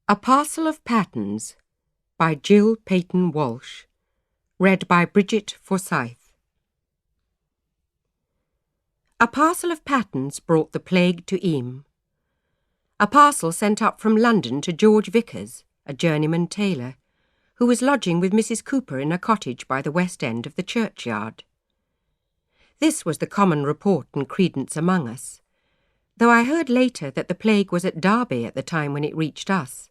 A Parcel of Patterns by Paton Walsh. Read by Brigit Forsyth. A parcel of patterns brought the plague to Eyam. A parcel sent up from London to George Vickers, a journeyman tailor, who was lodging with Mrs. Cooper in a cottage by the west end of the churchyard. This was the common report and credence among us, though I heard later that the plague was at Derby at the time when it reached us,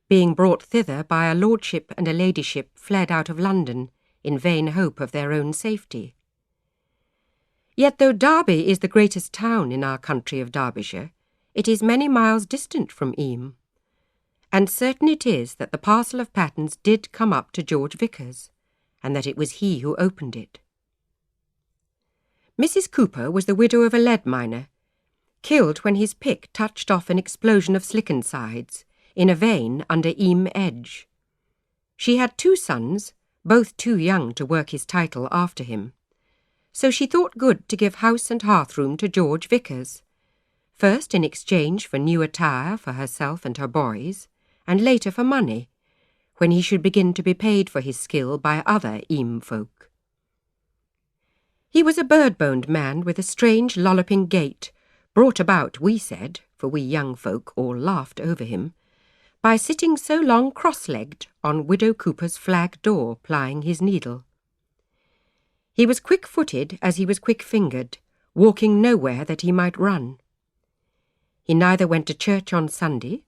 being brought thither by a lordship and a ladyship fled out of London in vain hope of their own safety. Yet though Derby is the greatest town in our country of Derbyshire, it is many miles distant from Eyam, and certain it is that the Parcel of Patterns did come up to George Vickers, and that it was he who opened it. Mrs. Cooper was the widow of a lead miner, killed when his pick touched off an explosion of slicken sides in a vein under Eyam Edge. She had 2 sons, both too young to work his title after him, so she thought good to give house and hearth-room to George Vickers, first in exchange for new attire for herself and her boys, and later for money, when he should begin to be paid for his skill by other Eyam folk. He was a bird-boned man with a strange lolloping gait, brought about, we said, for we young folk all laughed over him, by sitting so long cross-legged on Widow Cooper's flag door plying his needle. He was quick-footed as he was quick-fingered, walking nowhere that he might run. He neither went to church on Sunday,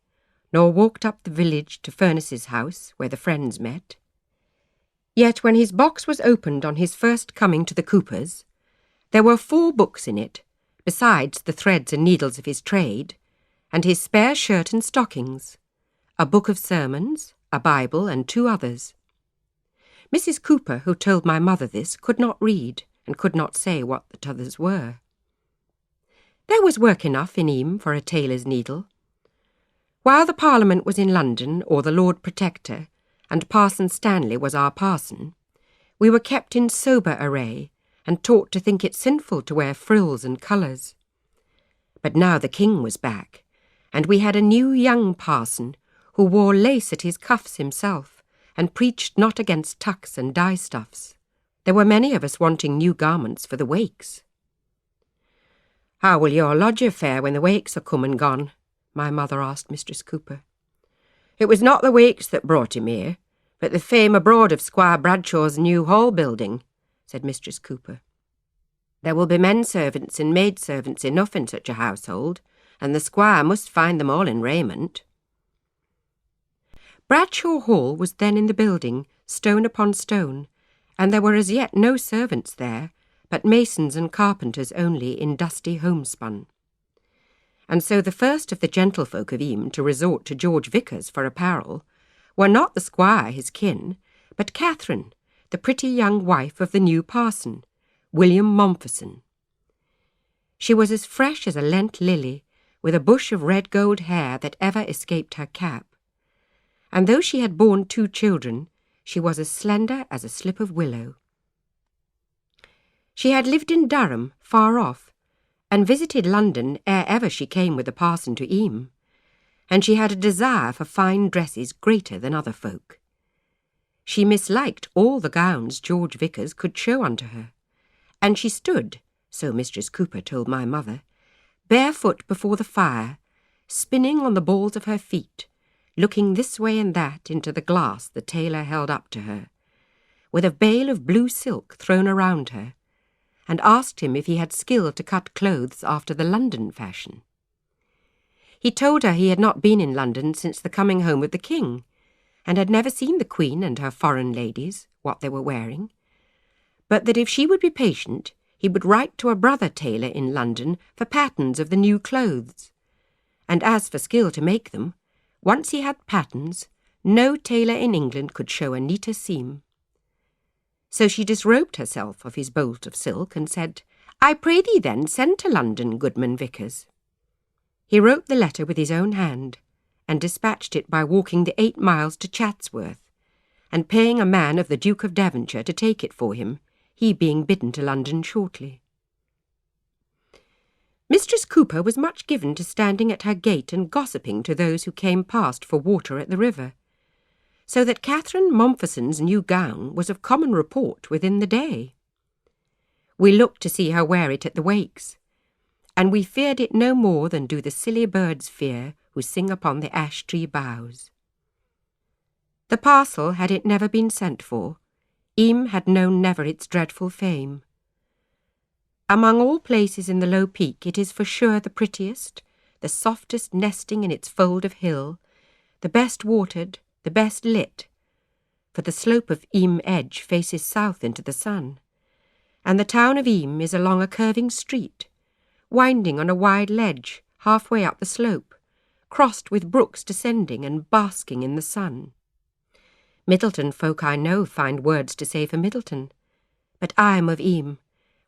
nor walked up the village to Furness's house, where the friends met. Yet when his box was opened on his first coming to the Coopers, there were 4 books in it, besides the threads and needles of his trade, and his spare shirt and stockings, a book of sermons, a Bible, and 2 others. Mrs. Cooper, who told my mother this, could not read, and could not say what the t'others were. There was work enough in Eyam for a tailor's needle. While the Parliament was in London, or the Lord Protector, and Parson Stanley was our parson, we were kept in sober array, and taught to think it sinful to wear frills and colours. But now the King was back, and we had a new young parson, who wore lace at his cuffs himself, and preached not against tucks and dye-stuffs. There were many of us wanting new garments for the wakes. "How will your lodger fare when the wakes are come and gone?" my mother asked Mistress Cooper. "It was not the wakes that brought him here, but the fame abroad of Squire Bradshaw's new hall building," said Mistress Cooper. "There will be men-servants and maid-servants enough in such a household, and the squire must find them all in raiment." Bradshaw Hall was then in the building, stone upon stone, and there were as yet no servants there, but masons and carpenters only in dusty homespun. And so the first of the gentlefolk of Eyam to resort to George Vickers for apparel were not the squire his kin, but Catherine, the pretty young wife of the new parson, William Mompherson. She was as fresh as a Lent lily, with a bush of red gold hair that ever escaped her cap, and though she had borne 2 children, she was as slender as a slip of willow. She had lived in Durham, far off, and visited London ere ever she came with the parson to Eyam, and she had a desire for fine dresses greater than other folk. She misliked all the gowns George Vickers could show unto her, and she stood, so Mistress Cooper told my mother, barefoot before the fire, spinning on the balls of her feet, looking this way and that into the glass the tailor held up to her, with a veil of blue silk thrown around her, and asked him if he had skill to cut clothes after the London fashion. He told her he had not been in London since the coming home of the King, and had never seen the Queen and her foreign ladies, what they were wearing, but that if she would be patient, he would write to a brother tailor in London for patterns of the new clothes, and as for skill to make them, once he had patterns, no tailor in England could show a neater seam. So she disrobed herself of his bolt of silk, and said, "I pray thee then send to London, Goodman Vickers." He wrote the letter with his own hand, and dispatched it by walking the 8 miles to Chatsworth, and paying a man of the Duke of Devonshire to take it for him, he being bidden to London shortly. Mistress Cooper was much given to standing at her gate and gossiping to those who came past for water at the river, so that Catherine Mompherson's new gown was of common report within the day. We looked to see her wear it at the wakes, and we feared it no more than do the silly birds fear who sing upon the ash-tree boughs. The parcel, had it never been sent for, Eyam had known never its dreadful fame. Among all places in the low peak it is for sure the prettiest, the softest nesting in its fold of hill, the best watered, the best lit, for the slope of Eyam Edge faces south into the sun, and the town of Eyam is along a curving street, winding on a wide ledge halfway up the slope, crossed with brooks descending and basking in the sun. Middleton folk I know find words to say for Middleton, but I am of Eyam,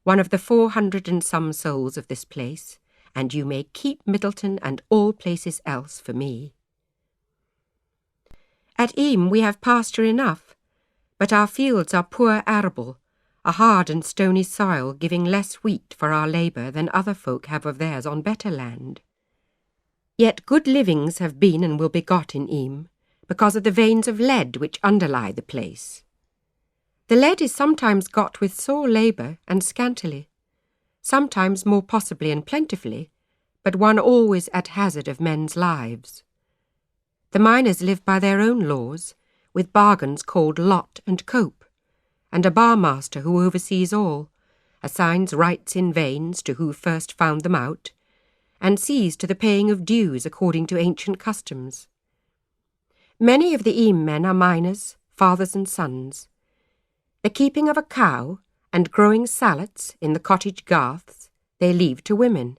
one of the 400 and some souls of this place, and you may keep Middleton and all places else for me. At Eyam we have pasture enough, but our fields are poor arable, a hard and stony soil giving less wheat for our labour than other folk have of theirs on better land. Yet good livings have been and will be got in Eyam, because of the veins of lead which underlie the place. The lead is sometimes got with sore labour and scantily, sometimes more possibly and plentifully, but one always at hazard of men's lives. The miners live by their own laws, with bargains called lot and cope, and a barmaster who oversees all, assigns rights in veins to who first found them out, and sees to the paying of dues according to ancient customs. Many of the Eyam men are miners, fathers and sons. The keeping of a cow and growing sallets in the cottage garths they leave to women,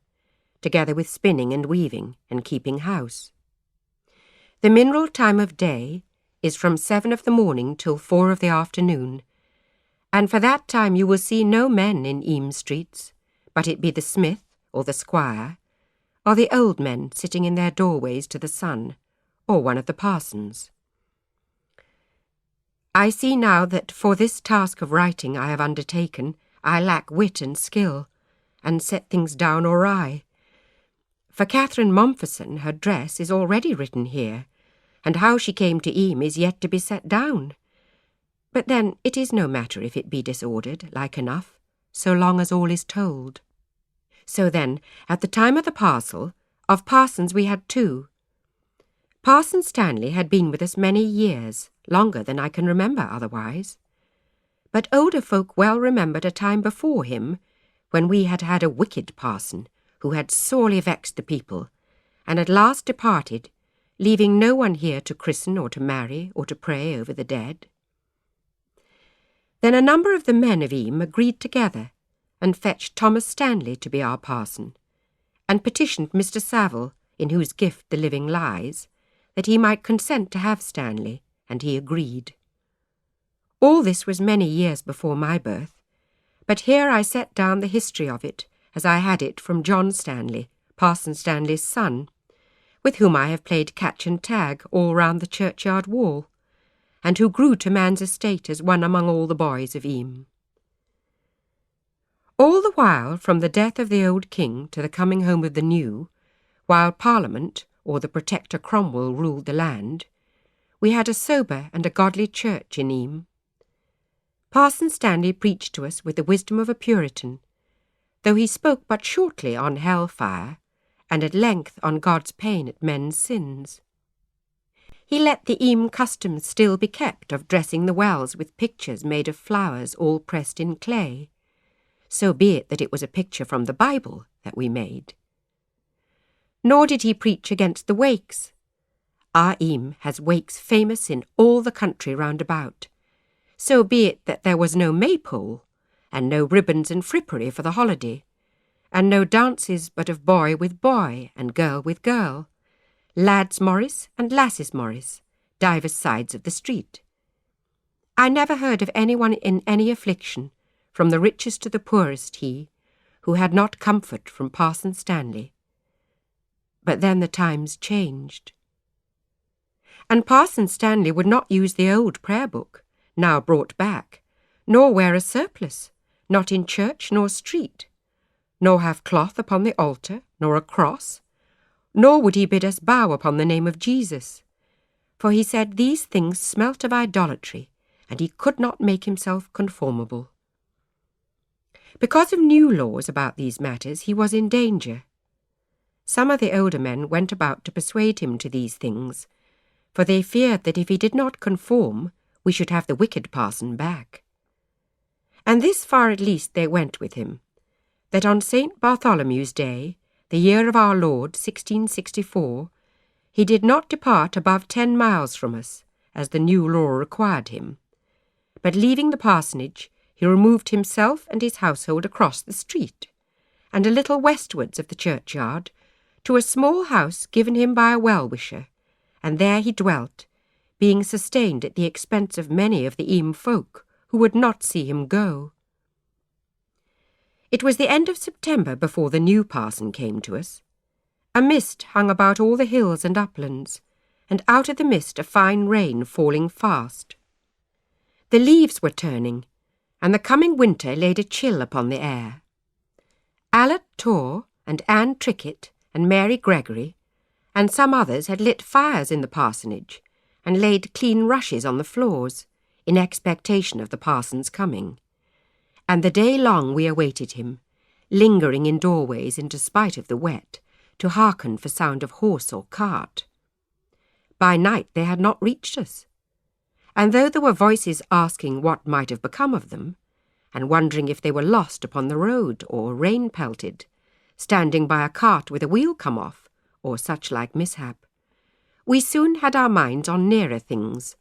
together with spinning and weaving and keeping house. The mineral time of day is from 7 of the morning till 4 of the afternoon, and for that time you will see no men in Eyam streets, but it be the smith or the squire, or the old men sitting in their doorways to the sun, or one of the parsons. I see now that for this task of writing I have undertaken I lack wit and skill, and set things down awry. For Catherine Mompherson her dress is already written here, and how she came to Eyam is yet to be set down. But then it is no matter if it be disordered, like enough, so long as all is told. So then, at the time of the parcel, of parsons we had 2. Parson Stanley had been with us many years, longer than I can remember otherwise. But older folk well remembered a time before him, when we had had a wicked parson, who had sorely vexed the people, and at last departed, leaving no one here to christen or to marry or to pray over the dead. Then a number of the men of Eyam agreed together, and fetched Thomas Stanley to be our parson, and petitioned Mr. Saville, in whose gift the living lies, that he might consent to have Stanley, and he agreed. All this was many years before my birth, but here I set down the history of it, as I had it from John Stanley, Parson Stanley's son, with whom I have played catch and tag all round the churchyard wall, and who grew to man's estate as one among all the boys of Eyam. All the while, from the death of the old king to the coming home of the new, while Parliament, or the Protector Cromwell, ruled the land, we had a sober and a godly church in Eyam. Parson Stanley preached to us with the wisdom of a Puritan, though he spoke but shortly on hell-fire, and at length on God's pain at men's sins. He let the Eyam customs still be kept of dressing the wells with pictures made of flowers all pressed in clay, so be it that it was a picture from the Bible that we made. Nor did he preach against the wakes. Our Eyam has wakes famous in all the country round about, so be it that there was no maypole, and no ribbons and frippery for the holiday, and no dances but of boy with boy and girl with girl, lads' morris and lasses' morris, divers sides of the street. I never heard of anyone in any affliction, from the richest to the poorest he, who had not comfort from Parson Stanley. But then the times changed. And Parson Stanley would not use the old prayer book, now brought back, nor wear a surplice, not in church nor street, nor have cloth upon the altar, nor a cross, nor would he bid us bow upon the name of Jesus. For he said these things smelt of idolatry, and he could not make himself conformable. Because of new laws about these matters, he was in danger. Some of the older men went about to persuade him to these things, for they feared that if he did not conform, we should have the wicked parson back. And this far at least they went with him, that on St. Bartholomew's Day, the year of our Lord, 1664, he did not depart above 10 miles from us, as the new law required him, but leaving the parsonage, he removed himself and his household across the street, and a little westwards of the churchyard, to a small house given him by a well-wisher, and there he dwelt, being sustained at the expense of many of the Eyam folk, who would not see him go. It was the end of September before the new parson came to us. A mist hung about all the hills and uplands, and out of the mist a fine rain falling fast. The leaves were turning, and the coming winter laid a chill upon the air. Allet Torr and Anne Trickett and Mary Gregory and some others had lit fires in the parsonage and laid clean rushes on the floors, in expectation of the parson's coming. And the day long we awaited him, lingering in doorways in despite of the wet, to hearken for sound of horse or cart. By night they had not reached us, and though there were voices asking what might have become of them, and wondering if they were lost upon the road or rain-pelted, standing by a cart with a wheel come off, or such like mishap, we soon had our minds on nearer things,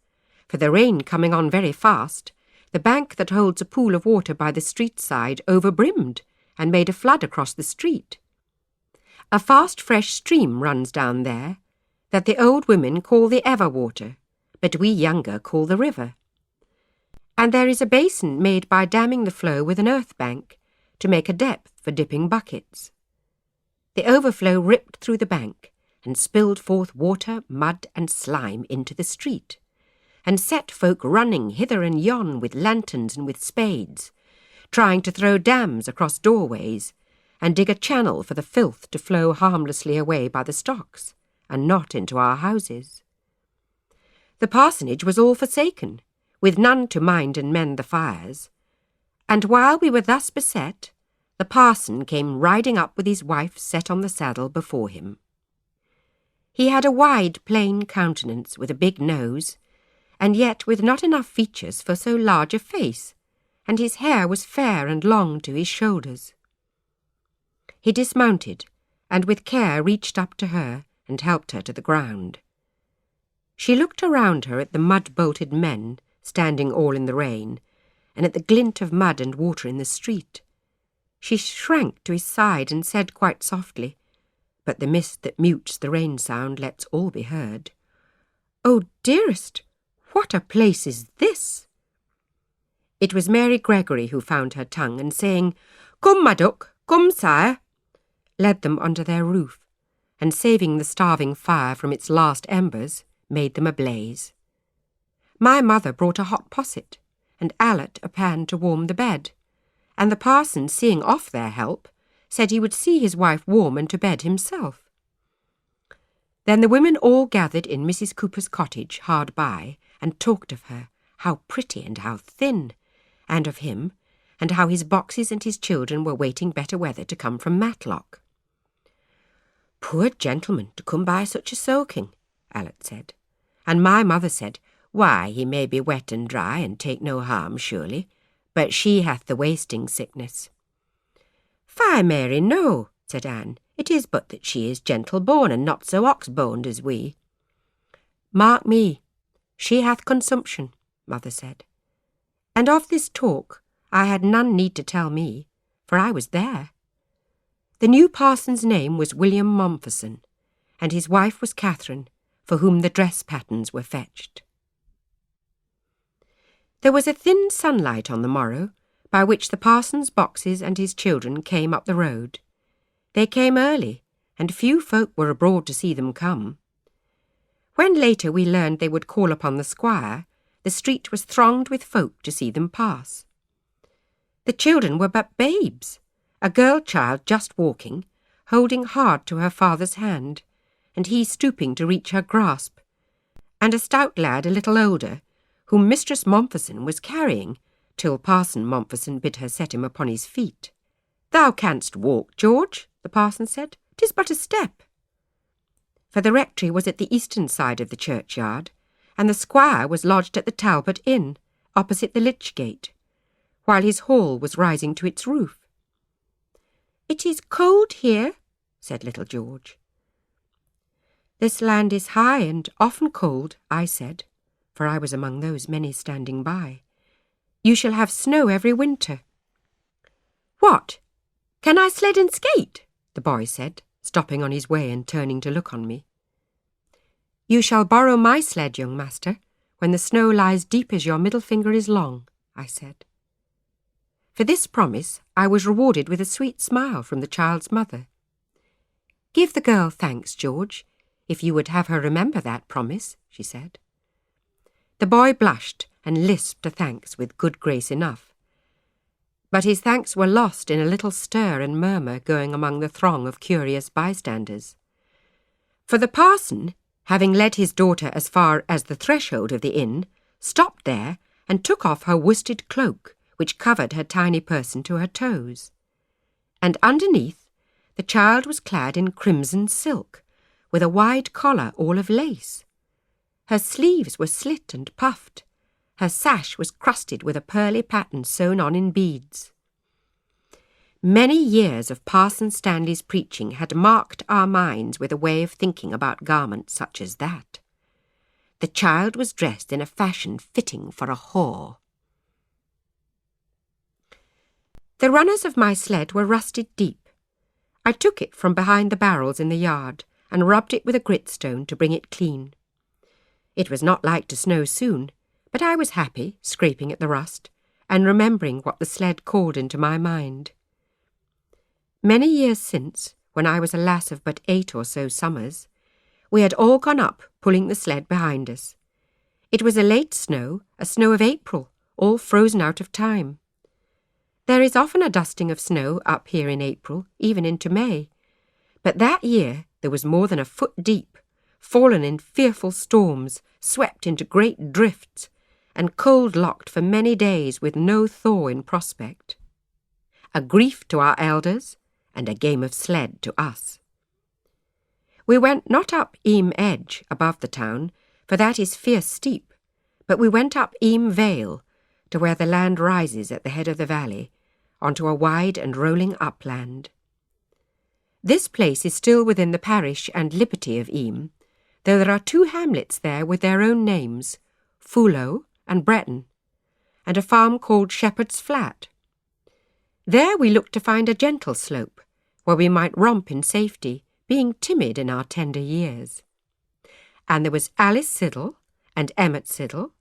for the rain coming on very fast, the bank that holds a pool of water by the street side overbrimmed and made a flood across the street. A fast fresh stream runs down there, that the old women call the Everwater, but we younger call the river. And there is a basin made by damming the flow with an earth bank, to make a depth for dipping buckets. The overflow ripped through the bank, and spilled forth water, mud, and slime into the street, and set folk running hither and yon with lanterns and with spades, trying to throw dams across doorways, and dig a channel for the filth to flow harmlessly away by the stocks, and not into our houses. The parsonage was all forsaken, with none to mind and mend the fires, and while we were thus beset, the parson came riding up with his wife set on the saddle before him. He had a wide, plain countenance with a big nose, and yet with not enough features for so large a face, and his hair was fair and long to his shoulders. He dismounted, and with care reached up to her and helped her to the ground. She looked around her at the mud-bolted men standing all in the rain, and at the glint of mud and water in the street. She shrank to his side and said quite softly, but the mist that mutes the rain sound lets all be heard, "Oh, dearest, what a place is this?" It was Mary Gregory who found her tongue, and saying, "Come, my duck, come, sire," led them under their roof, and saving the starving fire from its last embers, made them a blaze. My mother brought a hot posset, and Allet a pan to warm the bed, and the parson, seeing off their help, said he would see his wife warm and to bed himself. Then the women all gathered in Mrs. Cooper's cottage hard by, and talked of her, how pretty and how thin, and of him, and how his boxes and his children were waiting better weather to come from Matlock. "Poor gentleman, to come by such a soaking," Allet said. And my mother said, "Why, he may be wet and dry, and take no harm, surely, but she hath the wasting sickness." "Fie, Mary, no," said Anne. "It is but that she is gentle-born, and not so ox-boned as we." "Mark me, she hath consumption," mother said. And of this talk I had none need to tell me, for I was there. The new parson's name was William Mompherson, and his wife was Catherine, for whom the dress patterns were fetched. There was a thin sunlight on the morrow, by which the parson's boxes and his children came up the road. They came early, and few folk were abroad to see them come. When later we learned they would call upon the squire, the street was thronged with folk to see them pass. The children were but babes, a girl child just walking, holding hard to her father's hand, and he stooping to reach her grasp, and a stout lad a little older, whom Mistress Mompesson was carrying, till Parson Mompesson bid her set him upon his feet. "Thou canst walk, George," the parson said. "'Tis but a step." For the rectory was at the eastern side of the churchyard, and the squire was lodged at the Talbot Inn, opposite the Lich Gate, while his hall was rising to its roof. "It is cold here," said little George. "This land is high and often cold," I said, for I was among those many standing by. "You shall have snow every winter." "What? Can I sled and skate?" the boy said, stopping on his way and turning to look on me. "You shall borrow my sled, young master, when the snow lies deep as your middle finger is long," I said. For this promise I was rewarded with a sweet smile from the child's mother. "Give the girl thanks, George, if you would have her remember that promise," she said. The boy blushed and lisped a thanks with good grace enough. But his thanks were lost in a little stir and murmur going among the throng of curious bystanders. For the parson, having led his daughter as far as the threshold of the inn, stopped there and took off her worsted cloak, which covered her tiny person to her toes. And underneath, the child was clad in crimson silk, with a wide collar all of lace. Her sleeves were slit and puffed. Her sash was crusted with a pearly pattern sewn on in beads. Many years of Parson Stanley's preaching had marked our minds with a way of thinking about garments such as that. The child was dressed in a fashion fitting for a whore. The runners of my sled were rusted deep. I took it from behind the barrels in the yard and rubbed it with a gritstone to bring it clean. It was not like to snow soon, but I was happy, scraping at the rust, and remembering what the sled called into my mind. Many years since, when I was a lass of but 8 or so summers, we had all gone up, pulling the sled behind us. It was a late snow, a snow of April, all frozen out of time. There is often a dusting of snow up here in April, even into May, but that year there was more than a foot deep, fallen in fearful storms, swept into great drifts, and cold-locked for many days with no thaw in prospect. A grief to our elders, and a game of sled to us. We went not up Eyam Edge above the town, for that is fierce steep, but we went up Eyam Vale, to where the land rises at the head of the valley, onto a wide and rolling upland. This place is still within the parish and liberty of Eyam, though there are 2 hamlets there with their own names, Fullow and Breton, and a farm called Shepherd's Flat. There we looked to find a gentle slope, where we might romp in safety, being timid in our tender years. And there was Alice Siddle, and Emmet Siddle,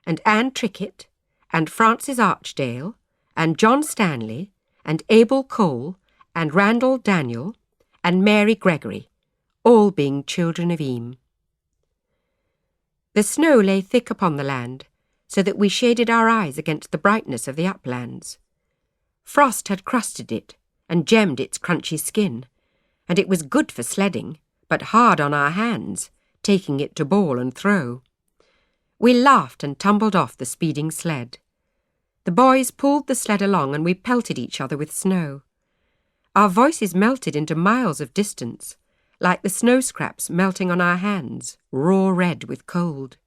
and Anne Trickett, and Francis Archdale, and John Stanley, and Abel Cole, and Randall Daniel, and Mary Gregory, all being children of Eyam. The snow lay thick upon the land, so that we shaded our eyes against the brightness of the uplands. Frost had crusted it, and gemmed its crunchy skin, and it was good for sledding, but hard on our hands, taking it to ball and throw. We laughed and tumbled off the speeding sled. The boys pulled the sled along, and we pelted each other with snow. Our voices melted into miles of distance, like the snow scraps melting on our hands, raw red with cold.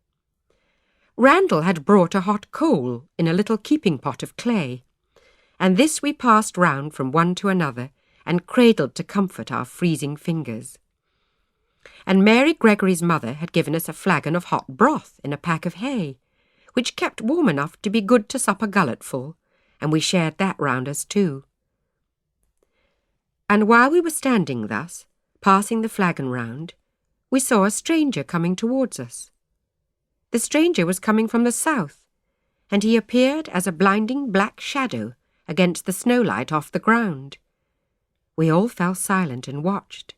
Randall had brought a hot coal in a little keeping pot of clay, and this we passed round from one to another and cradled to comfort our freezing fingers. And Mary Gregory's mother had given us a flagon of hot broth in a pack of hay, which kept warm enough to be good to sup a gulletful, and we shared that round us too. And while we were standing thus, passing the flagon round, we saw a stranger coming towards us. The stranger was coming from the south, and he appeared as a blinding black shadow against the snowlight off the ground. We all fell silent and watched.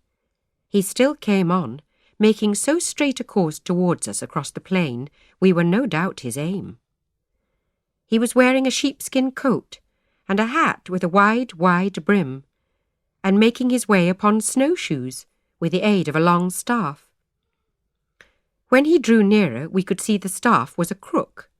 He still came on, making so straight a course towards us across the plain, we were no doubt his aim. He was wearing a sheepskin coat, and a hat with a wide brim, and making his way upon snowshoes with the aid of a long staff. When he drew nearer, we could see the staff was a crook,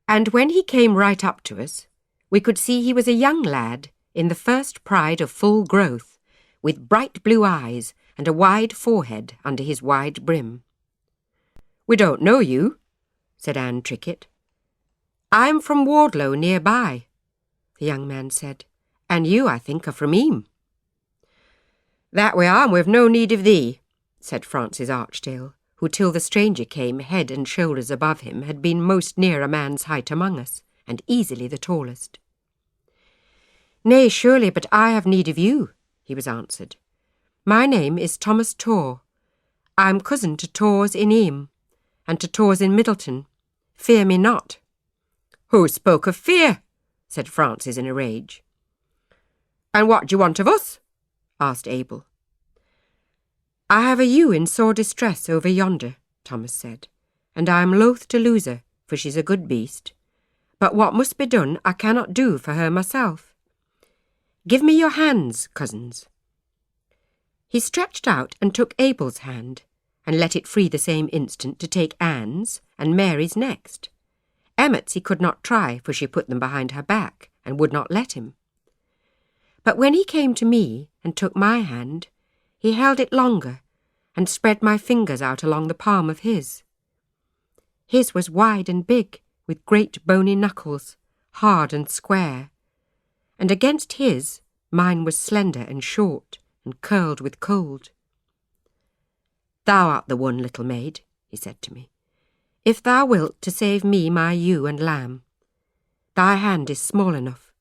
and when he came right up to us, we could see he was a young lad in the first pride of full growth, with bright blue eyes and a wide forehead under his wide brim. "We don't know you," said Anne Trickett. "I'm from Wardlow nearby," the young man said, "and you, I think, are from Eyam." "That we are, and we've no need of thee," said Francis Archdale, who till the stranger came head and shoulders above him had been most near a man's height among us, and easily the tallest. "Nay, surely, but I have need of you," he was answered. "My name is Thomas Torr. I'm cousin to Torrs in Eyam, and to Torrs in Middleton. Fear me not." "Who spoke of fear?" said Francis in a rage. "And what do you want of us?" asked Abel. "I have a ewe in sore distress over yonder," Thomas said, "and I am loath to lose her, for she's a good beast. But what must be done I cannot do for her myself. Give me your hands, cousins." He stretched out and took Abel's hand, and let it free the same instant to take Anne's, and Mary's next. Emmet's he could not try, for she put them behind her back, and would not let him. But when he came to me and took my hand, he held it longer, and spread my fingers out along the palm of his. His was wide and big, with great bony knuckles, hard and square, and against his mine was slender and short, and curled with cold. "Thou art the one, little maid," he said to me, "if thou wilt to save me my ewe and lamb. Thy hand is small enough."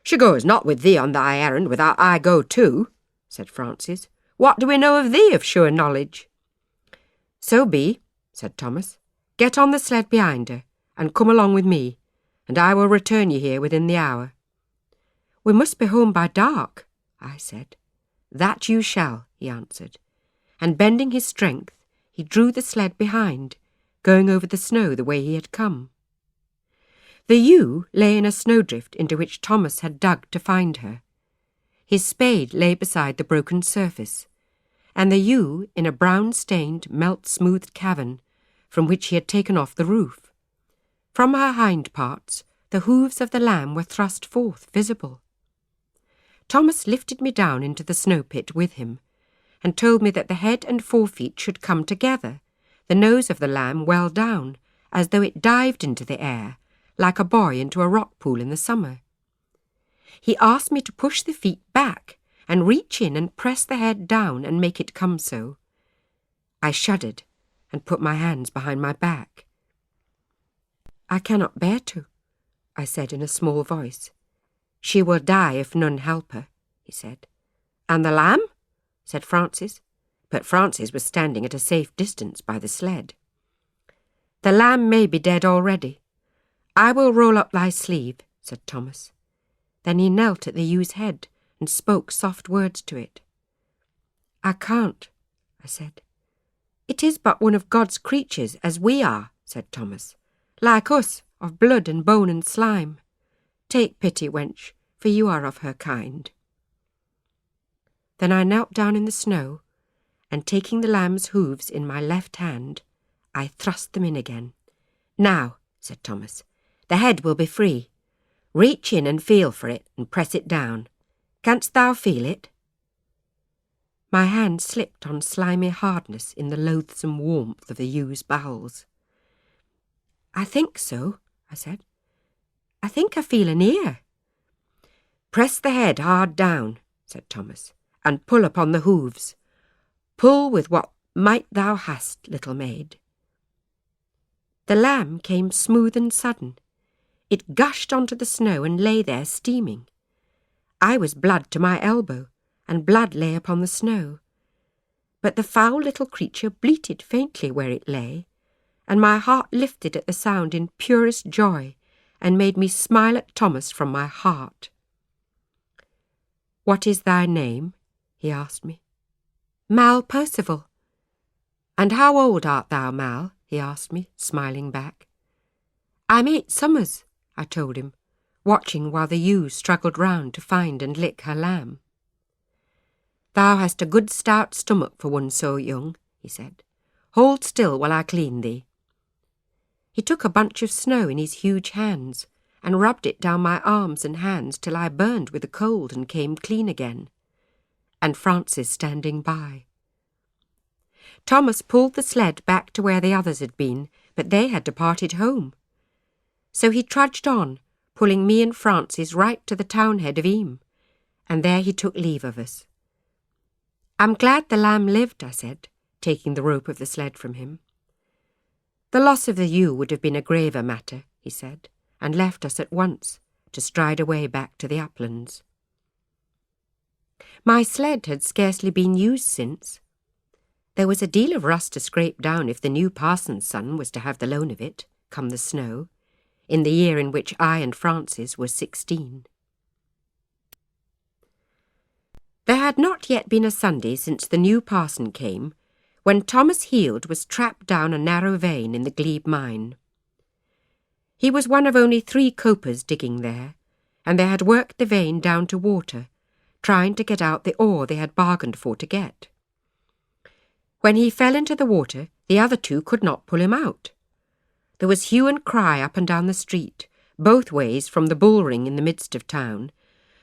"She goes not with thee on thy errand without I go too," said Francis. "What do we know of thee of sure knowledge?" "So be," said Thomas. "Get on the sled behind her, and come along with me, and I will return you here within the hour." "We must be home by dark," I said. "That you shall," he answered, and bending his strength, he drew the sled behind, going over the snow the way he had come. The ewe lay in a snowdrift into which Thomas had dug to find her. His spade lay beside the broken surface, and the ewe in a brown-stained, melt-smoothed cavern from which he had taken off the roof. From her hind parts, the hoofs of the lamb were thrust forth, visible. Thomas lifted me down into the snow pit with him, and told me that the head and forefeet should come together, the nose of the lamb well down, as though it dived into the air, like a boy into a rock pool in the summer. He asked me to push the feet back, and reach in and press the head down and make it come so. I shuddered, and put my hands behind my back. "I cannot bear to," I said in a small voice. "She will die if none help her," he said. "And the lamb?" said Francis, but Francis was standing at a safe distance by the sled. "The lamb may be dead already. I will roll up thy sleeve," said Thomas. Then he knelt at the ewe's head and spoke soft words to it. "I can't," I said. "It is but one of God's creatures, as we are," said Thomas, "like us, of blood and bone and slime. Take pity, wench, for you are of her kind." Then I knelt down in the snow, and taking the lamb's hoofs in my left hand, I thrust them in again. "Now," said Thomas, "the head will be free. Reach in and feel for it, and press it down. Canst thou feel it?" My hand slipped on slimy hardness in the loathsome warmth of the ewe's bowels. "I think so," I said. "I think I feel an ear." "Press the head hard down," said Thomas, "and pull upon the hoofs. Pull with what might thou hast, little maid." The lamb came smooth and sudden. It gushed onto the snow and lay there steaming. I was blood to my elbow, and blood lay upon the snow. But the foul little creature bleated faintly where it lay, and my heart lifted at the sound in purest joy, and made me smile at Thomas from my heart. "What is thy name?" he asked me. "Mall Percival." "And how old art thou, Mall?" he asked me, smiling back. "I'm 8 summers," I told him, watching while the ewe struggled round to find and lick her lamb. "Thou hast a good stout stomach for one so young," he said. "Hold still while I clean thee." He took a bunch of snow in his huge hands and rubbed it down my arms and hands till I burned with the cold and came clean again, and Francis standing by. Thomas pulled the sled back to where the others had been, but they had departed home. So he trudged on, pulling me and Francis right to the townhead of Eyam, and there he took leave of us. "I'm glad the lamb lived," I said, taking the rope of the sled from him. "The loss of the ewe would have been a graver matter," he said, and left us at once to stride away back to the uplands. My sled had scarcely been used since. There was a deal of rust to scrape down if the new parson's son was to have the loan of it, come the snow, in the year in which I and Francis were 16. There had not yet been a Sunday since the new parson came, when Thomas Heald was trapped down a narrow vein in the glebe mine. He was one of only 3 copers digging there, and they had worked the vein down to water, trying to get out the ore they had bargained for to get. When he fell into the water, the other 2 could not pull him out. There was hue and cry up and down the street, both ways from the bullring in the midst of town,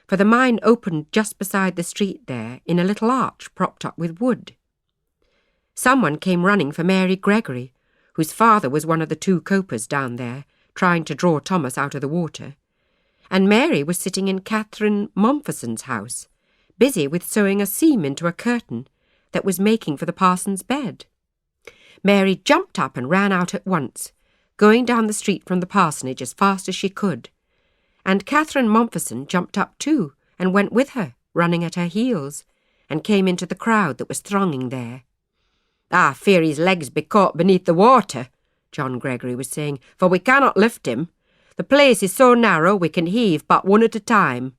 for the mine opened just beside the street there in a little arch propped up with wood. Someone came running for Mary Gregory, whose father was one of the 2 copers down there, trying to draw Thomas out of the water, and Mary was sitting in Catherine Mompherson's house, busy with sewing a seam into a curtain that was making for the parson's bed. Mary jumped up and ran out at once, going down the street from the parsonage as fast as she could, and Catherine Mompherson jumped up too and went with her, running at her heels, and came into the crowd that was thronging there. "I fear his legs be caught beneath the water," John Gregory was saying, "for we cannot lift him. The place is so narrow we can heave but one at a time,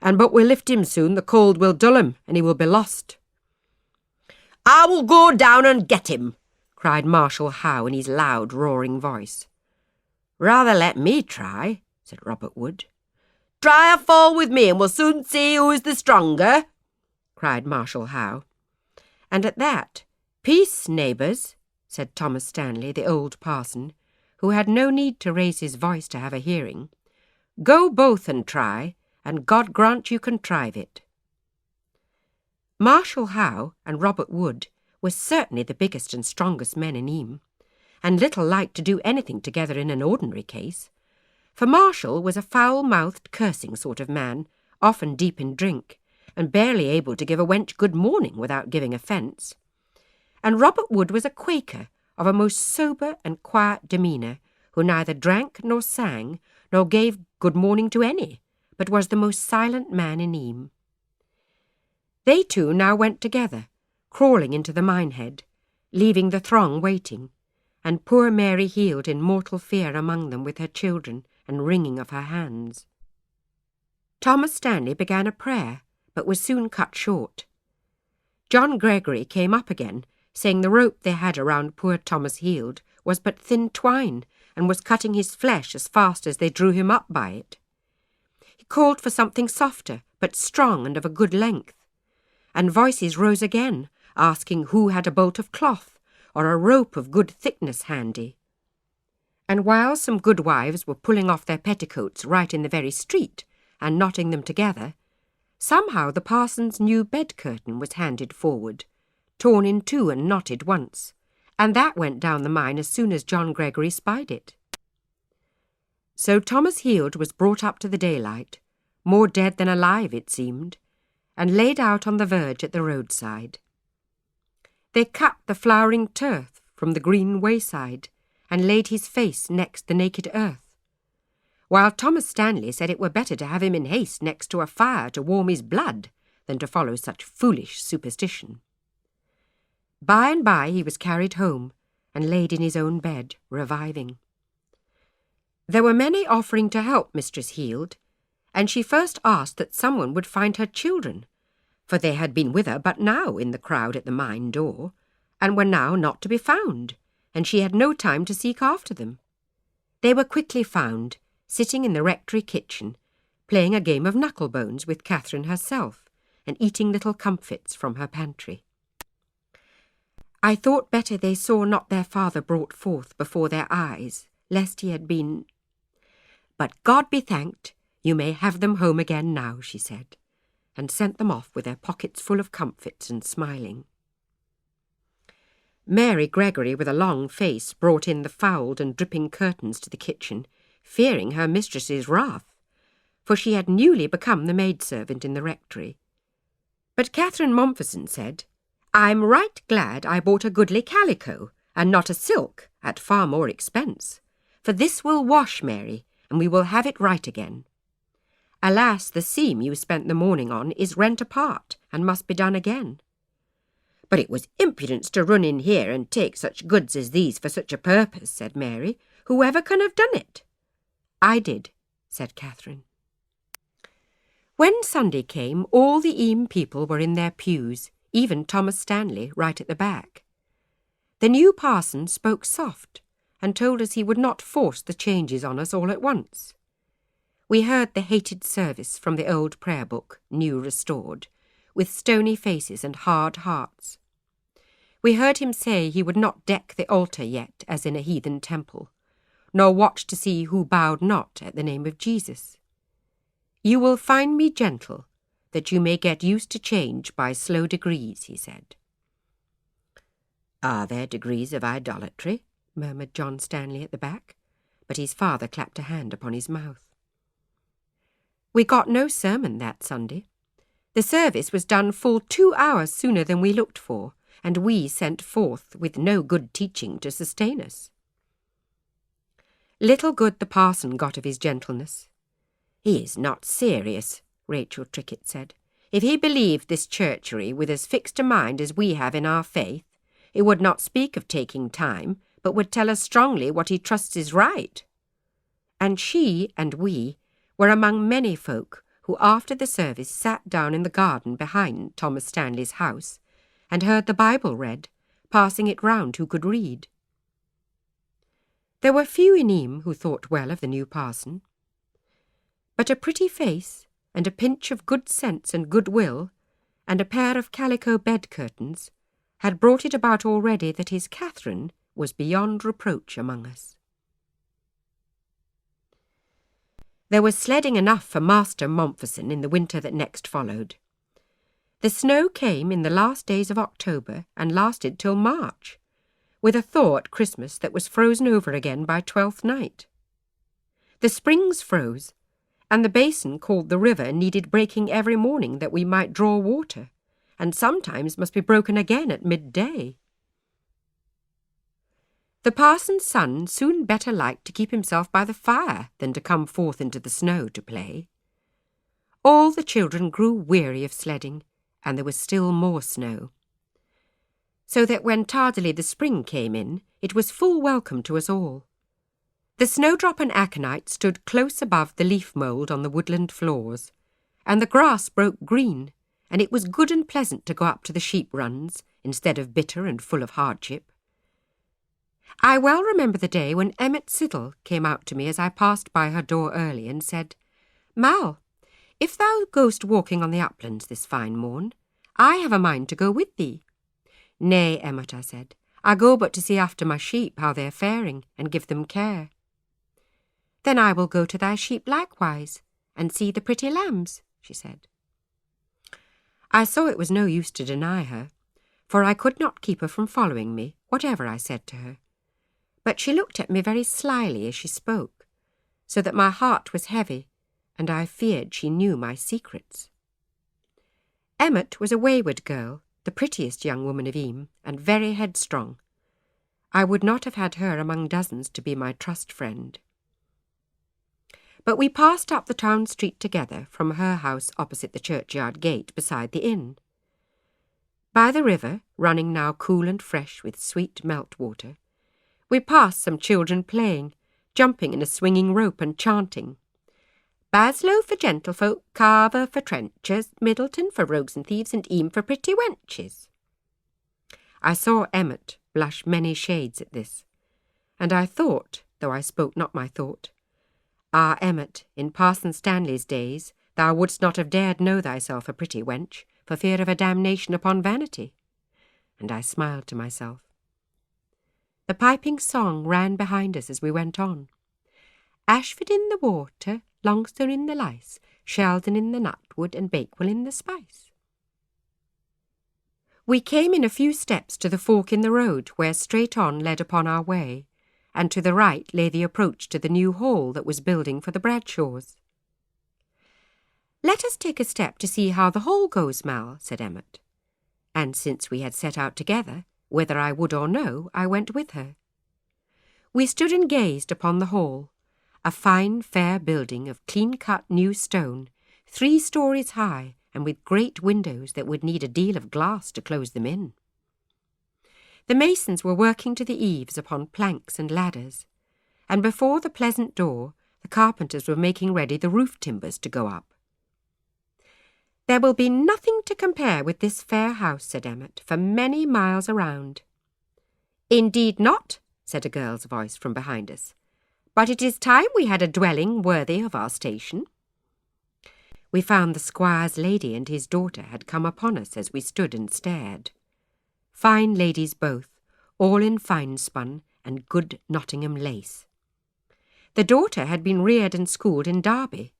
and but we lift him soon the cold will dull him and he will be lost." "I will go down and get him," cried Marshal Howe in his loud, roaring voice. "Rather let me try," said Robert Wood. "Try a fall with me and we'll soon see who is the stronger," cried Marshal Howe. And at that, "Peace, neighbours," said Thomas Stanley, the old parson, who had no need to raise his voice to have a hearing. "Go both and try, and God grant you contrive it." Marshal Howe and Robert Wood were certainly the biggest and strongest men in Eyam, and little liked to do anything together in an ordinary case, for Marshal was a foul-mouthed, cursing sort of man, often deep in drink, and barely able to give a wench good morning without giving offence, and Robert Wood was a Quaker of a most sober and quiet demeanour, who neither drank nor sang, nor gave good morning to any, but was the most silent man in Eyam. They 2 now went together, crawling into the mine-head, leaving the throng waiting, and poor Mary Heald in mortal fear among them with her children and wringing of her hands. Thomas Stanley began a prayer, but was soon cut short. John Gregory came up again, saying the rope they had around poor Thomas Heald was but thin twine, and was cutting his flesh as fast as they drew him up by it. He called for something softer, but strong and of a good length, and voices rose again, asking who had a bolt of cloth, or a rope of good thickness handy. And while some good wives were pulling off their petticoats right in the very street, and knotting them together, somehow the parson's new bed-curtain was handed forward, torn in 2 and knotted once, and that went down the mine as soon as John Gregory spied it. So Thomas Heald was brought up to the daylight, more dead than alive it seemed, and laid out on the verge at the roadside. They cut the flowering turf from the green wayside, and laid his face next the naked earth, while Thomas Stanley said it were better to have him in haste next to a fire to warm his blood than to follow such foolish superstition. By and by he was carried home, and laid in his own bed, reviving. There were many offering to help Mistress Heald, and she first asked that someone would find her children, for they had been with her but now in the crowd at the mine door, and were now not to be found, and she had no time to seek after them. They were quickly found, sitting in the rectory kitchen, playing a game of knucklebones with Catherine herself, and eating little comfits from her pantry. I thought better they saw not their father brought forth before their eyes, lest he had been— But God be thanked, you may have them home again now, she said, and sent them off with their pockets full of comfits and smiling. Mary Gregory, with a long face, brought in the fouled and dripping curtains to the kitchen, fearing her mistress's wrath, for she had newly become the maidservant in the rectory. But Catherine Mompesson said, I'm right glad I bought a goodly calico, and not a silk, at far more expense, for this will wash, Mary, and we will have it right again. Alas, the seam you spent the morning on is rent apart, and must be done again. But it was impudence to run in here and take such goods as these for such a purpose, said Mary. Whoever can have done it? I did, said Catherine. When Sunday came, all the Eyam people were in their pews, even Thomas Stanley right at the back. The new parson spoke soft, and told us he would not force the changes on us all at once. We heard the hated service from the old prayer book, new restored, with stony faces and hard hearts. We heard him say he would not deck the altar yet as in a heathen temple, nor watch to see who bowed not at the name of Jesus. You will find me gentle, that you may get used to change by slow degrees, he said. Are there degrees of idolatry? Murmured John Stanley at the back, but his father clapped a hand upon his mouth. We got no sermon that Sunday. The service was done full 2 hours sooner than we looked for, and we sent forth with no good teaching to sustain us. Little good the parson got of his gentleness. He is not serious, Rachel Trickett said. If he believed this churchery with as fixed a mind as we have in our faith, he would not speak of taking time, but would tell us strongly what he trusts is right. And she and we were among many folk who after the service sat down in the garden behind Thomas Stanley's house and heard the Bible read, passing it round who could read. There were few in Eyam who thought well of the new parson. But a pretty face, and a pinch of good sense and goodwill, and a pair of calico bed curtains, had brought it about already that his Catherine was beyond reproach among us. There was sledding enough for Master Mompesson in the winter that next followed. The snow came in the last days of October and lasted till March, with a thaw at Christmas that was frozen over again by Twelfth night. The springs froze, and the basin called the river needed breaking every morning that we might draw water, and sometimes must be broken again at midday. The parson's son soon better liked to keep himself by the fire than to come forth into the snow to play. All the children grew weary of sledding, and there was still more snow. So that when tardily the spring came in, it was full welcome to us all. The snowdrop and aconite stood close above the leaf mould on the woodland floors, and the grass broke green, and it was good and pleasant to go up to the sheep runs, instead of bitter and full of hardship. I well remember the day when Emmet Siddle came out to me as I passed by her door early and said, Mal, if thou goest walking on the uplands this fine morn, I have a mind to go with thee. Nay, Emmet, I said, I go but to see after my sheep how they are faring, and give them care. Then I will go to thy sheep likewise, and see the pretty lambs, she said. I saw it was no use to deny her, for I could not keep her from following me, whatever I said to her. But she looked at me very slyly as she spoke, so that my heart was heavy, and I feared she knew my secrets. Emmet was a wayward girl, the prettiest young woman of Eyam, and very headstrong. I would not have had her among dozens to be my trust friend. But we passed up the town street together from her house opposite the churchyard gate beside the inn. By the river, running now cool and fresh with sweet melt-water, we passed some children playing, jumping in a swinging rope and chanting, Baslow for gentlefolk, Carver for trenchers, Middleton for rogues and thieves, and Eyam for pretty wenches. I saw Emmet blush many shades at this, and I thought, though I spoke not my thought, Ah, Emmet, in Parson Stanley's days, thou wouldst not have dared know thyself a pretty wench, for fear of a damnation upon vanity. And I smiled to myself. The piping song ran behind us as we went on. Ashford in the water, Longstone in the lice, Sheldon in the nutwood, and Bakewell in the spice. We came in a few steps to the fork in the road, where straight on led upon our way, and to the right lay the approach to the new hall that was building for the Bradshaws. "Let us take a step to see how the hall goes, Mal," said Emmet. And since we had set out together, whether I would or no, I went with her. We stood and gazed upon the hall, a fine, fair building of clean-cut new stone, 3 stories high, and with great windows that would need a deal of glass to close them in. The masons were working to the eaves upon planks and ladders, and before the pleasant door the carpenters were making ready the roof timbers to go up. "There will be nothing to compare with this fair house," said Emmet, "for many miles around." "Indeed not," said a girl's voice from behind us. "But it is time we had a dwelling worthy of our station." We found the squire's lady and his daughter had come upon us as we stood and stared. Fine ladies both, all in fine-spun and good Nottingham lace. The daughter had been reared and schooled in Derby,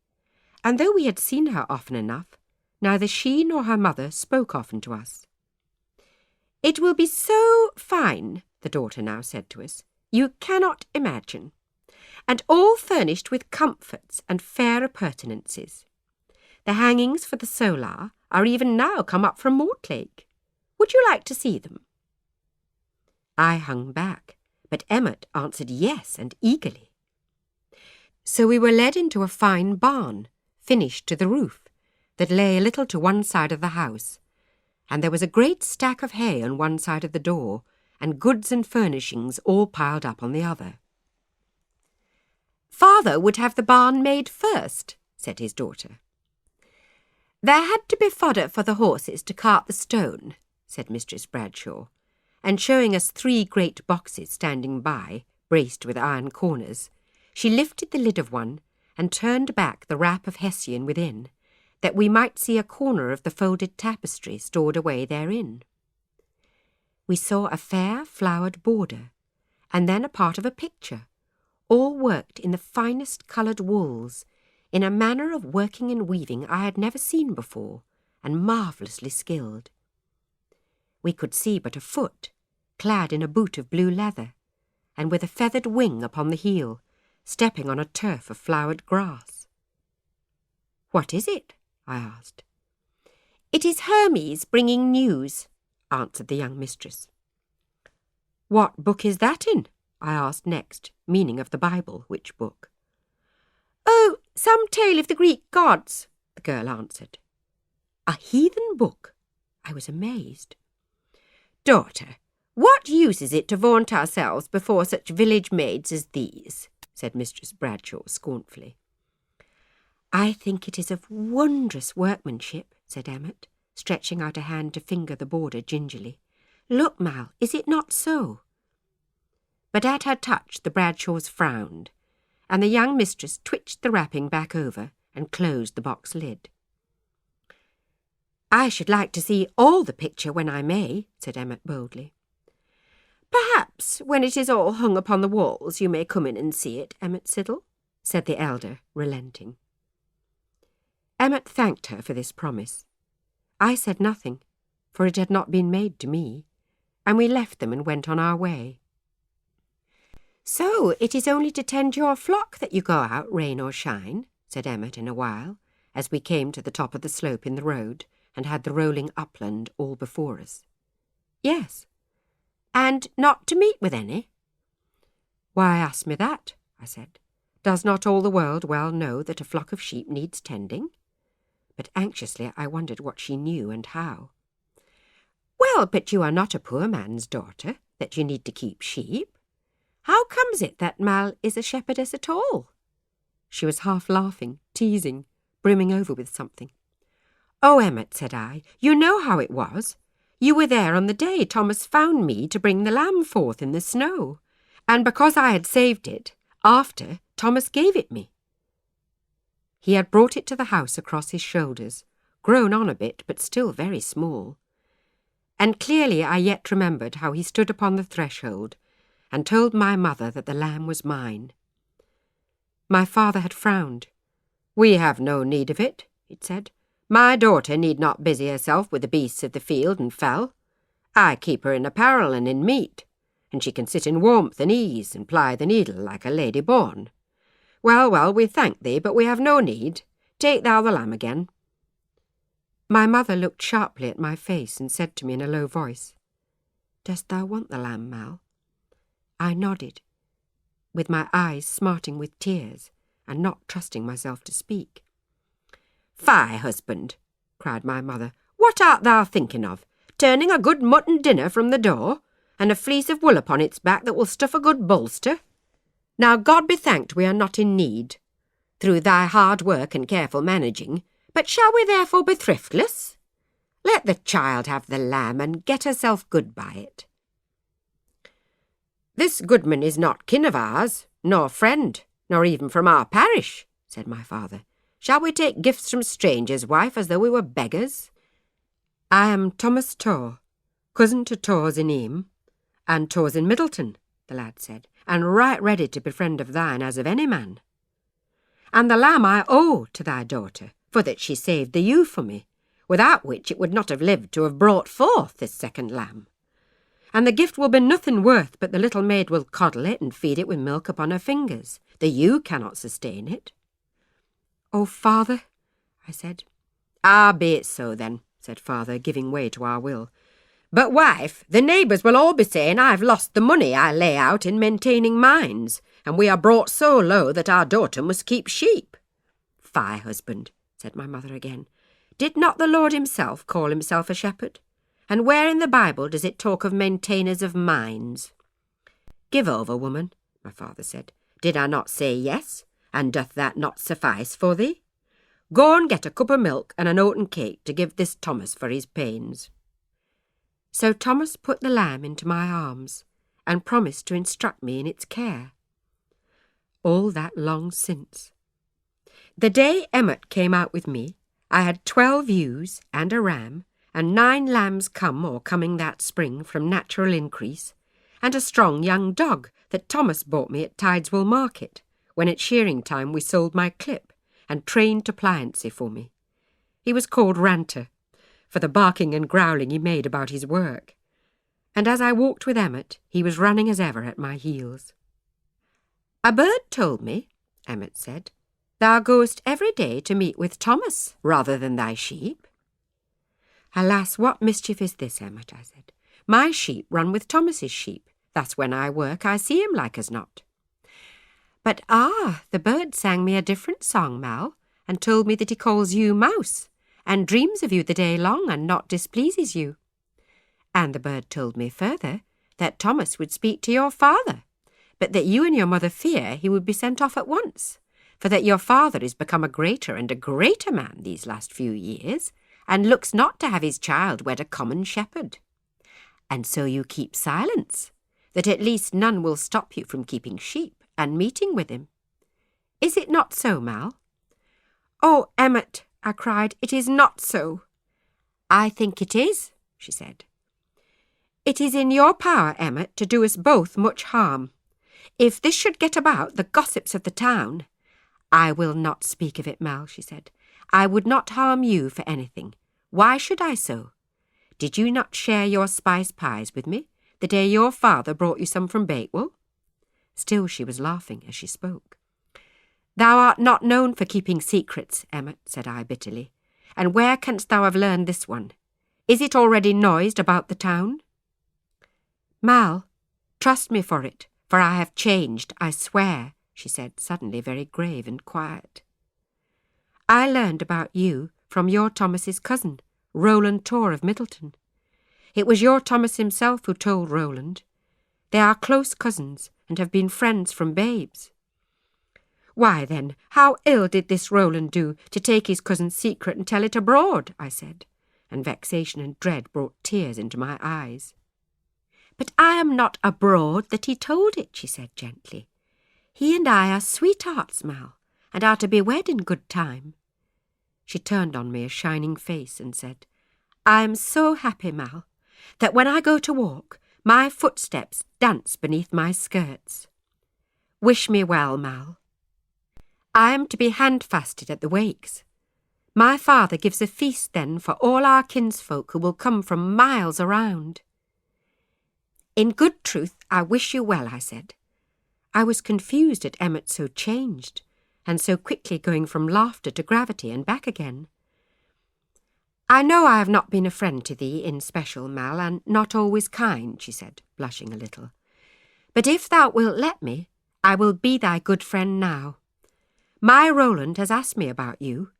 and though we had seen her often enough, neither she nor her mother spoke often to us. "It will be so fine," the daughter now said to us, "you cannot imagine, and all furnished with comforts and fair appurtenances. The hangings for the solar are even now come up from Mortlake. Would you like to see them?" I hung back, but Emmet answered yes, and eagerly. So we were led into a fine barn, finished to the roof, that lay a little to one side of the house, and there was a great stack of hay on one side of the door, and goods and furnishings all piled up on the other. "Father would have the barn made first," said his daughter. "There had to be fodder for the horses to cart the stone," said Mistress Bradshaw, and showing us 3 great boxes standing by, braced with iron corners, she lifted the lid of one and turned back the wrap of hessian within, that we might see a corner of the folded tapestry stored away therein. We saw a fair flowered border, and then a part of a picture, all worked in the finest coloured wools, in a manner of working and weaving I had never seen before, and marvellously skilled. We could see but a foot, clad in a boot of blue leather, and with a feathered wing upon the heel, stepping on a turf of flowered grass. "What is it?" I asked. "It is Hermes bringing news," answered the young mistress. "What book is that in?" I asked next, meaning of the Bible, which book. "Oh, some tale of the Greek gods," the girl answered. "A heathen book?" I was amazed. "Daughter, what use is it to vaunt ourselves before such village maids as these?" said Mistress Bradshaw scornfully. "I think it is of wondrous workmanship," said Emmet, stretching out a hand to finger the border gingerly. "Look, Mal, is it not so?" But at her touch the Bradshaws frowned, and the young mistress twitched the wrapping back over and closed the box lid. "I should like to see all the picture when I may," said Emmet boldly. "Perhaps when it is all hung upon the walls you may come in and see it, Emmet Siddle," said the elder, relenting. Emmet thanked her for this promise. I said nothing, for it had not been made to me, and we left them and went on our way. "So it is only to tend your flock that you go out, rain or shine," said Emmet in a while, as we came to the top of the slope in the road and had the rolling upland all before us. "Yes." "And not to meet with any?" "Why ask me that?" I said. "Does not all the world well know that a flock of sheep needs tending?" But anxiously I wondered what she knew and how. "Well, but you are not a poor man's daughter, that you need to keep sheep. How comes it that Mal is a shepherdess at all?" She was half laughing, teasing, brimming over with something. "Oh, Emmet," said I, "you know how it was. You were there on the day Thomas found me to bring the lamb forth in the snow, and because I had saved it, after Thomas gave it me. He had brought it to the house across his shoulders, grown on a bit, but still very small. And clearly I yet remembered how he stood upon the threshold and told my mother that the lamb was mine. My father had frowned. "We have no need of it," he'd said. "My daughter need not busy herself with the beasts of the field and fell. I keep her in apparel and in meat, and she can sit in warmth and ease and ply the needle like a lady born. Well, well, we thank thee, but we have no need. Take thou the lamb again." My mother looked sharply at my face and said to me in a low voice, "Dost thou want the lamb, Mal?" I nodded, with my eyes smarting with tears and not trusting myself to speak. "Fie, husband," cried my mother, "what art thou thinking of? Turning a good mutton dinner from the door, and a fleece of wool upon its back that will stuff a good bolster? Now God be thanked we are not in need, through thy hard work and careful managing, but shall we therefore be thriftless? Let the child have the lamb and get herself good by it." "This goodman is not kin of ours, nor friend, nor even from our parish," said my father. "Shall we take gifts from strangers, wife, as though we were beggars?" "I am Thomas Torr, cousin to Torrs in Eyam, and Torrs in Middleton," the lad said, "and right ready to be friend of thine as of any man. And the lamb I owe to thy daughter, for that she saved the ewe for me, without which it would not have lived to have brought forth this second lamb. And the gift will be nothing worth, but the little maid will coddle it and feed it with milk upon her fingers. The ewe cannot sustain it." "Oh, father," I said. "Ah, be it so then," said father, giving way to our will. "But, wife, the neighbours will all be saying I've lost the money I lay out in maintaining mines, and we are brought so low that our daughter must keep sheep." "Fie, husband," said my mother again. "Did not the Lord himself call himself a shepherd? And where in the Bible does it talk of maintainers of mines?" "Give over, woman," my father said. "Did I not say yes? And doth that not suffice for thee? Go and get a cup of milk and an oaten cake to give this Thomas for his pains." So Thomas put the lamb into my arms and promised to instruct me in its care. All that long since. The day Emmet came out with me, I had 12 ewes and a ram, and 9 lambs come or coming that spring from natural increase, and a strong young dog that Thomas bought me at Tideswell Market, when at shearing time we sold my clip, and trained to pliancy for me. He was called Ranter, for the barking and growling he made about his work, and as I walked with Emmet, he was running as ever at my heels. "A bird told me," Emmet said, "thou goest every day to meet with Thomas rather than thy sheep." "Alas, what mischief is this, Emmet?" I said. "My sheep run with Thomas's sheep. Thus when I work I see him like as not." "But the bird sang me a different song, Mal, and told me that he calls you Mouse, and dreams of you the day long, and not displeases you. And the bird told me further that Thomas would speak to your father, but that you and your mother fear he would be sent off at once, for that your father is become a greater and a greater man these last few years, and looks not to have his child wed a common shepherd. And so you keep silence, that at least none will stop you from keeping sheep and meeting with him. Is it not so, Mal?" "Oh, Emmet," I cried, "it is not so." "I think it is," she said. "It is in your power, Emmet, to do us both much harm. If this should get about the gossips of the town—" "I will not speak of it, Mal," she said. "I would not harm you for anything. Why should I so? Did you not share your spice pies with me the day your father brought you some from Bakewell?" Still she was laughing as she spoke. "Thou art not known for keeping secrets, Emmet," said I bitterly. "And where canst thou have learned this one? Is it already noised about the town?" "Mal, trust me for it, for I have changed, I swear," she said, suddenly very grave and quiet. "I learned about you from your Thomas's cousin, Rowland Torr of Middleton. It was your Thomas himself who told Rowland. They are close cousins and have been friends from babes." "Why, then, how ill did this Rowland do to take his cousin's secret and tell it abroad?" I said, and vexation and dread brought tears into my eyes. "But I am not abroad that he told it," she said gently. "He and I are sweethearts, Mal, and are to be wed in good time." She turned on me a shining face and said, "I am so happy, Mal, that when I go to walk, my footsteps dance beneath my skirts. Wish me well, Mal. I am to be handfasted at the wakes. My father gives a feast then for all our kinsfolk who will come from miles around." "In good truth, I wish you well," I said. I was confused at Emmet so changed, and so quickly going from laughter to gravity and back again. "I know I have not been a friend to thee in special, Mal, and not always kind," she said, blushing a little. "But if thou wilt let me, I will be thy good friend now. My Roland has asked me about you.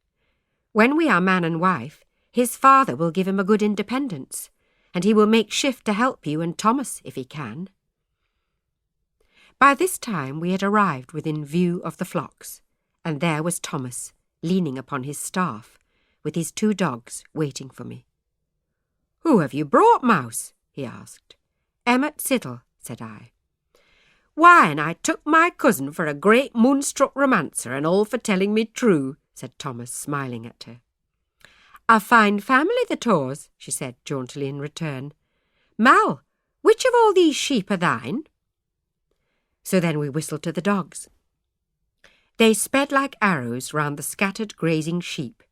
When we are man and wife, his father will give him a good independence, and he will make shift to help you and Thomas if he can." By this time we had arrived within view of the flocks, and there was Thomas, leaning upon his staff, with his 2 dogs waiting for me. "Who have you brought, Mouse?" he asked. "Emmet Siddle," said I. "Why, and I took my cousin for a great moonstruck romancer, and all for telling me true," said Thomas, smiling at her. "A fine family, the Tors," she said jauntily in return. "Mal, which of all these sheep are thine?" So then we whistled to the dogs. They sped like arrows round the scattered grazing sheep,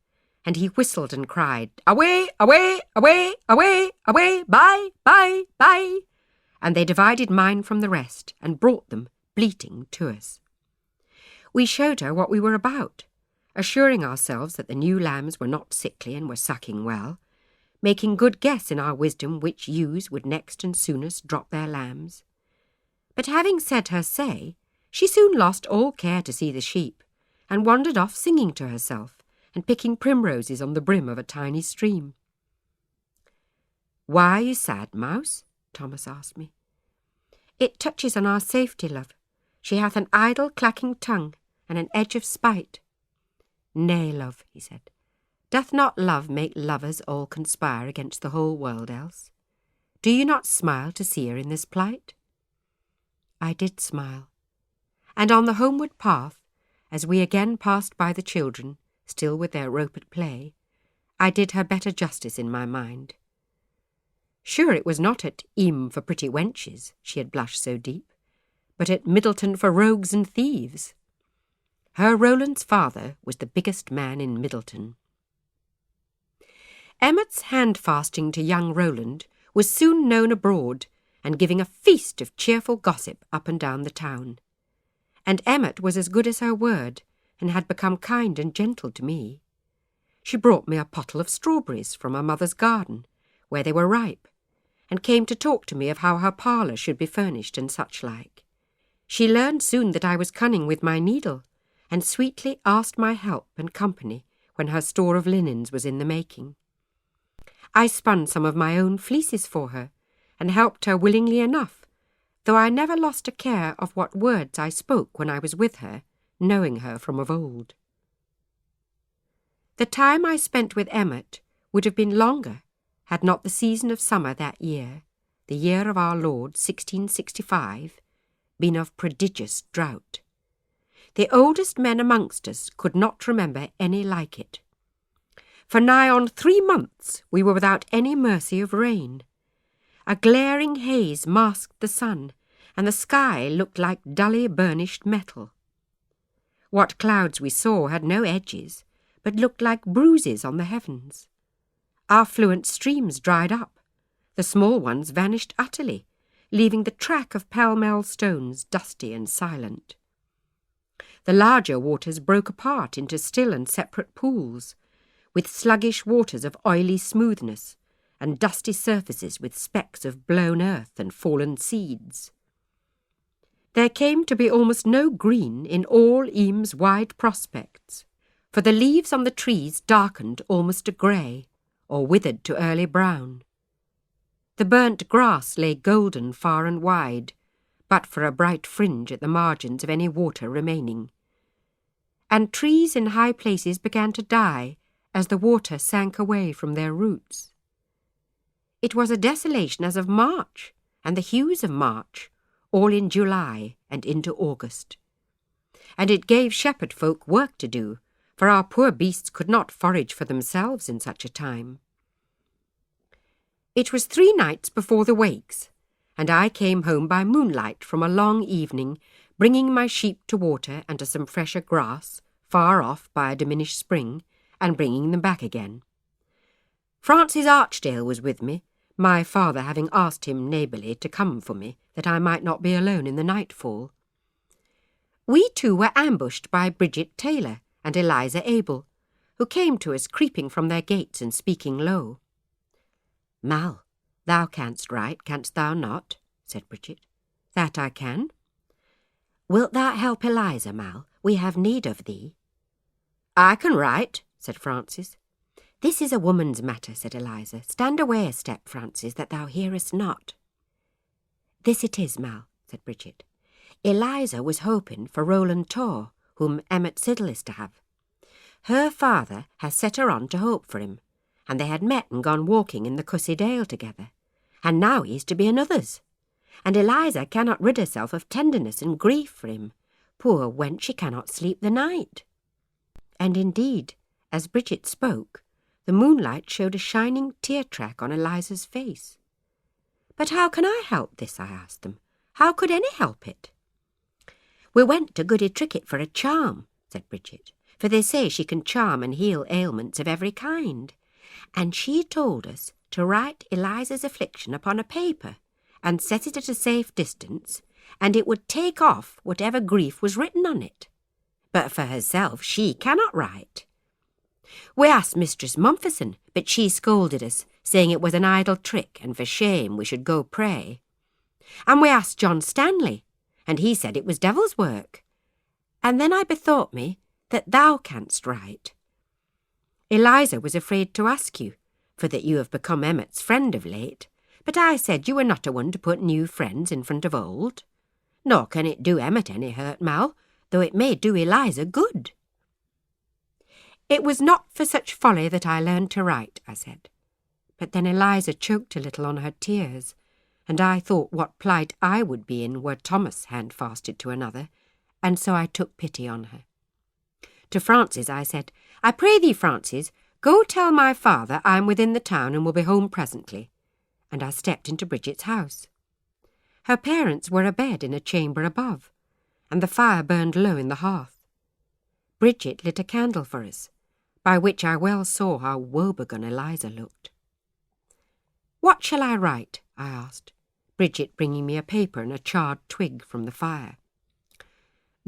and he whistled and cried, "Away, away, away, away, away, bye, bye, bye," and they divided mine from the rest and brought them, bleating, to us. We showed her what we were about, assuring ourselves that the new lambs were not sickly and were sucking well, making good guess in our wisdom which ewes would next and soonest drop their lambs. But having said her say, she soon lost all care to see the sheep, and wandered off singing to herself and picking primroses on the brim of a tiny stream. "Why are you sad, Mouse?" Thomas asked me. "It touches on our safety, love. She hath an idle clacking tongue, and an edge of spite." "Nay, love," he said, "doth not love make lovers all conspire against the whole world else? Do you not smile to see her in this plight?" I did smile, and on the homeward path, as we again passed by the children, still with their rope at play, I did her better justice in my mind. Sure it was not at Eyam for pretty wenches she had blushed so deep, but at Middleton for rogues and thieves. Her Roland's father was the biggest man in Middleton. Emmet's hand-fasting to young Roland was soon known abroad, and giving a feast of cheerful gossip up and down the town. And Emmet was as good as her word, and had become kind and gentle to me. She brought me a pottle of strawberries from her mother's garden, where they were ripe, and came to talk to me of how her parlour should be furnished and such like. She learned soon that I was cunning with my needle, and sweetly asked my help and company when her store of linens was in the making. I spun some of my own fleeces for her, and helped her willingly enough, though I never lost a care of what words I spoke when I was with her, knowing her from of old. The time I spent with Emmet would have been longer had not the season of summer that year, the year of our Lord 1665, been of prodigious drought. The oldest men amongst us could not remember any like it. For nigh on 3 months we were without any mercy of rain. A glaring haze masked the sun, and the sky looked like dully burnished metal. What clouds we saw had no edges, but looked like bruises on the heavens. Our fluent streams dried up. The small ones vanished utterly, leaving the track of pell-mell stones dusty and silent. The larger waters broke apart into still and separate pools, with sluggish waters of oily smoothness, and dusty surfaces with specks of blown earth and fallen seeds. There came to be almost no green in all Eyam's wide prospects, for the leaves on the trees darkened almost to grey, or withered to early brown. The burnt grass lay golden far and wide, but for a bright fringe at the margins of any water remaining. And trees in high places began to die as the water sank away from their roots. It was a desolation as of March, and the hues of March, all in July and into August. and it gave shepherd folk work to do, for our poor beasts could not forage for themselves in such a time. It was 3 nights before the wakes, and I came home by moonlight from a long evening, bringing my sheep to water and to some fresher grass, far off by a diminished spring, and bringing them back again. Francis Archdale was with me, my father having asked him neighbourly to come for me, that I might not be alone in the nightfall. We two were ambushed by Brigit Taylor and Eliza Abel, who came to us creeping from their gates and speaking low. "Mal, thou canst write, canst thou not?" said Brigit. "That I can." "Wilt thou help Eliza, Mal? We have need of thee." "I can write," said Francis. "This is a woman's matter," said Eliza. "Stand away a step, Francis, that thou hearest not." "This it is, Mal," said Brigit. "Eliza was hoping for Roland Torr, whom Emmet Siddle is to have. Her father has set her on to hope for him, and they had met and gone walking in the Cussy Dale together, and now he is to be another's. And Eliza cannot rid herself of tenderness and grief for him. Poor wench, she cannot sleep the night." And indeed, as Brigit spoke, the moonlight showed a shining tear-track on Eliza's face. "But how can I help this?" I asked them. "How could any help it?" "We went to Goody Trickett for a charm," said Brigit, "for they say she can charm and heal ailments of every kind. And she told us to write Eliza's affliction upon a paper and set it at a safe distance, and it would take off whatever grief was written on it. But for herself she cannot write. We asked Mistress Mompherson, but she scolded us, saying it was an idle trick, and for shame we should go pray. And we asked John Stanley, and he said it was devil's work. And then I bethought me that thou canst write. Eliza was afraid to ask you, for that you have become Emmet's friend of late, but I said you were not a one to put new friends in front of old. Nor can it do Emmet any hurt, Mal, though it may do Eliza good." "It was not for such folly that I learned to write," I said. But then Eliza choked a little on her tears, and I thought what plight I would be in were Thomas hand-fasted to another, and so I took pity on her. To Francis I said, "I pray thee, Francis, go tell my father I am within the town and will be home presently," and I stepped into Brigit's house. Her parents were abed in a chamber above, and the fire burned low in the hearth. Brigit lit a candle for us, by which I well saw how woebegone Eliza looked. "What shall I write?" I asked, Brigit bringing me a paper and a charred twig from the fire.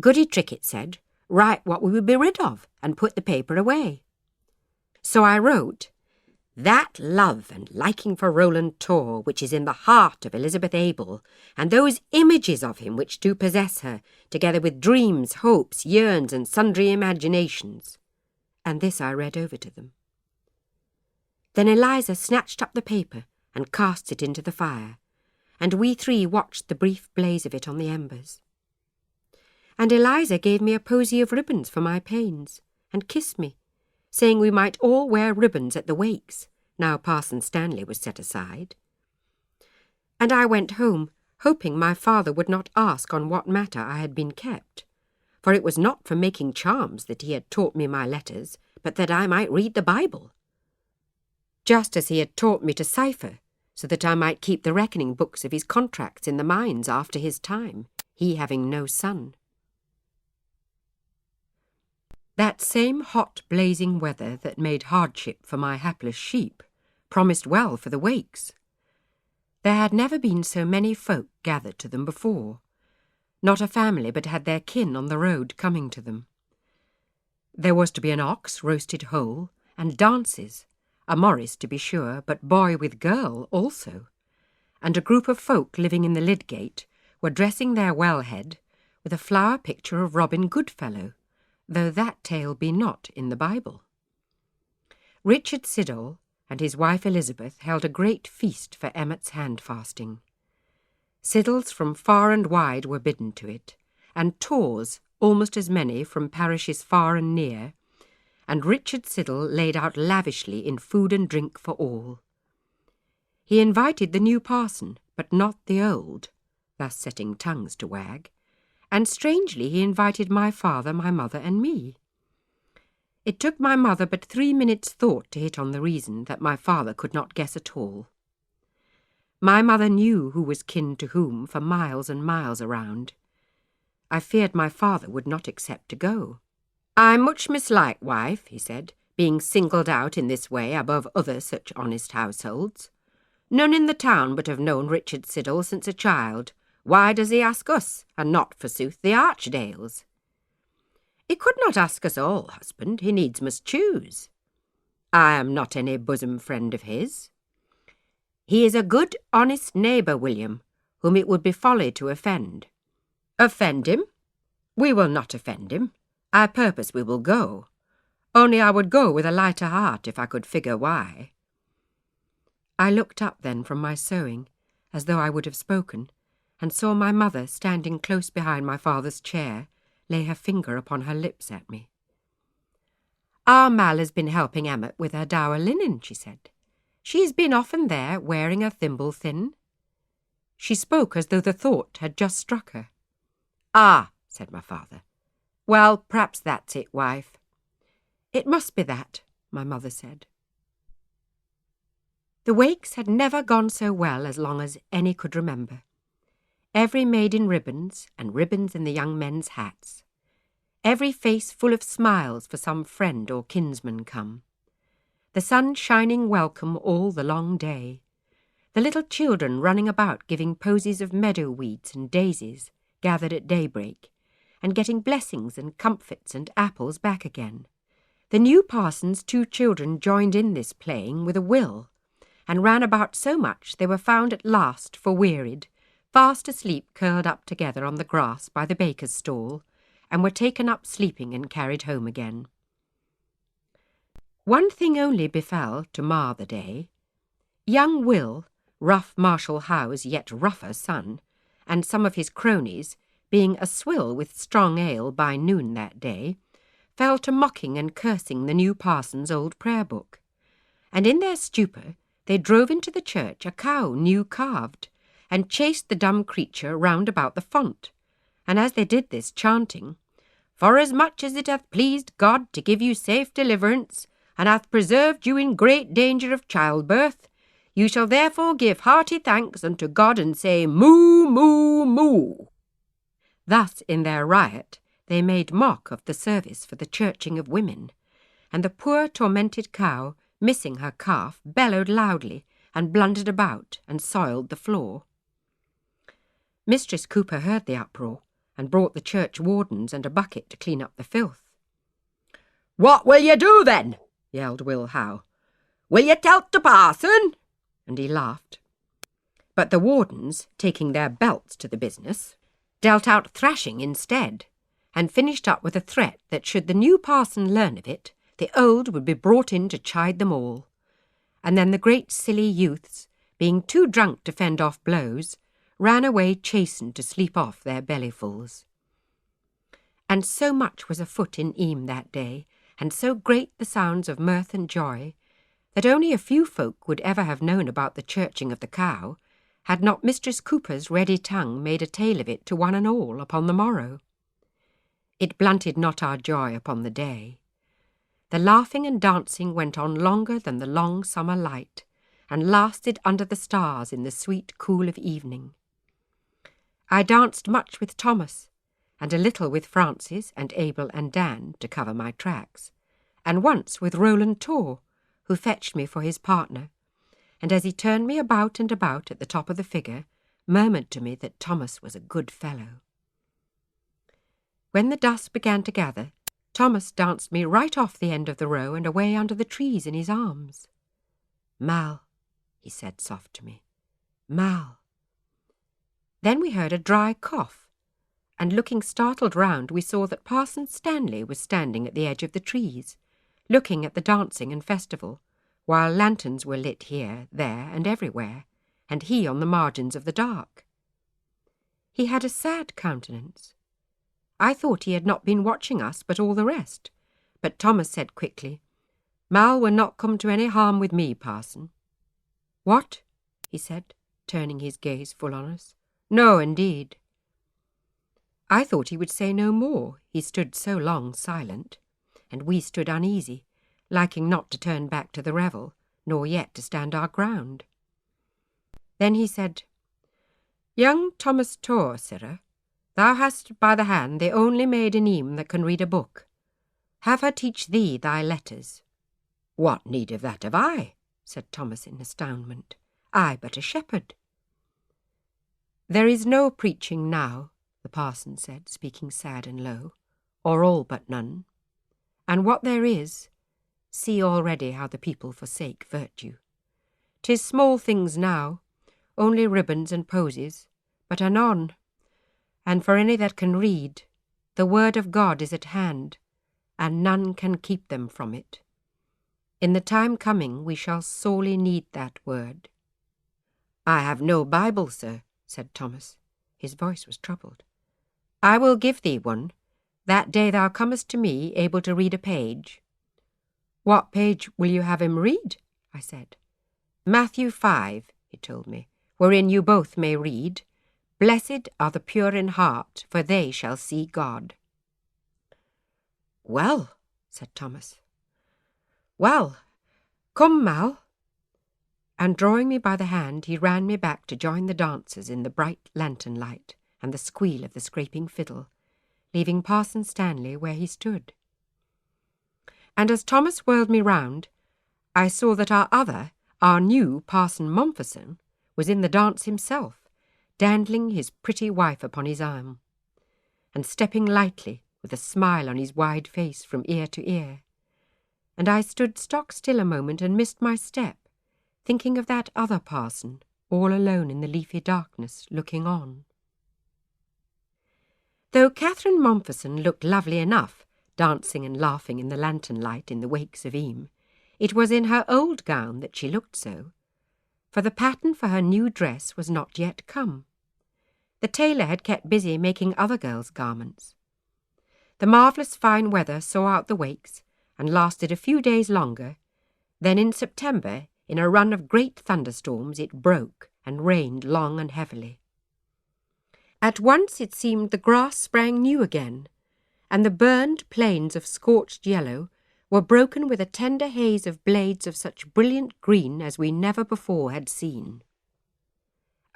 Goody Trickett said, "Write what we would be rid of, and put the paper away." So I wrote, "That love and liking for Roland Torr which is in the heart of Elizabeth Abel, and those images of him which do possess her, together with dreams, hopes, yearns, and sundry imaginations." And this I read over to them. Then Eliza snatched up the paper and cast it into the fire, and we 3 watched the brief blaze of it on the embers. And Eliza gave me a posy of ribbons for my pains, and kissed me, saying we might all wear ribbons at the wakes, now Parson Stanley was set aside. And I went home, hoping my father would not ask on what matter I had been kept, for it was not for making charms that he had taught me my letters, but that I might read the Bible, just as he had taught me to cipher, so that I might keep the reckoning books of his contracts in the mines after his time, he having no son. That same hot blazing weather that made hardship for my hapless sheep promised well for the wakes. There had never been so many folk gathered to them before. Not a family but had their kin on the road coming to them. There was to be an ox roasted whole, and dances, a morris to be sure, but boy with girl also, and a group of folk living in the Lydgate were dressing their wellhead with a flower picture of Robin Goodfellow, though that tale be not in the Bible. Richard Siddall and his wife Elizabeth held a great feast for Emmet's hand-fasting. Siddalls from far and wide were bidden to it, and Torrs, almost as many from parishes far and near, and Richard Siddall laid out lavishly in food and drink for all. He invited the new parson, but not the old, thus setting tongues to wag, and strangely he invited my father, my mother, and me. It took my mother but 3 minutes' thought to hit on the reason that my father could not guess at all. My mother knew who was kin to whom for miles and miles around. I feared my father would not accept to go. "I'm much misliked, wife," he said, "being singled out in this way above other such honest households. None in the town but have known Richard Siddal since a child. Why does he ask us, and not, forsooth, the Archdales?" "He could not ask us all, husband. He needs must choose." "I am not any bosom friend of his." "He is a good, honest neighbour, William, whom it would be folly to offend." "Offend him? We will not offend him. I purpose we will go. Only I would go with a lighter heart if I could figure why." I looked up then from my sewing, as though I would have spoken, and saw my mother standing close behind my father's chair, lay her finger upon her lips at me. "Our Mal has been helping Emmet with her dower linen," she said. "She has been often there, wearing her thimble thin." She spoke as though the thought had just struck her. "Ah," said my father. "Well, perhaps that's it, wife." "It must be that," my mother said. The wakes had never gone so well as long as any could remember. Every maid in ribbons, and ribbons in the young men's hats. Every face full of smiles for some friend or kinsman come. The sun shining welcome all the long day. The little children running about giving posies of meadow weeds and daisies, gathered at daybreak, and getting blessings and comfits and apples back again. The new parson's 2 children joined in this playing with a will, and ran about so much they were found at last for wearied, fast asleep curled up together on the grass by the baker's stall, and were taken up sleeping and carried home again. One thing only befell to mar the day. Young Will, rough Marshal Howe's yet rougher son, and some of his cronies, being a swill with strong ale by noon that day, fell to mocking and cursing the new parson's old prayer book, and in their stupor they drove into the church a cow new calved, and chased the dumb creature round about the font, and as they did this, chanting, "Forasmuch as it hath pleased God to give you safe deliverance, and hath preserved you in great danger of childbirth, you shall therefore give hearty thanks unto God and say, Moo, moo, moo." Thus, in their riot, they made mock of the service for the churching of women, and the poor tormented cow, missing her calf, bellowed loudly, and blundered about, and soiled the floor. Mistress Cooper heard the uproar, and brought the church wardens and a bucket to clean up the filth. "What will you do, then?" yelled Will Howe. "Will you tell the parson?" And he laughed. But the wardens, taking their belts to the business, dealt out thrashing instead, and finished up with a threat that should the new parson learn of it, the old would be brought in to chide them all. And then the great silly youths, being too drunk to fend off blows, ran away chastened to sleep off their bellyfuls. And so much was afoot in Eyam that day, and so great the sounds of mirth and joy, that only a few folk would ever have known about the churching of the cow, had not Mistress Cooper's ready tongue made a tale of it to one and all upon the morrow. It blunted not our joy upon the day. The laughing and dancing went on longer than the long summer light, and lasted under the stars in the sweet cool of evening. I danced much with Thomas, and a little with Francis and Abel and Dan to cover my tracks, and once with Roland Torr, who fetched me for his partner, and as he turned me about and about at the top of the figure, murmured to me that Thomas was a good fellow. When the dusk began to gather, Thomas danced me right off the end of the row and away under the trees in his arms. "Mal," he said soft to me, "Mal." Then we heard a dry cough, and looking startled round we saw that Parson Stanley was standing at the edge of the trees, looking at the dancing and festival, while lanterns were lit here, there, and everywhere, and he on the margins of the dark. He had a sad countenance. I thought he had not been watching us, but all the rest, but Thomas said quickly, "Mal will not come to any harm with me, Parson." "What?" he said, turning his gaze full on us. "No, indeed." I thought he would say no more, he stood so long silent, and we stood uneasy, liking not to turn back to the revel, nor yet to stand our ground. Then he said, "Young Thomas Tor, sirrah, thou hast by the hand the only maid in Eyam that can read a book. Have her teach thee thy letters." "What need of that have I?" said Thomas in astoundment. "I but a shepherd." "There is no preaching now," the parson said, speaking sad and low, "or all but none. And what there is, see already how the people forsake virtue. 'Tis small things now, only ribbons and posies, but anon, and for any that can read, the word of God is at hand, and none can keep them from it. In the time coming we shall sorely need that word." "I have no Bible, sir," said Thomas. His voice was troubled. "I will give thee one, that day thou comest to me able to read a page." "What page will you have him read?" I said. "Matthew 5, he told me, "wherein you both may read, 'Blessed are the pure in heart, for they shall see God.'" "Well," said Thomas. "Well, come, Mal." And drawing me by the hand, he ran me back to join the dancers in the bright lantern light and the squeal of the scraping fiddle, leaving Parson Stanley where he stood. And as Thomas whirled me round, I saw that our new Parson Mompesson, was in the dance himself, dandling his pretty wife upon his arm, and stepping lightly, with a smile on his wide face from ear to ear. And I stood stock still a moment and missed my step, thinking of that other parson, all alone in the leafy darkness, looking on. Though Catherine Mompesson looked lovely enough, dancing and laughing in the lantern light in the wakes of Eyam, it was in her old gown that she looked so, for the pattern for her new dress was not yet come. The tailor had kept busy making other girls' garments. The marvellous fine weather saw out the wakes, and lasted a few days longer. Then in September, in a run of great thunderstorms, it broke and rained long and heavily. At once it seemed the grass sprang new again, and the burned plains of scorched yellow were broken with a tender haze of blades of such brilliant green as we never before had seen.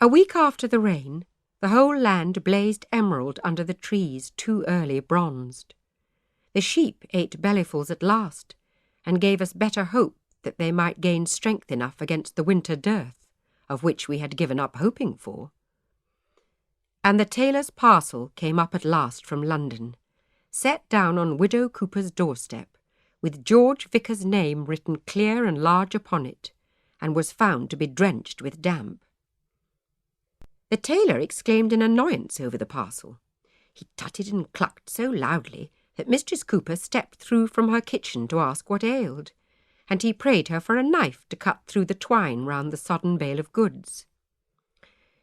A week after the rain, the whole land blazed emerald under the trees too early bronzed. The sheep ate bellyfuls at last, and gave us better hope that they might gain strength enough against the winter dearth, of which we had given up hoping for. And the tailor's parcel came up at last from London, set down on Widow Cooper's doorstep, with George Vicar's name written clear and large upon it, and was found to be drenched with damp. The tailor exclaimed in annoyance over the parcel. He tutted and clucked so loudly that Mistress Cooper stepped through from her kitchen to ask what ailed, and he prayed her for a knife to cut through the twine round the sodden bale of goods.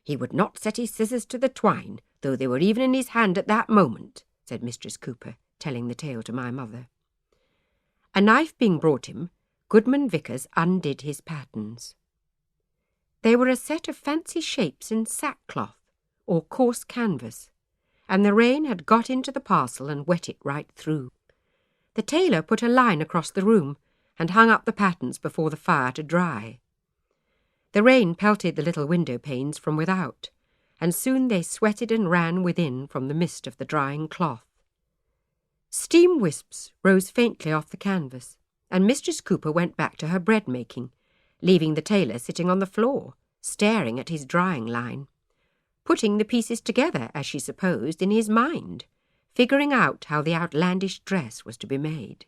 "He would not set his scissors to the twine, though they were even in his hand at that moment," said Mistress Cooper, telling the tale to my mother. A knife being brought him, Goodman Vickers undid his patterns. They were a set of fancy shapes in sackcloth, or coarse canvas, and the rain had got into the parcel and wet it right through. The tailor put a line across the room, and hung up the patterns before the fire to dry. The rain pelted the little window panes from without, and soon they sweated and ran within from the mist of the drying cloth. Steam wisps rose faintly off the canvas, and Mistress Cooper went back to her bread-making, leaving the tailor sitting on the floor, staring at his drying line, putting the pieces together, as she supposed, in his mind, figuring out how the outlandish dress was to be made.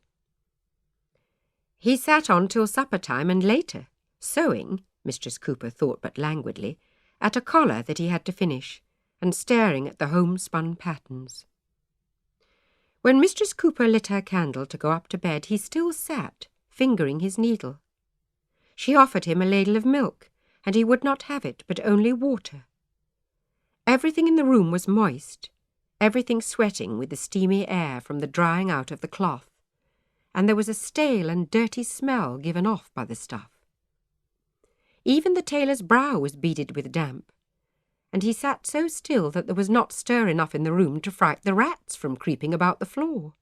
He sat on till supper-time and later, sewing, Mistress Cooper thought but languidly, at a collar that he had to finish, and staring at the homespun patterns. When Mistress Cooper lit her candle to go up to bed, he still sat, fingering his needle. She offered him a ladle of milk, and he would not have it, but only water. Everything in the room was moist, everything sweating with the steamy air from the drying out of the cloth, and there was a stale and dirty smell given off by the stuff. Even the tailor's brow was beaded with damp, and he sat so still that there was not stir enough in the room to fright the rats from creeping about the floor.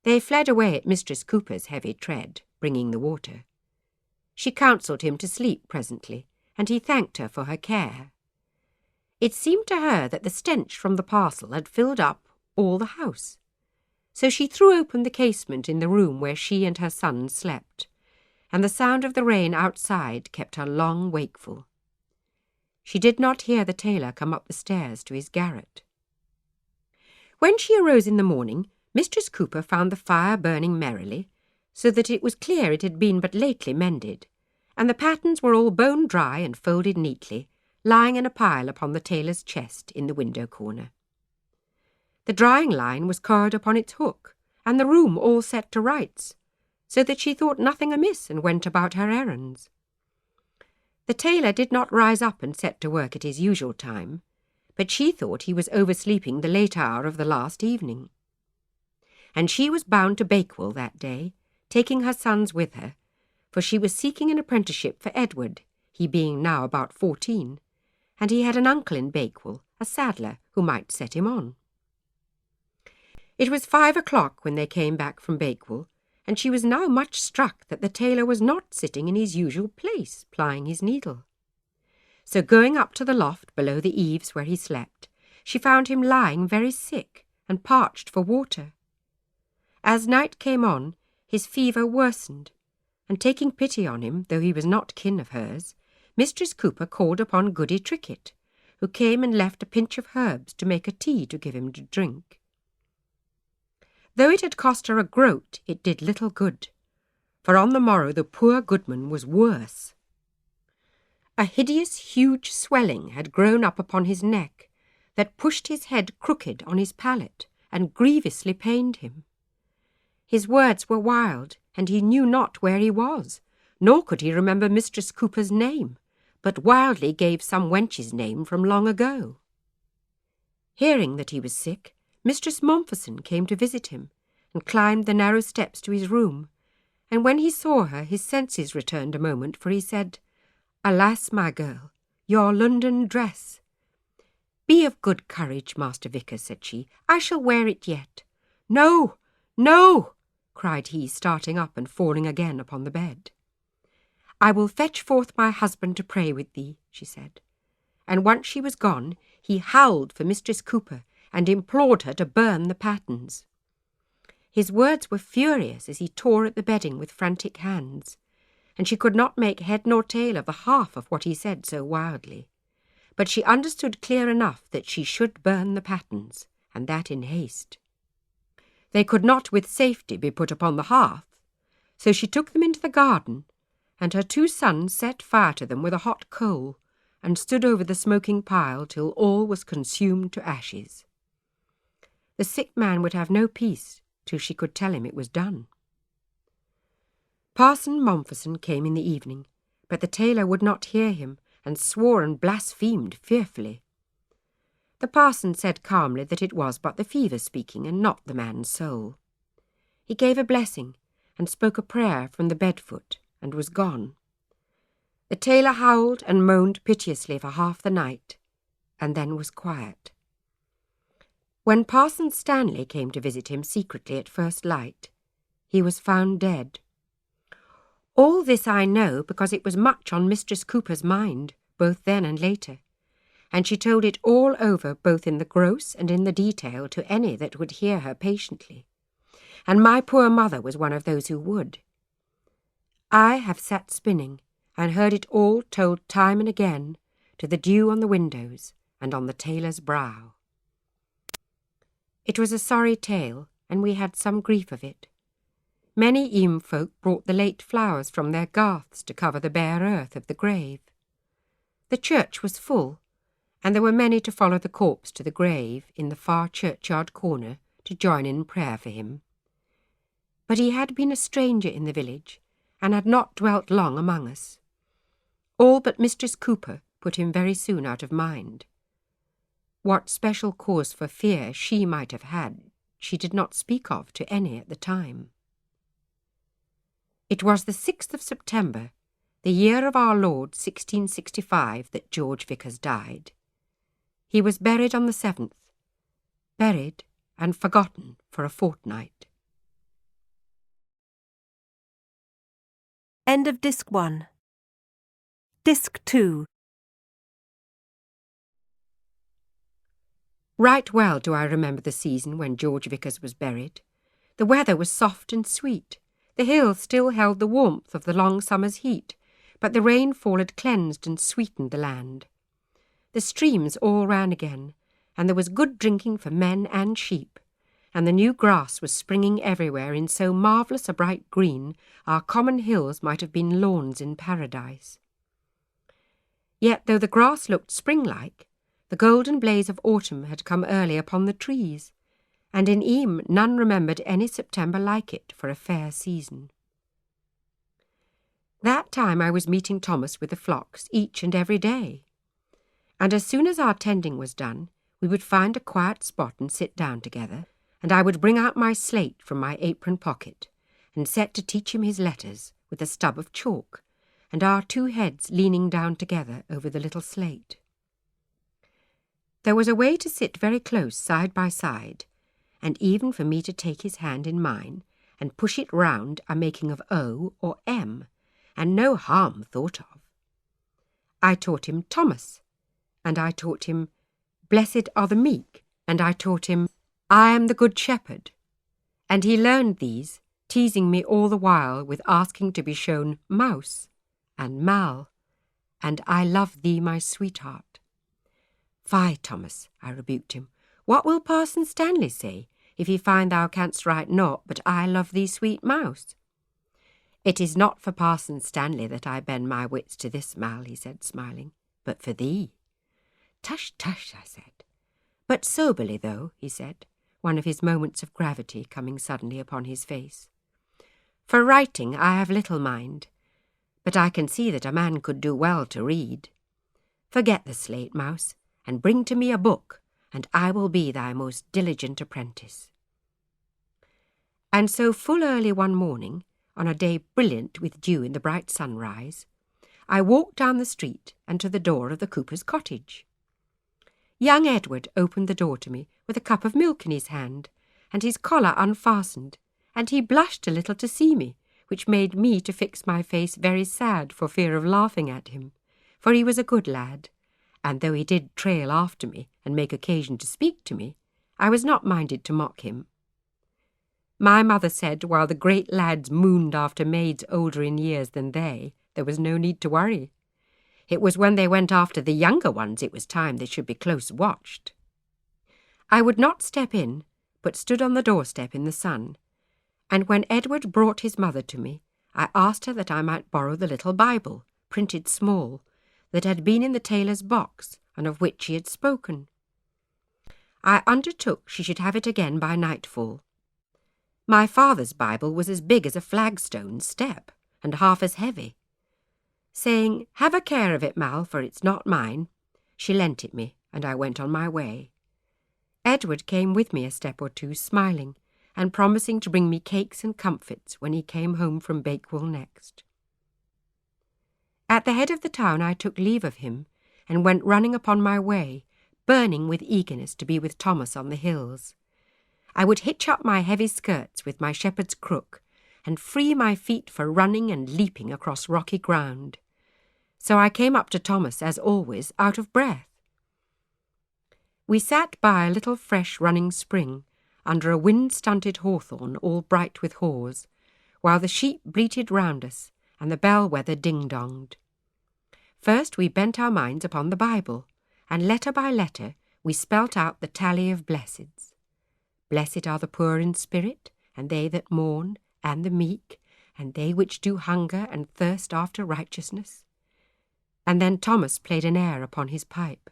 They fled away at Mistress Cooper's heavy tread, bringing the water. She counselled him to sleep presently, and he thanked her for her care. It seemed to her that the stench from the parcel had filled up all the house, so she threw open the casement in the room where she and her son slept, and the sound of the rain outside kept her long wakeful. She did not hear the tailor come up the stairs to his garret. When she arose in the morning, Mistress Cooper found the fire burning merrily, so that it was clear it had been but lately mended, and the pattens were all bone dry and folded neatly, lying in a pile upon the tailor's chest in the window corner. The drying line was coiled upon its hook, and the room all set to rights, so that she thought nothing amiss and went about her errands. The tailor did not rise up and set to work at his usual time, but she thought he was oversleeping the late hour of the last evening. And she was bound to Bakewell that day, taking her sons with her, for she was seeking an apprenticeship for Edward, he being now about 14, and he had an uncle in Bakewell, a saddler, who might set him on. It was 5 o'clock when they came back from Bakewell, and she was now much struck that the tailor was not sitting in his usual place, plying his needle. So going up to the loft below the eaves where he slept, she found him lying very sick and parched for water. As night came on, his fever worsened, and taking pity on him, though he was not kin of hers, Mistress Cooper called upon Goody Trickett, who came and left a pinch of herbs to make a tea to give him to drink. Though it had cost her a groat, it did little good, for on the morrow the poor goodman was worse. A hideous huge swelling had grown up upon his neck, that pushed his head crooked on his palate, and grievously pained him. His words were wild, and he knew not where he was, nor could he remember Mistress Cooper's name, but wildly gave some wench's name from long ago. Hearing that he was sick, Mistress Mompherson came to visit him, and climbed the narrow steps to his room, and when he saw her his senses returned a moment, for he said, "Alas, my girl, your London dress." "Be of good courage, Master Vicar," said she, "I shall wear it yet." "No, no," cried he, starting up and falling again upon the bed. "I will fetch forth my husband to pray with thee," she said, and once she was gone, he howled for Mistress Cooper, and implored her to burn the patterns. His words were furious as he tore at the bedding with frantic hands, and she could not make head nor tail of the half of what he said so wildly. But she understood clear enough that she should burn the patterns, and that in haste. They could not with safety be put upon the hearth, so she took them into the garden, and her 2 sons set fire to them with a hot coal, and stood over the smoking pile till all was consumed to ashes. The sick man would have no peace till she could tell him it was done. Parson Mompherson came in the evening, but the tailor would not hear him, and swore and blasphemed fearfully. The parson said calmly that it was but the fever speaking, and not the man's soul. He gave a blessing, and spoke a prayer from the bed-foot, and was gone. The tailor howled and moaned piteously for half the night, and then was quiet. When Parson Stanley came to visit him secretly at first light, he was found dead. All this I know because it was much on Mistress Cooper's mind, both then and later, and she told it all over both in the gross and in the detail to any that would hear her patiently, and my poor mother was one of those who would. I have sat spinning, and heard it all told time and again, to the dew on the windows and on the tailor's brow. It was a sorry tale, and we had some grief of it. Many Eyam folk brought the late flowers from their garths to cover the bare earth of the grave. The church was full, and there were many to follow the corpse to the grave in the far churchyard corner to join in prayer for him. But he had been a stranger in the village, and had not dwelt long among us. All but Mistress Cooper put him very soon out of mind. What special cause for fear she might have had, she did not speak of to any at the time. It was the 6th of September, the year of our Lord 1665, that George Vickers died, He was buried on the 7th, buried and forgotten for a fortnight. End of Disc 1. Disc 2. Right well do I remember the season when George Vickers was buried. The weather was soft and sweet. The hills still held the warmth of the long summer's heat, but the rainfall had cleansed and sweetened the land. The streams all ran again, and there was good drinking for men and sheep, and the new grass was springing everywhere in so marvellous a bright green our common hills might have been lawns in paradise. Yet though the grass looked spring-like, the golden blaze of autumn had come early upon the trees, and in Eyam none remembered any September like it for a fair season. That time I was meeting Thomas with the flocks each and every day, and as soon as our tending was done, we would find a quiet spot and sit down together, and I would bring out my slate from my apron pocket and set to teach him his letters with a stub of chalk, and our two heads leaning down together over the little slate. There was a way to sit very close side by side, and even for me to take his hand in mine and push it round a making of O or M, and no harm thought of. I taught him Thomas, and I taught him Blessed are the meek, and I taught him I am the good shepherd, and he learned these, teasing me all the while with asking to be shown Mouse and Mal, and I love thee, my sweetheart. Fie, Thomas, I rebuked him, what will Parson Stanley say if he find thou canst write naught but I love thee, sweet mouse? It is not for Parson Stanley that I bend my wits to this, Mal, he said, smiling, but for thee. Tush, tush, I said. But soberly, though, he said, one of his moments of gravity coming suddenly upon his face. For writing I have little mind, but I can see that a man could do well to read. Forget the slate, Mouse, and bring to me a book, and I will be thy most diligent apprentice. And so full early one morning, on a day brilliant with dew in the bright sunrise, I walked down the street and to the door of the cooper's cottage. Young Edward opened the door to me with a cup of milk in his hand, and his collar unfastened, and he blushed a little to see me, which made me to fix my face very sad for fear of laughing at him, for he was a good lad, and though he did trail after me and make occasion to speak to me, I was not minded to mock him. My mother said while the great lads mooned after maids older in years than they, there was no need to worry. It was when they went after the younger ones it was time they should be close watched. I would not step in, but stood on the doorstep in the sun, and when Edward brought his mother to me, I asked her that I might borrow the little Bible, printed small, that had been in the tailor's box, and of which she had spoken. I undertook she should have it again by nightfall. My father's Bible was as big as a flagstone step, and half as heavy. Saying, "Have a care of it, Mal, for it's not mine," she lent it me, and I went on my way. Edward came with me a step or two, smiling, and promising to bring me cakes and comfits when he came home from Bakewell next. At the head of the town I took leave of him, and went running upon my way, burning with eagerness to be with Thomas on the hills. I would hitch up my heavy skirts with my shepherd's crook, and free my feet for running and leaping across rocky ground. So I came up to Thomas, as always, out of breath. We sat by a little fresh running spring, under a wind-stunted hawthorn all bright with haws, while the sheep bleated round us, and the bell-wether ding-donged. First we bent our minds upon the Bible, and letter by letter we spelt out the tally of blesseds. Blessed are the poor in spirit, and they that mourn, and the meek, and they which do hunger and thirst after righteousness. And then Thomas played an air upon his pipe.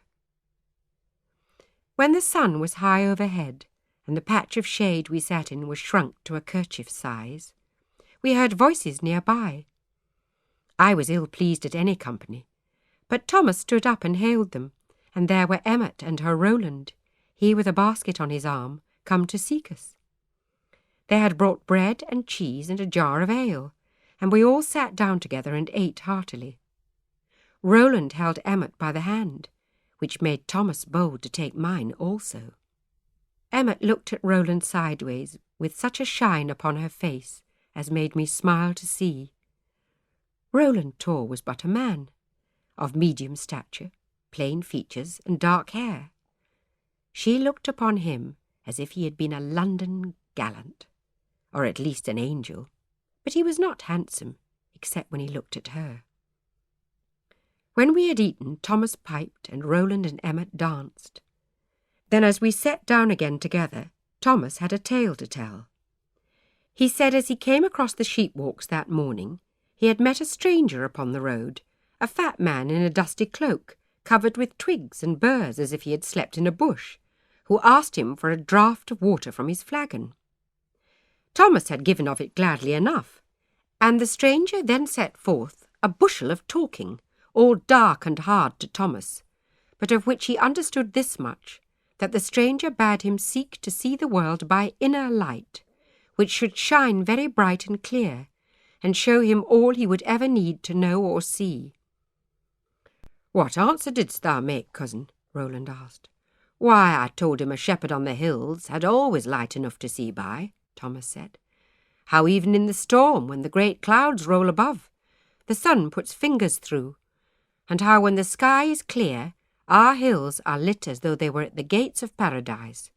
When the sun was high overhead, and the patch of shade we sat in was shrunk to a kerchief size, we heard voices near by. I was ill pleased at any company, but Thomas stood up and hailed them, and there were Emmet and her Roland, he with a basket on his arm, come to seek us. They had brought bread and cheese and a jar of ale, and we all sat down together and ate heartily. Roland held Emmet by the hand, which made Thomas bold to take mine also. Emmet looked at Roland sideways with such a shine upon her face as made me smile to see. Roland Tor was but a man, of medium stature, plain features, and dark hair. She looked upon him as if he had been a London gallant, or at least an angel, but he was not handsome, except when he looked at her. When we had eaten, Thomas piped, and Roland and Emmet danced. Then as we sat down again together, Thomas had a tale to tell. He said as he came across the sheep-walks that morning, he had met a stranger upon the road, a fat man in a dusty cloak, covered with twigs and burrs as if he had slept in a bush, who asked him for a draught of water from his flagon. Thomas had given of it gladly enough, and the stranger then set forth a bushel of talking, all dark and hard to Thomas, but of which he understood this much, that the stranger bade him seek to see the world by inner light, which should shine very bright and clear, and show him all he would ever need to know or see. "What answer didst thou make, cousin?" Roland asked. "Why, I told him a shepherd on the hills had always light enough to see by," Thomas said. "How even in the storm, when the great clouds roll above, the sun puts fingers through, and how when the sky is clear, our hills are lit as though they were at the gates of paradise.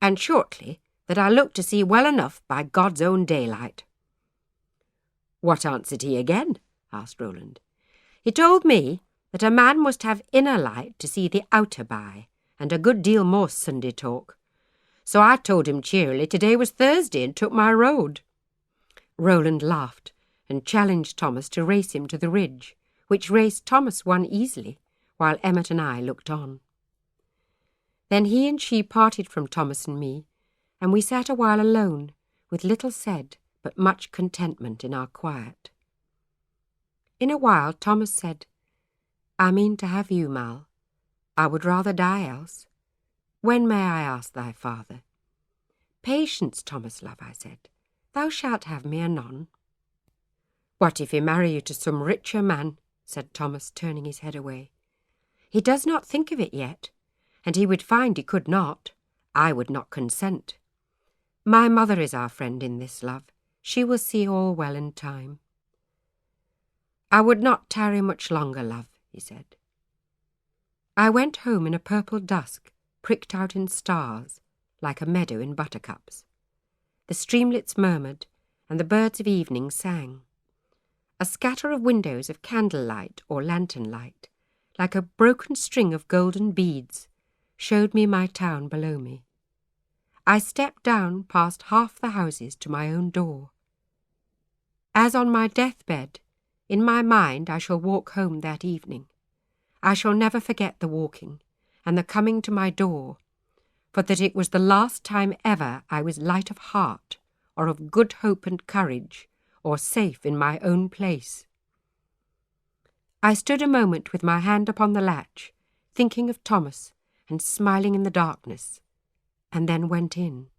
And shortly, that I look to see well enough by God's own daylight." "What answered he again?" asked Roland. "He told me that a man must have inner light to see the outer by, and a good deal more Sunday talk. So I told him cheerily today was Thursday and took my road." Roland laughed and challenged Thomas to race him to the ridge, which race Thomas won easily, while Emmet and I looked on. Then he and she parted from Thomas and me, and we sat a while alone, with little said, but much contentment in our quiet. In a while Thomas said, "I mean to have you, Mal. I would rather die else. When may I ask thy father?" "Patience, Thomas, love," I said. "Thou shalt have me anon." "What if he marry you to some richer man?" said Thomas, turning his head away. "He does not think of it yet, and he would find he could not. I would not consent. My mother is our friend in this, love. She will see all well in time." "I would not tarry much longer, love," he said. I went home in a purple dusk, pricked out in stars, like a meadow in buttercups. The streamlets murmured, and the birds of evening sang. A scatter of windows of candlelight or lantern light, like a broken string of golden beads, showed me my town below me. I stepped down past half the houses to my own door. As on my deathbed, in my mind I shall walk home that evening. I shall never forget the walking, and the coming to my door, for that it was the last time ever I was light of heart, or of good hope and courage, or safe in my own place. I stood a moment with my hand upon the latch, thinking of Thomas and smiling in the darkness, and then went in.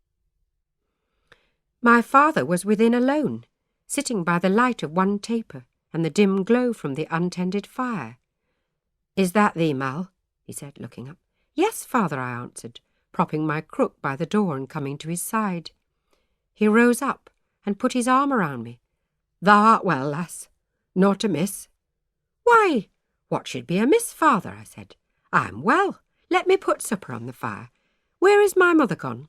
My father was within alone, sitting by the light of one taper and the dim glow from the untended fire. "Is that thee, Mal?" he said, looking up. "Yes, father," I answered, propping my crook by the door and coming to his side. He rose up and put his arm around me. "Thou art well, lass? Naught amiss?" "Why, what should be amiss, father?" I said. "I am well. Let me put supper on the fire. Where is my mother gone?"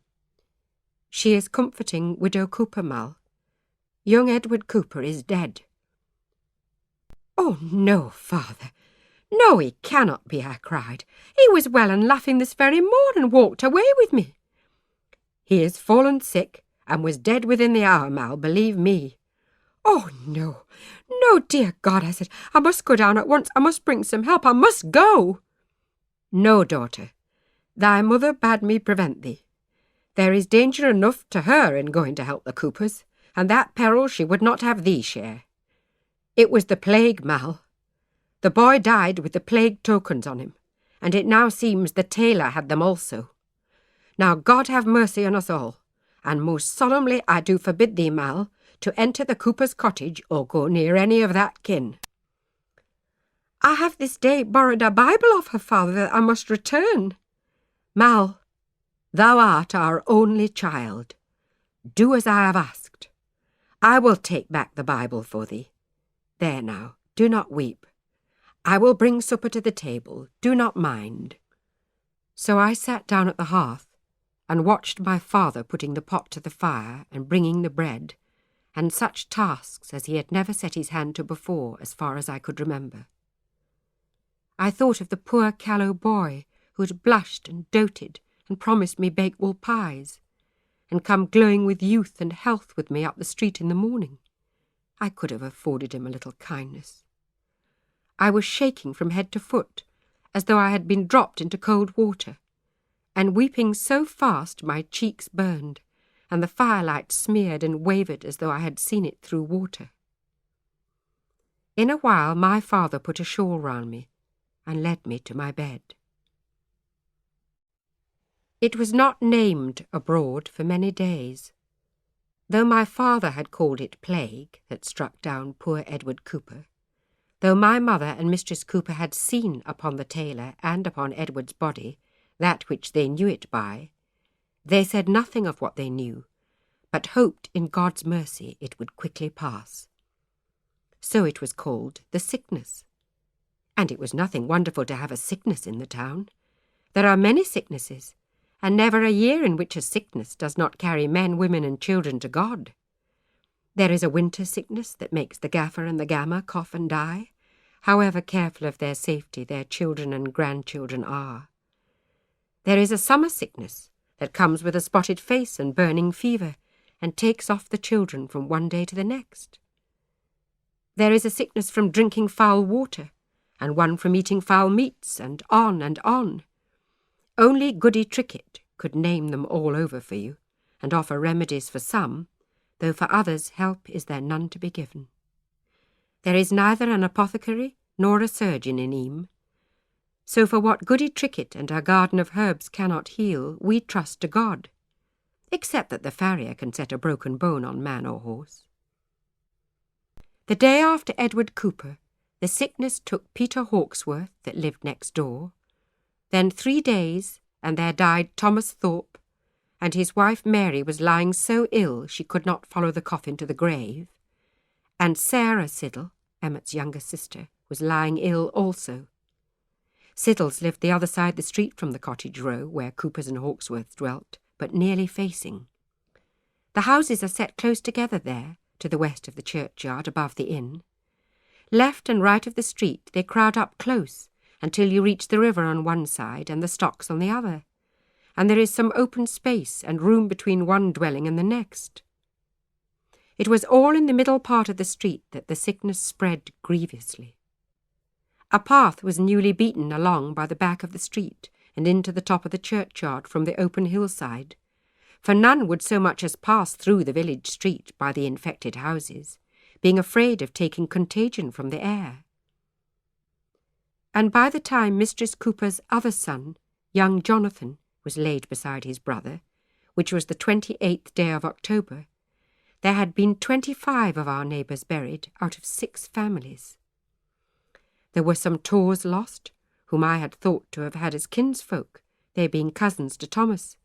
"She is comforting Widow Cooper, Mal. Young Edward Cooper is dead." "Oh, no, father. No, he cannot be," I cried. "He was well and laughing this very morn and walked away with me." "He is fallen sick and was dead within the hour, Mal, believe me." "Oh, no, no, dear God," I said. "I must go down at once. I must bring some help. I must go." "No, daughter. Thy mother bade me prevent thee. There is danger enough to her in going to help the Coopers, and that peril she would not have thee share. It was the plague, Mal. The boy died with the plague tokens on him, and it now seems the tailor had them also. Now God have mercy on us all, and most solemnly I do forbid thee, Mal, to enter the Cooper's cottage or go near any of that kin." I have this day borrowed a Bible of her father that I must return. Mal, thou art our only child. Do as I have asked. I will take back the Bible for thee. There now, do not weep. I will bring supper to the table, do not mind. So I sat down at the hearth and watched my father putting the pot to the fire and bringing the bread, and such tasks as he had never set his hand to before, as far as I could remember. I thought of the poor callow boy who had blushed and doted and promised me bakewell pies, and come glowing with youth and health with me up the street in the morning. I could have afforded him a little kindness. I was shaking from head to foot, as though I had been dropped into cold water, and weeping so fast my cheeks burned, and the firelight smeared and wavered as though I had seen it through water. In a while my father put a shawl round me, and led me to my bed. It was not named abroad for many days, though my father had called it plague that struck down poor Edward Cooper, though my mother and Mistress Cooper had seen upon the tailor and upon Edward's body that which they knew it by, they said nothing of what they knew, but hoped in God's mercy it would quickly pass. So it was called the sickness. And it was nothing wonderful to have a sickness in the town. There are many sicknesses, and never a year in which a sickness does not carry men, women, and children to God. There is a winter sickness that makes the gaffer and the gammer cough and die, however careful of their safety their children and grandchildren are. There is a summer sickness that comes with a spotted face and burning fever, and takes off the children from one day to the next. There is a sickness from drinking foul water, and one from eating foul meats, and on and on. Only Goody Trickett could name them all over for you, and offer remedies for some, though for others help is there none to be given. There is neither an apothecary nor a surgeon in Eyam. So for what Goody Trickett and her garden of herbs cannot heal, we trust to God, except that the farrier can set a broken bone on man or horse. The day after Edward Cooper, the sickness took Peter Hawksworth, that lived next door. Then 3 days, and there died Thomas Thorpe, and his wife Mary was lying so ill she could not follow the coffin to the grave, and Sarah Siddle, Emmet's younger sister, was lying ill also. Siddles lived the other side the street from the cottage row where Coopers and Hawksworth dwelt, but nearly facing. The houses are set close together there, to the west of the churchyard above the inn. Left and right of the street they crowd up close until you reach the river on one side and the stocks on the other, and there is some open space and room between one dwelling and the next. It was all in the middle part of the street that the sickness spread grievously. A path was newly beaten along by the back of the street and into the top of the churchyard from the open hillside, for none would so much as pass through the village street by the infected houses, being afraid of taking contagion from the air. And by the time Mistress Cooper's other son, young Jonathan, was laid beside his brother, which was the 28th day of October, there had been 25 of our neighbours buried out of 6 families. There were some Tors lost, whom I had thought to have had as kinsfolk, they being cousins to Thomas.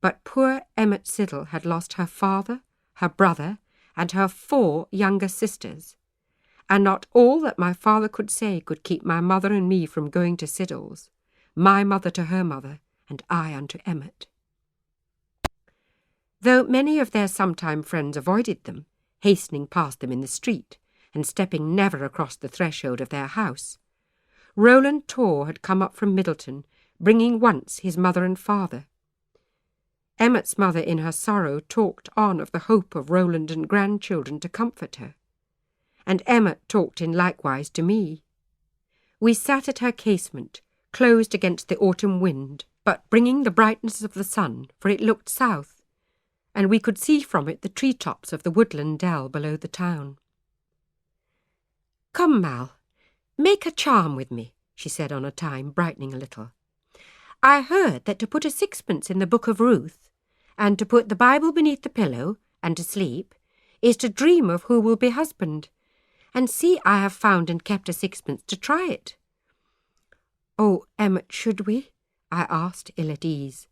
But poor Emmet Siddle had lost her father, her brother, and her 4 younger sisters, and not all that my father could say could keep my mother and me from going to Siddle's, my mother to her mother, and I unto Emmet. Though many of their sometime friends avoided them, hastening past them in the street, and stepping never across the threshold of their house, Roland Tor had come up from Middleton, bringing once his mother and father. Emmet's mother in her sorrow talked on of the hope of Roland and grandchildren to comfort her, and Emmet talked in likewise to me. We sat at her casement, closed against the autumn wind, but bringing the brightness of the sun, for it looked south, and we could see from it the tree-tops of the woodland dell below the town. "Come, Mal, make a charm with me," she said on a time, brightening a little. "I heard that to put a sixpence in the book of Ruth, and to put the Bible beneath the pillow, and to sleep, is to dream of who will be husband, and see, I have found and kept a sixpence to try it." "Oh, Emmet, should we?" I asked, ill at ease,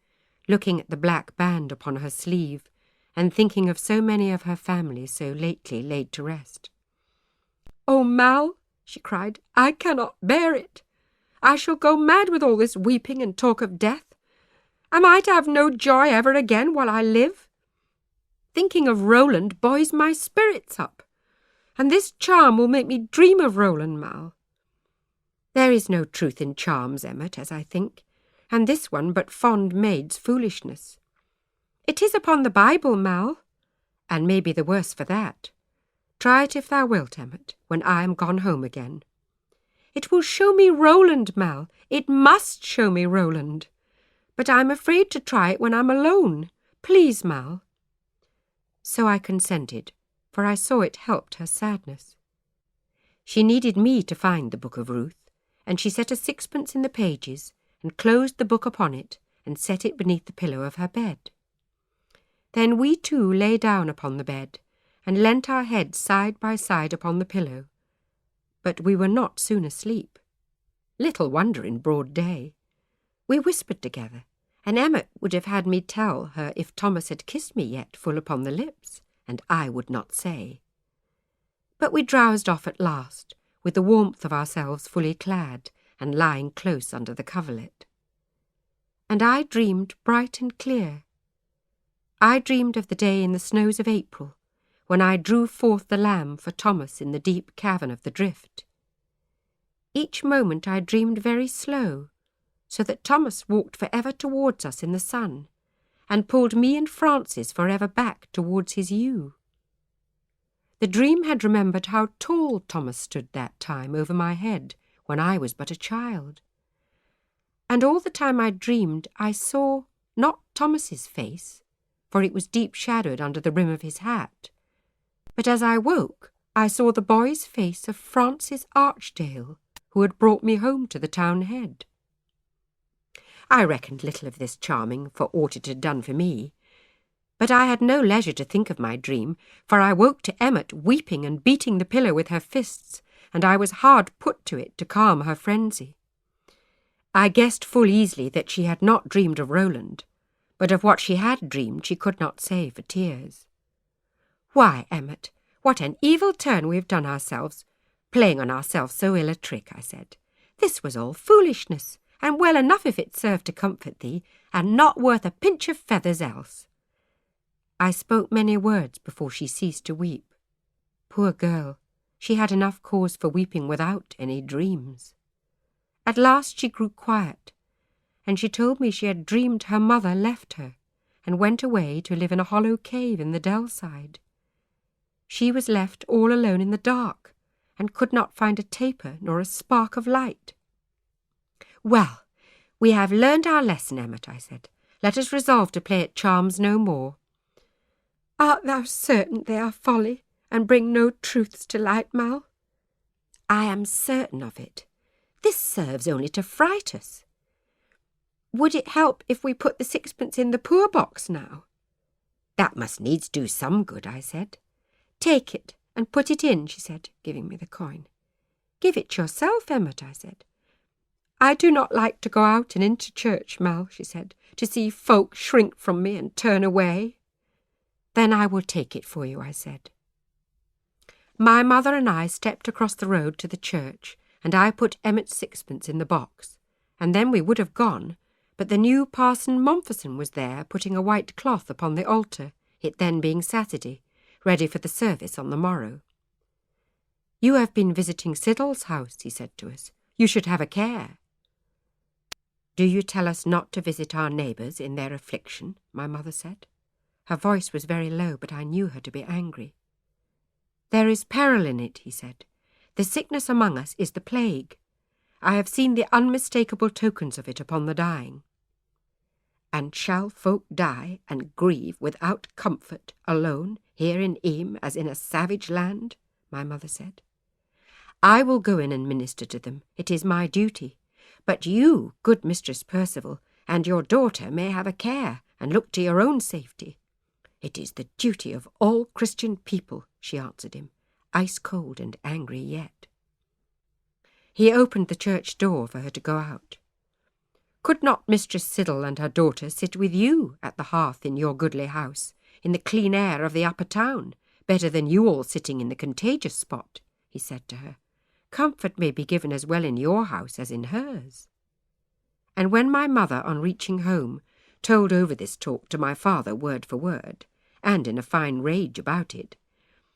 looking at the black band upon her sleeve, and thinking of so many of her family so lately laid to rest. "Oh, Mal," she cried, "I cannot bear it. I shall go mad with all this weeping and talk of death. Am I to have no joy ever again while I live? Thinking of Roland buoys my spirits up, and this charm will make me dream of Roland, Mal. There is no truth in charms, Emmet, as I think, and this one but fond maid's foolishness. It is upon the Bible, Mal, and may be the worse for that. Try it if thou wilt, Emmet, when I am gone home again. It will show me Roland, Mal. It must show me Roland. But I'm afraid to try it when I'm alone. Please, Mal." So I consented, for I saw it helped her sadness. She needed me to find the Book of Ruth, and she set a sixpence in the pages, and closed the book upon it, and set it beneath the pillow of her bed. Then we two lay down upon the bed, and leant our heads side by side upon the pillow. But we were not soon asleep. Little wonder in broad day. We whispered together, and Emmet would have had me tell her if Thomas had kissed me yet full upon the lips, and I would not say. But we drowsed off at last, with the warmth of ourselves fully clad, and lying close under the coverlet. And I dreamed bright and clear. I dreamed of the day in the snows of April, when I drew forth the lamb for Thomas in the deep cavern of the drift. Each moment I dreamed very slow, so that Thomas walked for ever towards us in the sun, and pulled me and Francis for ever back towards his ewe. The dream had remembered how tall Thomas stood that time over my head, when I was but a child. And all the time I dreamed I saw not Thomas's face, for it was deep shadowed under the rim of his hat, but as I woke I saw the boy's face of Francis Archdale, who had brought me home to the town head. I reckoned little of this charming for aught it had done for me, but I had no leisure to think of my dream, for I woke to Emmet weeping and beating the pillow with her fists, and I was hard put to it to calm her frenzy. I guessed full easily that she had not dreamed of Roland, but of what she had dreamed she could not say for tears. "Why, Emmet, what an evil turn we have done ourselves, playing on ourselves so ill a trick," I said. "This was all foolishness, and well enough if it served to comfort thee, and not worth a pinch of feathers else." I spoke many words before she ceased to weep. Poor girl, she had enough cause for weeping without any dreams. At last she grew quiet, and she told me she had dreamed her mother left her, and went away to live in a hollow cave in the dell side. She was left all alone in the dark, and could not find a taper nor a spark of light. "Well, we have learned our lesson, Emmet," I said. "Let us resolve to play at charms no more." "Art thou certain they are folly, and bring no truths to light, Mal?" "I am certain of it. This serves only to fright us." "Would it help if we put the sixpence in the poor box now?" "That must needs do some good," I said. "Take it and put it in," she said, giving me the coin. "Give it yourself, Emmet," I said. "I do not like to go out and into church, Mal," she said, "to see folk shrink from me and turn away." "Then I will take it for you," I said. My mother and I stepped across the road to the church, and I put Emmet's sixpence in the box, and then we would have gone, but the new Parson Mompherson was there putting a white cloth upon the altar, it then being Saturday, ready for the service on the morrow. "You have been visiting Siddle's house," he said to us. "You should have a care." "Do you tell us not to visit our neighbours in their affliction?" my mother said. Her voice was very low, but I knew her to be angry. "There is peril in it," he said. "The sickness among us is the plague. I have seen the unmistakable tokens of it upon the dying." "And shall folk die and grieve without comfort, alone, here in Eyam as in a savage land?" my mother said. "I will go in and minister to them. It is my duty. But you, good Mistress Percival, and your daughter may have a care, and look to your own safety." "It is the duty of all Christian people," she answered him. ice-cold and angry yet. He opened the church door for her to go out. "Could not Mistress Siddle and her daughter sit with you at the hearth in your goodly house, in the clean air of the upper town, better than you all sitting in the contagious spot?" he said to her. "Comfort may be given as well in your house as in hers." And when my mother, on reaching home, told over this talk to my father word for word, and in a fine rage about it,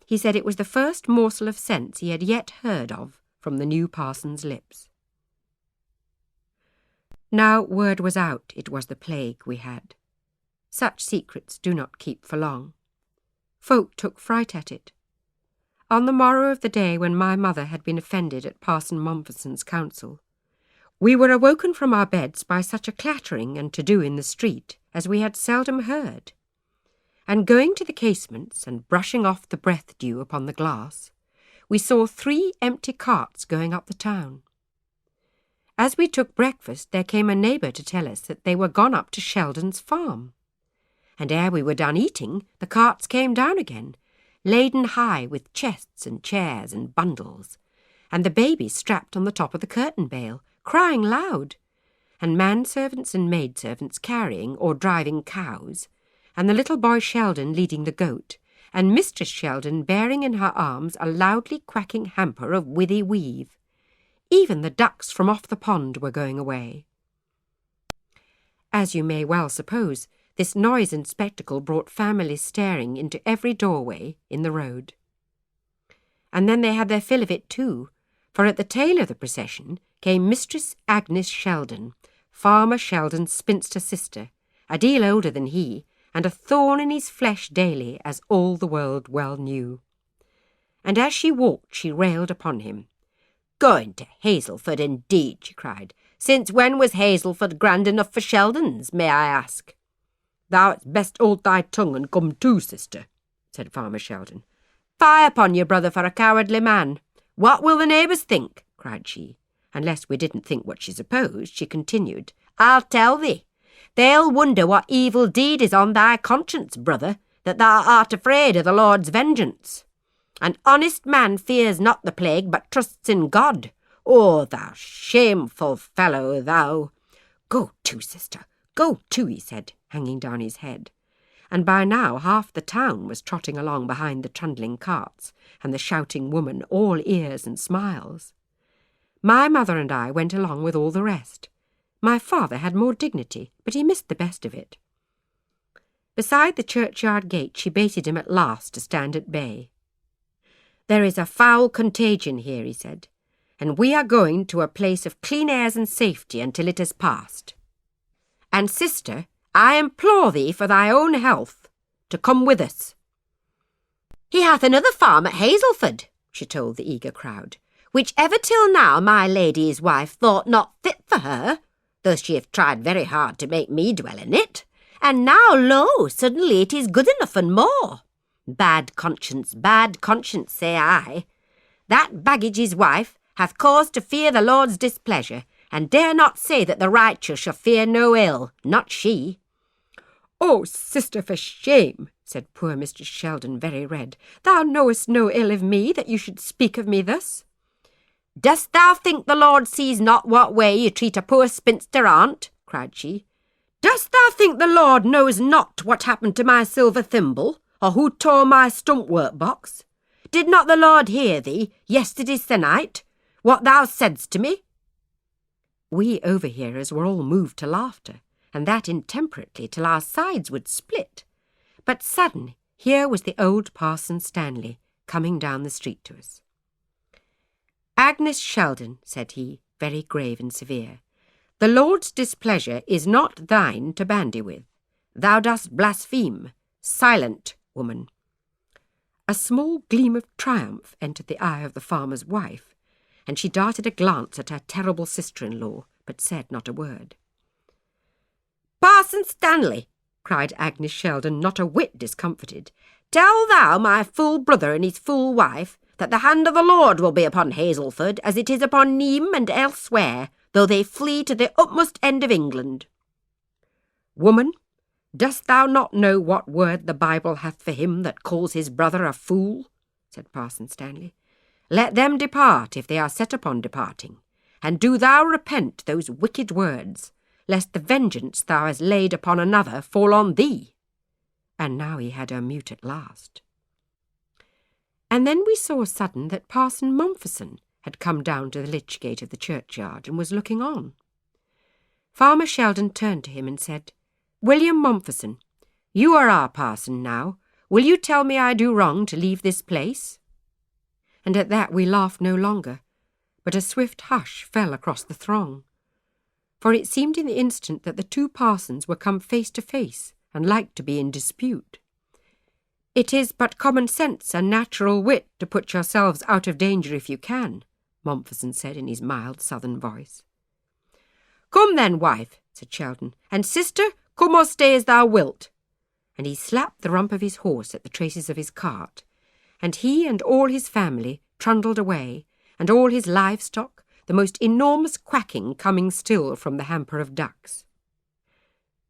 he said it was the first morsel of sense he had yet heard of from the new parson's lips. Now word was out it was the plague we had. Such secrets do not keep for long. Folk took fright at it. On the morrow of the day when my mother had been offended at Parson Mompherson's counsel, we were awoken from our beds by such a clattering and to-do in the street as we had seldom heard, and going to the casements and brushing off the breath-dew upon the glass, we saw 3 empty carts going up the town. As we took breakfast, there came a neighbour to tell us that they were gone up to Sheldon's farm, and ere we were done eating, the carts came down again, laden high with chests and chairs and bundles, and the baby strapped on the top of the curtain-bale, crying loud, and manservants and maidservants carrying or driving cows, and the little boy Sheldon leading the goat, and Mistress Sheldon bearing in her arms a loudly quacking hamper of withy weave. Even the ducks from off the pond were going away. As you may well suppose, this noise and spectacle brought families staring into every doorway in the road. And then they had their fill of it too, for at the tail of the procession came Mistress Agnes Sheldon, Farmer Sheldon's spinster sister, a deal older than he, and a thorn in his flesh daily, as all the world well knew. And as she walked she railed upon him. "Going to Hazelford, indeed," she cried. "Since when was Hazelford grand enough for Sheldons, may I ask?" "Thou'dst best hold thy tongue and come too, sister," said Farmer Sheldon. "Fie upon your brother for a cowardly man. What will the neighbours think?" cried she. And lest we didn't think what she supposed, she continued, "I'll tell thee. They'll wonder what evil deed is on thy conscience, brother, that thou art afraid of the Lord's vengeance. An honest man fears not the plague, but trusts in God. Oh, thou shameful fellow, thou!" "Go to, sister, go to," he said, hanging down his head. And by now half the town was trotting along behind the trundling carts, and the shouting woman all ears and smiles. My mother and I went along with all the rest. My father had more dignity, but he missed the best of it. Beside the churchyard gate she baited him at last to stand at bay. "There is a foul contagion here," he said, "and we are going to a place of clean airs and safety until it has passed. And, sister, I implore thee for thy own health to come with us." "He hath another farm at Hazelford," she told the eager crowd, "which ever till now my lady his wife thought not fit for her, though she hath tried very hard to make me dwell in it. And now, lo, suddenly it is good enough and more. Bad conscience, say I. That baggage his wife hath cause to fear the Lord's displeasure, and dare not say that the righteous shall fear no ill, not she." "Oh, sister, for shame," said poor Mistress Sheldon, very red. "Thou knowest no ill of me, that you should speak of me thus." "Dost thou think the Lord sees not what way you treat a poor spinster aunt?" cried she. "Dost thou think the Lord knows not what happened to my silver thimble, or who tore my stump work box? Did not the Lord hear thee yesterday se'night, what thou saidst to me?" We overhearers were all moved to laughter, and that intemperately till our sides would split. But sudden, here was the old Parson Stanley coming down the street to us. "Agnes Sheldon," said he, very grave and severe, "the Lord's displeasure is not thine to bandy with. Thou dost blaspheme. Silent, woman." A small gleam of triumph entered the eye of the farmer's wife, and she darted a glance at her terrible sister-in-law, but said not a word. "Parson Stanley," cried Agnes Sheldon, not a whit discomfited, "tell thou my fool brother and his fool wife that the hand of the Lord will be upon Hazelford as it is upon Eyam and elsewhere, though they flee to the utmost end of England." "Woman, dost thou not know what word the Bible hath for him that calls his brother a fool?" said Parson Stanley. "Let them depart, if they are set upon departing, and do thou repent those wicked words, lest the vengeance thou hast laid upon another fall on thee." And now he had her mute at last. And then we saw sudden that Parson Mompherson had come down to the lich gate of the churchyard and was looking on. Farmer Sheldon turned to him and said, "William Mompherson, you are our parson now. Will you tell me I do wrong to leave this place?" And at that we laughed no longer, but a swift hush fell across the throng. For it seemed in the instant that the two parsons were come face to face and like to be in dispute. "It is but common sense and natural wit to put yourselves out of danger if you can," Mompherson said in his mild southern voice. "Come then, wife," said Sheldon, "and sister, come or stay as thou wilt." And he slapped the rump of his horse at the traces of his cart, and he and all his family trundled away, and all his livestock, the most enormous quacking coming still from the hamper of ducks.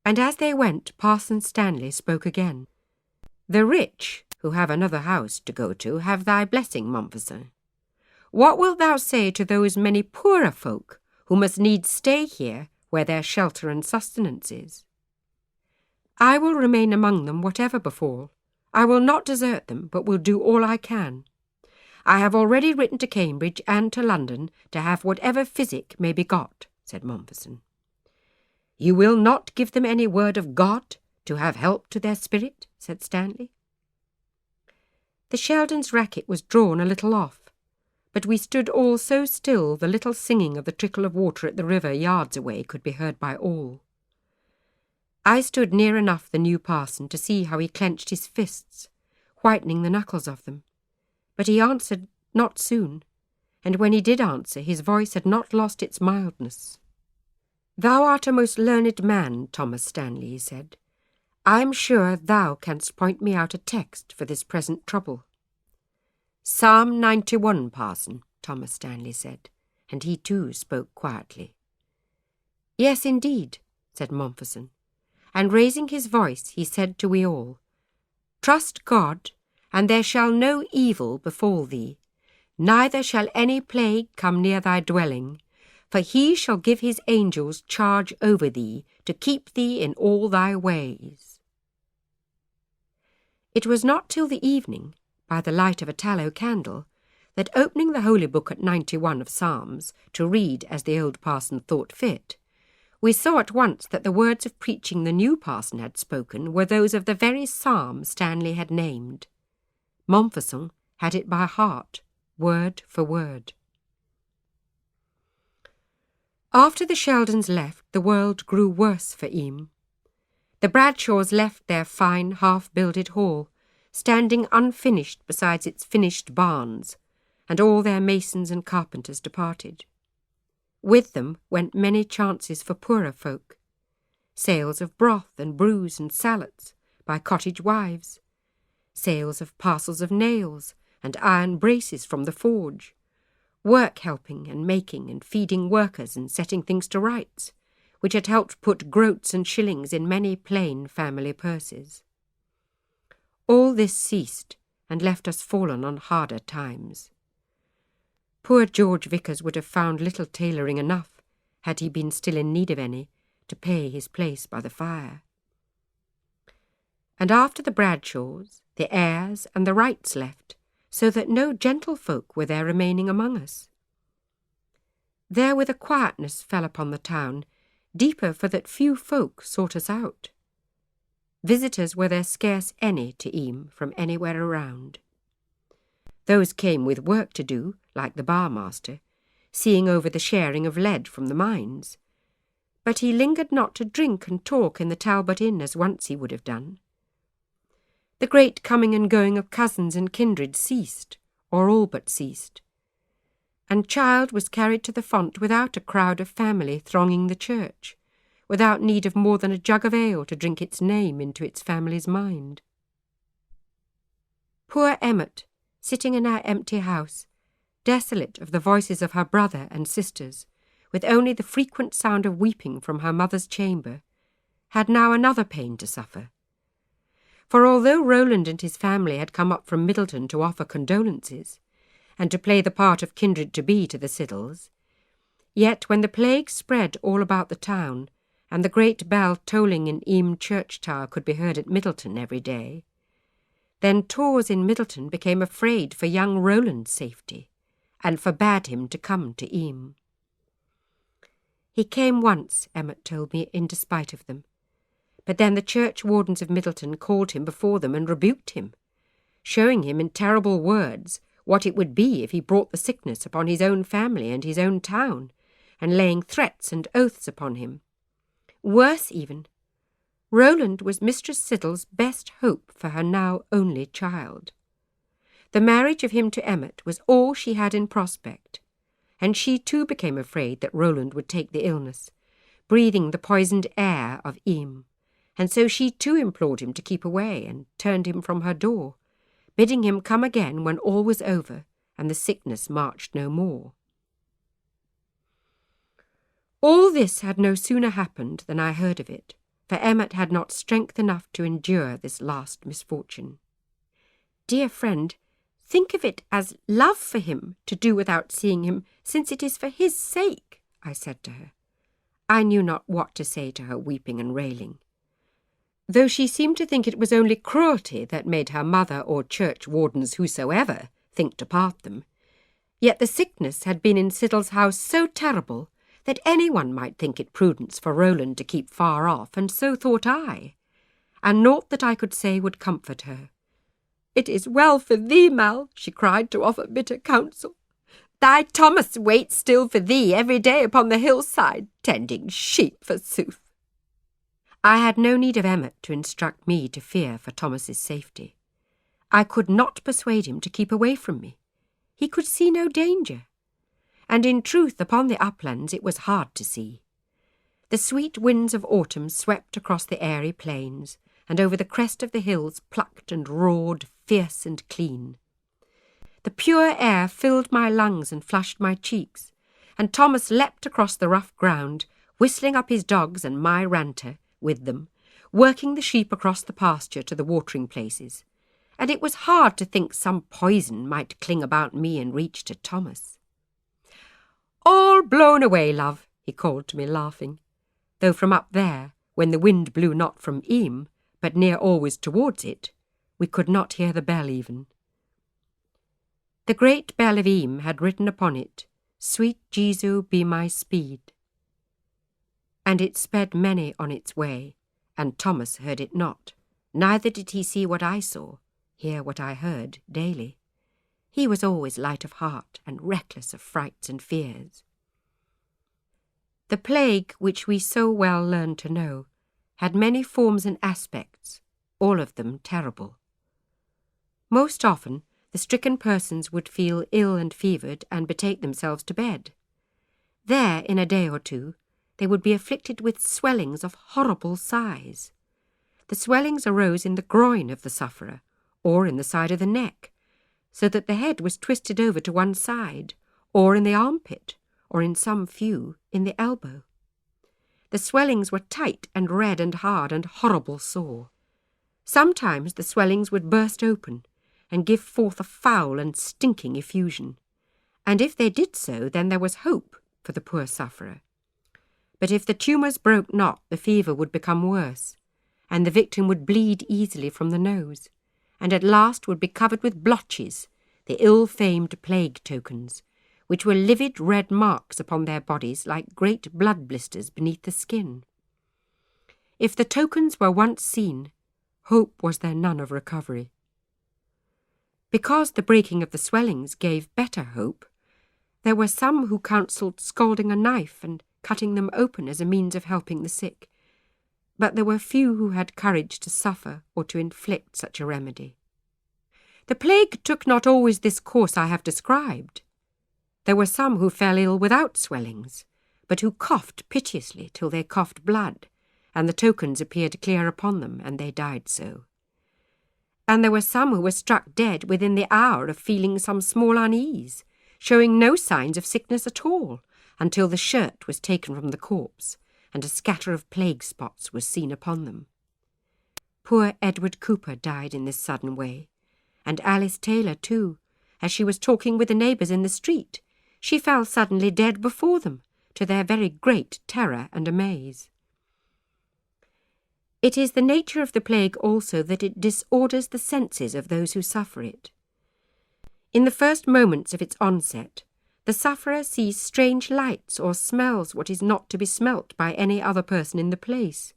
And as they went, Parson Stanley spoke again. "The rich, who have another house to go to, have thy blessing, Mompherson. What wilt thou say to those many poorer folk who must needs stay here where their shelter and sustenance is?" "I will remain among them whatever befall. I will not desert them, but will do all I can. I have already written to Cambridge and to London to have whatever physic may be got," said Mompherson. "You will not give them any word of God to have help to their spirit?" said Stanley. The Sheldons' racket was drawn a little off, but we stood all so still the little singing of the trickle of water at the river yards away could be heard by all. I stood near enough the new parson to see how he clenched his fists, whitening the knuckles of them, but he answered not soon, and when he did answer his voice had not lost its mildness. "Thou art a most learned man, Thomas Stanley," he said. "I am sure thou canst point me out a text for this present trouble." "Psalm 91, parson," Thomas Stanley said, and he too spoke quietly. "Yes, indeed," said Mompherson, and raising his voice he said to we all, "Trust God, and there shall no evil befall thee, neither shall any plague come near thy dwelling, for he shall give his angels charge over thee, to keep thee in all thy ways." It was not till the evening, by the light of a tallow candle, that opening the Holy Book at 91 of Psalms, to read as the old parson thought fit, we saw at once that the words of preaching the new parson had spoken were those of the very psalm Stanley had named. Mompherson had it by heart, word for word. After the Sheldons left, the world grew worse for Eyam. The Bradshaws left their fine half-builded hall, standing unfinished beside its finished barns, and all their masons and carpenters departed. With them went many chances for poorer folk, sales of broth and brews and salads by cottage wives, sales of parcels of nails and iron braces from the forge, work helping and making and feeding workers and setting things to rights, which had helped put groats and shillings in many plain family purses. All this ceased and left us fallen on harder times. Poor George Vickers would have found little tailoring enough, had he been still in need of any, to pay his place by the fire. And after the Bradshaws, the Eyres and the Wrights left, so that no gentlefolk were there remaining among us. Therewith a quietness fell upon the town, deeper for that few folk sought us out. Visitors were there scarce any to Eyam from anywhere around. Those came with work to do, like the barmaster, seeing over the sharing of lead from the mines. But he lingered not to drink and talk in the Talbot Inn as once he would have done. The great coming and going of cousins and kindred ceased, or all but ceased, and child was carried to the font without a crowd of family thronging the church, without need of more than a jug of ale to drink its name into its family's mind. Poor Emmet, sitting in our empty house, desolate of the voices of her brother and sisters, with only the frequent sound of weeping from her mother's chamber, had now another pain to suffer. For although Roland and his family had come up from Middleton to offer condolences, and to play the part of kindred to be to the Siddals, yet when the plague spread all about the town, and the great bell tolling in Eyam church tower could be heard at Middleton every day, then Tors in Middleton became afraid for young Roland's safety, and forbade him to come to Eyam. He came once, Emmet told me, in despite of them, but then the churchwardens of Middleton called him before them and rebuked him, showing him in terrible words what it would be if he brought the sickness upon his own family and his own town, and laying threats and oaths upon him. Worse even, Roland was Mistress Siddal's best hope for her now only child. The marriage of him to Emmet was all she had in prospect, and she too became afraid that Roland would take the illness, breathing the poisoned air of Eyam, and so she too implored him to keep away, and turned him from her door, bidding him come again when all was over and the sickness marched no more. All this had no sooner happened than I heard of it, for Emmet had not strength enough to endure this last misfortune. Dear friend, think of it as love for him to do without seeing him, since it is for his sake, I said to her. I knew not what to say to her, weeping and railing. Though she seemed to think it was only cruelty that made her mother or churchwardens whosoever think to part them, yet the sickness had been in Siddal's house so terrible that anyone might think it prudence for Roland to keep far off, and so thought I, and naught that I could say would comfort her. It is well for thee, Mal, she cried, to offer bitter counsel. Thy Thomas waits still for thee every day upon the hillside, tending sheep, forsooth. I had no need of Emmet to instruct me to fear for Thomas's safety. I could not persuade him to keep away from me. He could see no danger. And in truth, upon the uplands it was hard to see. The sweet winds of autumn swept across the airy plains, and over the crest of the hills plucked and roared fierce and clean. The pure air filled my lungs and flushed my cheeks, and Thomas leapt across the rough ground, whistling up his dogs and my ranter with them, working the sheep across the pasture to the watering places, and it was hard to think some poison might cling about me and reach to Thomas. All blown away, love, he called to me, laughing, though from up there, when the wind blew not from Eyam, but near always towards it, we could not hear the bell even. The great bell of Eyam had written upon it, Sweet Jesu, be my speed. And it sped many on its way, and Thomas heard it not, neither did he see what I saw, hear what I heard daily. He was always light of heart and reckless of frights and fears. The plague, which we so well learned to know, had many forms and aspects, all of them terrible. Most often the stricken persons would feel ill and fevered and betake themselves to bed. There, in a day or two, they would be afflicted with swellings of horrible size. The swellings arose in the groin of the sufferer, or in the side of the neck, so that the head was twisted over to one side, or in the armpit, or in some few in the elbow. The swellings were tight and red and hard and horrible sore. Sometimes the swellings would burst open and give forth a foul and stinking effusion, and if they did so, then there was hope for the poor sufferer. But if the tumours broke not, the fever would become worse, and the victim would bleed easily from the nose, and at last would be covered with blotches, the ill-famed plague tokens, which were livid red marks upon their bodies like great blood blisters beneath the skin. If the tokens were once seen, hope was there none of recovery. Because the breaking of the swellings gave better hope, there were some who counselled scalding a knife and cutting them open as a means of helping the sick, but there were few who had courage to suffer or to inflict such a remedy. The plague took not always this course I have described. There were some who fell ill without swellings, but who coughed piteously till they coughed blood, and the tokens appeared clear upon them, and they died so. And there were some who were struck dead within the hour of feeling some small unease, showing no signs of sickness at all, until the shirt was taken from the corpse, and a scatter of plague spots was seen upon them. Poor Edward Cooper died in this sudden way, and Alice Taylor too. As she was talking with the neighbours in the street, she fell suddenly dead before them, to their very great terror and amaze. It is the nature of the plague also that it disorders the senses of those who suffer it. In the first moments of its onset, the sufferer sees strange lights or smells what is not to be smelt by any other person in the place,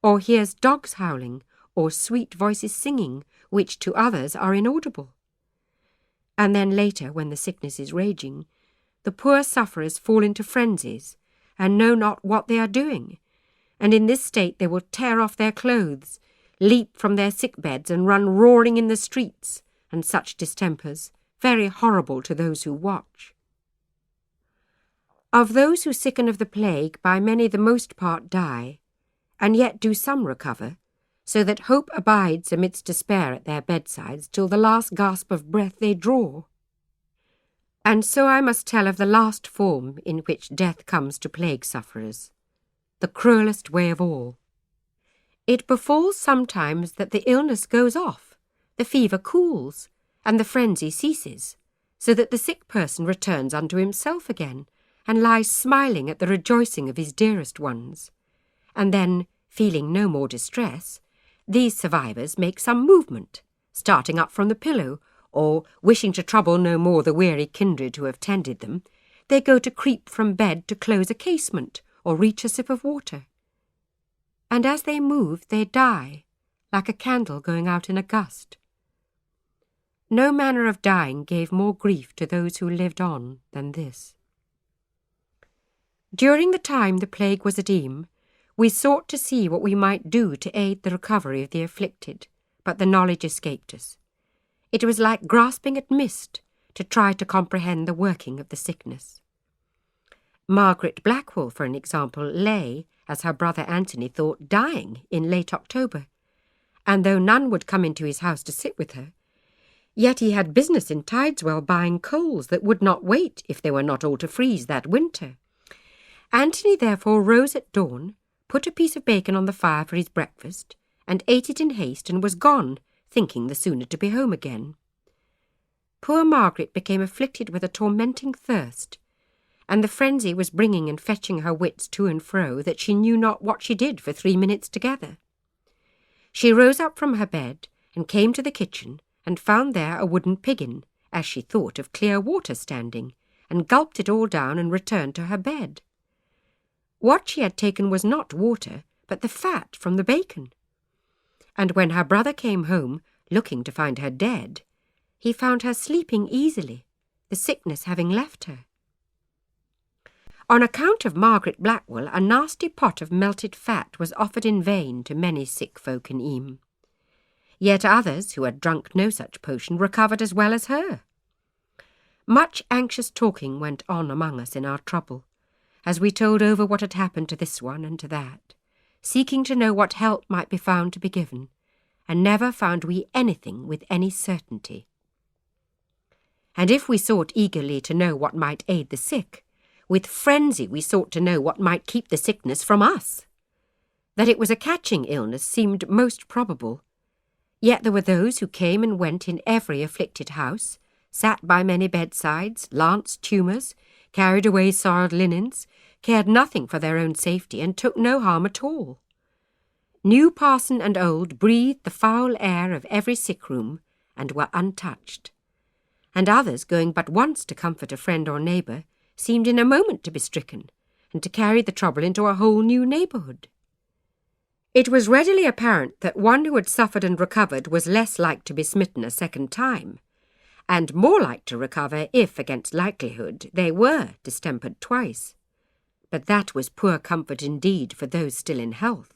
or hears dogs howling or sweet voices singing, which to others are inaudible. And then later, when the sickness is raging, the poor sufferers fall into frenzies and know not what they are doing, and in this state they will tear off their clothes, leap from their sick beds and run roaring in the streets, and such distempers, very horrible to those who watch. Of those who sicken of the plague, by many the most part die, and yet do some recover, so that hope abides amidst despair at their bedsides till the last gasp of breath they draw. And so I must tell of the last form in which death comes to plague sufferers, the cruellest way of all. It befalls sometimes that the illness goes off, the fever cools, and the frenzy ceases, so that the sick person returns unto himself again, and lies smiling at the rejoicing of his dearest ones. And then, feeling no more distress, these survivors make some movement, starting up from the pillow, or, wishing to trouble no more the weary kindred who have tended them, they go to creep from bed to close a casement, or reach a sip of water. And as they move, they die, like a candle going out in a gust. No manner of dying gave more grief to those who lived on than this. During the time the plague was at Eyam, we sought to see what we might do to aid the recovery of the afflicted, but the knowledge escaped us. It was like grasping at mist to try to comprehend the working of the sickness. Margaret Blackwell, for an example, lay, as her brother Anthony thought, dying in late October, and though none would come into his house to sit with her, yet he had business in Tideswell buying coals that would not wait if they were not all to freeze that winter. Anthony therefore rose at dawn, put a piece of bacon on the fire for his breakfast, and ate it in haste and was gone, thinking the sooner to be home again. Poor Margaret became afflicted with a tormenting thirst, and the frenzy was bringing and fetching her wits to and fro that she knew not what she did for 3 minutes together. She rose up from her bed and came to the kitchen and found there a wooden piggin, as she thought, of clear water standing, and gulped it all down and returned to her bed. What she had taken was not water, but the fat from the bacon. And when her brother came home, looking to find her dead, he found her sleeping easily, the sickness having left her. On account of Margaret Blackwell, a nasty pot of melted fat was offered in vain to many sick folk in Eyam. Yet others, who had drunk no such potion, recovered as well as her. Much anxious talking went on among us in our trouble, as we told over what had happened to this one and to that, seeking to know what help might be found to be given, and never found we anything with any certainty. And if we sought eagerly to know what might aid the sick, with frenzy we sought to know what might keep the sickness from us. That it was a catching illness seemed most probable, yet there were those who came and went in every afflicted house, sat by many bedsides, lanced tumours, carried away soiled linens, cared nothing for their own safety, and took no harm at all. New parson and old breathed the foul air of every sick room, and were untouched. And others, going but once to comfort a friend or neighbour, seemed in a moment to be stricken, and to carry the trouble into a whole new neighbourhood. It was readily apparent that one who had suffered and recovered was less like to be smitten a second time, and more like to recover if, against likelihood, they were distempered twice. But that was poor comfort indeed for those still in health.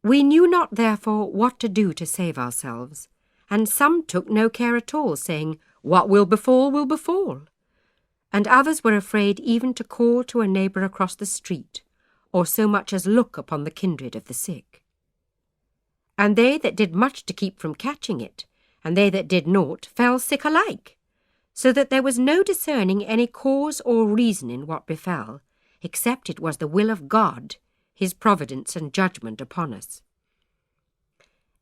We knew not, therefore, what to do to save ourselves, and some took no care at all, saying, "What will befall, will befall," and others were afraid even to call to a neighbour across the street, or so much as look upon the kindred of the sick. And they that did much to keep from catching it, and they that did naught, fell sick alike, so that there was no discerning any cause or reason in what befell, except it was the will of God, his providence and judgment upon us.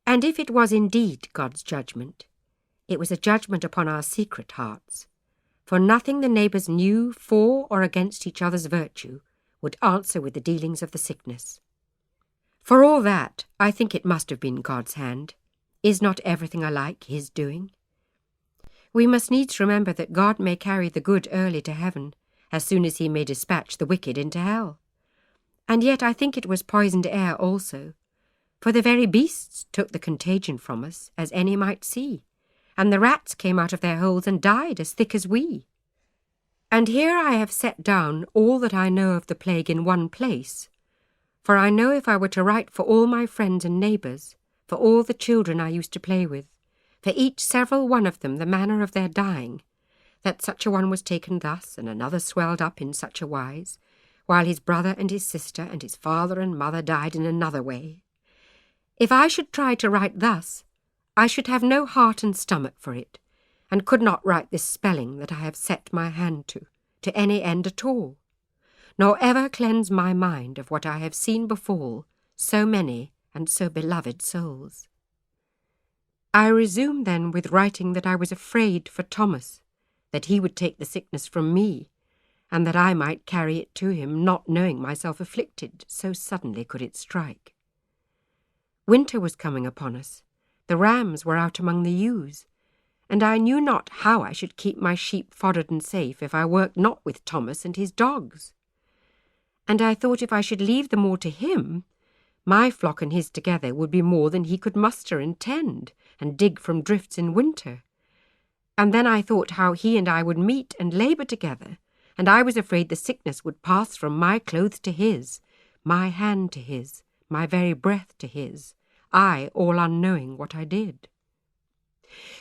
And if it was indeed God's judgment, it was a judgment upon our secret hearts, for nothing the neighbours knew for or against each other's virtue would answer with the dealings of the sickness. For all that, I think it must have been God's hand. Is not everything alike his doing? We must needs remember that God may carry the good early to heaven, as soon as he may dispatch the wicked into hell. And yet I think it was poisoned air also, for the very beasts took the contagion from us, as any might see, and the rats came out of their holes and died as thick as we. And here I have set down all that I know of the plague in one place, for I know if I were to write for all my friends and neighbours, for all the children I used to play with, for each several one of them the manner of their dying, that such a one was taken thus, and another swelled up in such a wise, while his brother and his sister and his father and mother died in another way. If I should try to write thus, I should have no heart and stomach for it, and could not write this spelling that I have set my hand to any end at all, nor ever cleanse my mind of what I have seen befall so many and so beloved souls. I resume then with writing that I was afraid for Thomas, that he would take the sickness from me, and that I might carry it to him, not knowing myself afflicted, so suddenly could it strike. Winter was coming upon us, the rams were out among the ewes, and I knew not how I should keep my sheep foddered and safe if I worked not with Thomas and his dogs. And I thought if I should leave them all to him, my flock and his together would be more than he could muster and tend, and dig from drifts in winter. And then I thought how he and I would meet and labour together, and I was afraid the sickness would pass from my clothes to his, my hand to his, my very breath to his, I all unknowing what I did.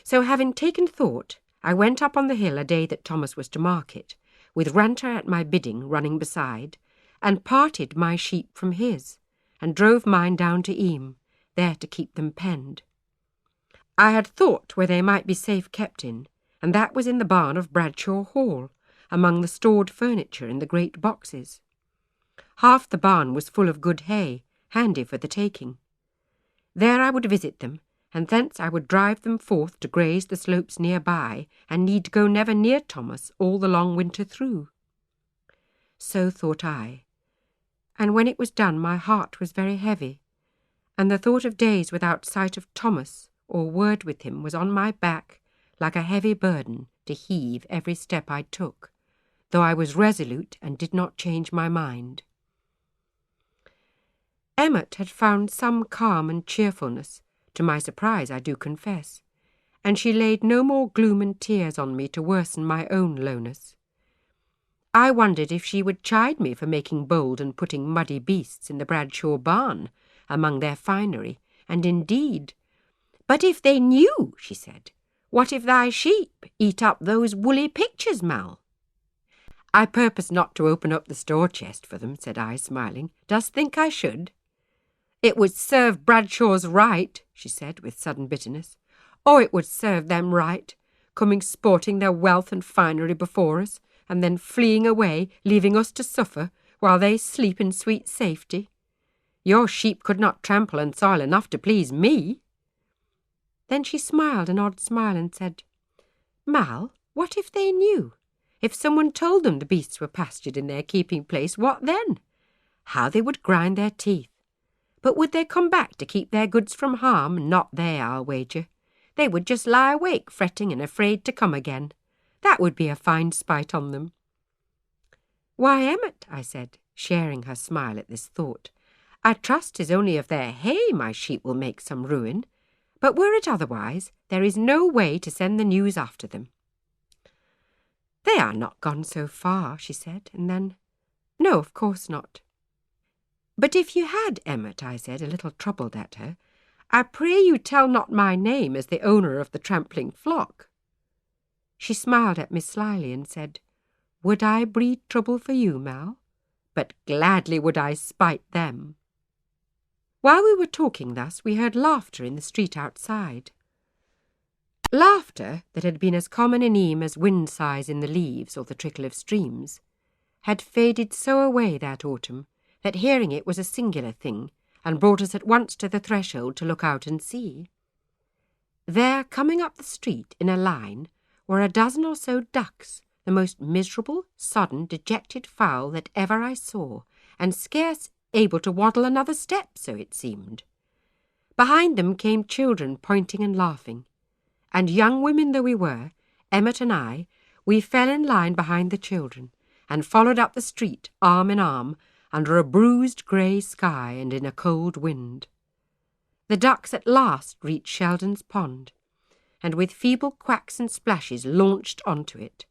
So having taken thought, I went up on the hill a day that Thomas was to market, with Ranter at my bidding running beside, and parted my sheep from his, and drove mine down to Eyam, there to keep them penned. I had thought where they might be safe kept in, and that was in the barn of Bradshaw Hall, among the stored furniture in the great boxes. Half the barn was full of good hay, handy for the taking. There I would visit them, and thence I would drive them forth to graze the slopes near by, and need go never near Thomas all the long winter through. So thought I, and when it was done my heart was very heavy, and the thought of days without sight of Thomas or word with him was on my back like a heavy burden to heave every step I took, though I was resolute and did not change my mind. Emmet had found some calm and cheerfulness, to my surprise I do confess, and she laid no more gloom and tears on me to worsen my own lowness. I wondered if she would chide me for making bold and putting muddy beasts in the Bradshaw barn among their finery, and indeed, "But if they knew," she said, "what if thy sheep eat up those woolly pictures, Mal?" "I purpose not to open up the store chest for them," said I, smiling. "Dost think I should?" "It would serve Bradshaw's right," she said, with sudden bitterness. "Oh, it would serve them right, coming sporting their wealth and finery before us, and then fleeing away, leaving us to suffer, while they sleep in sweet safety. Your sheep could not trample and soil enough to please me." Then she smiled an odd smile and said, "Mal, what if they knew? If someone told them the beasts were pastured in their keeping place, what then? How they would grind their teeth! But would they come back to keep their goods from harm? Not they, I'll wager. They would just lie awake, fretting and afraid to come again. That would be a fine spite on them." "Why, Emmet," I said, sharing her smile at this thought, "I trust 'tis only of their hay my sheep will make some ruin. But were it otherwise, there is no way to send the news after them." "They are not gone so far," she said, and then, "No, of course not." "But if you had, Emmet," I said, a little troubled at her, "I pray you tell not my name as the owner of the trampling flock." She smiled at me slyly and said, "Would I breed trouble for you, Mal? But gladly would I spite them." While we were talking thus, we heard laughter in the street outside. Laughter, that had been as common in Eyam as wind sighs in the leaves or the trickle of streams, had faded so away that autumn that hearing it was a singular thing, and brought us at once to the threshold to look out and see. There, coming up the street in a line, were a dozen or so ducks, the most miserable, sodden, dejected fowl that ever I saw, and scarce able to waddle another step, so it seemed. Behind them came children pointing and laughing, and young women though we were, Emmet and I, we fell in line behind the children, and followed up the street arm in arm, under a bruised grey sky and in a cold wind. The ducks at last reached Sheldon's pond, and with feeble quacks and splashes launched onto it,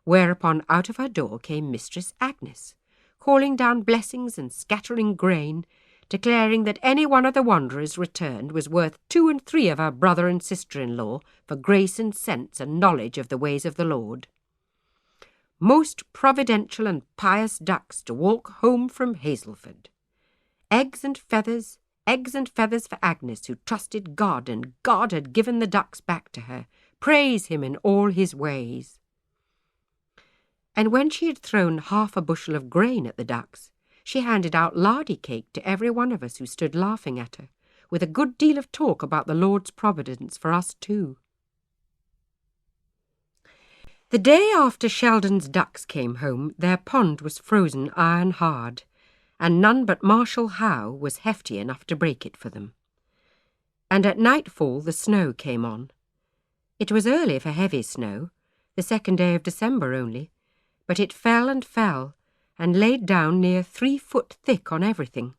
whereupon out of her door came Mistress Agnes, calling down blessings and scattering grain, declaring that any one of the wanderers returned was worth 2 and 3 of her brother and sister-in-law for grace and sense and knowledge of the ways of the Lord. Most providential and pious ducks to walk home from Hazelford. Eggs and feathers for Agnes, who trusted God, and God had given the ducks back to her. Praise him in all his ways. And when she had thrown half a bushel of grain at the ducks, she handed out lardy cake to every one of us who stood laughing at her, with a good deal of talk about the Lord's providence for us too. The day after Sheldon's ducks came home, their pond was frozen iron hard, and none but Marshal Howe was hefty enough to break it for them. And at nightfall the snow came on. It was early for heavy snow, the 2nd day of December only, but it fell and laid down near 3 foot thick on everything.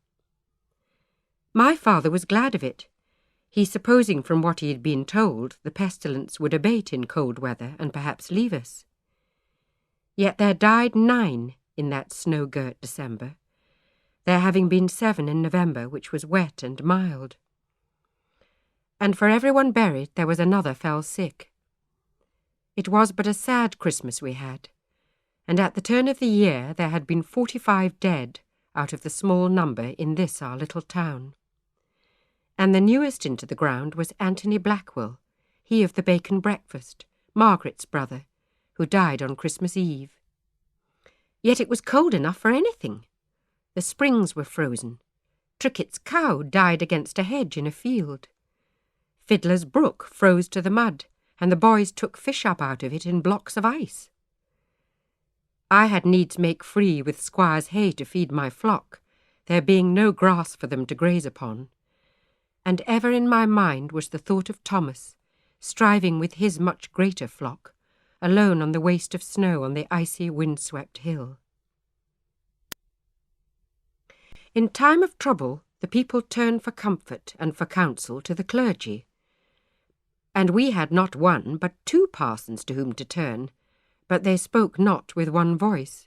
My father was glad of it, he supposing from what he had been told the pestilence would abate in cold weather and perhaps leave us. Yet there died 9 in that snow-girt December, there having been 7 in November, which was wet and mild. And for everyone buried there was another fell sick. It was but a sad Christmas we had, and at the turn of the year there had been 45 dead out of the small number in this our little town. And the newest into the ground was Anthony Blackwell, he of the bacon breakfast, Margaret's brother, who died on Christmas Eve. Yet it was cold enough for anything. The springs were frozen. Tricket's cow died against a hedge in a field. Fiddler's Brook froze to the mud, and the boys took fish up out of it in blocks of ice. I had needs make free with squire's hay to feed my flock, there being no grass for them to graze upon. And ever in my mind was the thought of Thomas, striving with his much greater flock, alone on the waste of snow on the icy wind-swept hill. In time of trouble, the people turned for comfort and for counsel to the clergy, and we had not 1 but 2 parsons to whom to turn, but they spoke not with one voice.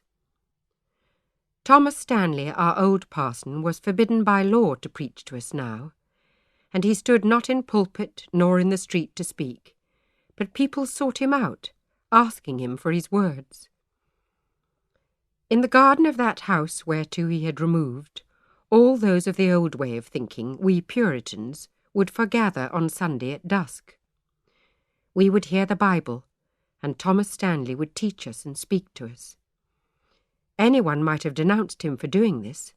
Thomas Stanley, our old parson, was forbidden by law to preach to us now, and he stood not in pulpit nor in the street to speak, but people sought him out, asking him for his words. In the garden of that house whereto he had removed, all those of the old way of thinking, we Puritans, would forgather on Sunday at dusk. We would hear the Bible, and Thomas Stanley would teach us and speak to us. Anyone might have denounced him for doing this,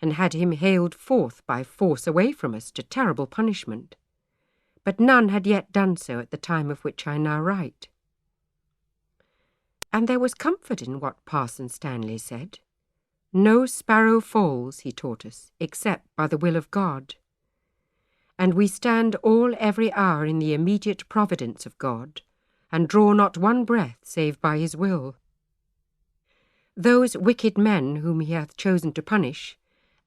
and had him haled forth by force away from us to terrible punishment, but none had yet done so at the time of which I now write. And there was comfort in what Parson Stanley said. No sparrow falls, he taught us, except by the will of God. And we stand all every hour in the immediate providence of God, and draw not one breath save by his will. Those wicked men whom he hath chosen to punish,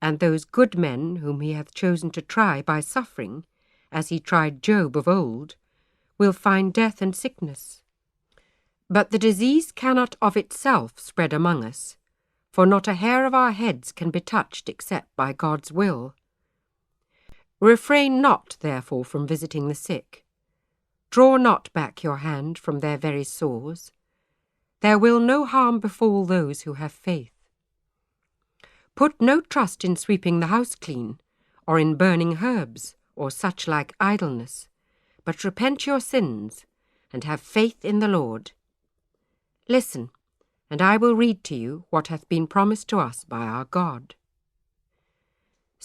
and those good men whom he hath chosen to try by suffering, as he tried Job of old, will find death and sickness. But the disease cannot of itself spread among us, for not a hair of our heads can be touched except by God's will. Refrain not, therefore, from visiting the sick. Draw not back your hand from their very sores. There will no harm befall those who have faith. Put no trust in sweeping the house clean, or in burning herbs, or such like idleness, but repent your sins, and have faith in the Lord. Listen, and I will read to you what hath been promised to us by our God.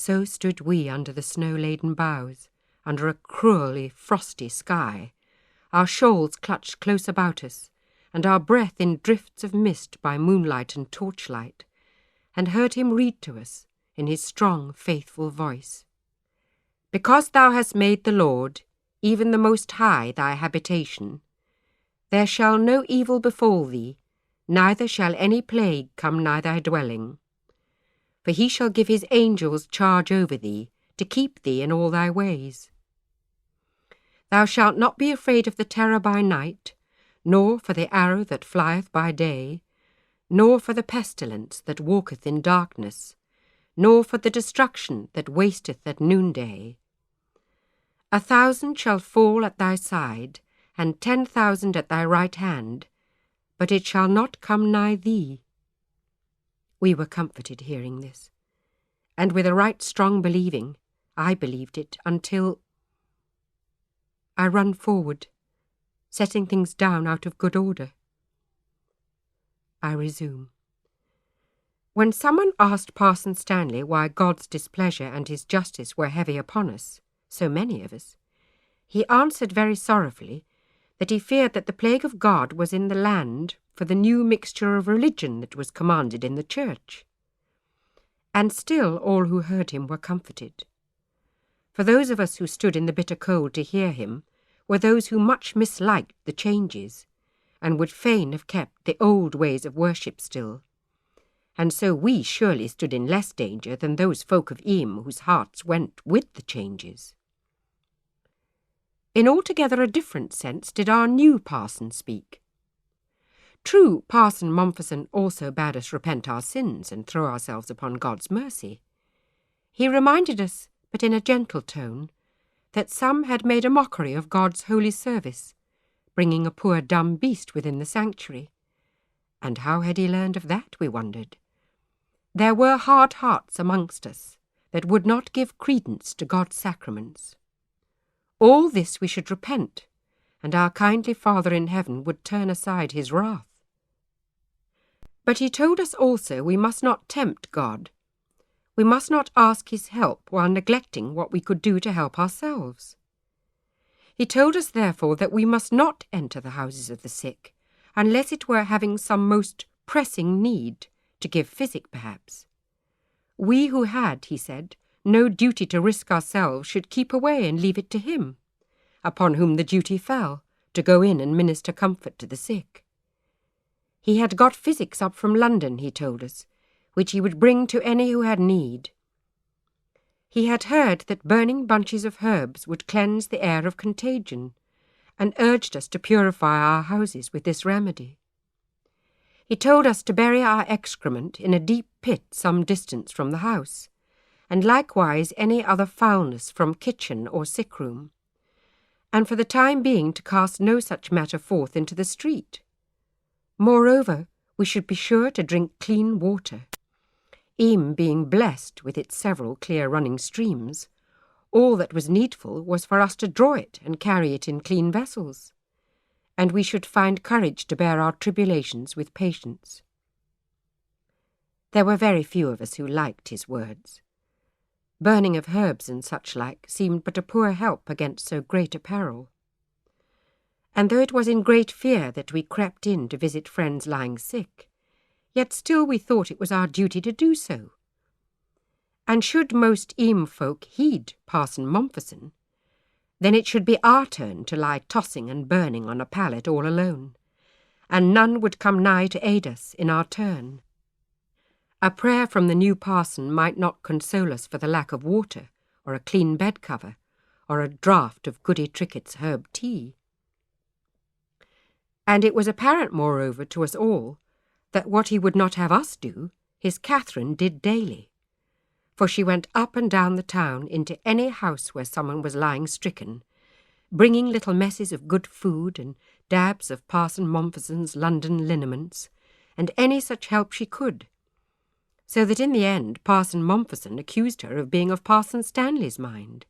So stood we under the snow-laden boughs, under a cruelly frosty sky, our shawls clutched close about us, and our breath in drifts of mist by moonlight and torchlight, and heard him read to us in his strong, faithful voice. Because thou hast made the Lord, even the Most High, thy habitation, there shall no evil befall thee, neither shall any plague come nigh thy dwelling. For he shall give his angels charge over thee, to keep thee in all thy ways. Thou shalt not be afraid of the terror by night, nor for the arrow that flieth by day, nor for the pestilence that walketh in darkness, nor for the destruction that wasteth at noonday. 1,000 shall fall at thy side, and 10,000 at thy right hand, but it shall not come nigh thee. We were comforted hearing this, and with a right strong believing, I believed it until I run forward, setting things down out of good order. I resume. When someone asked Parson Stanley why God's displeasure and his justice were heavy upon us, so many of us, he answered very sorrowfully that he feared that the plague of God was in the land for the new mixture of religion that was commanded in the church. And still all who heard him were comforted. For those of us who stood in the bitter cold to hear him were those who much misliked the changes, and would fain have kept the old ways of worship still. And so we surely stood in less danger than those folk of Eyam whose hearts went with the changes. In altogether a different sense did our new parson speak. True, Parson Mompherson also bade us repent our sins and throw ourselves upon God's mercy. He reminded us, but in a gentle tone, that some had made a mockery of God's holy service, bringing a poor dumb beast within the sanctuary. And how had he learned of that, we wondered? There were hard hearts amongst us that would not give credence to God's sacraments. All this we should repent, and our kindly Father in heaven would turn aside his wrath. But he told us also we must not tempt God. We must not ask his help while neglecting what we could do to help ourselves. He told us, therefore, that we must not enter the houses of the sick, unless it were having some most pressing need, to give physic perhaps. We who had, he said, no duty to risk ourselves should keep away and leave it to him, upon whom the duty fell, to go in and minister comfort to the sick. He had got physics up from London, he told us, which he would bring to any who had need. He had heard that burning bunches of herbs would cleanse the air of contagion, and urged us to purify our houses with this remedy. He told us to bury our excrement in a deep pit some distance from the house, and likewise any other foulness from kitchen or sick-room, and for the time being to cast no such matter forth into the street. Moreover, we should be sure to drink clean water. Eyam being blessed with its several clear-running streams, all that was needful was for us to draw it and carry it in clean vessels, and we should find courage to bear our tribulations with patience. There were very few of us who liked his words. Burning of herbs and such like seemed but a poor help against so great a peril. And though it was in great fear that we crept in to visit friends lying sick, yet still we thought it was our duty to do so. And should most Eyam folk heed Parson Mompherson, then it should be our turn to lie tossing and burning on a pallet all alone, and none would come nigh to aid us in our turn. A prayer from the new parson might not console us for the lack of water, or a clean bed cover, or a draught of Goody Trickett's herb tea. And it was apparent, moreover, to us all, that what he would not have us do, his Catherine did daily. For she went up and down the town into any house where someone was lying stricken, bringing little messes of good food and dabs of Parson Mompherson's London liniments, and any such help she could, so that in the end Parson Mompherson accused her of being of Parson Stanley's mind.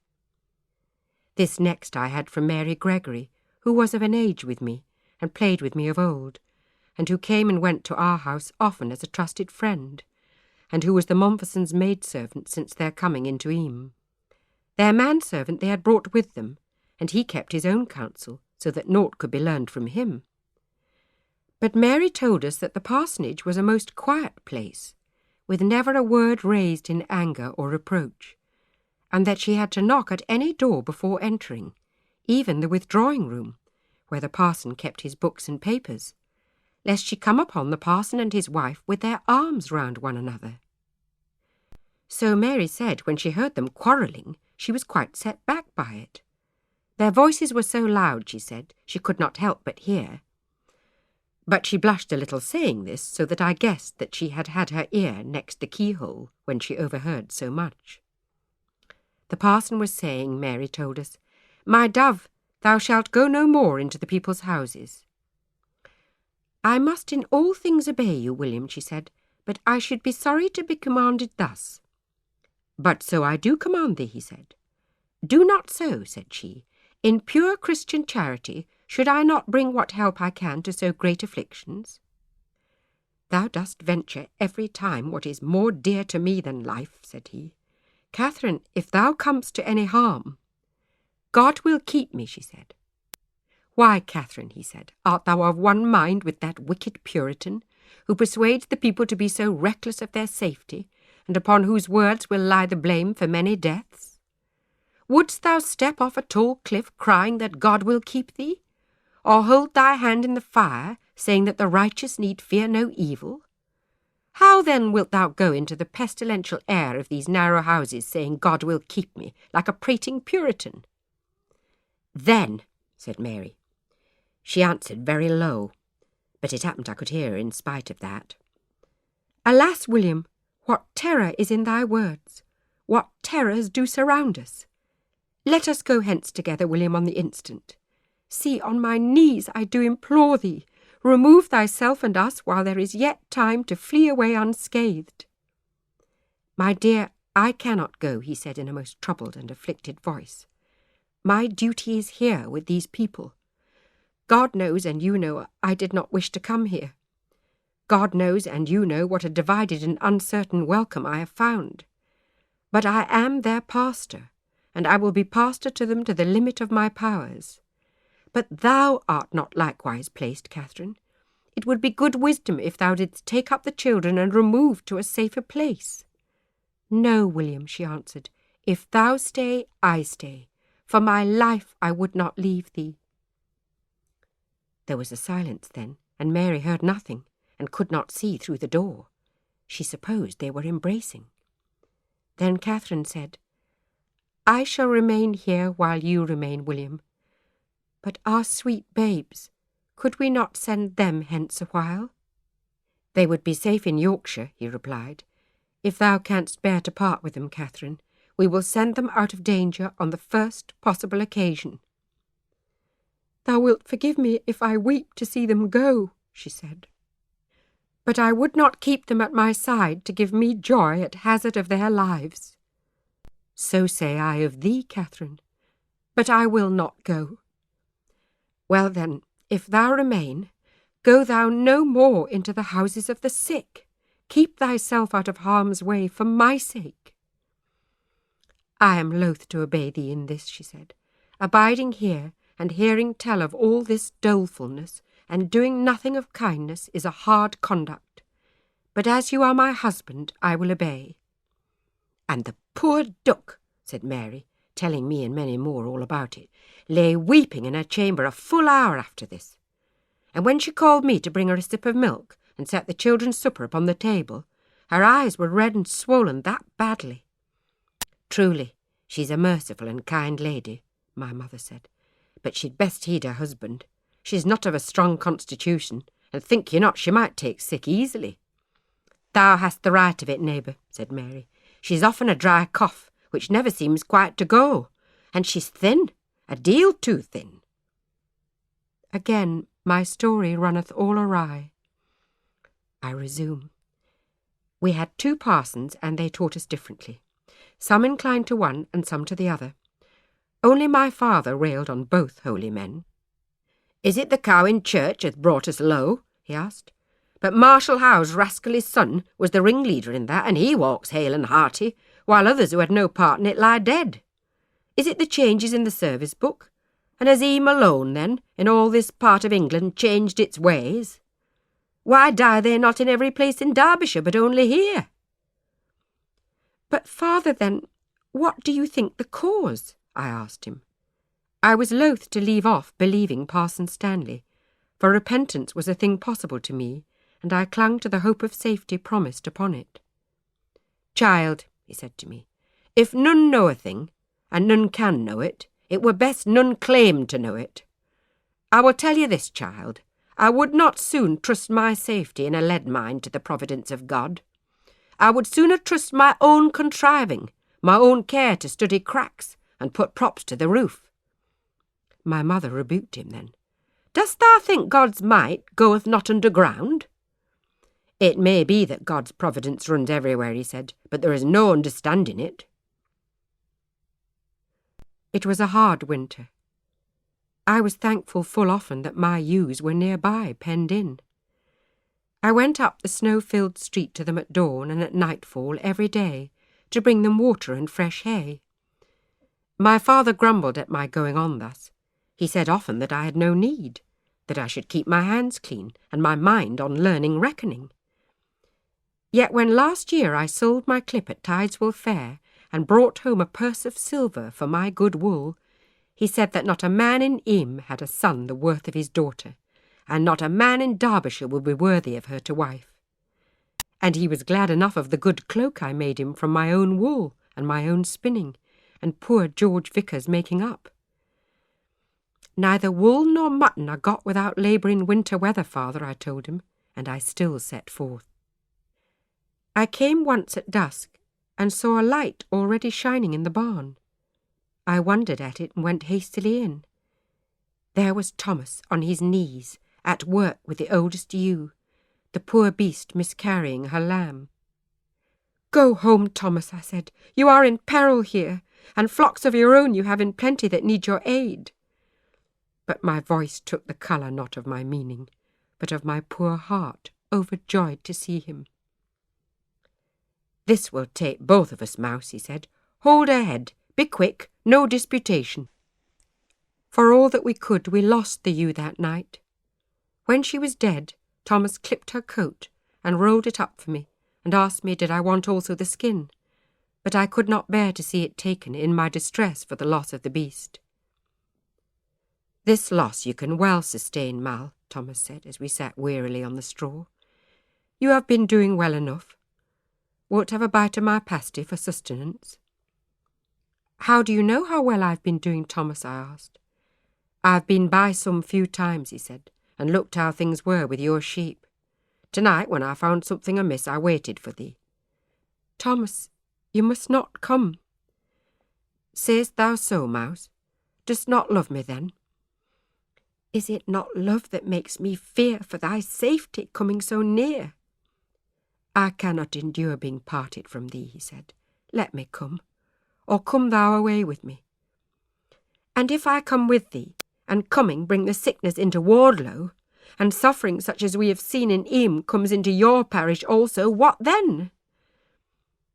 This next I had from Mary Gregory, who was of an age with me, and played with me of old, and who came and went to our house often as a trusted friend, and who was the Momphersons' maidservant since their coming into Eyam. Their manservant they had brought with them, and he kept his own counsel, so that naught could be learned from him. But Mary told us that the parsonage was a most quiet place, with never a word raised in anger or reproach, and that she had to knock at any door before entering, even the withdrawing-room, where the parson kept his books and papers, lest she come upon the parson and his wife with their arms round one another. So Mary said when she heard them quarrelling, she was quite set back by it. Their voices were so loud, she said, she could not help but hear. But she blushed a little saying this, so that I guessed that she had had her ear next the keyhole when she overheard so much. The parson was saying, Mary told us, "My dove, thou shalt go no more into the people's houses." "I must in all things obey you, William," she said, "but I should be sorry to be commanded thus." "But so I do command thee," he said. "Do not so," said she. "In pure Christian charity should I not bring what help I can to so great afflictions?" "Thou dost venture every time what is more dear to me than life," said he. "Catherine, if thou comest to any harm—" "God will keep me," she said. "Why, Catherine," he said, "art thou of one mind with that wicked Puritan, who persuades the people to be so reckless of their safety, and upon whose words will lie the blame for many deaths? Wouldst thou step off a tall cliff crying that God will keep thee? Or hold thy hand in the fire, saying that the righteous need fear no evil? How then wilt thou go into the pestilential air of these narrow houses, saying God will keep me, like a prating Puritan?" "Then," said Mary. She answered very low, but it happened I could hear her in spite of that. "Alas, William, what terror is in thy words! What terrors do surround us! Let us go hence together, William, on the instant. See, on my knees I do implore thee, remove thyself and us while there is yet time to flee away unscathed." "My dear, I cannot go," he said in a most troubled and afflicted voice. "My duty is here with these people. God knows, and you know, I did not wish to come here. God knows, and you know, what a divided and uncertain welcome I have found. But I am their pastor, and I will be pastor to them to the limit of my powers. But thou art not likewise placed, Catherine. It would be good wisdom if thou didst take up the children and remove to a safer place." "No, William," she answered. "If thou stay, I stay. For my life I would not leave thee." There was a silence then, and Mary heard nothing, and could not see through the door. She supposed they were embracing. Then Catherine said, "I shall remain here while you remain, William. But our sweet babes, could we not send them hence a while?" "They would be safe in Yorkshire," he replied. "If thou canst bear to part with them, Catherine, we will send them out of danger on the first possible occasion." "Thou wilt forgive me if I weep to see them go," she said. "But I would not keep them at my side to give me joy at hazard of their lives." "So say I of thee, Catherine. But I will not go." "Well then, if thou remain, go thou no more into the houses of the sick. Keep thyself out of harm's way for my sake." "I am loath to obey thee in this," she said. "Abiding here and hearing tell of all this dolefulness and doing nothing of kindness is a hard conduct. But as you are my husband, I will obey." "And the poor duck," said Mary, telling me and many more all about it, "lay weeping in her chamber a full hour after this. And when she called me to bring her a sip of milk and set the children's supper upon the table, her eyes were red and swollen that badly. Truly, she's a merciful and kind lady," my mother said, "but she'd best heed her husband. She's not of a strong constitution, and think you not she might take sick easily." "Thou hast the right of it, neighbour," said Mary. "She's often a dry cough, which never seems quite to go, and she's thin, a deal too thin." Again my story runneth all awry. I resume. We had 2 parsons, and they taught us differently. Some inclined to one and some to the other. Only my father railed on both holy men. "Is it the cow in church hath brought us low?" he asked. But Marshal Howe's rascally son was the ringleader in that, and he walks hale and hearty, while others who had no part in it lie dead. Is it the changes in the service book? And has Eyam alone, then, in all this part of England, changed its ways? Why die they not in every place in Derbyshire, but only here? But, father, then, what do you think the cause? I asked him. I was loath to leave off believing Parson Stanley, for repentance was a thing possible to me, and I clung to the hope of safety promised upon it. Child, he said to me, if none know a thing, and none can know it, it were best none claimed to know it. I will tell you this, child, I would not soon trust my safety in a lead mine to the providence of God. I would sooner trust my own contriving, my own care to study cracks, and put props to the roof. My mother rebuked him then. Dost thou think God's might goeth not underground? It may be that God's providence runs everywhere, he said, but there is no understanding it. It was a hard winter. I was thankful full often that my ewes were nearby, penned in. I went up the snow-filled street to them at dawn and at nightfall every day to bring them water and fresh hay. My father grumbled at my going on thus. He said often that I had no need, that I should keep my hands clean and my mind on learning reckoning. Yet when last year I sold my clip at Tideswell Fair and brought home a purse of silver for my good wool, he said that not a man in Eyam had a son the worth of his daughter, and not a man in Derbyshire would be worthy of her to wife. And he was glad enough of the good cloak I made him from my own wool and my own spinning, and poor George Vickers making up. Neither wool nor mutton are got without labour in winter weather, father, I told him, and I still set forth. I came once at dusk, and saw a light already shining in the barn. I wondered at it and went hastily in. There was Thomas on his knees, at work with the oldest ewe, the poor beast miscarrying her lamb. Go home, Thomas, I said. You are in peril here, and flocks of your own you have in plenty that need your aid. But my voice took the colour not of my meaning, but of my poor heart, overjoyed to see him. This will take both of us, Mouse, he said. Hold her head. Be quick. No disputation. For all that we could, we lost the ewe that night. When she was dead, Thomas clipped her coat and rolled it up for me, and asked me did I want also the skin, but I could not bear to see it taken in my distress for the loss of the beast. This loss you can well sustain, Mal, Thomas said, as we sat wearily on the straw. You have been doing well enough. Wilt have a bite of my pasty for sustenance? How do you know how well I've been doing, Thomas? I asked. I've been by some few times, he said, and looked how things were with your sheep. Tonight, when I found something amiss, I waited for thee. Thomas, you must not come. Say'st thou so, Mouse? Dost not love me, then? Is it not love that makes me fear for thy safety coming so near? I cannot endure being parted from thee, he said. Let me come, or come thou away with me. And if I come with thee, and coming bring the sickness into Wardlow, and suffering such as we have seen in Eyam comes into your parish also, what then?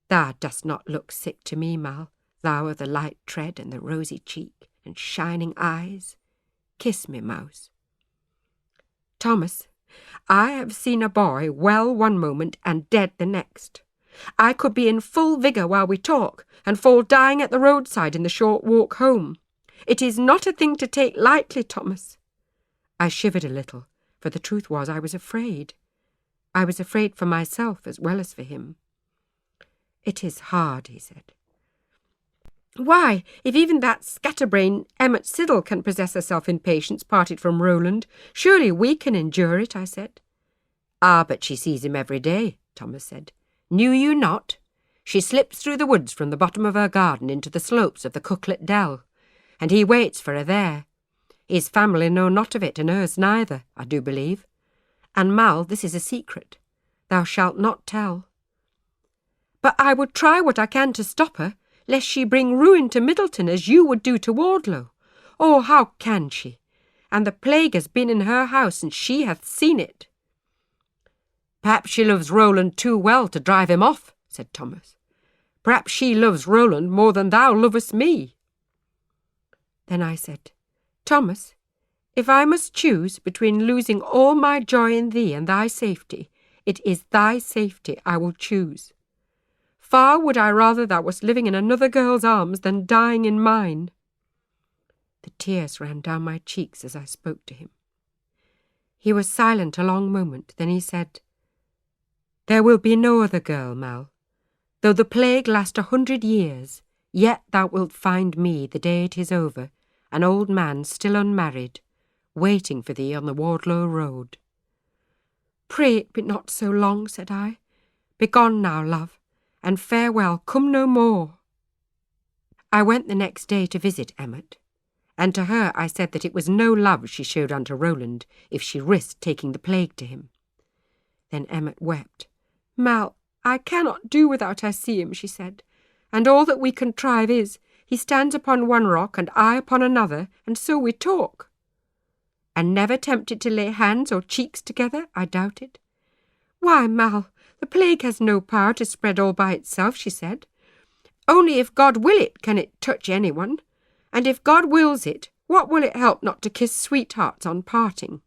Thou dost not look sick to me, Mal, thou of the light tread and the rosy cheek and shining eyes. Kiss me, Mouse. Thomas, I have seen a boy well one moment and dead the next. I could be in full vigour while we talk, and fall dying at the roadside in the short walk home. It is not a thing to take lightly, Thomas. I shivered a little, for the truth was I was afraid. I was afraid for myself as well as for him. It is hard, he said. Why, if even that scatterbrain Emmet Siddle can possess herself in patience parted from Roland, surely we can endure it, I said. Ah, but she sees him every day, Thomas said. Knew you not? She slips through the woods from the bottom of her garden into the slopes of the Cooklet Dell, and he waits for her there. His family know not of it, and hers neither, I do believe. And, Mal, this is a secret. Thou shalt not tell. But I would try what I can to stop her, lest she bring ruin to Middleton as you would do to Wardlow. Oh, how can she? And the plague has been in her house, and she hath seen it. Perhaps she loves Roland too well to drive him off, said Thomas. Perhaps she loves Roland more than thou lovest me. Then I said, Thomas, if I must choose between losing all my joy in thee and thy safety, it is thy safety I will choose. Far would I rather thou wast living in another girl's arms than dying in mine. The tears ran down my cheeks as I spoke to him. He was silent a long moment, then he said, There will be no other girl, Mal. Though the plague last 100 years, yet thou wilt find me the day it is over, an old man still unmarried, waiting for thee on the Wardlow road. Pray it be not so long, said I. Begone now, love, and farewell, come no more. I went the next day to visit Emmet, and to her I said that it was no love she showed unto Roland if she risked taking the plague to him. Then Emmet wept. Mal, I cannot do without I see him, she said, and all that we contrive is, he stands upon one rock and I upon another, and so we talk. And never tempted to lay hands or cheeks together, I doubted. Why, Mal, the plague has no power to spread all by itself, she said. Only if God will it can it touch anyone, and if God wills it, what will it help not to kiss sweethearts on parting?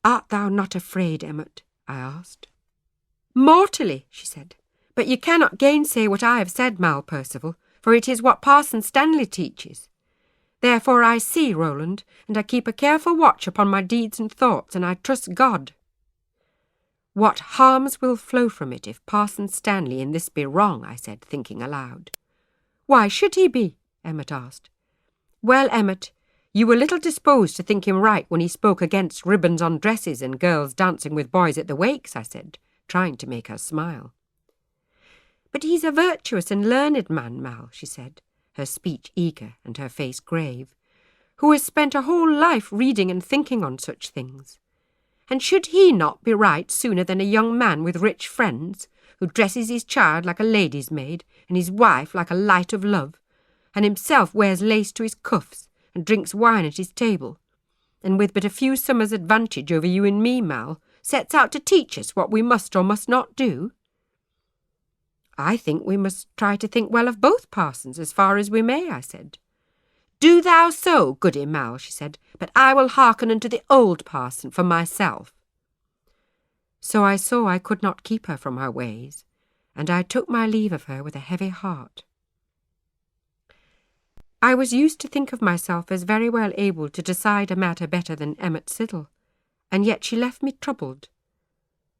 Art thou not afraid, Emmet? I asked. Mortally, she said, but you cannot gainsay what I have said, Mall Percival, for it is what Parson Stanley teaches. Therefore I see, Roland, and I keep a careful watch upon my deeds and thoughts, and I trust God. What harms will flow from it if Parson Stanley in this be wrong, I said, thinking aloud. Why should he be? Emmet asked. Well, Emmet, you were little disposed to think him right when he spoke against ribbons on dresses and girls dancing with boys at the wakes, I said, trying to make her smile. But he's a virtuous and learned man, Mal, she said, her speech eager and her face grave, who has spent a whole life reading and thinking on such things. And should he not be right sooner than a young man with rich friends, who dresses his child like a lady's maid, and his wife like a light of love, and himself wears lace to his cuffs, and drinks wine at his table, and with but a few summers' advantage over you and me, Mal, sets out to teach us what we must or must not do? I think we must try to think well of both parsons as far as we may, I said. Do thou so, goody Mal, she said, but I will hearken unto the old parson for myself. So I saw I could not keep her from her ways, and I took my leave of her with a heavy heart. I was used to think of myself as very well able to decide a matter better than Emmet Siddle, and yet she left me troubled.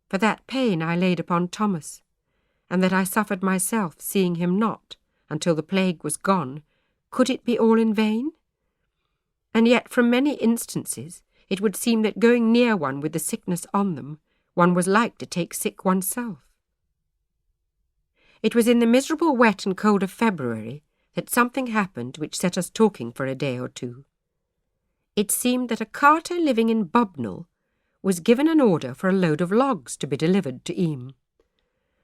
For that pain I laid upon Thomas, and that I suffered myself, seeing him not, until the plague was gone, could it be all in vain? And yet from many instances it would seem that going near one with the sickness on them, one was like to take sick oneself. It was in the miserable wet and cold of February that something happened which set us talking for a day or two. It seemed that a carter living in Bubnell was given an order for a load of logs to be delivered to Eyam.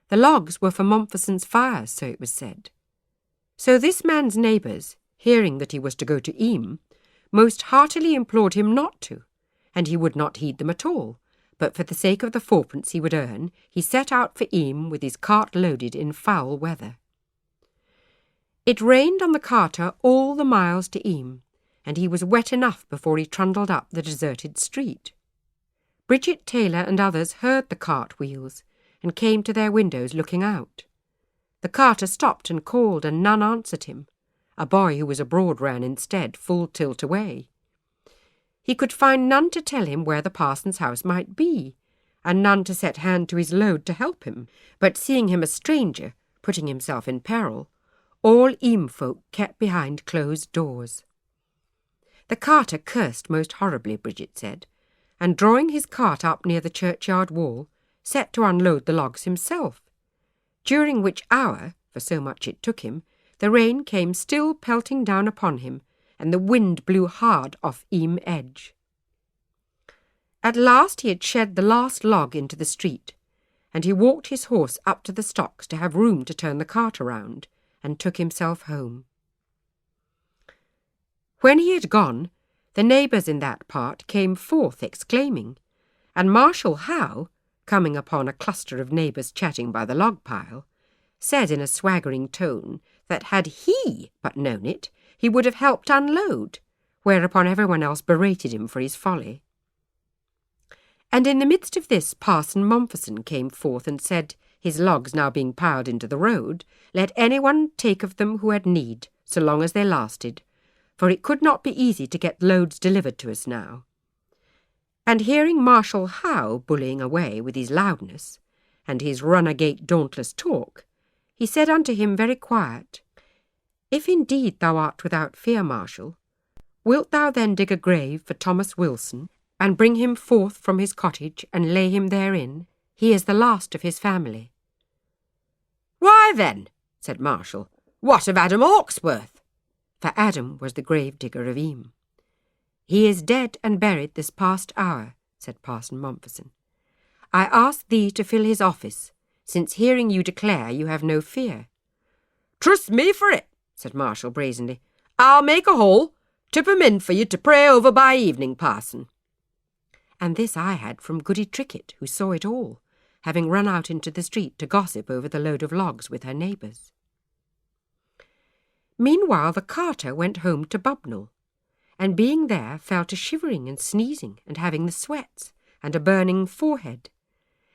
The logs were for Mompherson's fires, so it was said. So this man's neighbours, hearing that he was to go to Eyam, most heartily implored him not to, and he would not heed them at all, but for the sake of the fourpence he would earn, he set out for Eyam with his cart loaded in foul weather. It rained on the carter all the miles to Eyam, and he was wet enough before he trundled up the deserted street. Brigit Taylor and others heard the cart wheels, and came to their windows looking out. The carter stopped and called, and none answered him. A boy who was abroad ran instead, full tilt away. He could find none to tell him where the parson's house might be, and none to set hand to his load to help him, but seeing him a stranger, putting himself in peril, all Eyam folk kept behind closed doors. The carter cursed most horribly, Brigit said, and drawing his cart up near the churchyard wall, set to unload the logs himself, during which hour, for so much it took him, the rain came still pelting down upon him, and the wind blew hard off Eyam Edge. At last he had shed the last log into the street, and he walked his horse up to the stocks to have room to turn the cart around, and took himself home. When he had gone, the neighbours in that part came forth exclaiming, and Marshal Howe, coming upon a cluster of neighbours chatting by the log pile, said in a swaggering tone that had he but known it, he would have helped unload, whereupon everyone else berated him for his folly. And in the midst of this Parson Mompesson came forth and said, his logs now being piled into the road, let anyone take of them who had need, so long as they lasted, for it could not be easy to get loads delivered to us now. And hearing Marshal Howe bullying away with his loudness, and his runagate dauntless talk, he said unto him very quiet, If indeed thou art without fear, Marshal, wilt thou then dig a grave for Thomas Wilson, and bring him forth from his cottage, and lay him therein? He is the last of his family. Why then, said Marshal, what of Adam Hawksworth? For Adam was the grave-digger of Eyam. He is dead and buried this past hour, said Parson Mompesson. I ask thee to fill his office, since hearing you declare you have no fear. Trust me for it, said Marshal brazenly. I'll make a hole, tip 'em in for you to pray over by evening, Parson. And this I had from Goody Trickett, who saw it all, having run out into the street to gossip over the load of logs with her neighbours. Meanwhile the carter went home to Bubnell, and being there fell to shivering and sneezing and having the sweats and a burning forehead,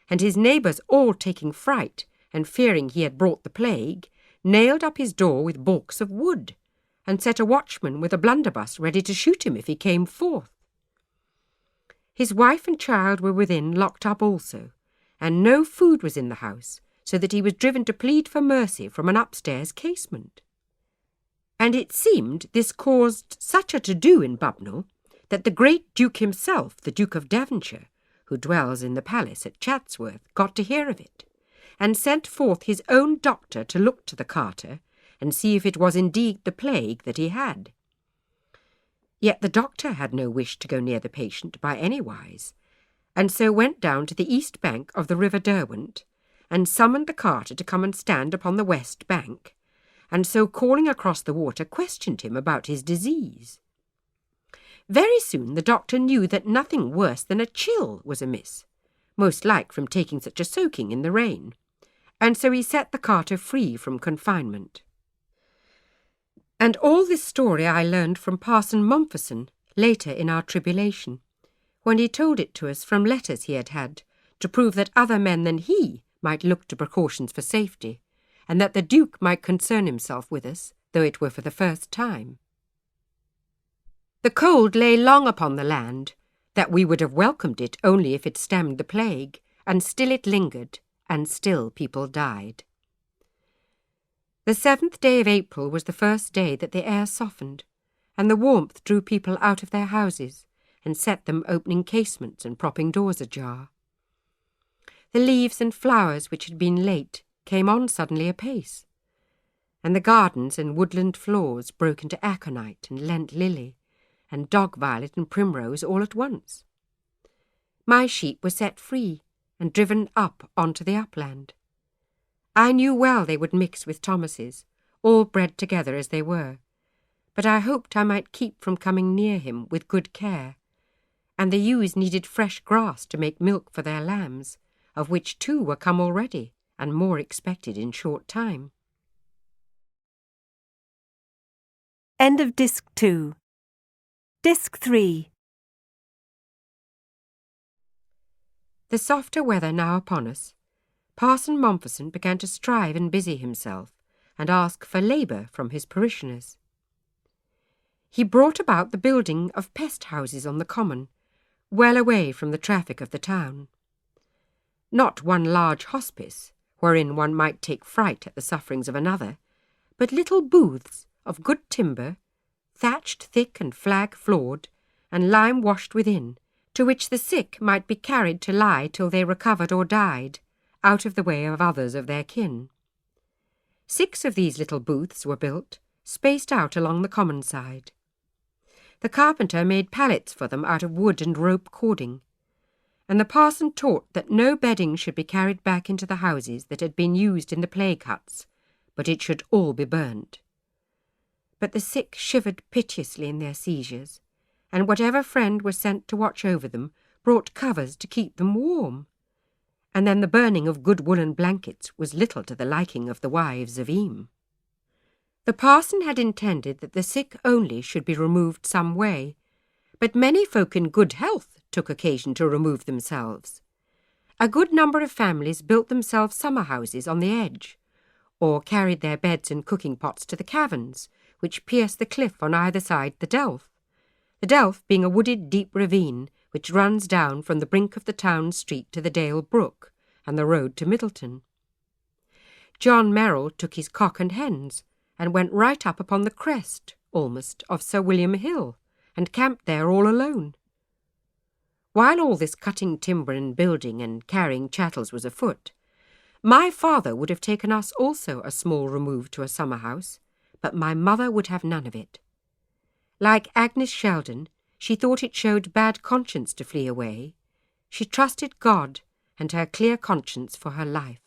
and his neighbours all taking fright and fearing he had brought the plague, nailed up his door with baulks of wood, and set a watchman with a blunderbuss ready to shoot him if he came forth. His wife and child were within, locked up also, and no food was in the house, so that he was driven to plead for mercy from an upstairs casement. And it seemed this caused such a to-do in Bubnell that the great Duke himself, the Duke of Devonshire, who dwells in the palace at Chatsworth, got to hear of it, and sent forth his own doctor to look to the carter, and see if it was indeed the plague that he had. Yet the doctor had no wish to go near the patient by any wise, and so went down to the east bank of the river Derwent, and summoned the carter to come and stand upon the west bank, and so calling across the water questioned him about his disease. Very soon the doctor knew that nothing worse than a chill was amiss, most like from taking such a soaking in the rain, and so he set the carter free from confinement. And all this story I learned from Parson Mompesson later in our tribulation, when he told it to us from letters he had had, to prove that other men than he might look to precautions for safety, and that the Duke might concern himself with us, though it were for the first time. The cold lay long upon the land, that we would have welcomed it only if it stemmed the plague, and still it lingered, and still people died. The 7th day of April was the first day that the air softened, and the warmth drew people out of their houses, and set them opening casements and propping doors ajar. The leaves and flowers which had been late came on suddenly apace, and the gardens and woodland floors broke into aconite and Lent lily, and dog violet and primrose all at once. My sheep were set free and driven up onto the upland. I knew well they would mix with Thomas's, all bred together as they were, but I hoped I might keep from coming near him with good care, and the ewes needed fresh grass to make milk for their lambs, of which 2 were come already, and more expected in short time. End of Disc 2. Disc 3. The softer weather now upon us, Parson Mompesson began to strive and busy himself, and ask for labour from his parishioners. He brought about the building of pest-houses on the common, well away from the traffic of the town. Not one large hospice, wherein one might take fright at the sufferings of another, but little booths of good timber, thatched thick and flag-floored, and lime-washed within, to which the sick might be carried to lie till they recovered or died, out of the way of others of their kin. 6 of these little booths were built, spaced out along the common side. The carpenter made pallets for them out of wood and rope cording, and the parson taught that no bedding should be carried back into the houses that had been used in the plague huts, but it should all be burnt. But the sick shivered piteously in their seizures, and whatever friend was sent to watch over them brought covers to keep them warm, and then the burning of good woolen blankets was little to the liking of the wives of Eyam. The parson had intended that the sick only should be removed some way, but many folk in good health took occasion to remove themselves. A good number of families built themselves summer houses on the edge, or carried their beds and cooking pots to the caverns, which pierced the cliff on either side the delf, the delf being a wooded deep ravine which runs down from the brink of the town street to the Dale Brook and the road to Middleton. John Merrill took his cock and hens, and went right up upon the crest, almost, of Sir William Hill, and camped there all alone. While all this cutting timber and building and carrying chattels was afoot, my father would have taken us also a small remove to a summer house, but my mother would have none of it. Like Agnes Sheldon, she thought it showed bad conscience to flee away. She trusted God and her clear conscience for her life.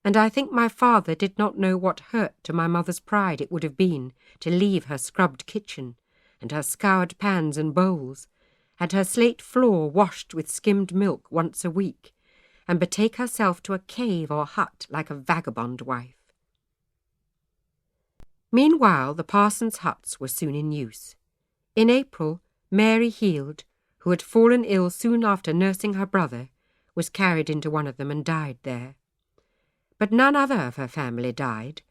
And I think my father did not know what hurt to my mother's pride it would have been to leave her scrubbed kitchen, and her scoured pans and bowls, and her slate floor washed with skimmed milk once a week, and betake herself to a cave or hut like a vagabond wife. Meanwhile the parson's huts were soon in use. In April, Mary Heald, who had fallen ill soon after nursing her brother, was carried into one of them and died there. But none other of her family died,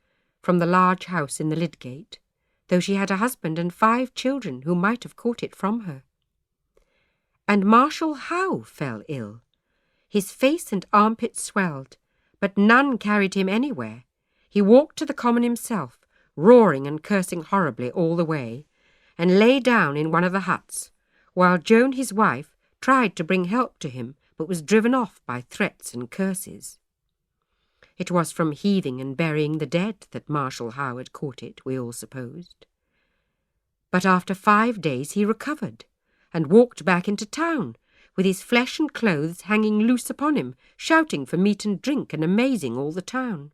from the large house in the Lydgate, though she had a husband and 5 children who might have caught it from her. And Marshal Howe fell ill. His face and armpits swelled, but none carried him anywhere. He walked to the common himself, roaring and cursing horribly all the way, and lay down in one of the huts, while Joan his wife tried to bring help to him, but was driven off by threats and curses. It was from heaving and burying the dead that Marshal Howe had caught it, we all supposed. But after 5 days he recovered, and walked back into town, with his flesh and clothes hanging loose upon him, shouting for meat and drink and amazing all the town.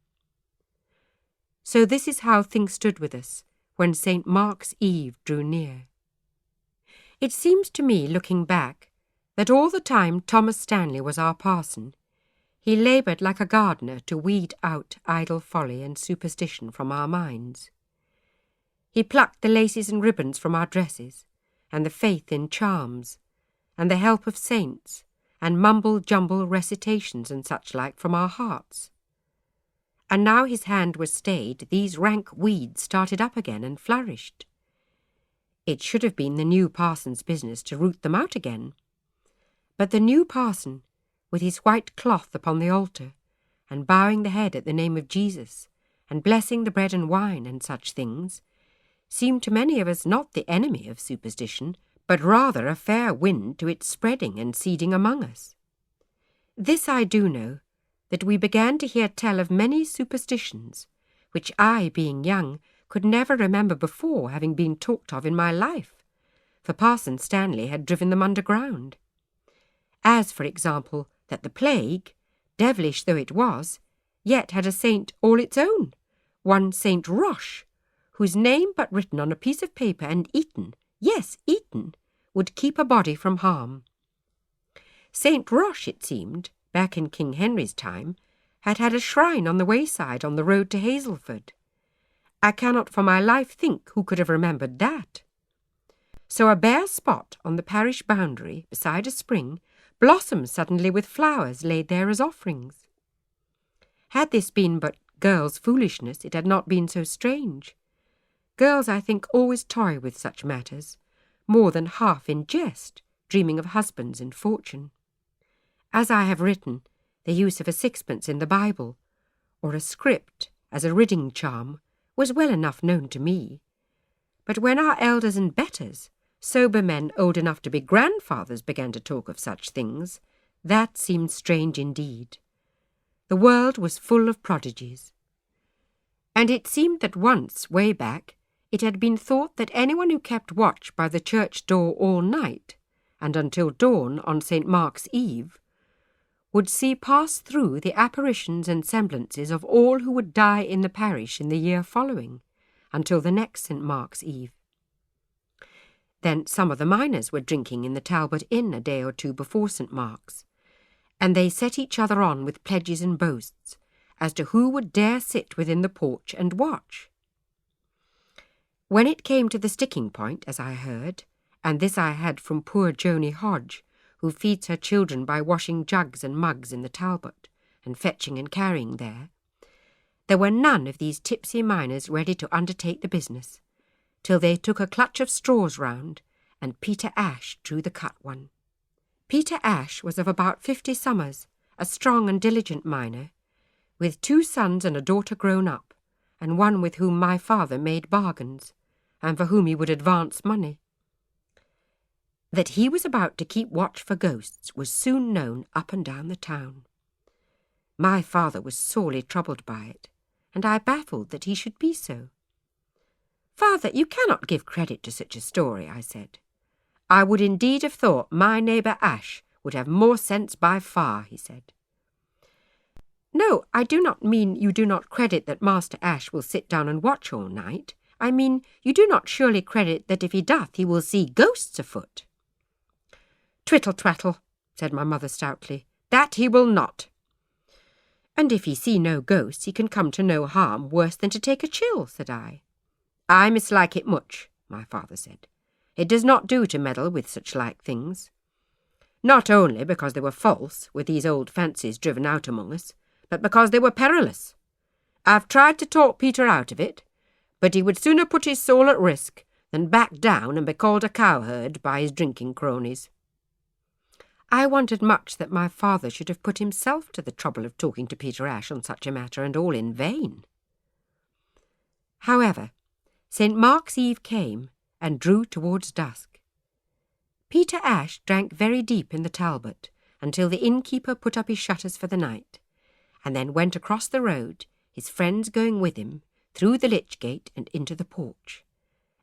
So this is how things stood with us when St. Mark's Eve drew near. It seems to me, looking back, that all the time Thomas Stanley was our parson, he laboured like a gardener to weed out idle folly and superstition from our minds. He plucked the laces and ribbons from our dresses, and the faith in charms, and the help of saints, and mumble-jumble recitations and such like from our hearts. And now his hand was stayed, these rank weeds started up again and flourished. It should have been the new parson's business to root them out again. But the new parson, with his white cloth upon the altar, and bowing the head at the name of Jesus, and blessing the bread and wine and such things, seemed to many of us not the enemy of superstition, but rather a fair wind to its spreading and seeding among us. This I do know, that we began to hear tell of many superstitions, which I, being young, could never remember before having been talked of in my life, for Parson Stanley had driven them underground. As, for example, that the plague, devilish though it was, yet had a saint all its own, one Saint Roche, whose name but written on a piece of paper and eaten, yes, eaten, would keep a body from harm. Saint Roche, it seemed, back in King Henry's time, had a shrine on the wayside on the road to Hazelford. I cannot for my life think who could have remembered that. So a bare spot on the parish boundary, beside a spring, blossomed suddenly with flowers laid there as offerings. Had this been but girls' foolishness, it had not been so strange. Girls, I think, always toy with such matters, more than half in jest, dreaming of husbands and fortune. As I have written, the use of a sixpence in the Bible, or a script as a ridding charm, was well enough known to me. But when our elders and betters, sober men old enough to be grandfathers, began to talk of such things, that seemed strange indeed. The world was full of prodigies. And it seemed that once, way back, it had been thought that anyone who kept watch by the church door all night, and until dawn on St. Mark's Eve, would see pass through the apparitions and semblances of all who would die in the parish in the year following, until the next St. Mark's Eve. Then some of the miners were drinking in the Talbot Inn a day or two before St. Mark's, and they set each other on with pledges and boasts as to who would dare sit within the porch and watch. When it came to the sticking point, as I heard, and this I had from poor Joni Hodge, who feeds her children by washing jugs and mugs in the Talbot, and fetching and carrying there were none of these tipsy miners ready to undertake the business, till they took a clutch of straws round, and Peter Ash drew the cut one. Peter Ash was of about 50 summers, a strong and diligent miner, with 2 sons and a daughter grown up, and one with whom my father made bargains, and for whom he would advance money. That he was about to keep watch for ghosts was soon known up and down the town. My father was sorely troubled by it, and I baffled that he should be so. "Father, you cannot give credit to such a story," I said. "I would indeed have thought my neighbour Ash would have more sense by far," he said. "No, I do not mean you do not credit that Master Ash will sit down and watch all night. I mean you do not surely credit that if he doth he will see ghosts afoot." "Twittle-twattle," said my mother stoutly, "that he will not." "And if he see no ghosts he can come to no harm worse than to take a chill," said I. "I mislike it much," my father said. "It does not do to meddle with such like things. Not only because they were false, with these old fancies driven out among us, but because they were perilous. I've tried to talk Peter out of it, but he would sooner put his soul at risk than back down and be called a cowherd by his drinking cronies." I wondered much that my father should have put himself to the trouble of talking to Peter Ash on such a matter, and all in vain. However, St. Mark's Eve came and drew towards dusk. Peter Ash drank very deep in the Talbot until the innkeeper put up his shutters for the night, and then went across the road, his friends going with him, through the Lich Gate and into the porch.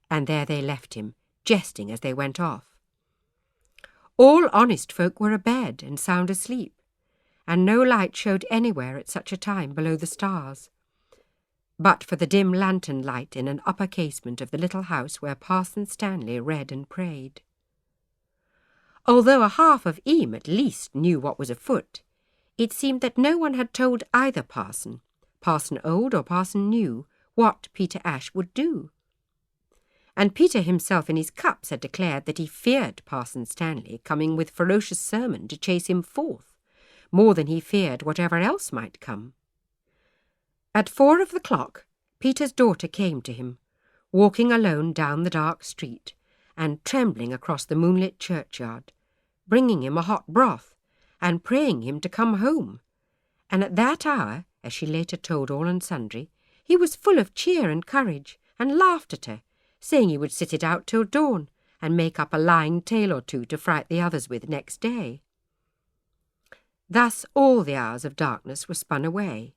And there they left him, jesting as they went off. All honest folk were abed and sound asleep, and no light showed anywhere at such a time below the stars, but for the dim lantern light in an upper casement of the little house where Parson Stanley read and prayed. Although a half of Eyam at least knew what was afoot, it seemed that no one had told either Parson Old or Parson New, what Peter Ash would do. And Peter himself in his cups had declared that he feared Parson Stanley coming with ferocious sermon to chase him forth, more than he feared whatever else might come. At 4 of the clock, Peter's daughter came to him, walking alone down the dark street, and trembling across the moonlit churchyard, bringing him a hot broth, and praying him to come home. And at that hour, as she later told all and sundry, he was full of cheer and courage, and laughed at her, saying he would sit it out till dawn, and make up a lying tale or two to fright the others with next day. Thus all the hours of darkness were spun away.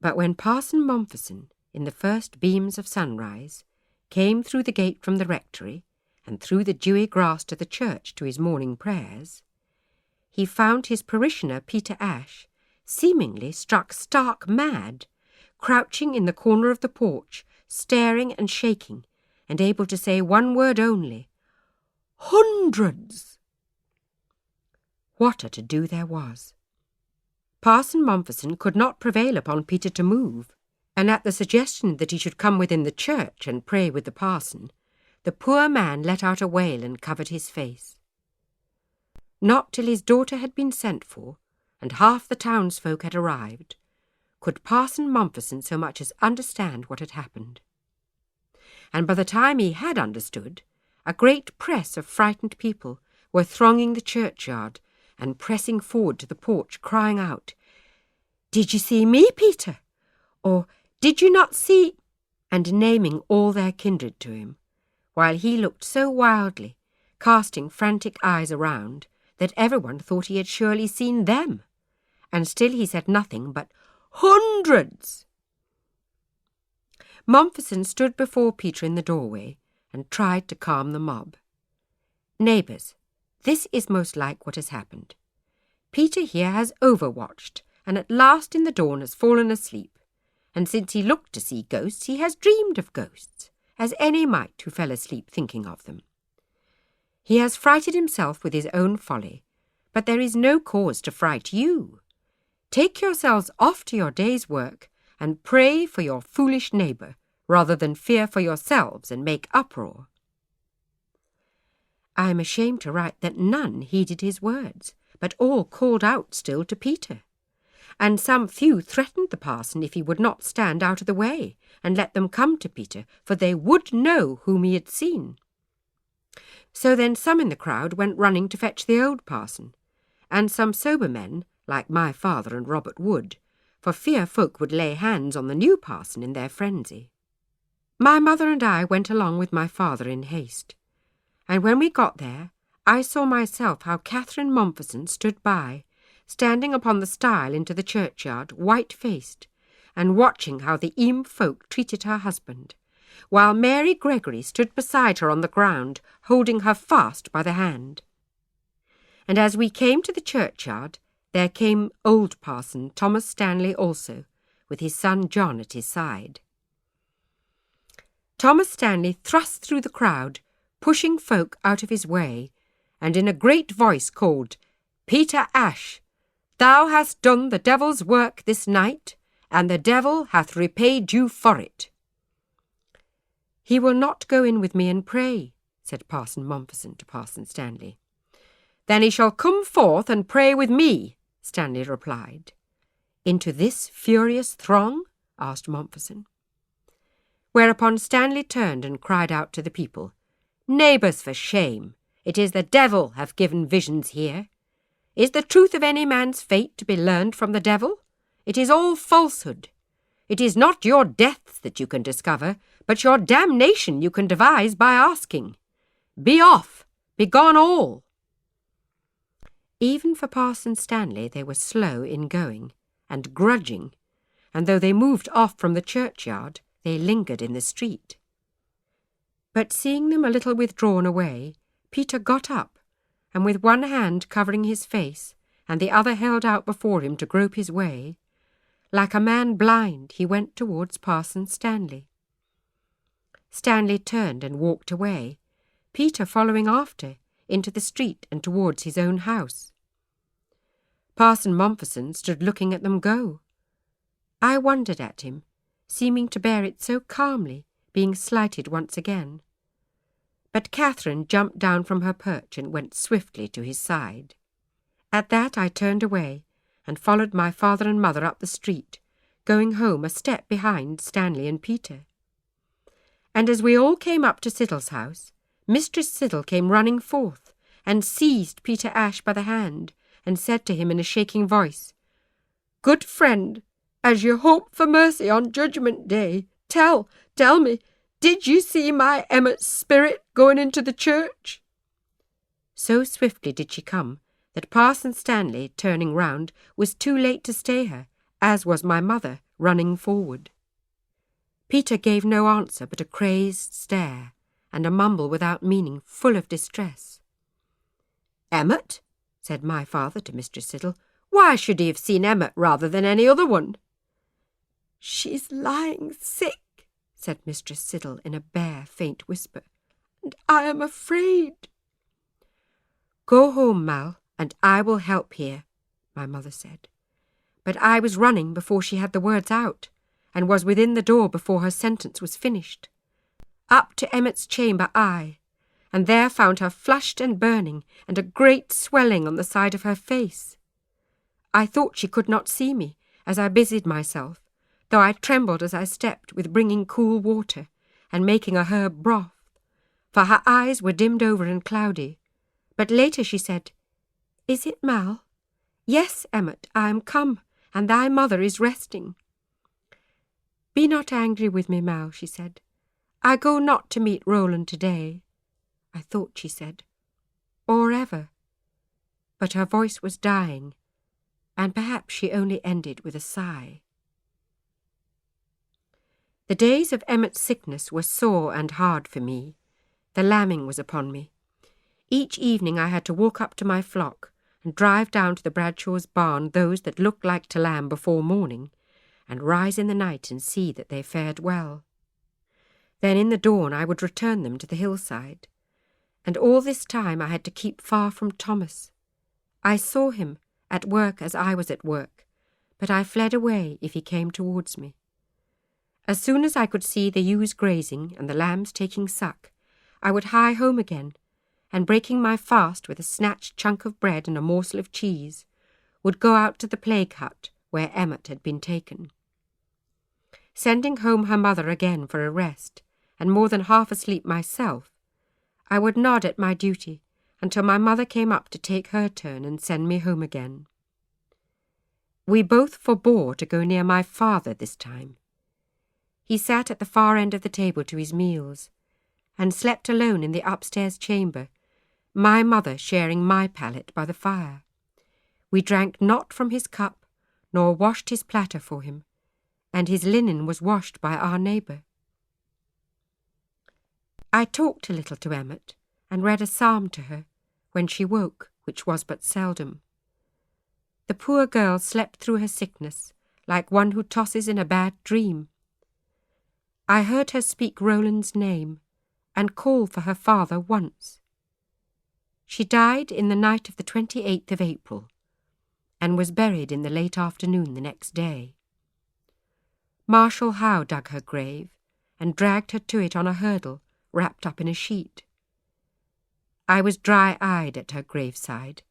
But when Parson Mompherson, in the first beams of sunrise, came through the gate from the rectory, and through the dewy grass to the church to his morning prayers, he found his parishioner Peter Ash, seemingly struck stark mad, crouching in the corner of the porch, staring and shaking, and able to say one word only, "Hundreds!" What a to-do there was! Parson Mompherson could not prevail upon Peter to move, and at the suggestion that he should come within the church and pray with the parson, the poor man let out a wail and covered his face. Not till his daughter had been sent for, and half the townsfolk had arrived, could Parson Mompherson so much as understand what had happened. And by the time he had understood, a great press of frightened people were thronging the churchyard and pressing forward to the porch, crying out, "Did you see me, Peter?" or "Did you not see?" and naming all their kindred to him, while he looked so wildly, casting frantic eyes around, that everyone thought he had surely seen them, and still he said nothing but "Hundreds!" Mompherson stood before Peter in the doorway and tried to calm the mob. "Neighbours, this is most like what has happened. Peter here has overwatched, and at last in the dawn has fallen asleep, and since he looked to see ghosts, he has dreamed of ghosts, as any might who fell asleep thinking of them. He has frighted himself with his own folly, but there is no cause to fright you. Take yourselves off to your day's work, and pray for your foolish neighbour, rather than fear for yourselves and make uproar." I am ashamed to write that none heeded his words, but all called out still to Peter. And some few threatened the parson if he would not stand out of the way, and let them come to Peter, for they would know whom he had seen. So then some in the crowd went running to fetch the old parson, and some sober men, like my father and Robert Wood, for fear folk would lay hands on the new parson in their frenzy. My mother and I went along with my father in haste, and when we got there, I saw myself how Catherine Mompesson stood by, standing upon the stile into the churchyard, white-faced, and watching how the Eyam folk treated her husband, while Mary Gregory stood beside her on the ground, holding her fast by the hand. And as we came to the churchyard, there came old Parson Thomas Stanley also, with his son John at his side. Thomas Stanley thrust through the crowd, pushing folk out of his way, and in a great voice called, "Peter Ash, thou hast done the devil's work this night, and the devil hath repaid you for it." "He will not go in with me and pray," said Parson Mompesson to Parson Stanley. "Then he shall come forth and pray with me," Stanley replied. "Into this furious throng?" asked Mompesson. Whereupon Stanley turned and cried out to the people, "Neighbours, for shame! It is the devil hath given visions here. Is the truth of any man's fate to be learned from the devil? It is all falsehood. It is not your deaths that you can discover, but your damnation you can devise by asking. Be off! Be gone all!" Even for Parson Stanley they were slow in going, and grudging, and though they moved off from the churchyard, they lingered in the street. But seeing them a little withdrawn away, Peter got up, and with one hand covering his face, and the other held out before him to grope his way, like a man blind he went towards Parson Stanley. Stanley turned and walked away, Peter following after, into the street and towards his own house. Parson Mompesson stood looking at them go. I wondered at him, seeming to bear it so calmly, being slighted once again. But Catherine jumped down from her perch and went swiftly to his side. At that I turned away, and followed my father and mother up the street, going home a step behind Stanley and Peter. And as we all came up to Siddle's house, Mistress Siddle came running forth, and seized Peter Ash by the hand, and said to him in a shaking voice, "Good friend, as you hope for mercy on Judgment Day, tell me, did you see my Emmet's spirit going into the church?" So swiftly did she come, that Parson Stanley, turning round, was too late to stay her, as was my mother, running forward. Peter gave no answer but a crazed stare, and a mumble without meaning, full of distress. "Emmet?" said my father to Mistress Siddle. "Why should he have seen Emmet rather than any other one?" "She's lying sick," said Mistress Siddle in a bare, faint whisper, "and I am afraid." "Go home, Mal, and I will help here," my mother said. But I was running before she had the words out, and was within the door before her sentence was finished. Up to Emmet's chamber and there found her flushed and burning, and a great swelling on the side of her face. I thought she could not see me, as I busied myself, though I trembled as I stepped with bringing cool water, and making a herb broth, for her eyes were dimmed over and cloudy. But later she said, "Is it Mal?" "Yes, Emmet, I am come, and thy mother is resting." "Be not angry with me, Mal," she said. "I go not to meet Roland today," I thought she said, "or ever." But her voice was dying, and perhaps she only ended with a sigh. The days of Emmet's sickness were sore and hard for me. The lambing was upon me. Each evening I had to walk up to my flock, and drive down to the Bradshaw's barn those that looked like to lamb before morning, and rise in the night and see that they fared well. Then in the dawn I would return them to the hillside, and all this time I had to keep far from Thomas. I saw him, at work as I was at work, but I fled away if he came towards me. As soon as I could see the ewes grazing and the lambs taking suck, I would hie home again, and breaking my fast with a snatched chunk of bread and a morsel of cheese, would go out to the plague hut where Emmet had been taken. Sending home her mother again for a rest, and more than half asleep myself, I would nod at my duty until my mother came up to take her turn and send me home again. We both forbore to go near my father this time. He sat at the far end of the table to his meals, and slept alone in the upstairs chamber, my mother sharing my pallet by the fire. We drank not from his cup, nor washed his platter for him, and his linen was washed by our neighbour. I talked a little to Emmet, and read a psalm to her, when she woke, which was but seldom. The poor girl slept through her sickness, like one who tosses in a bad dream. I heard her speak Roland's name, and call for her father once. She died in the night of the 28th of April, and was buried in the late afternoon the next day. Marshal Howe dug her grave, and dragged her to it on a hurdle, wrapped up in a sheet. I was dry-eyed at her graveside,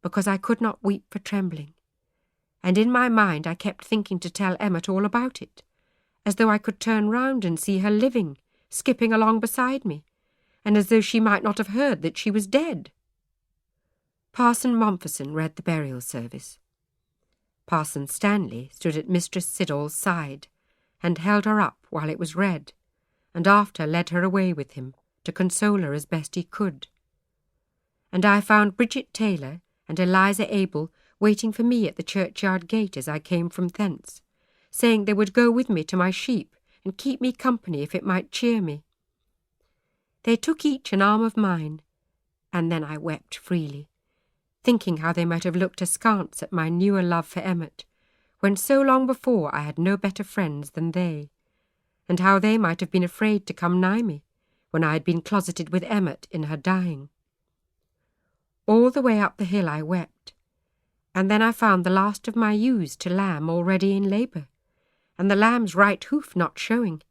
because I could not weep for trembling, and in my mind I kept thinking to tell Emmet all about it, as though I could turn round and see her living, skipping along beside me, and as though she might not have heard that she was dead. Parson Mompherson read the burial service. Parson Stanley stood at Mistress Siddall's side, and held her up while it was read, and after led her away with him, to console her as best he could. And I found Brigit Taylor and Eliza Abel waiting for me at the churchyard gate as I came from thence, saying they would go with me to my sheep, and keep me company if it might cheer me. They took each an arm of mine, and then I wept freely, thinking how they might have looked askance at my newer love for Emmet, when so long before I had no better friends than they, and how they might have been afraid to come nigh me, when I had been closeted with Emmet in her dying. All the way up the hill I wept, and then I found the last of my ewes to lamb already in labour, and the lamb's right hoof not showing,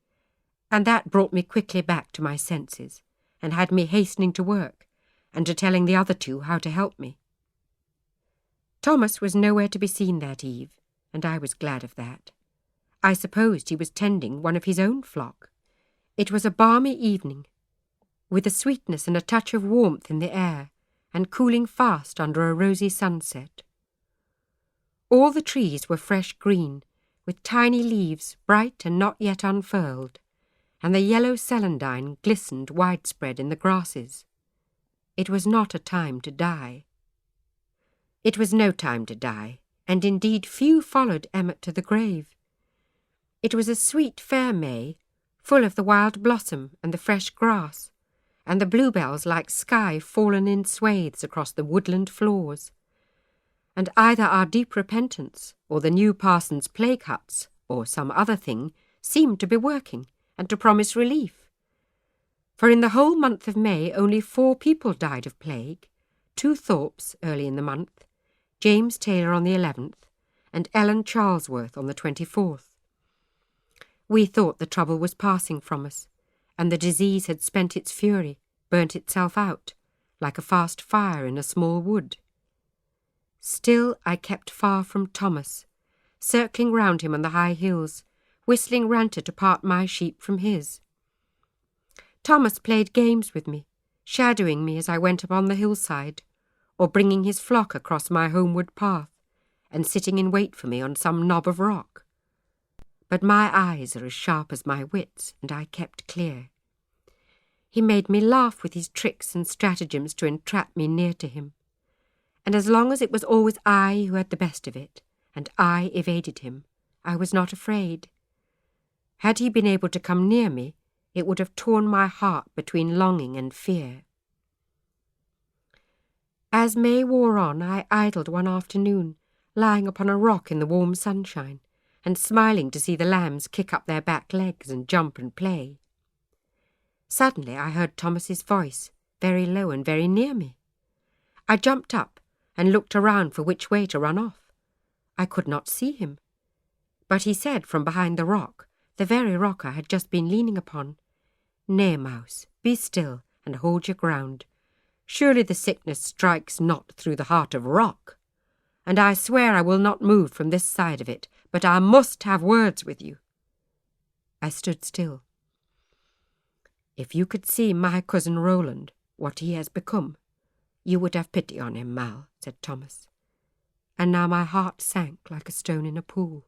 and that brought me quickly back to my senses, and had me hastening to work, and to telling the other two how to help me. Thomas was nowhere to be seen that eve, and I was glad of that. I supposed he was tending one of his own flock. It was a balmy evening, with a sweetness and a touch of warmth in the air, and cooling fast under a rosy sunset. All the trees were fresh green, with tiny leaves bright and not yet unfurled, and the yellow celandine glistened widespread in the grasses. It was not a time to die. It was no time to die, and indeed few followed Emmet to the grave. It was a sweet fair May, full of the wild blossom and the fresh grass, and the bluebells like sky fallen in swathes across the woodland floors. And either our deep repentance, or the new parson's plague huts, or some other thing, seemed to be working, and to promise relief. For in the whole month of May only 4 people died of plague, 2 Thorpes early in the month, James Taylor on the 11th, and Ellen Charlesworth on the 24th. We thought the trouble was passing from us, and the disease had spent its fury, burnt itself out, like a fast fire in a small wood. Still I kept far from Thomas, circling round him on the high hills, whistling ranter to part my sheep from his. Thomas played games with me, shadowing me as I went upon the hillside, or bringing his flock across my homeward path, and sitting in wait for me on some knob of rock. But my eyes are as sharp as my wits, and I kept clear. He made me laugh with his tricks and stratagems to entrap me near to him, and as long as it was always I who had the best of it, and I evaded him, I was not afraid. Had he been able to come near me, it would have torn my heart between longing and fear. As May wore on, I idled one afternoon, lying upon a rock in the warm sunshine, and smiling to see the lambs kick up their back legs and jump and play. Suddenly I heard Thomas's voice, very low and very near me. I jumped up, and looked around for which way to run off. I could not see him. But he said from behind the rock, the very rock I had just been leaning upon, "Nay, mouse, be still and hold your ground. Surely the sickness strikes not through the heart of rock. And I swear I will not move from this side of it, but I must have words with you." I stood still. "If you could see my cousin Roland, what he has become, you would have pity on him, Mal," said Thomas. And now my heart sank like a stone in a pool.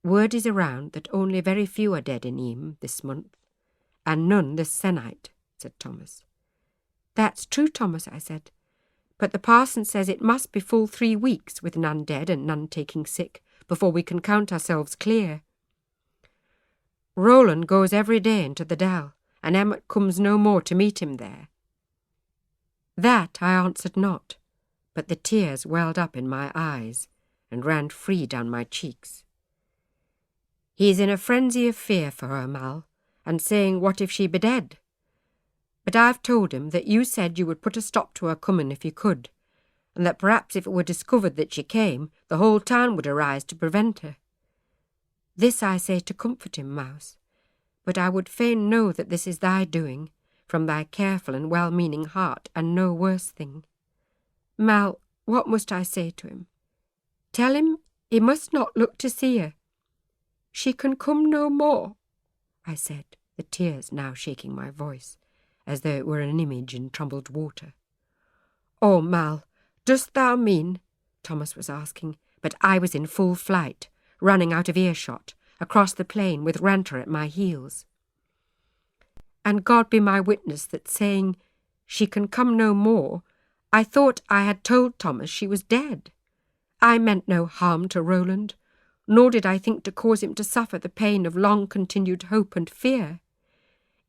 "Word is around that only very few are dead in Eyam this month, and none this se'nnight," said Thomas. "That's true, Thomas," I said, "but the parson says it must be full 3 weeks with none dead and none taking sick before we can count ourselves clear." "Roland goes every day into the dell, and Emmet comes no more to meet him there." That I answered not, but the tears welled up in my eyes and ran free down my cheeks. "He's in a frenzy of fear for her, Mal, and saying what if she be dead? But I've told him that you said you would put a stop to her coming if you could, and that perhaps if it were discovered that she came, the whole town would arise to prevent her. This I say to comfort him, Mouse, but I would fain know that this is thy doing, from thy careful and well-meaning heart, and no worse thing. Mal, what must I say to him? Tell him he must not look to see her. She can come no more," I said, the tears now shaking my voice, as though it were an image in troubled water. "Oh, Mal, dost thou mean?" Thomas was asking, but I was in full flight, running out of earshot, across the plain with Ranter at my heels. And God be my witness that saying, "She can come no more," I thought I had told Thomas she was dead. I meant no harm to Roland, nor did I think to cause him to suffer the pain of long-continued hope and fear.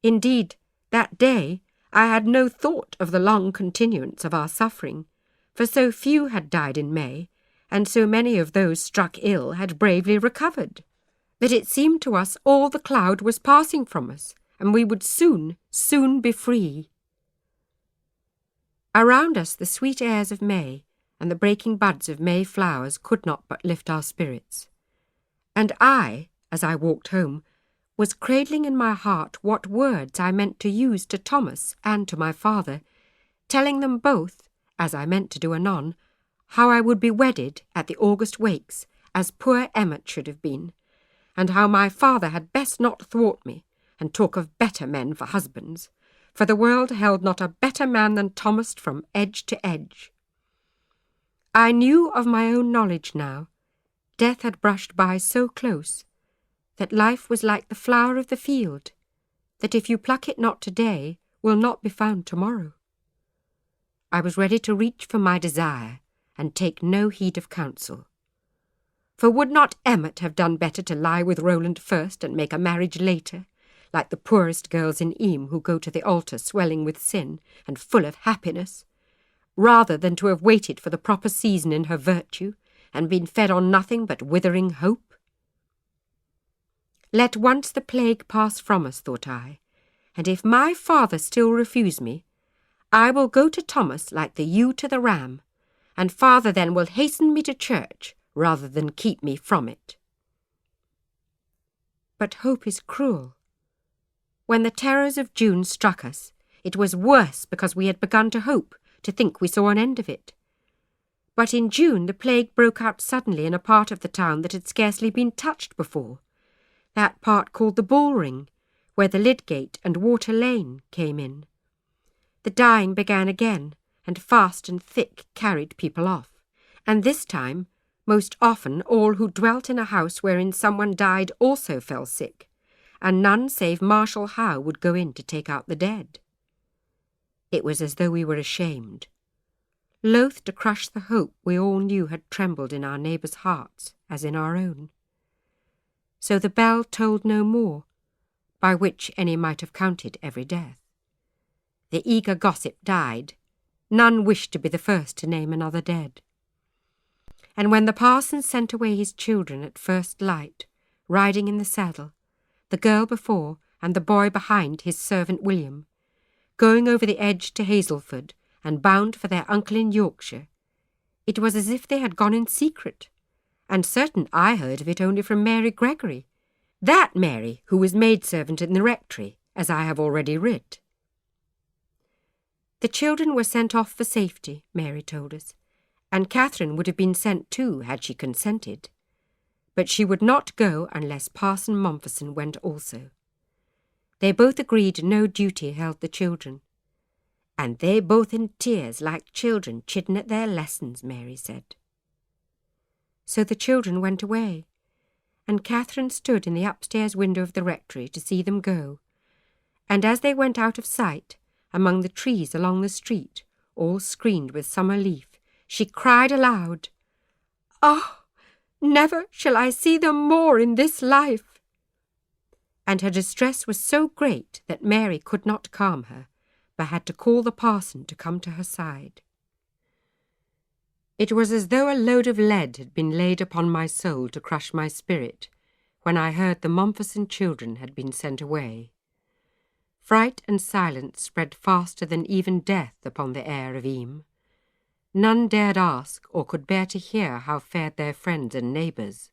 Indeed, that day I had no thought of the long continuance of our suffering, for so few had died in May, and so many of those struck ill had bravely recovered, that it seemed to us all the cloud was passing from us, and we would soon be free. Around us the sweet airs of May and the breaking buds of May flowers could not but lift our spirits. And I, as I walked home, was cradling in my heart what words I meant to use to Thomas and to my father, telling them both, as I meant to do anon, how I would be wedded at the August wakes, as poor Emmet should have been, and how my father had best not thwart me, and talk of better men for husbands, for the world held not a better man than Thomas from edge to edge. I knew of my own knowledge now. Death had brushed by so close, that life was like the flower of the field, that if you pluck it not today, will not be found tomorrow. I was ready to reach for my desire, and take no heed of counsel. For would not Emmet have done better to lie with Roland first and make a marriage later, like the poorest girls in Eyam who go to the altar swelling with sin and full of happiness, rather than to have waited for the proper season in her virtue, and been fed on nothing but withering hope? Let once the plague pass from us, thought I, and if my father still refuse me, I will go to Thomas like the ewe to the ram, and father then will hasten me to church rather than keep me from it. But hope is cruel. When the terrors of June struck us, it was worse because we had begun to hope, to think we saw an end of it. But in June the plague broke out suddenly in a part of the town that had scarcely been touched before, that part called the Bullring, where the Lydgate and Water Lane came in. The dying began again, and fast and thick carried people off, and this time, most often all who dwelt in a house wherein someone died also fell sick, and none save Marshal Howe would go in to take out the dead. It was as though we were ashamed, loath to crush the hope we all knew had trembled in our neighbours' hearts as in our own. So the bell tolled no more, by which any might have counted every death. The eager gossip died. None wished to be the first to name another dead. And when the parson sent away his children at first light, riding in the saddle, the girl before and the boy behind his servant William, going over the edge to Hazelford and bound for their uncle in Yorkshire, it was as if they had gone in secret, and certain I heard of it only from Mary Gregory, that Mary who was maidservant in the rectory, as I have already writ. The children were sent off for safety, Mary told us, and Catherine would have been sent too had she consented, but she would not go unless Parson Mompesson went also. They both agreed no duty held the children, and they both in tears like children chidden at their lessons, Mary said. So the children went away, and Catherine stood in the upstairs window of the rectory to see them go, and as they went out of sight, among the trees along the street, all screened with summer leaf, she cried aloud, "Oh, never shall I see them more in this life!" And her distress was so great that Mary could not calm her, but had to call the parson to come to her side. It was as though a load of lead had been laid upon my soul to crush my spirit, when I heard the Mompesson children had been sent away. Fright and silence spread faster than even death upon the air of Eyam. None dared ask or could bear to hear how fared their friends and neighbours.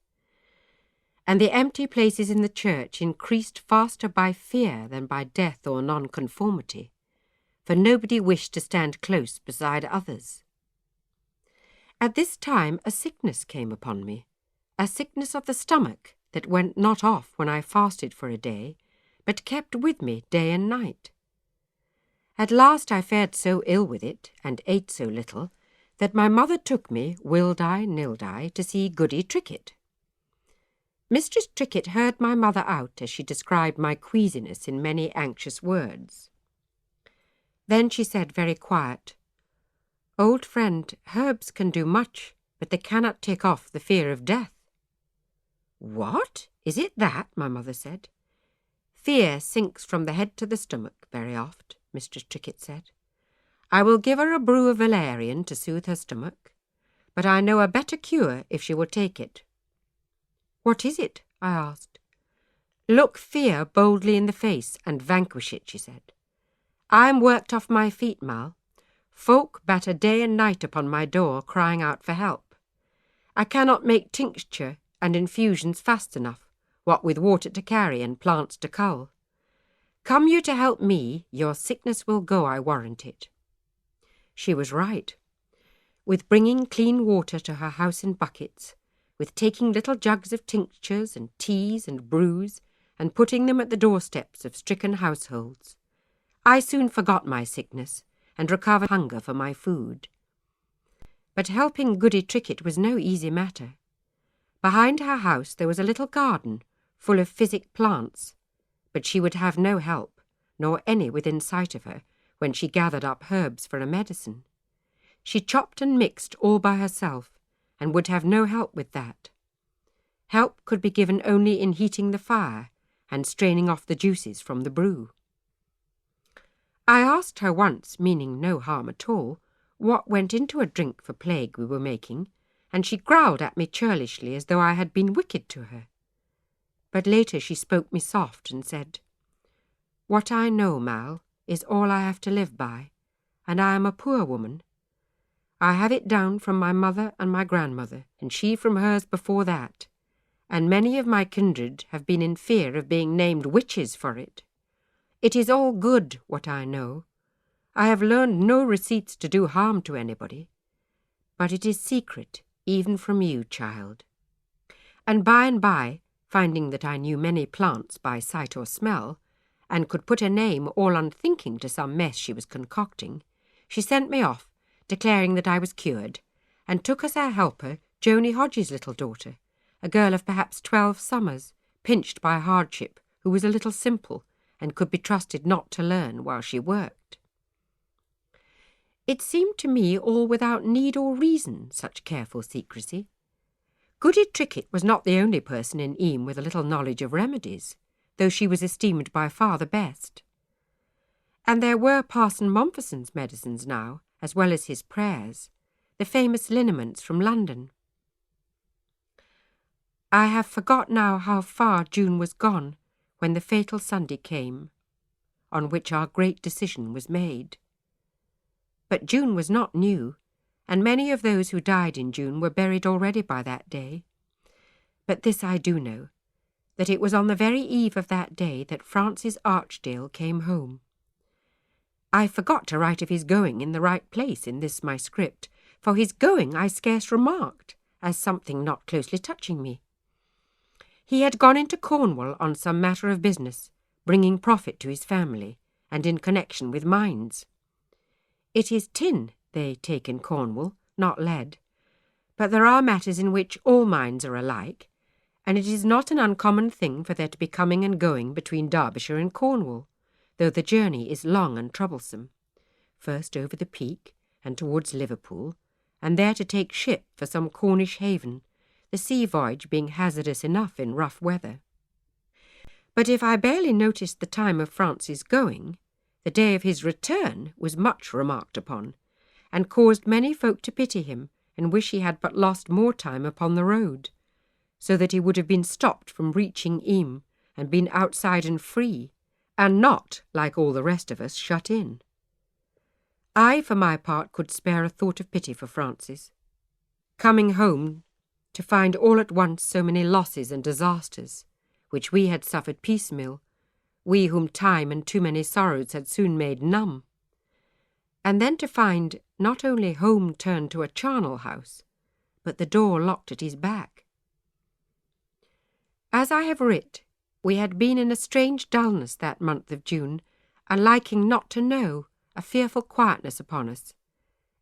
And the empty places in the church increased faster by fear than by death or nonconformity, for nobody wished to stand close beside others. At this time a sickness came upon me, a sickness of the stomach that went not off when I fasted for a day, but kept with me day and night. At last I fared so ill with it, and ate so little, that my mother took me, willed I, nilled I, to see Goody Trickett. Mistress Trickett heard my mother out as she described my queasiness in many anxious words. Then she said very quiet, "Old friend, herbs can do much, but they cannot take off the fear of death." "What? Is it that?" my mother said. "Fear sinks from the head to the stomach very oft," Mistress Trickett said. "I will give her a brew of valerian to soothe her stomach, but I know a better cure if she will take it." "What is it?" I asked. "Look fear boldly in the face and vanquish it," she said. "I am worked off my feet, Mal. Folk batter day and night upon my door, crying out for help. I cannot make tincture and infusions fast enough, what with water to carry and plants to cull. Come you to help me, your sickness will go, I warrant it." She was right. With bringing clean water to her house in buckets, with taking little jugs of tinctures and teas and brews, and putting them at the doorsteps of stricken households, I soon forgot my sickness and recovered hunger for my food. But helping Goody Trickett was no easy matter. Behind her house there was a little garden full of physic plants, but she would have no help, nor any within sight of her, when she gathered up herbs for a medicine. She chopped and mixed all by herself, and would have no help with that. Help could be given only in heating the fire and straining off the juices from the brew. I asked her once, meaning no harm at all, what went into a drink for plague we were making, and she growled at me churlishly as though I had been wicked to her. But later she spoke me soft and said, "What I know, Mal, is all I have to live by, and I am a poor woman. I have it down from my mother and my grandmother, and she from hers before that, and many of my kindred have been in fear of being named witches for it. It is all good, what I know. I have learned no receipts to do harm to anybody, but it is secret, even from you, child." And by, finding that I knew many plants by sight or smell, and could put a name all unthinking to some mess she was concocting, she sent me off, declaring that I was cured, and took as her helper Joni Hodge's little daughter, a girl of perhaps 12 summers, pinched by hardship, who was a little simple, and could be trusted not to learn while she worked. It seemed to me all without need or reason, such careful secrecy. Goody Trickett was not the only person in Eyam with a little knowledge of remedies, though she was esteemed by far the best. And there were Parson Mompesson's medicines now, as well as his prayers, the famous liniments from London. I have forgot now how far June was gone when the fatal Sunday came, on which our great decision was made. But But June was not new, and many of those who died in June were buried already by that day. But this I do know, that it was on the very eve of that day that Francis Archdale came home. I forgot to write of his going in the right place in this my script, for his going I scarce remarked, as something not closely touching me. He had gone into Cornwall on some matter of business, bringing profit to his family, and in connection with mines. It is tin they take in Cornwall, not lead, but there are matters in which all mines are alike, and it is not an uncommon thing for there to be coming and going between Derbyshire and Cornwall, though the journey is long and troublesome, first over the Peak and towards Liverpool, and there to take ship for some Cornish haven, the sea voyage being hazardous enough in rough weather. But if I barely noticed the time of Francis' going, the day of his return was much remarked upon, and caused many folk to pity him and wish he had but lost more time upon the road, so that he would have been stopped from reaching Eyam and been outside and free, and not, like all the rest of us, shut in. I, for my part, could spare a thought of pity for Francis. Coming home to find all at once so many losses and disasters, which we had suffered piecemeal, we whom time and too many sorrows had soon made numb, and then to find not only home turned to a charnel house, but the door locked at his back. As I have writ, we had been in a strange dullness that month of June, a liking not to know, a fearful quietness upon us,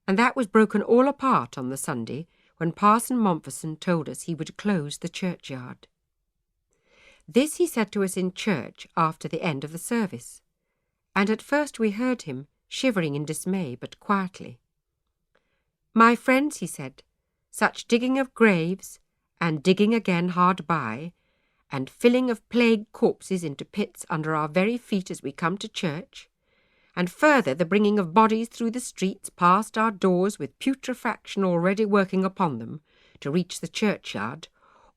and that was broken all apart on the Sunday when Parson Mompesson told us he would close the churchyard. This he said to us in church after the end of the service, and at first we heard him, shivering in dismay, but quietly. "My friends," he said, "such digging of graves, and digging again hard by, and filling of plague corpses into pits under our very feet as we come to church, and further the bringing of bodies through the streets past our doors with putrefaction already working upon them, to reach the churchyard,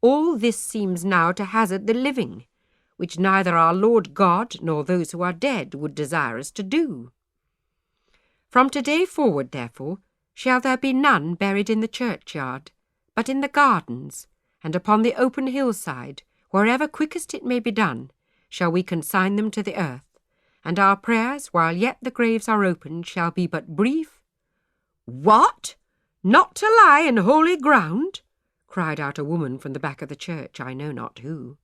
all this seems now to hazard the living, which neither our Lord God nor those who are dead would desire us to do. From to-day forward, therefore, shall there be none buried in the churchyard, but in the gardens, and upon the open hillside, wherever quickest it may be done, shall we consign them to the earth, and our prayers, while yet the graves are open, shall be but brief." "What? Not to lie in holy ground?" cried out a woman from the back of the church, I know not who.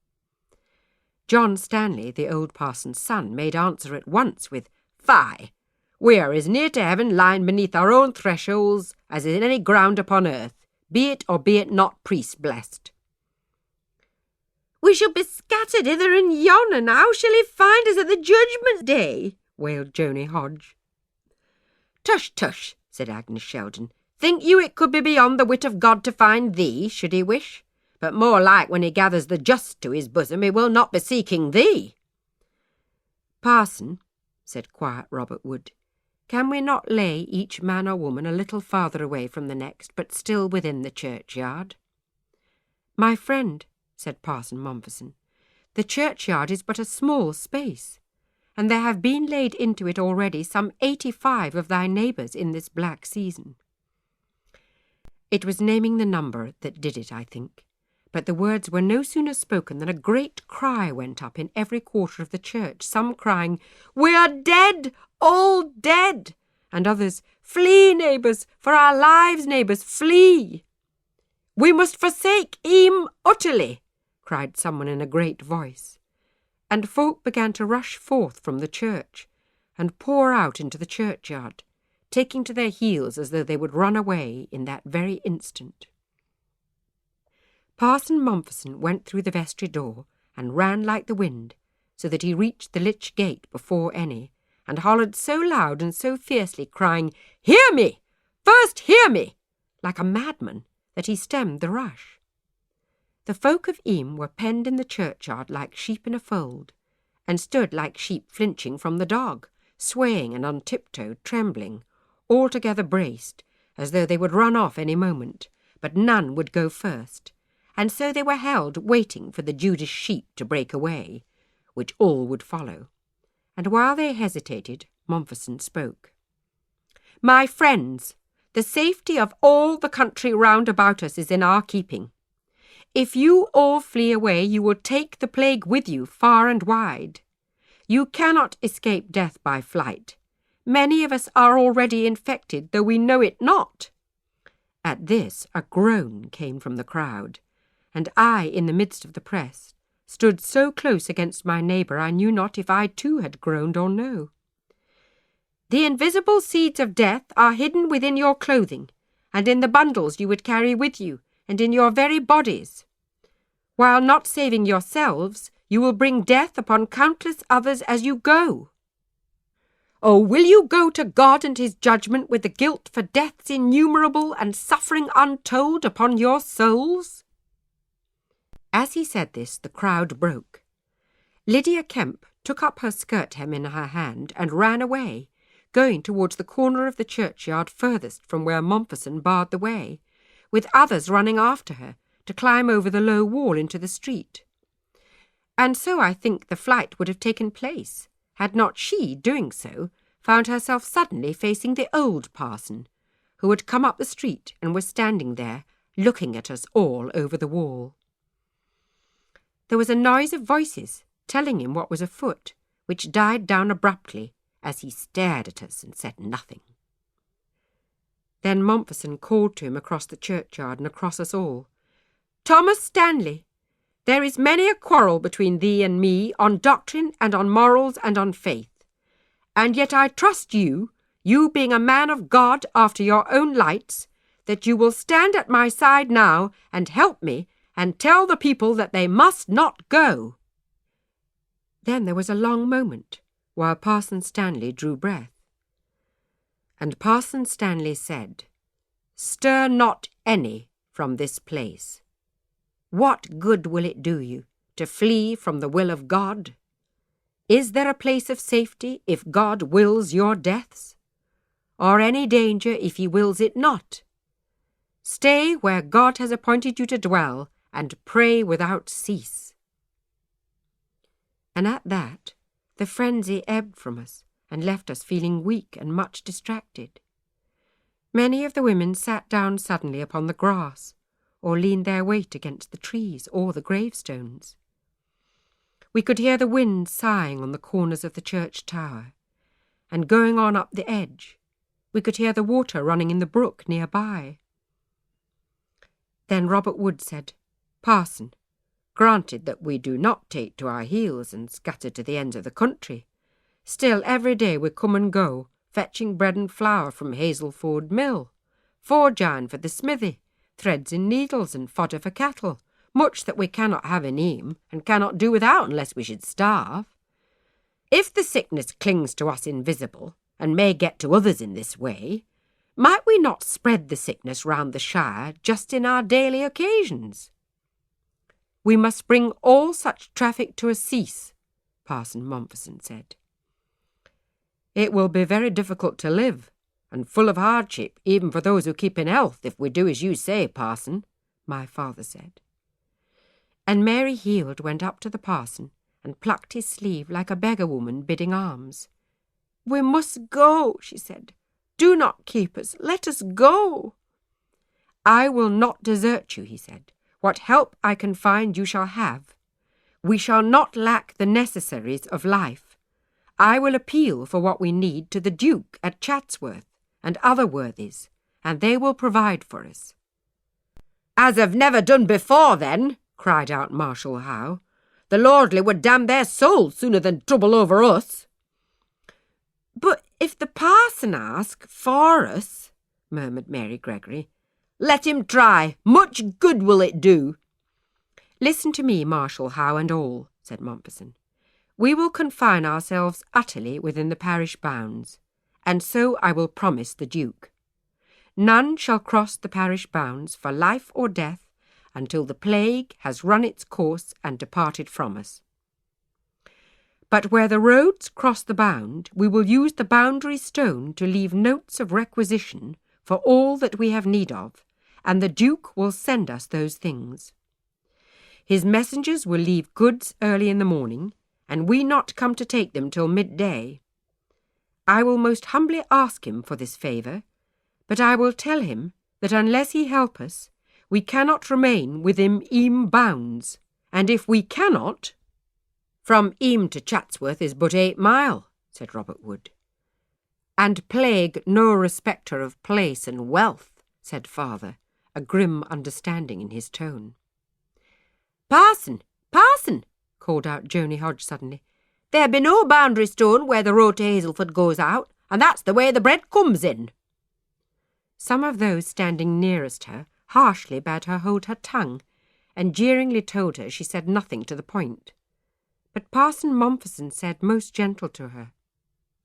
John Stanley, the old parson's son, made answer at once with, "Fie! We are as near to heaven lying beneath our own thresholds as in any ground upon earth, be it or be it not priest blessed." "We shall be scattered hither and yon, and how shall he find us at the judgment day?" wailed Johnny Hodge. "Tush, tush," said Agnes Sheldon. "Think you it could be beyond the wit of God to find thee, should he wish? But more like when he gathers the just to his bosom, he will not be seeking thee." "Parson," said quiet Robert Wood, "can we not lay each man or woman a little farther away from the next, but still within the churchyard?" "My friend," said Parson Mompesson, "the churchyard is but a small space, and there have been laid into it already some 85 of thy neighbours in this black season." It was naming the number that did it, I think, but the words were no sooner spoken than a great cry went up in every quarter of the church, some crying, "We are dead, all dead," and others, "Flee, neighbours, for our lives, neighbours, flee." "We must forsake Eyam utterly," cried someone in a great voice, and folk began to rush forth from the church and pour out into the churchyard, taking to their heels as though they would run away in that very instant. Parson Mompesson went through the vestry door and ran like the wind, so that he reached the lych gate before any, and hollered so loud and so fiercely, crying, "Hear me! First hear me!" like a madman, that he stemmed the rush. The folk of Eyam were penned in the churchyard like sheep in a fold, and stood like sheep flinching from the dog, swaying and on tiptoe, trembling, altogether braced, as though they would run off any moment, but none would go first, and so they were held waiting for the Judas sheep to break away, which all would follow. And while they hesitated, Mompesson spoke. My friends, the safety of all the country round about us is in our keeping. If you all flee away, you will take the plague with you far and wide. You cannot escape death by flight. Many of us are already infected, though we know it not." At this a groan came from the crowd, and I, in the midst of the press, stood so close against my neighbour I knew not if I too had groaned or no. "The invisible seeds of death are hidden within your clothing, and in the bundles you would carry with you, and in your very bodies. While not saving yourselves, you will bring death upon countless others as you go. Oh, will you go to God and his judgment with the guilt for deaths innumerable and suffering untold upon your souls?" As he said this, the crowd broke. Lydia Kemp took up her skirt hem in her hand and ran away, going towards the corner of the churchyard furthest from where Mompesson barred the way, with others running after her to climb over the low wall into the street. And so I think the flight would have taken place, had not she, doing so, found herself suddenly facing the old parson, who had come up the street and was standing there, looking at us all over the wall. There was a noise of voices, telling him what was afoot, which died down abruptly as he stared at us and said nothing. Then Mompesson called to him across the churchyard and across us all, "Thomas Stanley, there is many a quarrel between thee and me on doctrine and on morals and on faith. And yet I trust you being a man of God after your own lights, that you will stand at my side now and help me and tell the people that they must not go." Then there was a long moment, while Parson Stanley drew breath. And Parson Stanley said, "Stir not any from this place. What good will it do you to flee from the will of God? Is there a place of safety if God wills your deaths? Or any danger if he wills it not? Stay where God has appointed you to dwell, and pray without cease." And at that, the frenzy ebbed from us and left us feeling weak and much distracted. Many of the women sat down suddenly upon the grass, or leaned their weight against the trees or the gravestones. We could hear the wind sighing on the corners of the church tower, and going on up the edge, we could hear the water running in the brook near by. Then Robert Wood said, "Parson, granted that we do not take to our heels and scatter to the ends of the country, still every day we come and go, fetching bread and flour from Hazelford Mill, forge iron for the smithy, threads and needles and fodder for cattle, much that we cannot have in Eyam and cannot do without unless we should starve. If the sickness clings to us invisible, and may get to others in this way, might we not spread the sickness round the shire just in our daily occasions?" "We must bring all such traffic to a cease," Parson Mompesson said. "It will be very difficult to live, and full of hardship even for those who keep in health, if we do as you say, Parson," my father said. And Mary Heald went up to the parson and plucked his sleeve like a beggar-woman bidding alms. "We must go," she said. "Do not keep us. Let us go." "I will not desert you," he said. "What help I can find you shall have. We shall not lack the necessaries of life. I will appeal for what we need to the Duke at Chatsworth and other worthies, and they will provide for us." "As have never done before, then," cried out Marshal Howe. "The lordly would damn their souls sooner than trouble over us." "But if the parson ask for us," murmured Mary Gregory. "Let him try. Much good will it do." "Listen to me, Marshal Howe and all," said Mompesson. "We will confine ourselves utterly within the parish bounds, and so I will promise the Duke. None shall cross the parish bounds for life or death until the plague has run its course and departed from us. But where the roads cross the bound, we will use the boundary stone to leave notes of requisition for all that we have need of, and the Duke will send us those things. His messengers will leave goods early in the morning, and we not come to take them till midday. I will most humbly ask him for this favour, but I will tell him that unless he help us, we cannot remain within Eyam bounds, and if we cannot—" "From Eyam to Chatsworth is but 8 mile," said Robert Wood. "And plague no respecter of place and wealth," said father, a grim understanding in his tone. "Parson! Parson!" called out Joni Hodge suddenly. "There be no boundary stone where the road to Hazelford goes out, and that's the way the bread comes in." Some of those standing nearest her harshly bade her hold her tongue, and jeeringly told her she said nothing to the point. But Parson Mompesson said most gentle to her,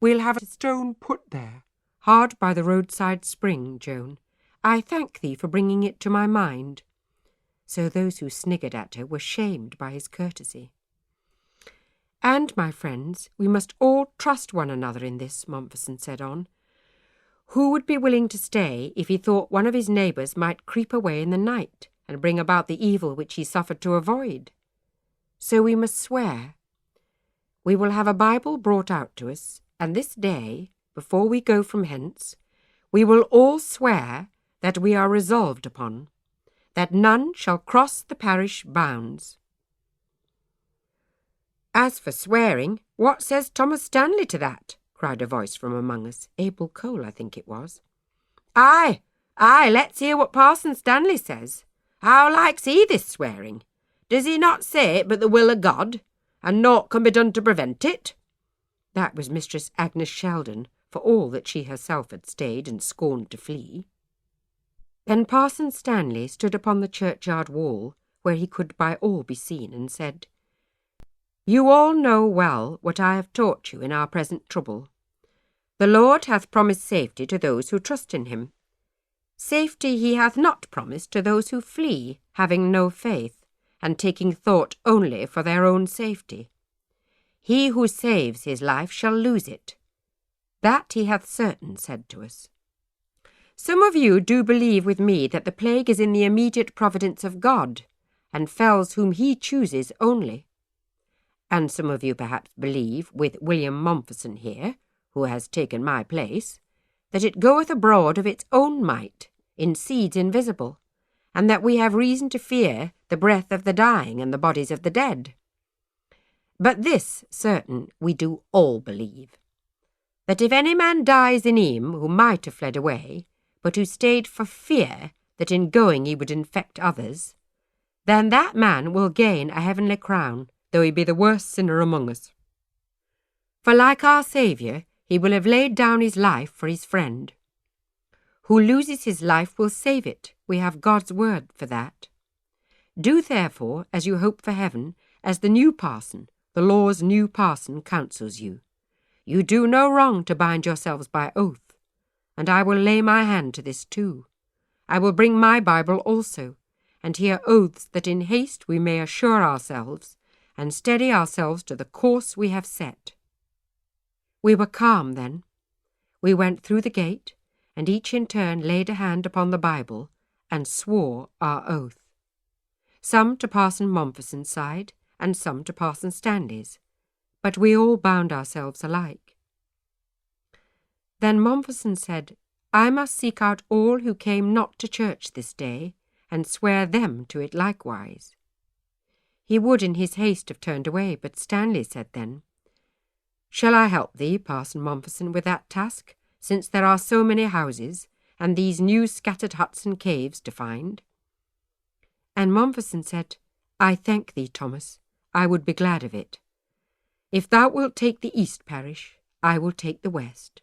"We'll have a stone put there, hard by the roadside spring, Joan. I thank thee for bringing it to my mind." So those who sniggered at her were shamed by his courtesy. "And, my friends, we must all trust one another in this," Mompesson said on. "Who would be willing to stay if he thought one of his neighbours might creep away in the night and bring about the evil which he suffered to avoid? So we must swear. We will have a Bible brought out to us, and this day, before we go from hence, we will all swear that we are resolved upon, that none shall cross the parish bounds." "As for swearing, what says Thomas Stanley to that?" cried a voice from among us. Abel Cole, I think it was. Aye, let's hear what Parson Stanley says. How likes he this swearing? Does he not say it but the will of God, and naught can be done to prevent it?" That was Mistress Agnes Sheldon, for all that she herself had stayed and scorned to flee. Then Parson Stanley stood upon the churchyard wall, where he could by all be seen, and said, "You all know well what I have taught you in our present trouble. The Lord hath promised safety to those who trust in him. Safety he hath not promised to those who flee, having no faith, and taking thought only for their own safety. He who saves his life shall lose it. That he hath certain said to us. Some of you do believe with me that the plague is in the immediate providence of God, and fells whom he chooses only. And some of you perhaps believe, with William Mompesson here, who has taken my place, that it goeth abroad of its own might, in seeds invisible, and that we have reason to fear the breath of the dying and the bodies of the dead. But this certain we do all believe, that if any man dies in Eyam who might have fled away, but who stayed for fear that in going he would infect others, then that man will gain a heavenly crown, though he be the worst sinner among us. For like our Saviour, he will have laid down his life for his friend. Who loses his life will save it. We have God's word for that. Do therefore, as you hope for heaven, as the new parson, the law's new parson, counsels you. You do no wrong to bind yourselves by oath, and I will lay my hand to this too. I will bring my Bible also, and hear oaths that in haste we may assure ourselves, and steady ourselves to the course we have set. We were calm then. We went through the gate, and each in turn laid a hand upon the Bible, and swore our oath. Some to Parson Mompesson's side, and some to Parson Stanley's, but we all bound ourselves alike. Then Mompesson said, I must seek out all who came not to church this day, and swear them to it likewise. He would in his haste have turned away, but Stanley said then, Shall I help thee, Parson Mompesson, with that task, since there are so many houses, and these new scattered huts and caves to find? And Mompesson said, I thank thee, Thomas, I would be glad of it. If thou wilt take the east parish, I will take the west.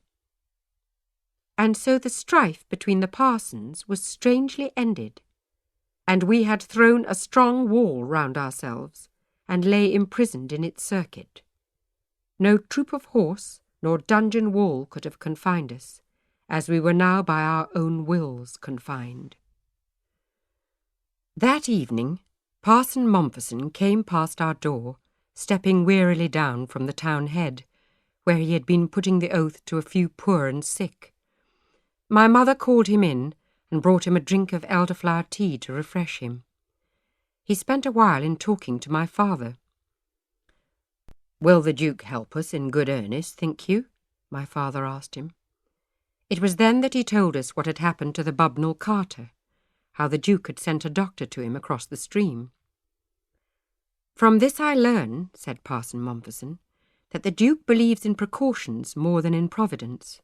And so the strife between the parsons was strangely ended, and we had thrown a strong wall round ourselves, and lay imprisoned in its circuit. No troop of horse nor dungeon wall could have confined us, as we were now by our own wills confined. That evening, Parson Mompesson came past our door, stepping wearily down from the town head, where he had been putting the oath to a few poor and sick. My mother called him in, and brought him a drink of elderflower tea to refresh him. He spent a while in talking to my father. Will the Duke help us in good earnest, think you? my father asked him. It was then that he told us what had happened to the Bubnell carter, how the Duke had sent a doctor to him across the stream. From this I learn, said Parson Mompesson, that the Duke believes in precautions more than in providence.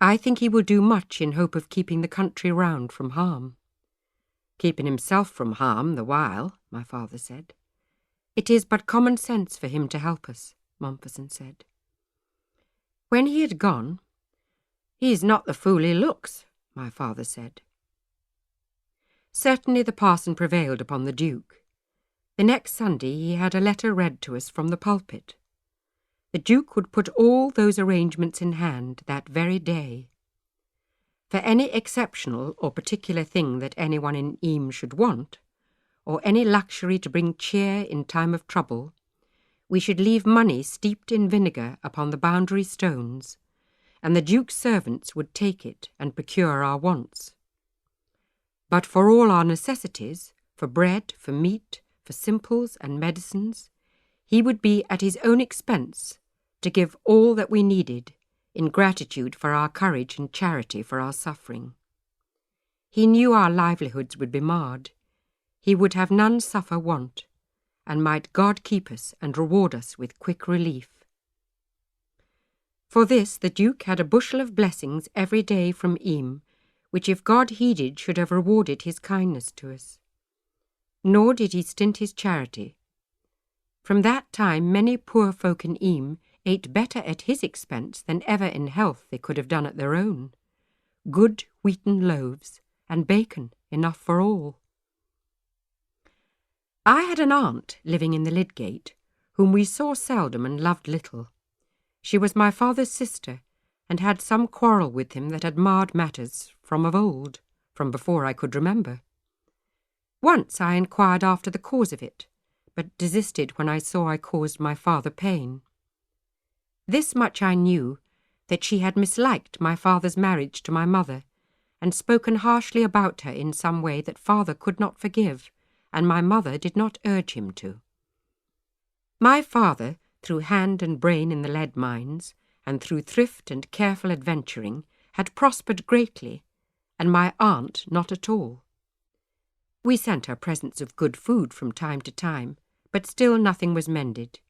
I think he will do much in hope of keeping the country round from harm. Keeping himself from harm the while, my father said. It is but common sense for him to help us, Mompesson said. When he had gone, he is not the fool he looks, my father said. Certainly the parson prevailed upon the Duke. The next Sunday he had a letter read to us from the pulpit. The Duke would put all those arrangements in hand that very day. For any exceptional or particular thing that anyone in Eyam should want, or any luxury to bring cheer in time of trouble, we should leave money steeped in vinegar upon the boundary stones, and the Duke's servants would take it and procure our wants. But for all our necessities, for bread, for meat, for simples and medicines, he would be at his own expense to give all that we needed in gratitude for our courage and charity for our suffering. He knew our livelihoods would be marred. He would have none suffer want, and might God keep us and reward us with quick relief. For this the Duke had a bushel of blessings every day from Eyam, which if God heeded should have rewarded his kindness to us. Nor did he stint his charity. From that time many poor folk in Eyam ate better at his expense than ever in health they could have done at their own. Good wheaten loaves, and bacon enough for all. I had an aunt living in the Lydgate, whom we saw seldom and loved little. She was my father's sister, and had some quarrel with him that had marred matters from of old, from before I could remember. Once I inquired after the cause of it, but desisted when I saw I caused my father pain. This much I knew, that she had misliked my father's marriage to my mother, and spoken harshly about her in some way that father could not forgive, and my mother did not urge him to. My father, through hand and brain in the lead mines, and through thrift and careful adventuring, had prospered greatly, and my aunt not at all. We sent her presents of good food from time to time, but still nothing was mended.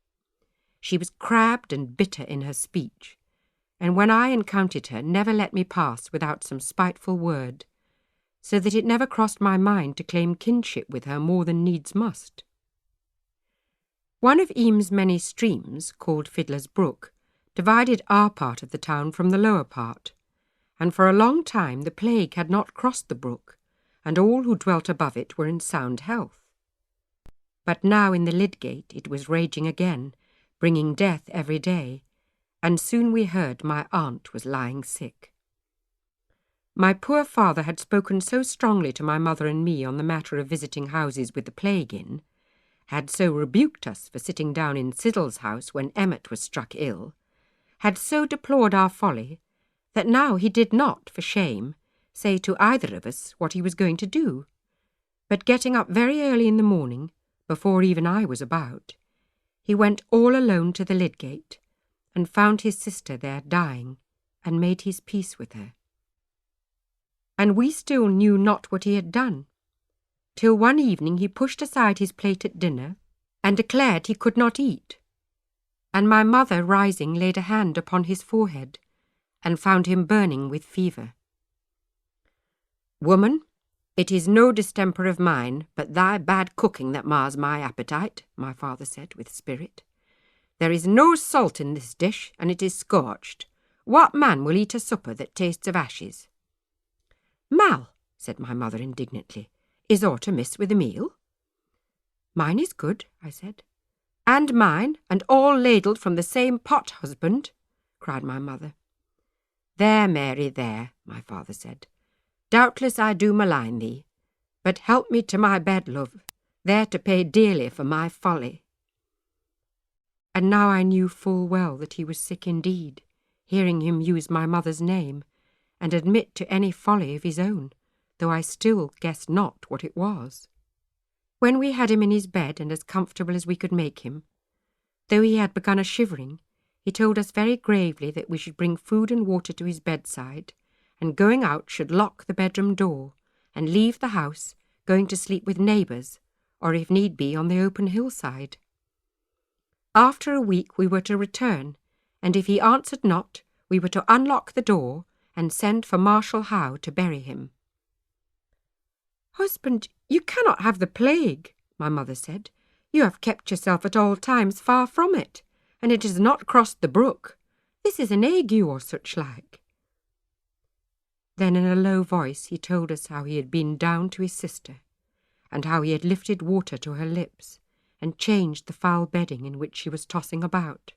She was crabbed and bitter in her speech, and when I encountered her never let me pass without some spiteful word, so that it never crossed my mind to claim kinship with her more than needs must. One of Eyam's many streams, called Fiddler's Brook, divided our part of the town from the lower part, and for a long time the plague had not crossed the brook, and all who dwelt above it were in sound health. But now in the Lydgate it was raging again, bringing death every day, and soon we heard my aunt was lying sick. My poor father had spoken so strongly to my mother and me on the matter of visiting houses with the plague in, had so rebuked us for sitting down in Siddle's house when Emmet was struck ill, had so deplored our folly, that now he did not, for shame, say to either of us what he was going to do, but getting up very early in the morning, before even I was about, he went all alone to the Lydgate, and found his sister there dying, and made his peace with her. And we still knew not what he had done, till one evening he pushed aside his plate at dinner, and declared he could not eat, and my mother rising laid a hand upon his forehead, and found him burning with fever. "Woman, it is no distemper of mine, but thy bad cooking that mars my appetite," my father said with spirit. "There is no salt in this dish, and it is scorched. What man will eat a supper that tastes of ashes?" "Mal," said my mother indignantly, "is aught amiss with a meal?" "Mine is good," I said. "And mine, and all ladled from the same pot, husband," cried my mother. "There, Mary, there," my father said. "Doubtless I do malign thee, but help me to my bed, love, there to pay dearly for my folly." And now I knew full well that he was sick indeed, hearing him use my mother's name, and admit to any folly of his own, though I still guessed not what it was. When we had him in his bed and as comfortable as we could make him, though he had begun a shivering, He told us very gravely that we should bring food and water to his bedside, and going out should lock the bedroom door, and leave the house, going to sleep with neighbours, or if need be on the open hillside. After a week we were to return, and if he answered not, we were to unlock the door and send for Marshal Howe to bury him. "Husband, you cannot have the plague," my mother said. "You have kept yourself at all times far from it, and it has not crossed the brook. This is an ague or such like." Then in a low voice he told us how he had been down to his sister, and how he had lifted water to her lips, and changed the foul bedding in which she was tossing about.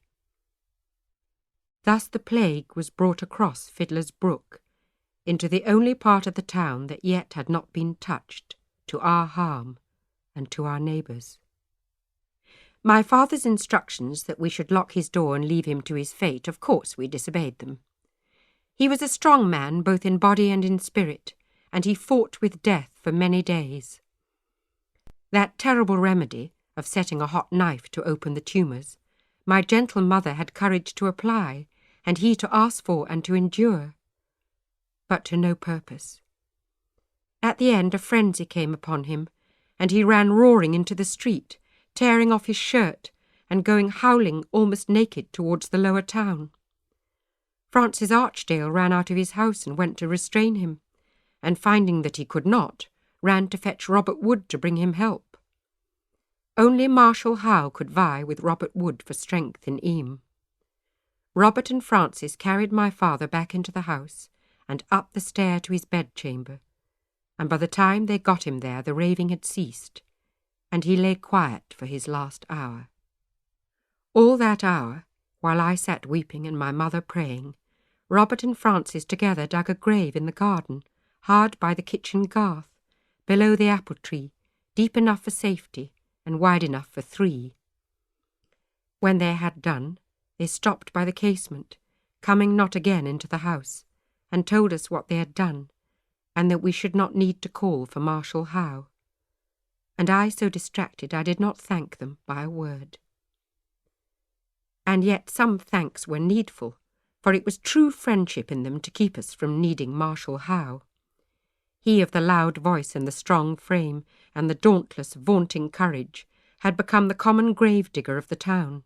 Thus the plague was brought across Fiddler's Brook, into the only part of the town that yet had not been touched, to our harm and to our neighbours. My father's instructions that we should lock his door and leave him to his fate, of course we disobeyed them. He was a strong man both in body and in spirit, and he fought with death for many days. That terrible remedy of setting a hot knife to open the tumours, my gentle mother had courage to apply, and he to ask for and to endure, but to no purpose. At the end a frenzy came upon him, and he ran roaring into the street, tearing off his shirt, and going howling almost naked towards the lower town. Francis Archdale ran out of his house and went to restrain him, and finding that he could not, ran to fetch Robert Wood to bring him help. Only Marshal Howe could vie with Robert Wood for strength in Eyam. Robert and Francis carried my father back into the house and up the stair to his bedchamber, and by the time they got him there the raving had ceased, and he lay quiet for his last hour. All that hour, while I sat weeping and my mother praying, Robert and Francis together dug a grave in the garden, hard by the kitchen garth, below the apple tree, deep enough for safety, and wide enough for 3. When they had done, they stopped by the casement, coming not again into the house, and told us what they had done, and that we should not need to call for Marshal Howe. And I so distracted I did not thank them by a word. And yet some thanks were needful, for it was true friendship in them to keep us from needing Marshal Howe. He of the loud voice and the strong frame, and the dauntless, vaunting courage, had become the common grave-digger of the town.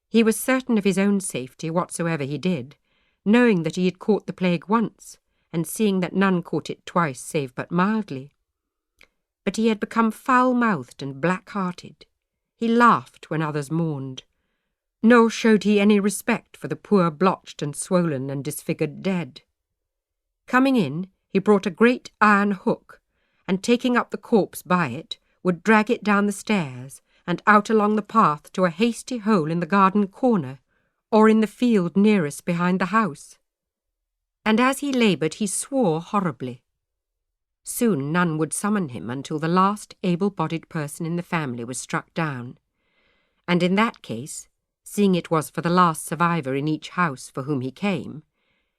He was certain of his own safety whatsoever he did, knowing that he had caught the plague once, and seeing that none caught it twice save but mildly. But he had become foul-mouthed and black-hearted. He laughed when others mourned, nor showed he any respect for the poor blotched and swollen and disfigured dead. Coming in, he brought a great iron hook, and taking up the corpse by it, would drag it down the stairs and out along the path to a hasty hole in the garden corner, or in the field nearest behind the house. And as he laboured he swore horribly. Soon none would summon him until the last able-bodied person in the family was struck down, and in that case, seeing it was for the last survivor in each house for whom he came,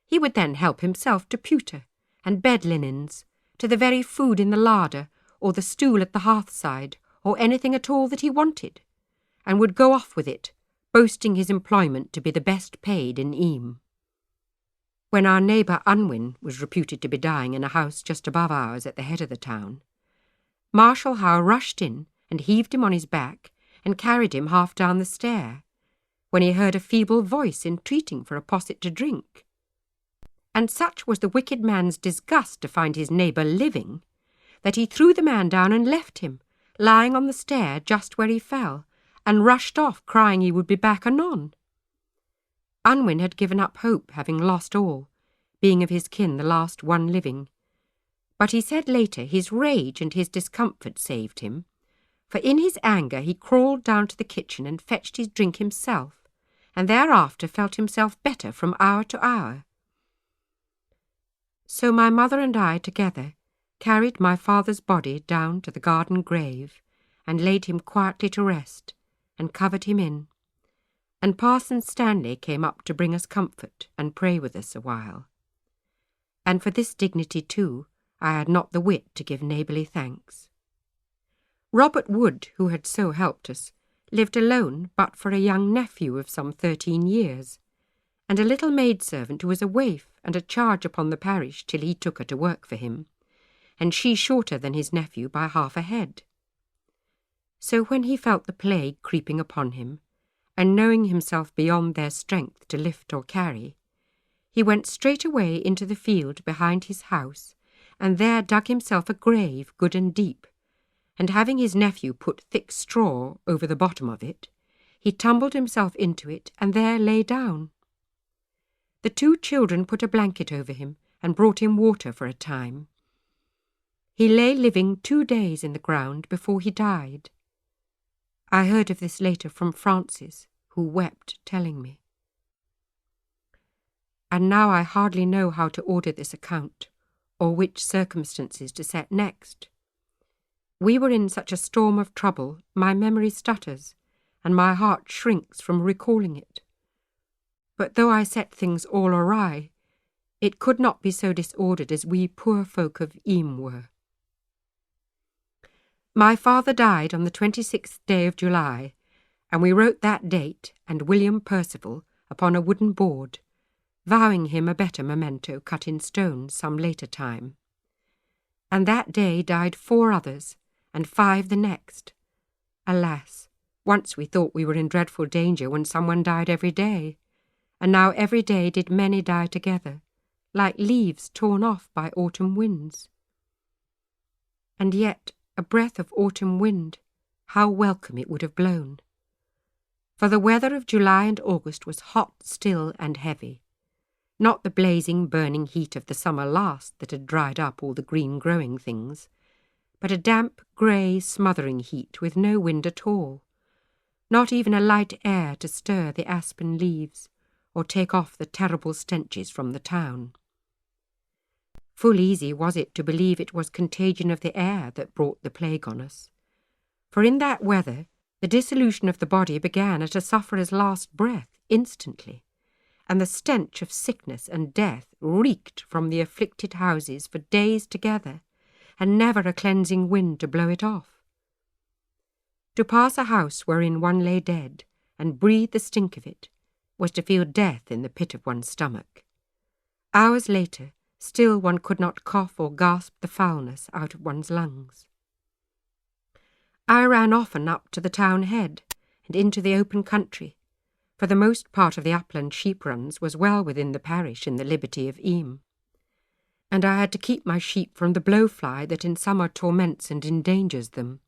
he would then help himself to pewter and bed linens, to the very food in the larder, or the stool at the hearthside, or anything at all that he wanted, and would go off with it, boasting his employment to be the best paid in Eyam. When our neighbour Unwin was reputed to be dying in a house just above ours at the head of the town, Marshal Howe rushed in and heaved him on his back and carried him half down the stair, when he heard a feeble voice entreating for a posset to drink. And such was the wicked man's disgust to find his neighbour living, that he threw the man down and left him, lying on the stair just where he fell, and rushed off crying he would be back anon. Unwin had given up hope, having lost all, being of his kin the last one living. But he said later his rage and his discomfort saved him, for in his anger he crawled down to the kitchen and fetched his drink himself, and thereafter felt himself better from hour to hour. So my mother and I together carried my father's body down to the garden grave, and laid him quietly to rest, and covered him in, and Parson Stanley came up to bring us comfort and pray with us a while. And for this dignity too I had not the wit to give neighbourly thanks. Robert Wood, who had so helped us, lived alone but for a young nephew of some 13 years, and a little maidservant who was a waif and a charge upon the parish till he took her to work for him, and she shorter than his nephew by half a head. So when he felt the plague creeping upon him, and knowing himself beyond their strength to lift or carry, he went straight away into the field behind his house, and there dug himself a grave good and deep, and having his nephew put thick straw over the bottom of it, he tumbled himself into it and there lay down. The 2 children put a blanket over him and brought him water for a time. He lay living 2 days in the ground before he died. I heard of this later from Francis, who wept, telling me. And now I hardly know how to order this account, or which circumstances to set next. We were in such a storm of trouble, my memory stutters, and my heart shrinks from recalling it. But though I set things all awry, it could not be so disordered as we poor folk of Eyam were. My father died on the 26th day of July, and we wrote that date and William Percival upon a wooden board, vowing him a better memento cut in stone some later time. And that day died 4 others, and 5 the next. Alas, once we thought we were in dreadful danger when someone died every day, and now every day did many die together, like leaves torn off by autumn winds. And yet a breath of autumn wind, how welcome it would have blown! For the weather of July and August was hot, still, and heavy, not the blazing, burning heat of the summer last that had dried up all the green growing things, but a damp, grey, smothering heat with no wind at all, not even a light air to stir the aspen leaves or take off the terrible stenches from the town. Full easy was it to believe it was contagion of the air that brought the plague on us, for in that weather the dissolution of the body began at a sufferer's last breath instantly, and the stench of sickness and death reeked from the afflicted houses for days together, and never a cleansing wind to blow it off. To pass a house wherein one lay dead, and breathe the stink of it, was to feel death in the pit of one's stomach. Hours later, still one could not cough or gasp the foulness out of one's lungs. I ran often up to the town head, and into the open country, for the most part of the upland sheep runs was well within the parish in the liberty of Eyam, and I had to keep my sheep from the blowfly that in summer torments and endangers them.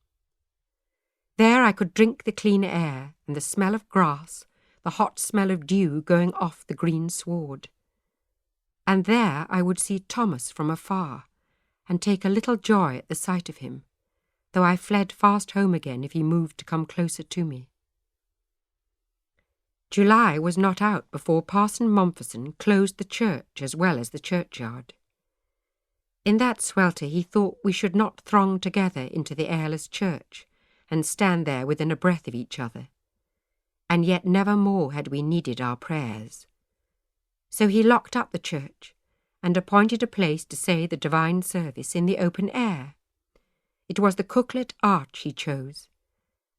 There I could drink the clean air and the smell of grass, the hot smell of dew going off the green sward. And there I would see Thomas from afar, and take a little joy at the sight of him, though I fled fast home again if he moved to come closer to me. July was not out before Parson Mompherson closed the church as well as the churchyard. In that swelter he thought we should not throng together into the airless church, and stand there within a breath of each other, and yet never more had we needed our prayers. So he locked up the church, and appointed a place to say the divine service in the open air. It was the Cooklet Arch he chose.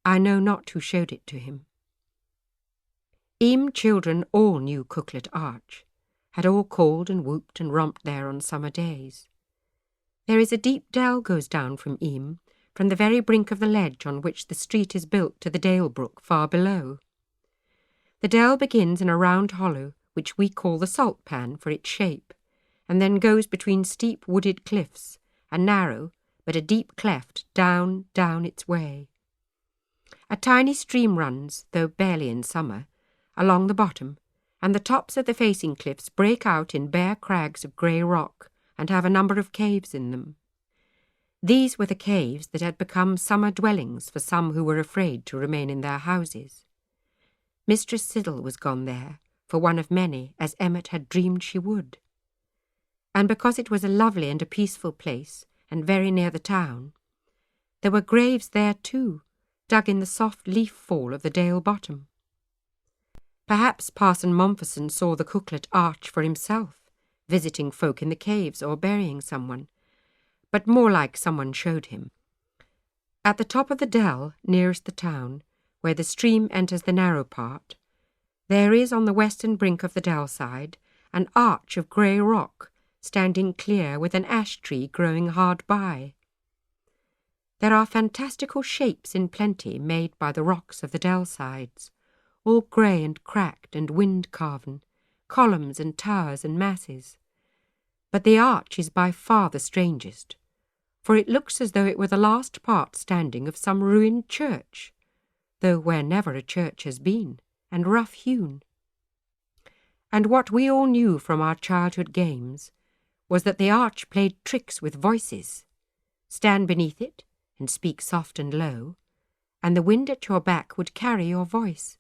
I know not who showed it to him. Eyam children all knew Cooklet Arch, had all called and whooped and romped there on summer days. There is a deep dell goes down from Eyam, from the very brink of the ledge on which the street is built to the Dale Brook far below. The dell begins in a round hollow, which we call the Salt Pan for its shape, and then goes between steep wooded cliffs, a narrow but a deep cleft down its way. A tiny stream runs, though barely in summer, along the bottom, and the tops of the facing cliffs break out in bare crags of grey rock, and have a number of caves in them. These were the caves that had become summer dwellings for some who were afraid to remain in their houses. Mistress Siddle was gone there, for one of many, as Emmet had dreamed she would. And because it was a lovely and a peaceful place, and very near the town, there were graves there too, dug in the soft leaf fall of the dale bottom. Perhaps Parson Mompherson saw the Cooklet Arch for himself, visiting folk in the caves or burying someone, but more like someone showed him. At the top of the dell, nearest the town, where the stream enters the narrow part, there is on the western brink of the dell side an arch of grey rock standing clear with an ash tree growing hard by. There are fantastical shapes in plenty made by the rocks of the dell sides, all grey and cracked and wind-carven, columns and towers and masses. But the arch is by far the strangest, for it looks as though it were the last part standing of some ruined church, though where never a church has been, and rough-hewn. And what we all knew from our childhood games was that the arch played tricks with voices. Stand beneath it and speak soft and low, and the wind at your back would carry your voice,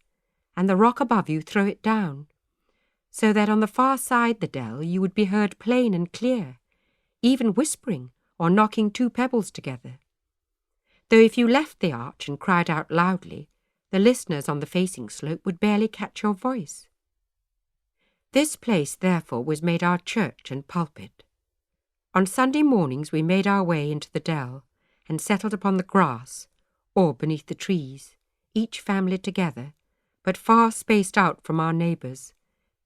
and the rock above you throw it down, so that on the far side the dell you would be heard plain and clear, even whispering or knocking two pebbles together. Though if you left the arch and cried out loudly, the listeners on the facing slope would barely catch your voice. This place, therefore, was made our church and pulpit. On Sunday mornings we made our way into the dell, and settled upon the grass, or beneath the trees, each family together, but far spaced out from our neighbours,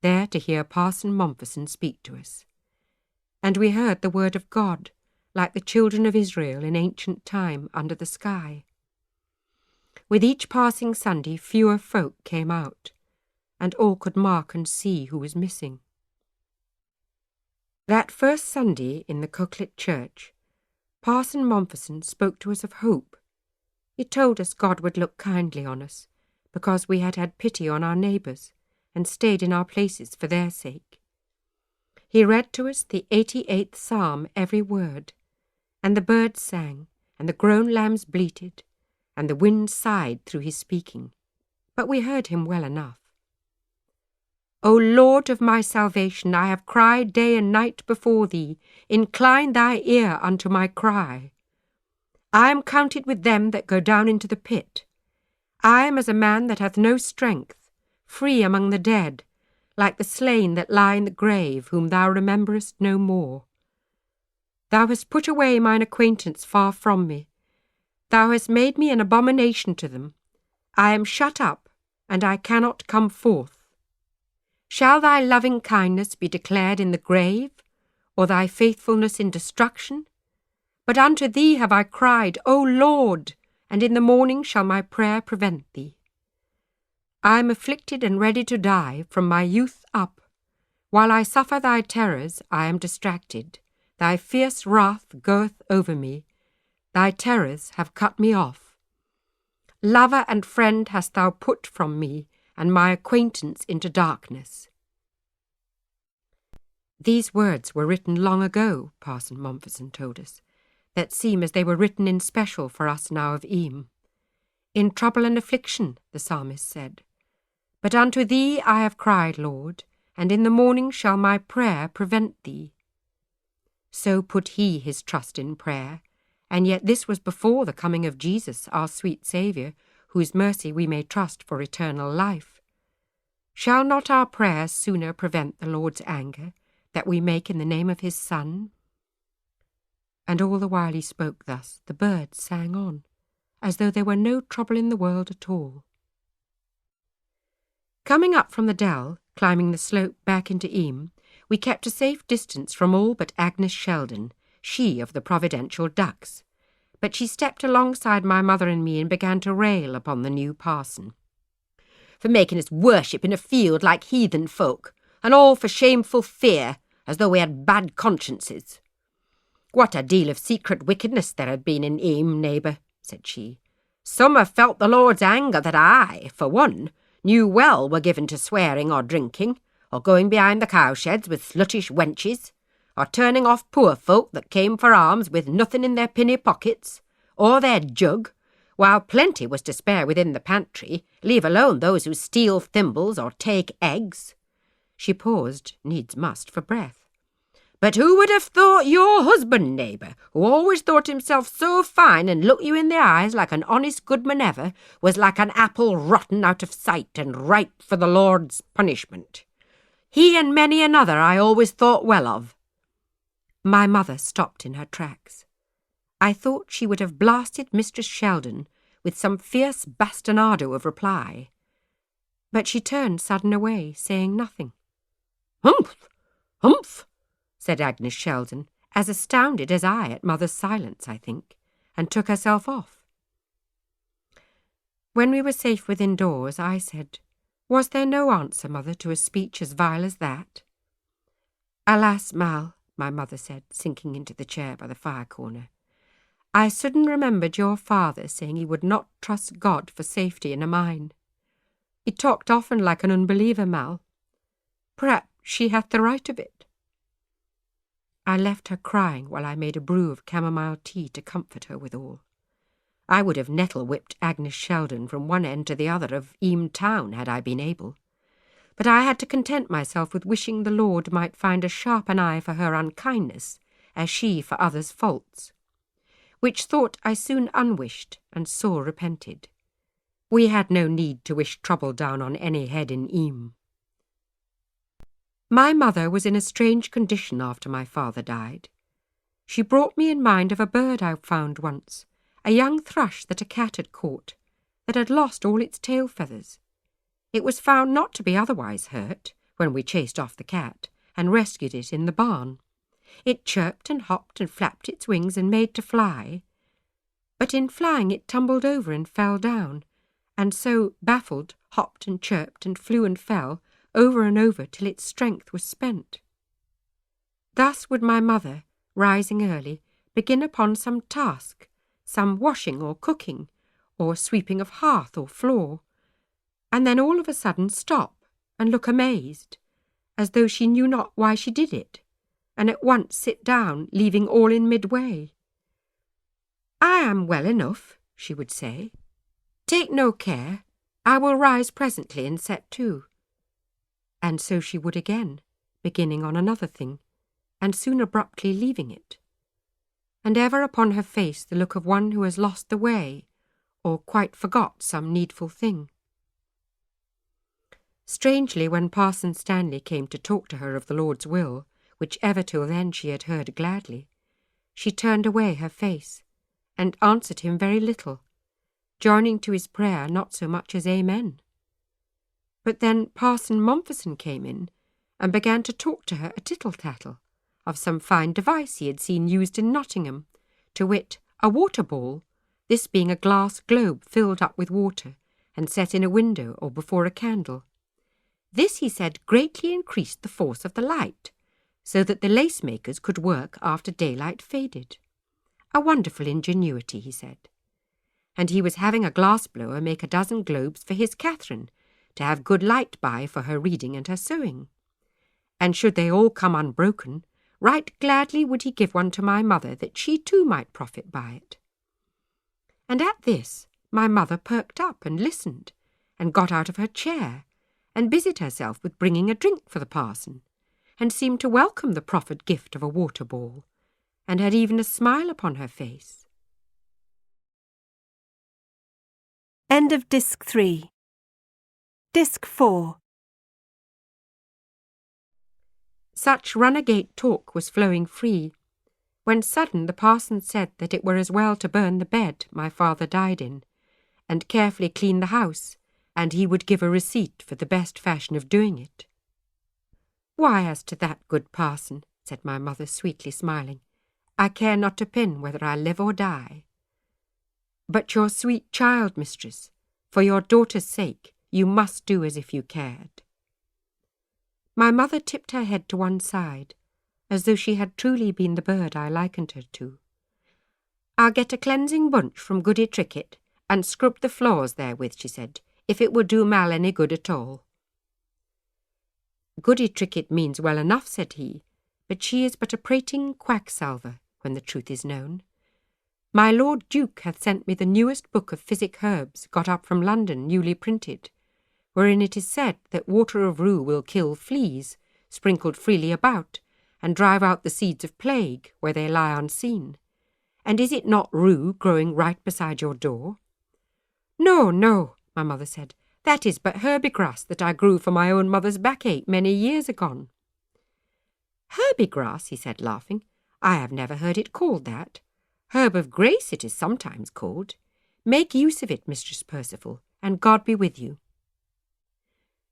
there to hear Parson Mompesson speak to us. And we heard the word of God, like the children of Israel in ancient time under the sky. With each passing Sunday fewer folk came out, and all could mark and see who was missing. That first Sunday in the Coquelet Church, Parson Mompesson spoke to us of hope. He told us God would look kindly on us, because we had had pity on our neighbours, and stayed in our places for their sake. He read to us the 88th Psalm every word, and the birds sang, and the grown lambs bleated, and the wind sighed through his speaking, but we heard him well enough. O Lord of my salvation, I have cried day and night before thee. Incline thy ear unto my cry. I am counted with them that go down into the pit. I am as a man that hath no strength, free among the dead, like the slain that lie in the grave, whom thou rememberest no more. Thou hast put away mine acquaintance far from me. Thou hast made me an abomination to them. I am shut up, and I cannot come forth. Shall thy loving kindness be declared in the grave, or thy faithfulness in destruction? But unto thee have I cried, O Lord, and in the morning shall my prayer prevent thee. I am afflicted and ready to die from my youth up. While I suffer thy terrors, I am distracted. Thy fierce wrath goeth over me. Thy terrors have cut me off. Lover and friend hast thou put from me, and my acquaintance into darkness. These words were written long ago, Parson Mompesson told us, that seem as they were written in special for us now of Eyam. In trouble and affliction, the psalmist said, But unto thee I have cried, Lord, and in the morning shall my prayer prevent thee. So put he his trust in prayer, and yet this was before the coming of Jesus, our sweet Saviour, whose mercy we may trust for eternal life. Shall not our prayers sooner prevent the Lord's anger, that we make in the name of his Son? And all the while he spoke thus, the birds sang on, as though there were no trouble in the world at all. Coming up from the dell, climbing the slope back into Eyam, we kept a safe distance from all but Agnes Sheldon, she of the providential ducks. But she stepped alongside my mother and me and began to rail upon the new parson. For making us worship in a field like heathen folk, and all for shameful fear, as though we had bad consciences. What a deal of secret wickedness there had been in Eyam, neighbour, said she. Some have felt the Lord's anger that I, for one, knew well were given to swearing or drinking, or going behind the cowsheds with sluttish wenches, or turning off poor folk that came for alms with nothing in their pinny pockets, or their jug, while plenty was to spare within the pantry, leave alone those who steal thimbles or take eggs. She paused, needs must, for breath. But who would have thought your husband, neighbour, who always thought himself so fine and looked you in the eyes like an honest goodman ever, was like an apple rotten out of sight and ripe for the Lord's punishment? He and many another I always thought well of. My mother stopped in her tracks. I thought she would have blasted Mistress Sheldon with some fierce bastinado of reply. But she turned sudden away, saying nothing. "Humph! Humph!" said Agnes Sheldon, as astounded as I at Mother's silence, I think, and took herself off. When we were safe within doors, I said, "Was there no answer, Mother, to a speech as vile as that?" "Alas, Mal," my mother said, sinking into the chair by the fire-corner, "I sudden remembered your father saying he would not trust God for safety in a mine. He talked often like an unbeliever, Mal. Perhaps she hath the right of it." I left her crying while I made a brew of chamomile tea to comfort her withal. I would have nettle-whipped Agnes Sheldon from one end to the other of Eyam town had I been able, but I had to content myself with wishing the Lord might find as sharp an eye for her unkindness as she for others' faults, which thought I soon unwished and sore repented. We had no need to wish trouble down on any head in Eyam. My mother was in a strange condition after my father died. She brought me in mind of a bird I found once, a young thrush that a cat had caught, that had lost all its tail feathers. It was found not to be otherwise hurt when we chased off the cat and rescued it in the barn. It chirped and hopped and flapped its wings and made to fly. But in flying it tumbled over and fell down, and so, baffled, hopped and chirped and flew and fell, over and over till its strength was spent. Thus would my mother, rising early, begin upon some task, some washing or cooking, or sweeping of hearth or floor, and then all of a sudden stop and look amazed, as though she knew not why she did it, and at once sit down, leaving all in midway. "I am well enough," she would say. "Take no care, I will rise presently and set to." And so she would again, beginning on another thing, and soon abruptly leaving it. And ever upon her face the look of one who has lost the way, or quite forgot some needful thing. Strangely, when Parson Stanley came to talk to her of the Lord's will, which ever till then she had heard gladly, she turned away her face, and answered him very little, joining to his prayer not so much as Amen. But then Parson Mompherson came in, and began to talk to her a tittle-tattle of some fine device he had seen used in Nottingham, to wit, a water-ball, this being a glass globe filled up with water, and set in a window or before a candle. This, he said, greatly increased the force of the light, so that the lace-makers could work after daylight faded. A wonderful ingenuity, he said. And he was having a glass-blower make a dozen globes for his Catherine, to have good light by for her reading and her sewing. And should they all come unbroken, right gladly would he give one to my mother, that she too might profit by it. And at this my mother perked up and listened, and got out of her chair, and busied herself with bringing a drink for the parson, and seemed to welcome the proffered gift of a water-ball, and had even a smile upon her face. End of Disc 3. Disc 4. Such runagate talk was flowing free, when sudden the parson said that it were as well to burn the bed my father died in, and carefully clean the house, and he would give a receipt for the best fashion of doing it. "Why, as to that, good parson," said my mother, sweetly smiling, "I care not a pin whether I live or die. But your sweet child, mistress, for your daughter's sake, you must do as if you cared." My mother tipped her head to one side, as though she had truly been the bird I likened her to. "I'll get a cleansing bunch from Goody Trickett, and scrub the floors therewith," she said, "if it would do Mal any good at all." "Goody Trickett means well enough," said he, "but she is but a prating quacksalver, when the truth is known. My Lord Duke hath sent me the newest book of physic herbs, got up from London, newly printed, wherein it is said that water of rue will kill fleas, sprinkled freely about, and drive out the seeds of plague, where they lie unseen. And is it not rue growing right beside your door?" "No, no," my mother said, "that is but herby-grass that I grew for my own mother's backache many years agone." "Herby-grass," he said, laughing, "I have never heard it called that. Herb of grace it is sometimes called. Make use of it, Mistress Percival, and God be with you."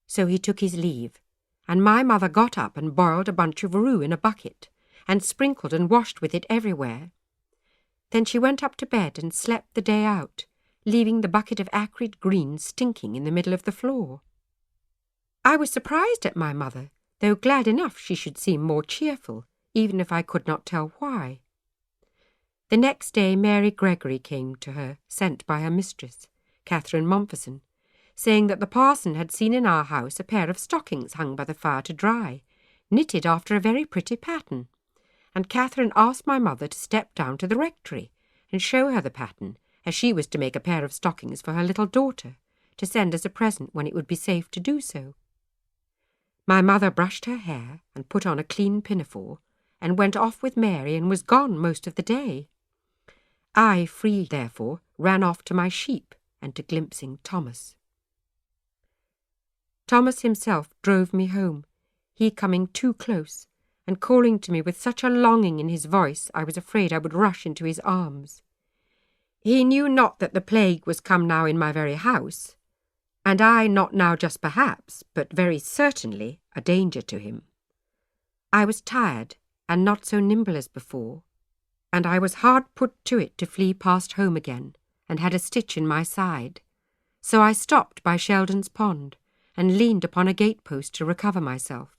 So he took his leave, and my mother got up and boiled a bunch of rue in a bucket, and sprinkled and washed with it everywhere. Then she went up to bed and slept the day out, leaving the bucket of acrid green stinking in the middle of the floor. I was surprised at my mother, though glad enough she should seem more cheerful, even if I could not tell why. The next day Mary Gregory came to her, sent by her mistress, Catherine Mompesson, saying that the parson had seen in our house a pair of stockings hung by the fire to dry, knitted after a very pretty pattern, and Catherine asked my mother to step down to the rectory and show her the pattern, as she was to make a pair of stockings for her little daughter, to send as a present when it would be safe to do so. My mother brushed her hair and put on a clean pinafore, and went off with Mary and was gone most of the day. I, free therefore, ran off to my sheep and to glimpsing Thomas. Thomas himself drove me home, he coming too close, and calling to me with such a longing in his voice I was afraid I would rush into his arms. He knew not that the plague was come now in my very house, and I not now just perhaps, but very certainly, a danger to him. I was tired, and not so nimble as before, and I was hard put to it to flee past home again, and had a stitch in my side. So I stopped by Sheldon's Pond, and leaned upon a gate-post to recover myself.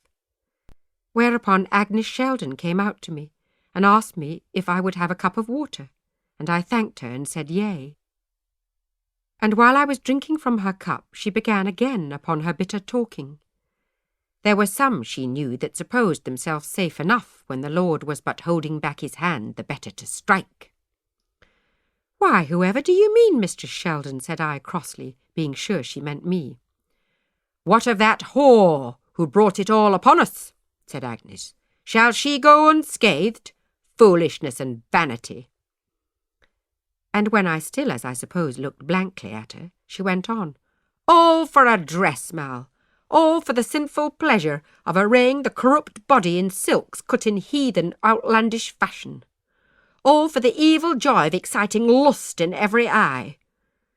Whereupon Agnes Sheldon came out to me, and asked me if I would have a cup of water, and I thanked her and said yea. And while I was drinking from her cup, she began again upon her bitter talking. There were some, she knew, that supposed themselves safe enough when the Lord was but holding back his hand the better to strike. "Why, whoever do you mean, Mistress Sheldon?" said I crossly, being sure she meant me. "What of that whore who brought it all upon us?" said Agnes. "Shall she go unscathed? Foolishness and vanity." And when I still, as I suppose, looked blankly at her, she went on. "All for a dress, Mal. All for the sinful pleasure of arraying the corrupt body in silks cut in heathen outlandish fashion. All for the evil joy of exciting lust in every eye.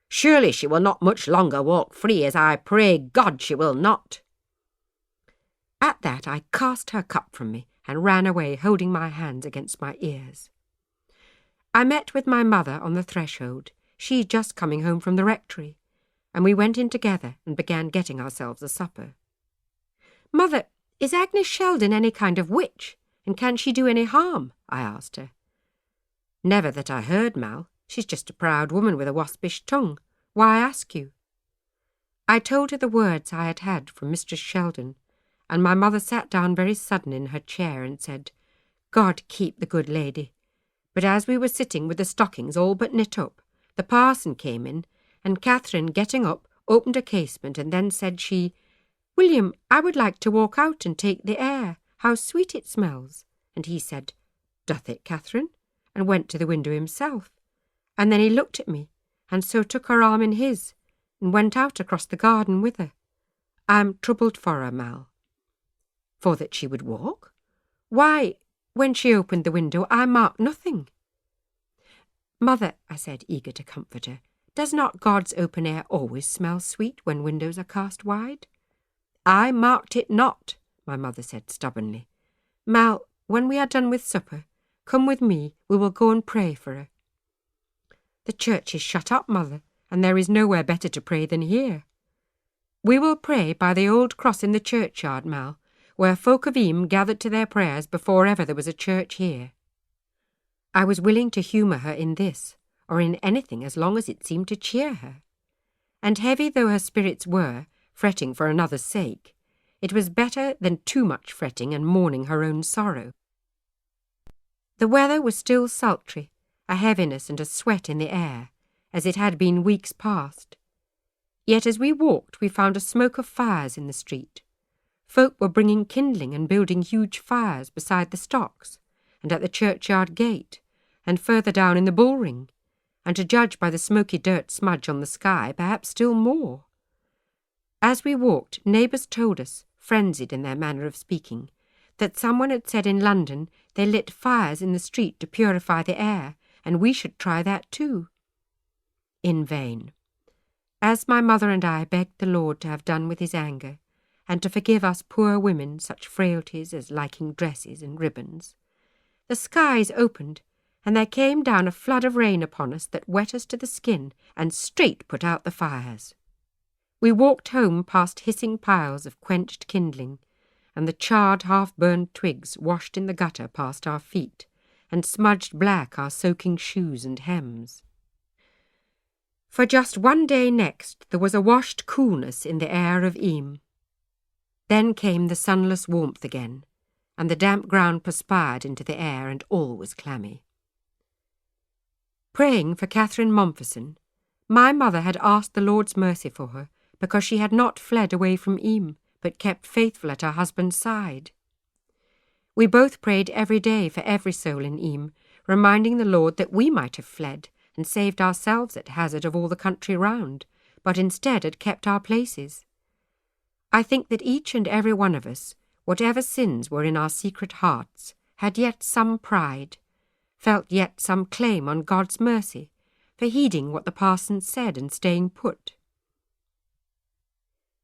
Surely she will not much longer walk free, as I pray God she will not." At that I cast her cup from me and ran away, holding my hands against my ears. I met with my mother on the threshold, she just coming home from the rectory, and we went in together and began getting ourselves a supper. "Mother, is Agnes Sheldon any kind of witch, and can she do any harm?" I asked her. "Never that I heard, Mal. She's just a proud woman with a waspish tongue. Why ask you?" I told her the words I had had from Mistress Sheldon, and my mother sat down very sudden in her chair and said, "God keep the good lady." But as we were sitting with the stockings all but knit up, the parson came in, and Catherine, getting up, opened a casement, and then said she, "William, I would like to walk out and take the air. How sweet it smells." And he said, "Doth it, Catherine?" and went to the window himself. And then he looked at me, and so took her arm in his, and went out across the garden with her. I am troubled for her, Mal. "For that she would walk? Why, when she opened the window, I marked nothing." "Mother," I said, eager to comfort her, "does not God's open air always smell sweet when windows are cast wide?" "I marked it not," my mother said stubbornly. "Mal, when we are done with supper, come with me, we will go and pray for her." "The church is shut up, Mother, and there is nowhere better to pray than here." "We will pray by the old cross in the churchyard, Mal, where folk of Eyam gathered to their prayers before ever there was a church here." I was willing to humour her in this, or in anything as long as it seemed to cheer her. And heavy though her spirits were, fretting for another's sake, it was better than too much fretting and mourning her own sorrow. The weather was still sultry, a heaviness and a sweat in the air, as it had been weeks past. Yet as we walked we found a smoke of fires in the street. Folk were bringing kindling and building huge fires beside the stocks, and at the churchyard gate, and further down in the bullring, and to judge by the smoky dirt smudge on the sky, perhaps still more. As we walked, neighbours told us, frenzied in their manner of speaking, that someone had said in London they lit fires in the street to purify the air, and we should try that too. In vain. As my mother and I begged the Lord to have done with his anger, and to forgive us poor women such frailties as liking dresses and ribbons, the skies opened, and there came down a flood of rain upon us that wet us to the skin and straight put out the fires. We walked home past hissing piles of quenched kindling, and the charred half-burned twigs washed in the gutter past our feet, and smudged black our soaking shoes and hems. For just one day next there was a washed coolness in the air of Eyam. Then came the sunless warmth again, and the damp ground perspired into the air, and all was clammy. Praying for Catherine Mompesson, my mother had asked the Lord's mercy for her, because she had not fled away from Eyam, but kept faithful at her husband's side. We both prayed every day for every soul in Eyam, reminding the Lord that we might have fled and saved ourselves at hazard of all the country round, but instead had kept our places. I think that each and every one of us, whatever sins were in our secret hearts, had yet some pride, felt yet some claim on God's mercy for heeding what the parson said and staying put.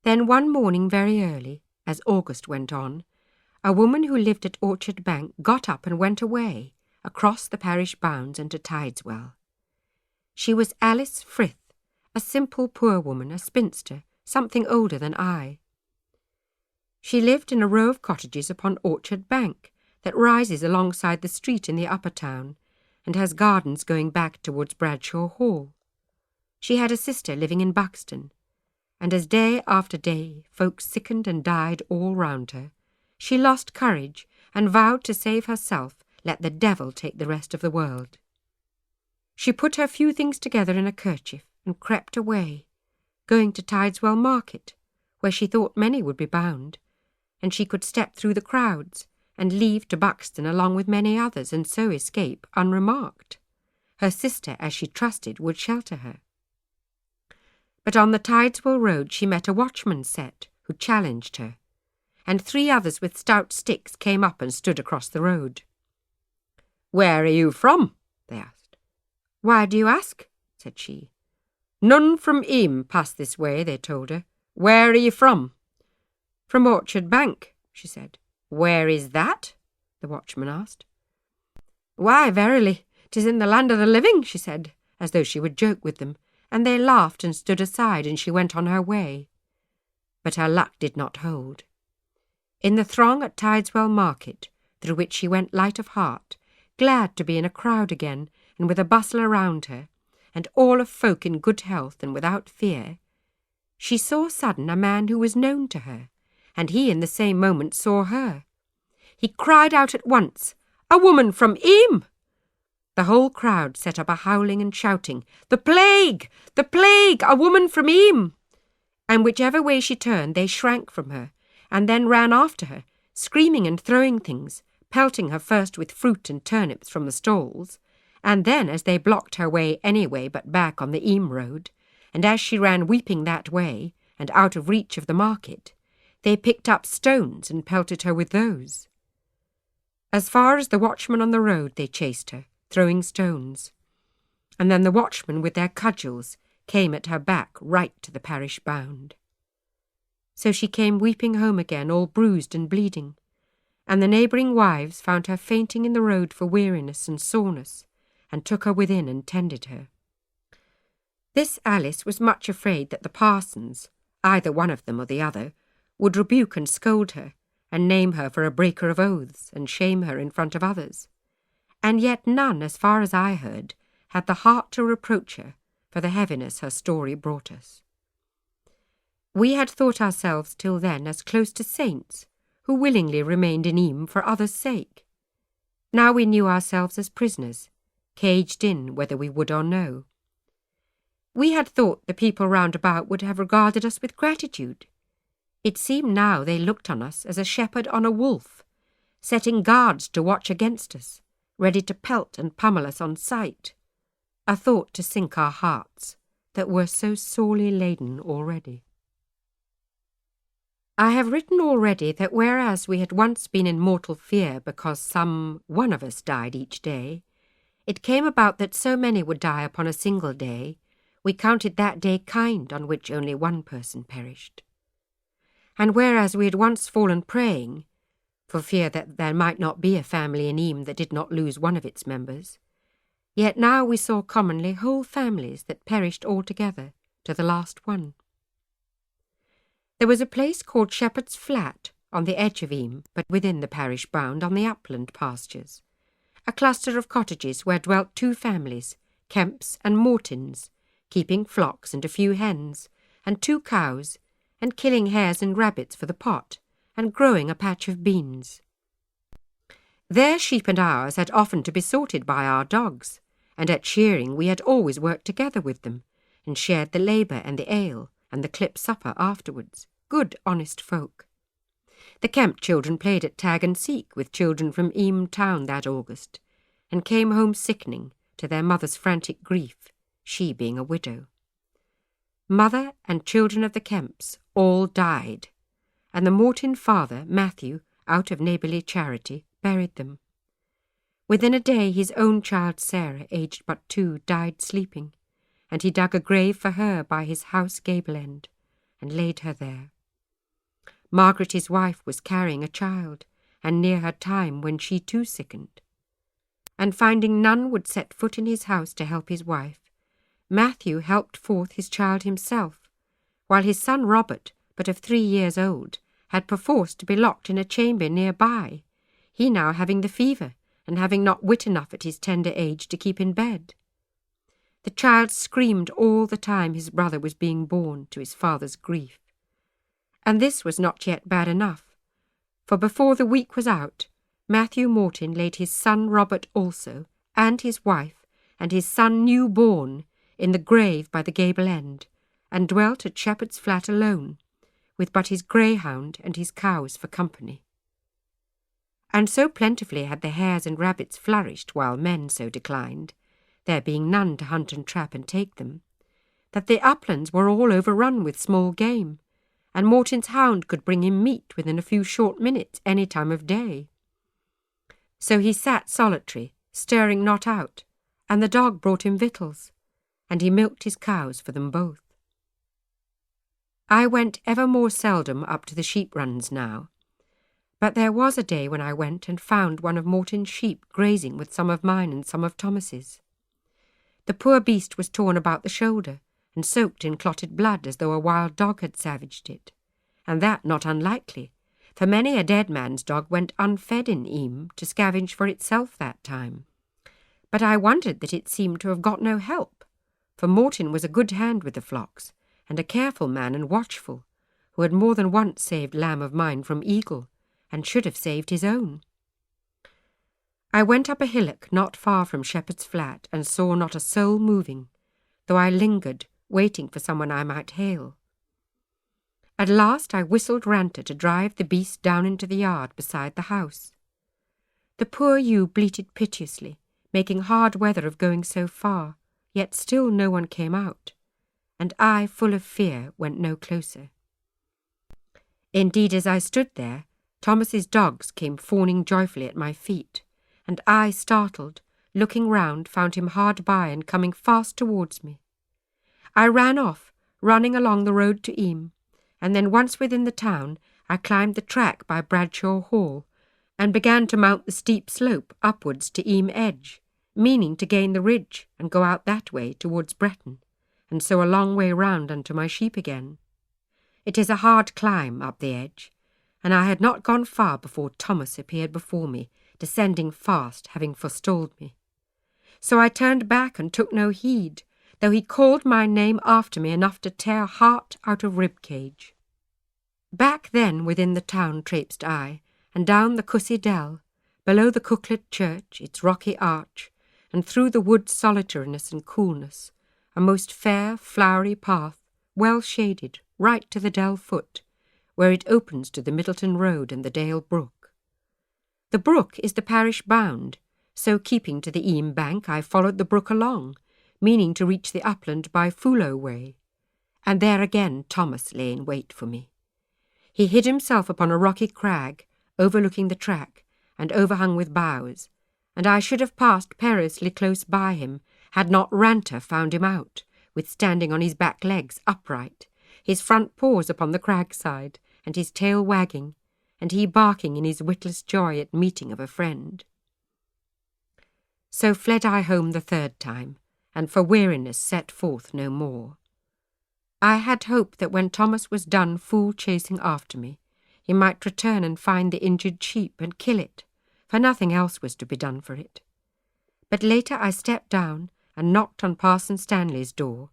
Then one morning very early, as August went on, a woman who lived at Orchard Bank got up and went away, across the parish bounds and to Tideswell. She was Alice Frith, a simple poor woman, a spinster, something older than I. She lived in a row of cottages upon Orchard Bank that rises alongside the street in the upper town, and has gardens going back towards Bradshaw Hall. She had a sister living in Buxton, and as day after day folks sickened and died all round her, she lost courage and vowed to save herself, let the devil take the rest of the world. She put her few things together in a kerchief and crept away, going to Tideswell Market, where she thought many would be bound, and she could step through the crowds and leave to Buxton along with many others, and so escape unremarked. Her sister, as she trusted, would shelter her. But on the Tideswell road she met a watchman's set, who challenged her, and 3 others with stout sticks came up and stood across the road. "Where are you from?" they asked. "Why do you ask?" said she. "None from Eyam pass this way," they told her. "Where are you from?" "From Orchard Bank," she said. "Where is that?" the watchman asked. "Why, verily, 'tis in the land of the living," she said, as though she would joke with them, and they laughed and stood aside, and she went on her way. But her luck did not hold. In the throng at Tideswell Market, through which she went light of heart, glad to be in a crowd again, and with a bustle around her, and all of folk in good health and without fear, she saw sudden a man who was known to her, and he in the same moment saw her. He cried out at once, "A woman from Eyam!" The whole crowd set up a howling and shouting, "The plague! The plague! A woman from Eyam!" And whichever way she turned, they shrank from her, and then ran after her, screaming and throwing things, pelting her first with fruit and turnips from the stalls, and then, as they blocked her way any way but back on the Eyam road, and as she ran weeping that way, and out of reach of the market, they picked up stones and pelted her with those. As far as the watchman on the road they chased her, throwing stones, and then the watchmen with their cudgels came at her back right to the parish bound. So she came weeping home again, all bruised and bleeding, and the neighbouring wives found her fainting in the road for weariness and soreness, and took her within and tended her. This Alice was much afraid that the parsons, either one of them or the other, would rebuke and scold her, and name her for a breaker of oaths, and shame her in front of others, and yet none, as far as I heard, had the heart to reproach her for the heaviness her story brought us. We had thought ourselves till then as close to saints, who willingly remained in Eyam for others' sake. Now we knew ourselves as prisoners, caged in whether we would or no. We had thought the people round about would have regarded us with gratitude. It seemed now they looked on us as a shepherd on a wolf, setting guards to watch against us, ready to pelt and pummel us on sight, a thought to sink our hearts that were so sorely laden already. I have written already that whereas we had once been in mortal fear because some one of us died each day, it came about that so many would die upon a single day, we counted that day kind on which only one person perished. And whereas we had once fallen preying, for fear that there might not be a family in Eyam that did not lose one of its members, yet now we saw commonly whole families that perished altogether, to the last one. There was a place called Shepherd's Flat, on the edge of Eyam, but within the parish bound on the upland pastures, a cluster of cottages where dwelt 2 families, Kemps and Mortins, keeping flocks and a few hens, and 2 cows, and killing hares and rabbits for the pot, and growing a patch of beans. Their sheep and ours had often to be sorted by our dogs, and at shearing we had always worked together with them, and shared the labour and the ale, and the clip supper afterwards, good honest folk. The Kemp children played at tag and seek with children from Eyam town that August, and came home sickening, to their mother's frantic grief, she being a widow. Mother and children of the Kemps all died, and the Mortin father, Matthew, out of neighbourly charity, buried them. Within a day his own child Sarah, aged but 2, died sleeping, and he dug a grave for her by his house gable end, and laid her there. Margaret his wife was carrying a child, and near her time when she too sickened. And finding none would set foot in his house to help his wife, Matthew helped forth his child himself, while his son Robert, but of 3 years old, had perforce to be locked in a chamber near by, he now having the fever, and having not wit enough at his tender age to keep in bed. The child screamed all the time his brother was being born, to his father's grief. And this was not yet bad enough, for before the week was out, Matthew Mortin laid his son Robert also, and his wife, and his son new born, in the grave by the gable end, and dwelt at Shepherd's Flat alone, with but his greyhound and his cows for company. And so plentifully had the hares and rabbits flourished while men so declined, there being none to hunt and trap and take them, that the uplands were all overrun with small game, and Mortin's hound could bring him meat within a few short minutes any time of day. So he sat solitary, stirring not out, and the dog brought him victuals, and he milked his cows for them both. I went ever more seldom up to the sheep runs now, but there was a day when I went and found one of Mortin's sheep grazing with some of mine and some of Thomas's. The poor beast was torn about the shoulder, and soaked in clotted blood as though a wild dog had savaged it, and that not unlikely, for many a dead man's dog went unfed in Eyam to scavenge for itself that time. But I wondered that it seemed to have got no help, for Mortin was a good hand with the flocks, and a careful man and watchful, who had more than once saved lamb of mine from eagle, and should have saved his own. I went up a hillock not far from Shepherd's Flat, and saw not a soul moving, though I lingered, waiting for someone I might hail. At last I whistled Ranter to drive the beast down into the yard beside the house. The poor ewe bleated piteously, making hard weather of going so far, yet still no one came out, and I, full of fear, went no closer. Indeed, as I stood there, Thomas's dogs came fawning joyfully at my feet, and I, startled, looking round, found him hard by and coming fast towards me. I ran off, running along the road to Eyam, and then once within the town I climbed the track by Bradshaw Hall, and began to mount the steep slope upwards to Eyam Edge, meaning to gain the ridge and go out that way towards Bretton, and so a long way round unto my sheep again. It is a hard climb up the edge, and I had not gone far before Thomas appeared before me, descending fast, having forestalled me. So I turned back and took no heed, though he called my name after me enough to tear heart out of rib-cage. Back then within the town traipsed I, and down the Cussy Dell, below the Cooklet Church, its rocky arch, and through the wood solitariness and coolness, a most fair, flowery path, well shaded, right to the dell foot, where it opens to the Middleton Road and the Dale Brook. The brook is the parish bound, so keeping to the Eyam bank I followed the brook along, meaning to reach the upland by Fullow way, and there again Thomas lay in wait for me. He hid himself upon a rocky crag, overlooking the track, and overhung with boughs, and I should have passed perilously close by him, had not Ranter found him out, with standing on his back legs upright, his front paws upon the crag side, and his tail wagging, and he barking in his witless joy at meeting of a friend. So fled I home the third time, and for weariness set forth no more. I had hope that when Thomas was done fool chasing after me, he might return and find the injured sheep and kill it, for nothing else was to be done for it. But later I stepped down and knocked on Parson Stanley's door,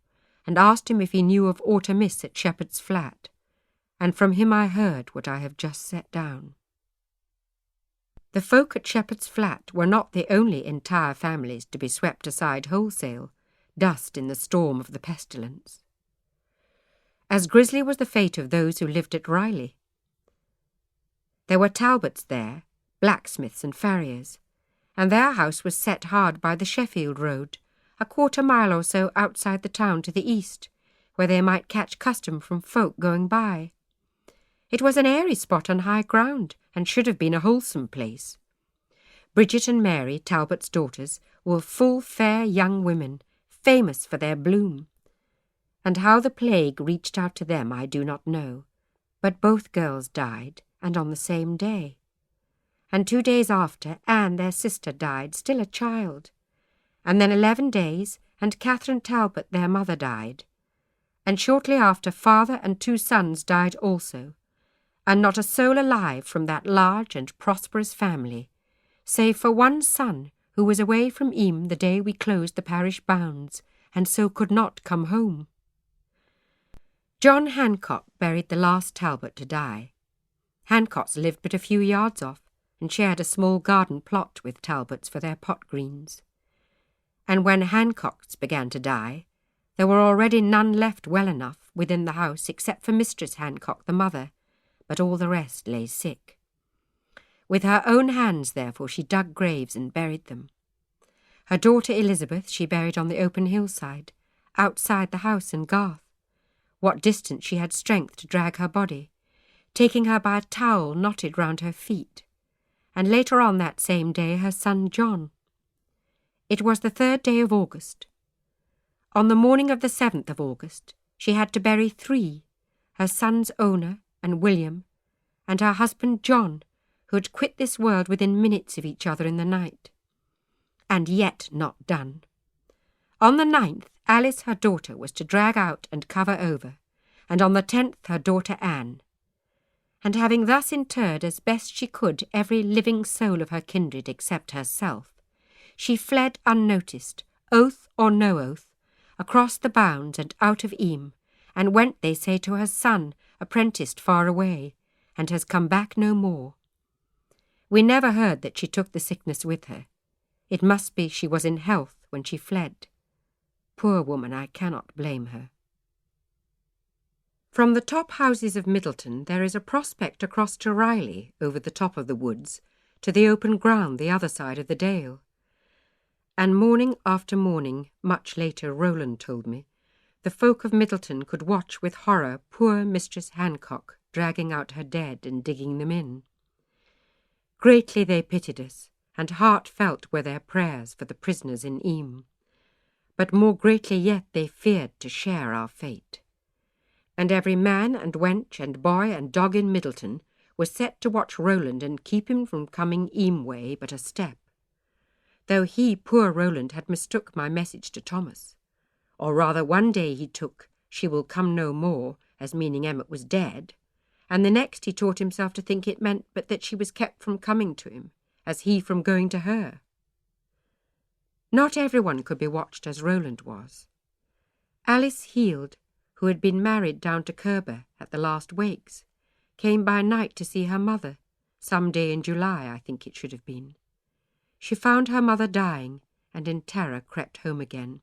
and asked him if he knew of aught amiss at Shepherd's Flat, and from him I heard what I have just set down. The folk at Shepherd's Flat were not the only entire families to be swept aside wholesale, dust in the storm of the pestilence. As grisly was the fate of those who lived at Riley. There were Talbots there, blacksmiths and farriers, and their house was set hard by the Sheffield road, a quarter-mile or so outside the town to the east, where they might catch custom from folk going by. It was an airy spot on high ground, and should have been a wholesome place. Brigit and Mary, Talbot's daughters, were full fair young women, famous for their bloom. And how the plague reached out to them I do not know, but both girls died, and on the same day. And 2 days after, Anne, their sister, died, still a child. And then 11 days, and Catherine Talbot, their mother, died. And shortly after, father and 2 sons died also, and not a soul alive from that large and prosperous family, save for one son who was away from Eyam the day we closed the parish bounds, and so could not come home. John Hancock buried the last Talbot to die. Hancocks lived but a few yards off, and shared a small garden plot with Talbots for their pot greens. And when Hancocks began to die, there were already none left well enough within the house except for Mistress Hancock, the mother, but all the rest lay sick. With her own hands, therefore, she dug graves and buried them. Her daughter Elizabeth she buried on the open hillside, outside the house in Garth, what distance she had strength to drag her body, taking her by a towel knotted round her feet, and later on that same day her son John. It was the 3rd day of August. On the morning of the 7th of August she had to bury 3, her sons Ona and William, and her husband John, who had quit this world within minutes of each other in the night. And yet not done. On the 9th, Alice, her daughter, was to drag out and cover over, and on the 10th her daughter Anne. And having thus interred as best she could every living soul of her kindred except herself, she fled unnoticed, oath or no oath, across the bounds and out of Eyam, and went, they say, to her son, apprenticed far away, and has come back no more. We never heard that she took the sickness with her. It must be she was in health when she fled. Poor woman, I cannot blame her. From the top houses of Middleton there is a prospect across to Riley, over the top of the woods, to the open ground the other side of the dale. And morning after morning, much later Roland told me, the folk of Middleton could watch with horror poor Mistress Hancock dragging out her dead and digging them in. Greatly they pitied us, and heartfelt were their prayers for the prisoners in Eyam. But more greatly yet they feared to share our fate. And every man and wench and boy and dog in Middleton was set to watch Roland and keep him from coming Eyam way but a step. Though he, poor Roland, had mistook my message to Thomas. Or rather one day he took, "She will come no more," as meaning Emmet was dead, and the next he taught himself to think it meant but that she was kept from coming to him, as he from going to her. Not everyone could be watched as Roland was. Alice Heald, who had been married down to Kerber at the last wakes, came by night to see her mother, some day in July, I think it should have been. She found her mother dying, and in terror crept home again.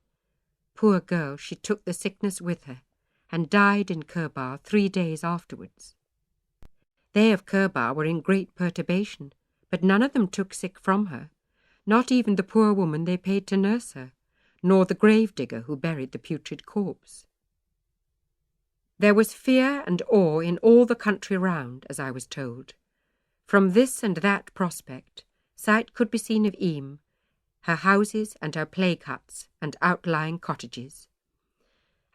Poor girl, she took the sickness with her, and died in Kerbar 3 days afterwards. They of Kerbar were in great perturbation, but none of them took sick from her, not even the poor woman they paid to nurse her, nor the grave-digger who buried the putrid corpse. There was fear and awe in all the country round, as I was told. From this and that prospect, sight could be seen of Eyam, her houses and her plague huts and outlying cottages.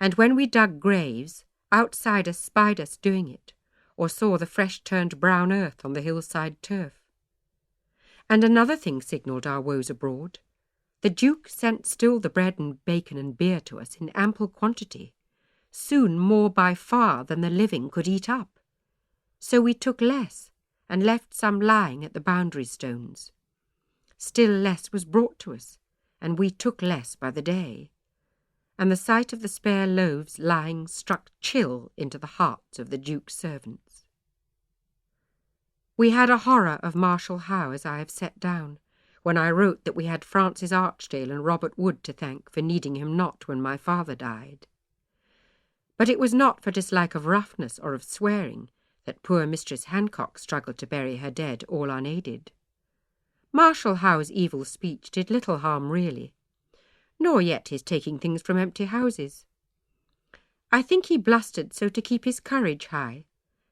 And when we dug graves, outsiders spied us doing it, or saw the fresh-turned brown earth on the hillside turf. And another thing signalled our woes abroad. The Duke sent still the bread and bacon and beer to us in ample quantity, soon more by far than the living could eat up. So we took less, and left some lying at the boundary stones. Still less was brought to us, and we took less by the day. And the sight of the spare loaves lying struck chill into the hearts of the Duke's servants. We had a horror of Marshal Howe, as I have set down, when I wrote that we had Francis Archdale and Robert Wood to thank for needing him not when my father died. But it was not for dislike of roughness or of swearing that poor Mistress Hancock struggled to bury her dead all unaided. Marshal Howe's evil speech did little harm really, nor yet his taking things from empty houses. I think he blustered so to keep his courage high,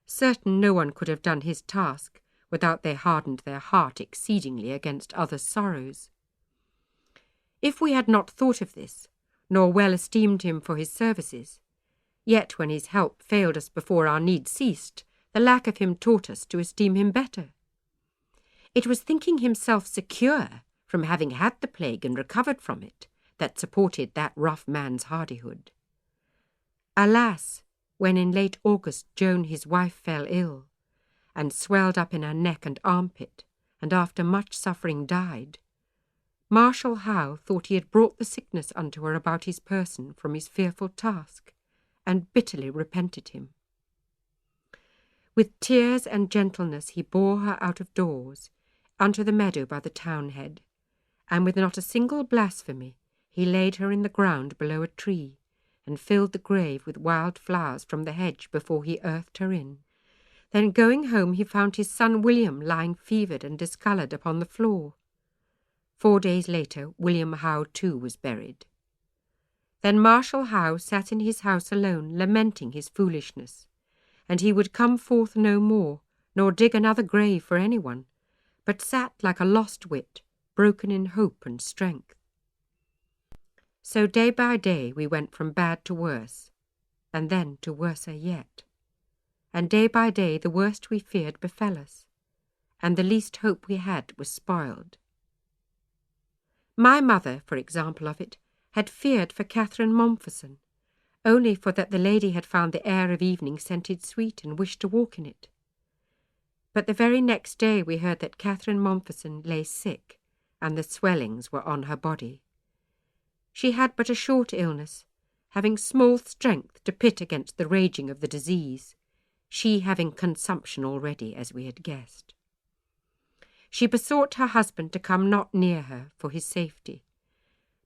certain no one could have done his task without they hardened their heart exceedingly against others' sorrows. If we had not thought of this, nor well esteemed him for his services, yet when his help failed us before our need ceased, the lack of him taught us to esteem him better. It was thinking himself secure from having had the plague and recovered from it that supported that rough man's hardihood. Alas, when in late August Joan his wife fell ill, and swelled up in her neck and armpit, and after much suffering died, Marshal Howe thought he had brought the sickness unto her about his person from his fearful task, and bitterly repented him. With tears and gentleness he bore her out of doors, unto the meadow by the town-head, and with not a single blasphemy he laid her in the ground below a tree, and filled the grave with wild flowers from the hedge before he earthed her in. Then going home he found his son William lying fevered and discoloured upon the floor. 4 days later William Howe too was buried. Then Marshal Howe sat in his house alone, lamenting his foolishness, and he would come forth no more, nor dig another grave for anyone, but sat like a lost wit, broken in hope and strength. So day by day we went from bad to worse, and then to worser yet. And day by day the worst we feared befell us, and the least hope we had was spoiled. My mother, for example of it, had feared for Catherine Mompesson, only for that the lady had found the air of evening scented sweet and wished to walk in it. But the very next day we heard that Catherine Mompesson lay sick, and the swellings were on her body. She had but a short illness, having small strength to pit against the raging of the disease, she having consumption already, as we had guessed. She besought her husband to come not near her for his safety,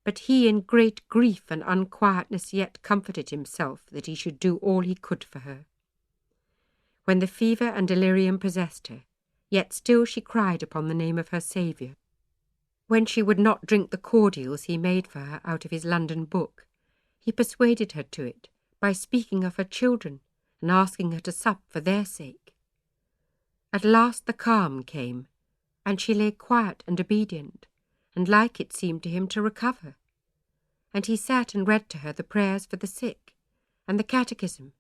but he in great grief and unquietness yet comforted himself that he should do all he could for her. When the fever and delirium possessed her, yet still she cried upon the name of her Saviour. When she would not drink the cordials he made for her out of his London book, he persuaded her to it by speaking of her children and asking her to sup for their sake. At last the calm came, and she lay quiet and obedient, and like it seemed to him to recover. And he sat and read to her the prayers for the sick, and the catechism,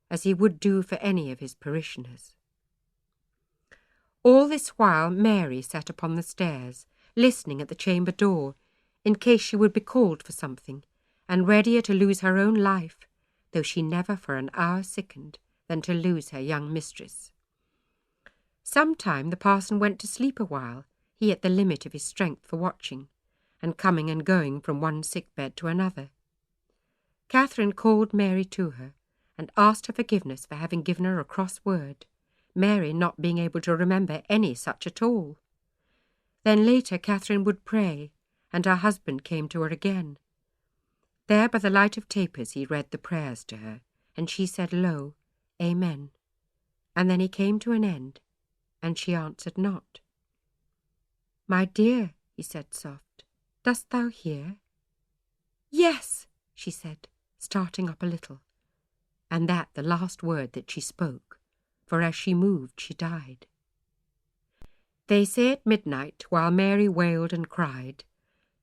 as he would do for any of his parishioners. All this while Mary sat upon the stairs, listening at the chamber door, in case she would be called for something, and readier to lose her own life, though she never for an hour sickened, than to lose her young mistress. Sometime the parson went to sleep a while, he at the limit of his strength for watching, and coming and going from one sick bed to another. Catherine called Mary to her, and asked her forgiveness for having given her a cross word, Mary not being able to remember any such at all. Then later Catherine would pray, and her husband came to her again. There by the light of tapers he read the prayers to her, and she said low, Amen. And then he came to an end, and she answered not. My dear, he said soft, dost thou hear? Yes, she said, starting up a little, and that the last word that she spoke, for as she moved she died. They say at midnight, while Mary wailed and cried,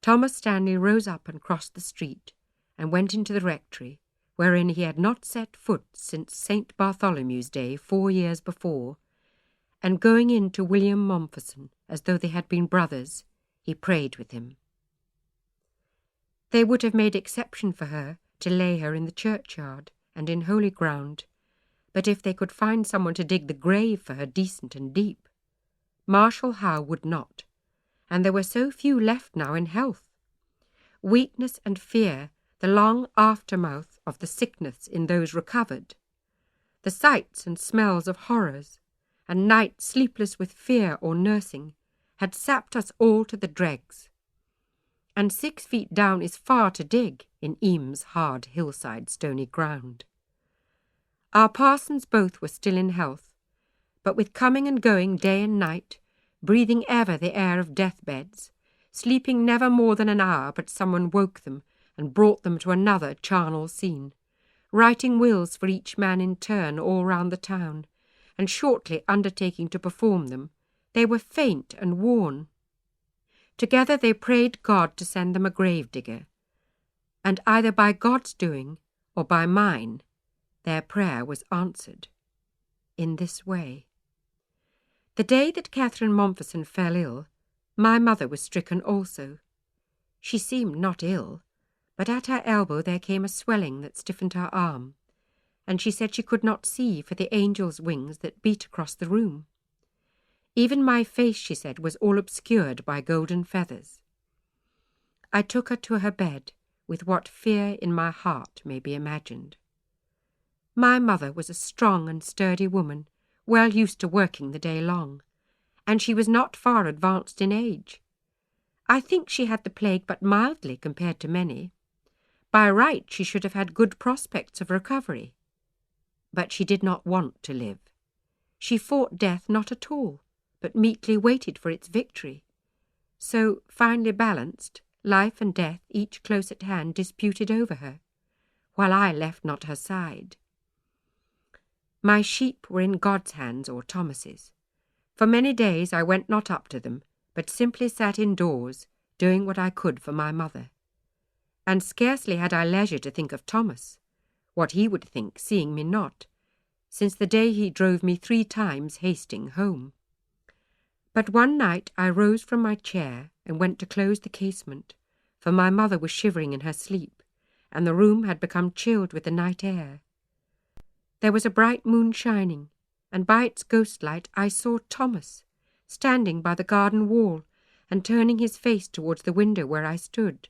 Thomas Stanley rose up and crossed the street, and went into the rectory, wherein he had not set foot since St. Bartholomew's Day 4 years before, and going in to William Mompesson, as though they had been brothers, he prayed with him. They would have made exception for her to lay her in the churchyard and in holy ground, but if they could find someone to dig the grave for her decent and deep, Marshal Howe would not, and there were so few left now in health. Weakness and fear, the long aftermath of the sickness in those recovered, the sights and smells of horrors, and nights sleepless with fear or nursing, had sapped us all to the dregs. And 6 feet down is far to dig in Eyam's hard hillside stony ground. Our parsons both were still in health, but with coming and going day and night, breathing ever the air of deathbeds, sleeping never more than an hour but someone woke them and brought them to another charnel scene, writing wills for each man in turn all round the town, and shortly undertaking to perform them, they were faint and worn. Together they prayed God to send them a grave-digger, and either by God's doing or by mine, their prayer was answered. In this way. The day that Catherine Mompesson fell ill, my mother was stricken also. She seemed not ill, but at her elbow there came a swelling that stiffened her arm, and she said she could not see for the angel's wings that beat across the room. Even my face, she said, was all obscured by golden feathers. I took her to her bed, with what fear in my heart may be imagined. My mother was a strong and sturdy woman, well used to working the day long, and she was not far advanced in age. I think she had the plague but mildly compared to many. By right she should have had good prospects of recovery. But she did not want to live. She fought death not at all, but meekly waited for its victory. So, finely balanced, life and death, each close at hand, disputed over her, while I left not her side. My sheep were in God's hands or Thomas's. For many days I went not up to them, but simply sat indoors, doing what I could for my mother. And scarcely had I leisure to think of Thomas, what he would think, seeing me not, since the day he drove me 3 times hasting home. But one night I rose from my chair and went to close the casement, for my mother was shivering in her sleep, and the room had become chilled with the night air. There was a bright moon shining, and by its ghostlight I saw Thomas, standing by the garden wall and turning his face towards the window where I stood.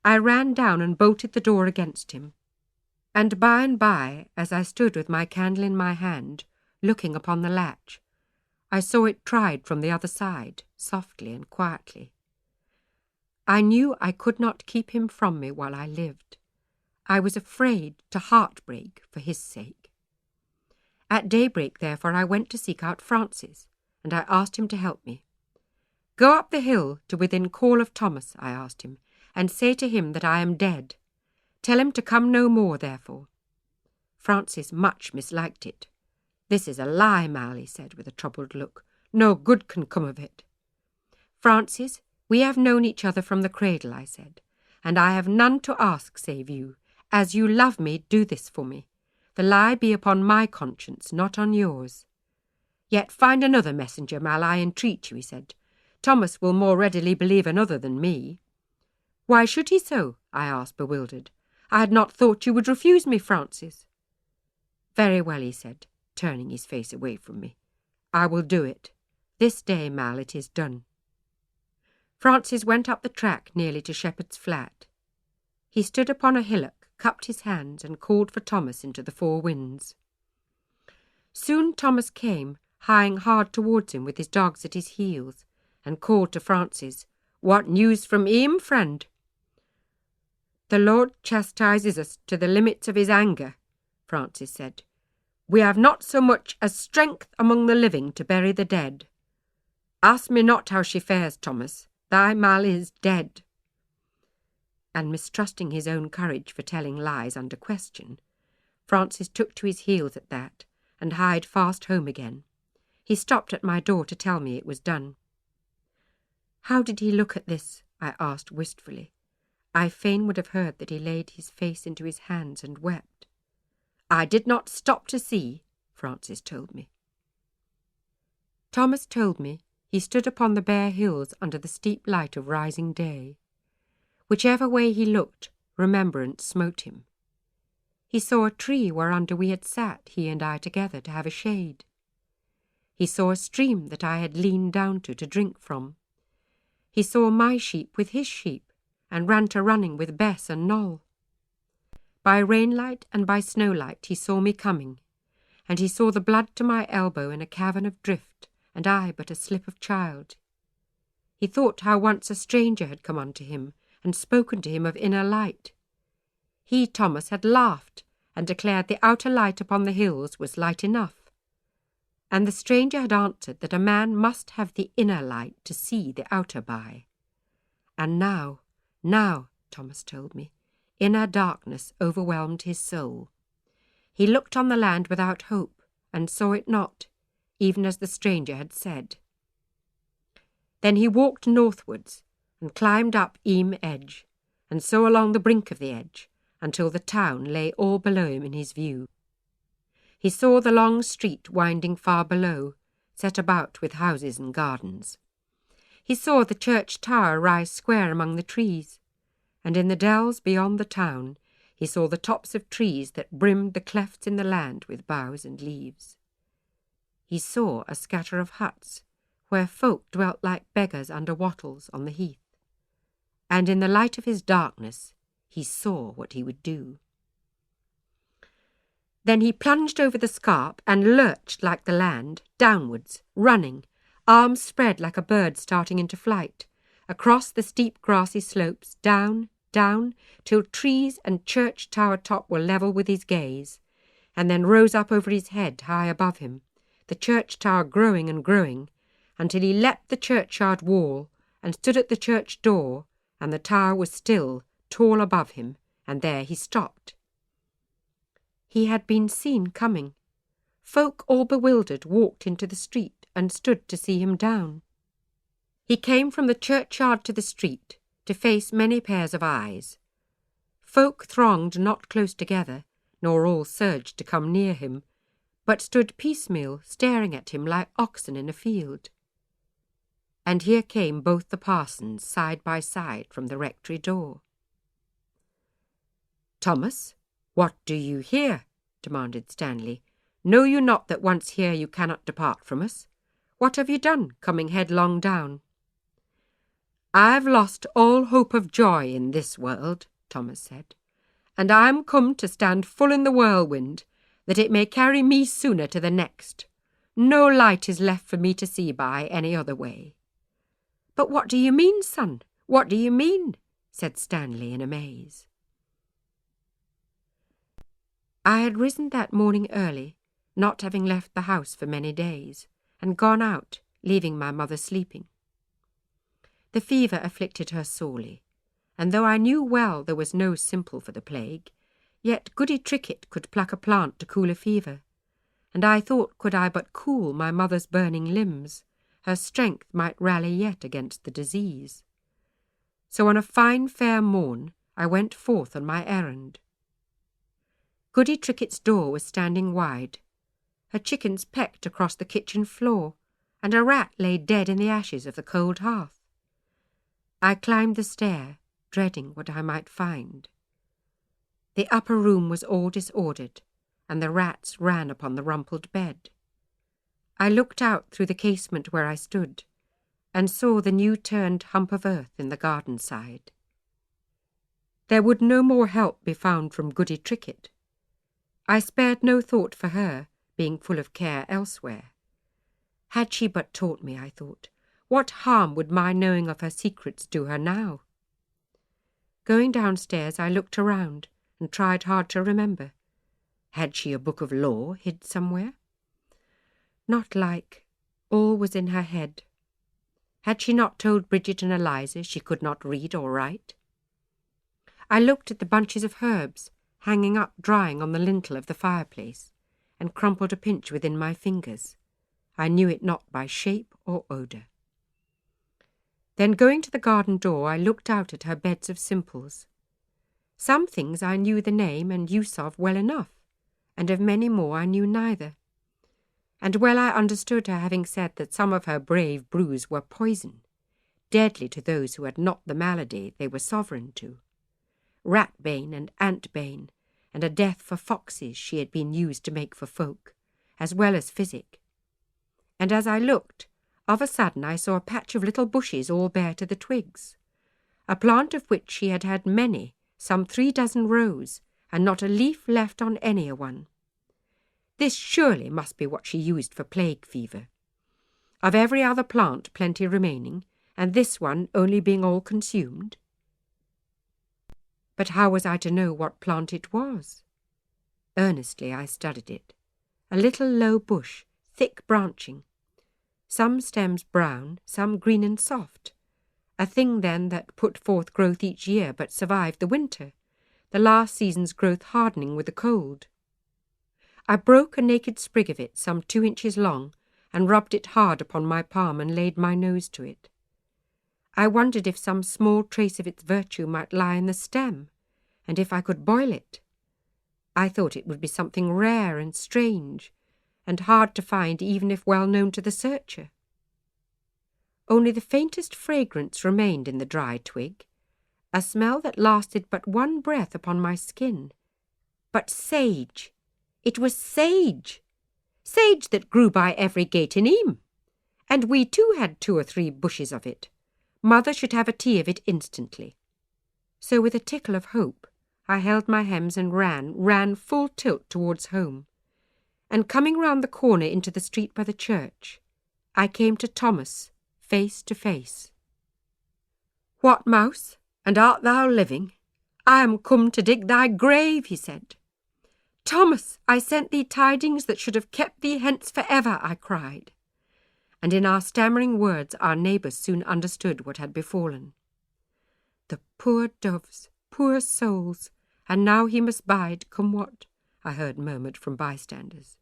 I ran down and bolted the door against him. And by, as I stood with my candle in my hand, looking upon the latch, I saw it tried from the other side, softly and quietly. I knew I could not keep him from me while I lived. I was afraid to heartbreak for his sake. At daybreak, therefore, I went to seek out Francis, and I asked him to help me. Go up the hill to within call of Thomas, I asked him, and say to him that I am dead. Tell him to come no more, therefore. Francis much misliked it. This is a lie, Mal, he said, with a troubled look. No good can come of it. Francis, we have known each other from the cradle, I said, and I have none to ask save you. As you love me, do this for me. The lie be upon my conscience, not on yours. Yet find another messenger, Mal, I entreat you, he said. Thomas will more readily believe another than me. Why should he so? I asked, bewildered. I had not thought you would refuse me, Francis. Very well, he said, turning his face away from me. I will do it. This day, Mal, it is done. Francis went up the track nearly to Shepherd's Flat. He stood upon a hillock, cupped his hands, and called for Thomas into the 4 winds. Soon Thomas came, hieing hard towards him with his dogs at his heels, and called to Francis, What news from Eyam, friend? The Lord chastises us to the limits of his anger, Francis said. We have not so much as strength among the living to bury the dead. Ask me not how she fares, Thomas. Thy Mal is dead. And mistrusting his own courage for telling lies under question, Francis took to his heels at that, and hied fast home again. He stopped at my door to tell me it was done. How did he look at this? I asked wistfully. I fain would have heard that he laid his face into his hands and wept. I did not stop to see, Francis told me. Thomas told me he stood upon the bare hills under the steep light of rising day. Whichever way he looked, remembrance smote him. He saw a tree whereunder we had sat, he and I together, to have a shade. He saw a stream that I had leaned down to drink from. He saw my sheep with his sheep, and ran to running with Bess and Noll. By rainlight and by snowlight he saw me coming, and he saw the blood to my elbow in a cavern of drift, and I but a slip of child. He thought how once a stranger had come unto him, and spoken to him of inner light. He, Thomas, had laughed, and declared the outer light upon the hills was light enough. And the stranger had answered that a man must have the inner light to see the outer by. And now, Thomas told me, inner darkness overwhelmed his soul. He looked on the land without hope, and saw it not, even as the stranger had said. Then he walked northwards, and climbed up Eyam edge, and so along the brink of the edge, until the town lay all below him in his view. He saw the long street winding far below, set about with houses and gardens. He saw the church tower rise square among the trees, and in the dells beyond the town he saw the tops of trees that brimmed the clefts in the land with boughs and leaves. He saw a scatter of huts, where folk dwelt like beggars under wattles on the heath. And in the light of his darkness he saw what he would do. Then he plunged over the scarp and lurched like the land, downwards, running, arms spread like a bird starting into flight, across the steep grassy slopes, down, till trees and church tower top were level with his gaze, and then rose up over his head high above him, the church tower growing and growing, until he leapt the churchyard wall and stood at the church door, and the tower was still, tall above him, and there he stopped. He had been seen coming. Folk all bewildered walked into the street and stood to see him down. He came from the churchyard to the street, to face many pairs of eyes. Folk thronged not close together, nor all surged to come near him, but stood piecemeal, staring at him like oxen in a field. And here came both the parsons side by side from the rectory door. "Thomas, what do you here?" demanded Stanley. "Know you not that once here you cannot depart from us? What have you done, coming headlong down?" "I've lost all hope of joy in this world," Thomas said, "and I am come to stand full in the whirlwind, that it may carry me sooner to the next. No light is left for me to see by any other way." "But what do you mean, son? What do you mean?" said Stanley in amaze. I had risen that morning early, not having left the house for many days, and gone out, leaving my mother sleeping. The fever afflicted her sorely, and though I knew well there was no simple for the plague, yet Goody Trickett could pluck a plant to cool a fever, and I thought could I but cool my mother's burning limbs, her strength might rally yet against the disease. So on a fine fair morn I went forth on my errand. Goody Trickett's door was standing wide. Her chickens pecked across the kitchen floor, and a rat lay dead in the ashes of the cold hearth. I climbed the stair, dreading what I might find. The upper room was all disordered, and the rats ran upon the rumpled bed. I looked out through the casement where I stood, and saw the new-turned hump of earth in the garden side. There would no more help be found from Goody Trickett. I spared no thought for her, being full of care elsewhere. Had she but taught me, I thought, what harm would my knowing of her secrets do her now? Going downstairs, I looked around and tried hard to remember. Had she a book of law hid somewhere? Not like. All was in her head. Had she not told Brigit and Eliza she could not read or write? I looked at the bunches of herbs hanging up drying on the lintel of the fireplace, and crumpled a pinch within my fingers. I knew it not by shape or odour. Then going to the garden door, I looked out at her beds of simples. Some things I knew the name and use of well enough, and of many more I knew neither. And well I understood her having said that some of her brave brews were poison, deadly to those who had not the malady they were sovereign to. Ratbane and antbane, and a death for foxes she had been used to make for folk, as well as physic. And as I looked, of a sudden I saw a patch of little bushes all bare to the twigs, a plant of which she had had many, some 3 dozen rows, and not a leaf left on any a one. This surely must be what she used for plague fever. Of every other plant plenty remaining, and this one only being all consumed. But how was I to know what plant it was? Earnestly I studied it. A little low bush, thick branching, some stems brown, some green and soft. A thing then that put forth growth each year but survived the winter, the last season's growth hardening with the cold. I broke a naked sprig of it some 2 inches long and rubbed it hard upon my palm and laid my nose to it. I wondered if some small trace of its virtue might lie in the stem, and if I could boil it. I thought it would be something rare and strange, and hard to find even if well known to the searcher. Only the faintest fragrance remained in the dry twig, a smell that lasted but 1 breath upon my skin. But sage! It was sage! Sage that grew by every gate in Eyam, and we too had 2 or 3 bushes of it. Mother should have a tea of it instantly. So with a tickle of hope, I held my hems and ran full tilt towards home. And coming round the corner into the street by the church, I came to Thomas, face to face. "What, mouse, and art thou living? I am come to dig thy grave," he said. "Thomas, I sent thee tidings that should have kept thee hence for ever," I cried. And in our stammering words our neighbours soon understood what had befallen. "The poor doves, poor souls, and now he must bide, come what," I heard murmured from bystanders.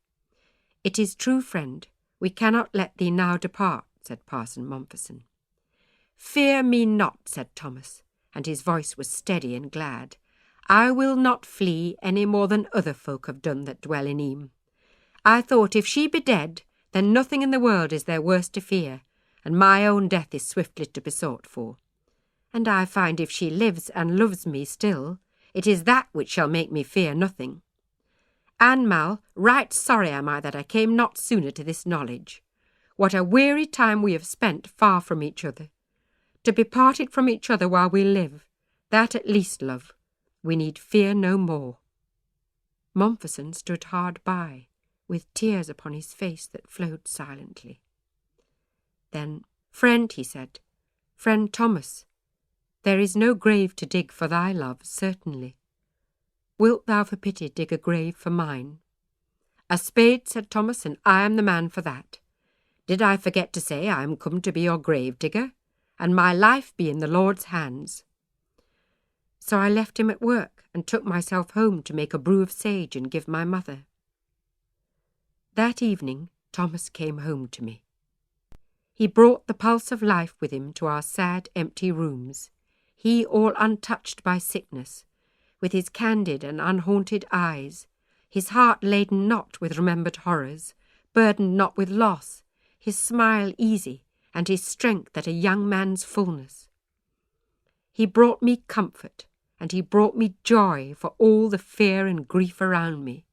"It is true, friend, we cannot let thee now depart," said Parson Mompesson. "Fear me not," said Thomas, and his voice was steady and glad. "I will not flee any more than other folk have done that dwell in Eyam. I thought if she be dead, then nothing in the world is there worse to fear, and my own death is swiftly to be sought for. And I find if she lives and loves me still, it is that which shall make me fear nothing. And, Mal, right sorry am I that I came not sooner to this knowledge. What a weary time we have spent far from each other. To be parted from each other while we live, that at least, love, we need fear no more." Mompesson stood hard by, with tears upon his face that flowed silently. Then, "Friend," he said, "friend Thomas, there is no grave to dig for thy love, certainly. Wilt thou for pity dig a grave for mine?" "A spade," said Thomas, "and I am the man for that. Did I forget to say I am come to be your grave digger, and my life be in the Lord's hands?" So I left him at work and took myself home to make a brew of sage and give my mother. That evening Thomas came home to me. He brought the pulse of life with him to our sad, empty rooms, he all untouched by sickness, with his candid and unhaunted eyes, his heart laden not with remembered horrors, burdened not with loss, his smile easy, and his strength at a young man's fullness. He brought me comfort, and he brought me joy for all the fear and grief around me.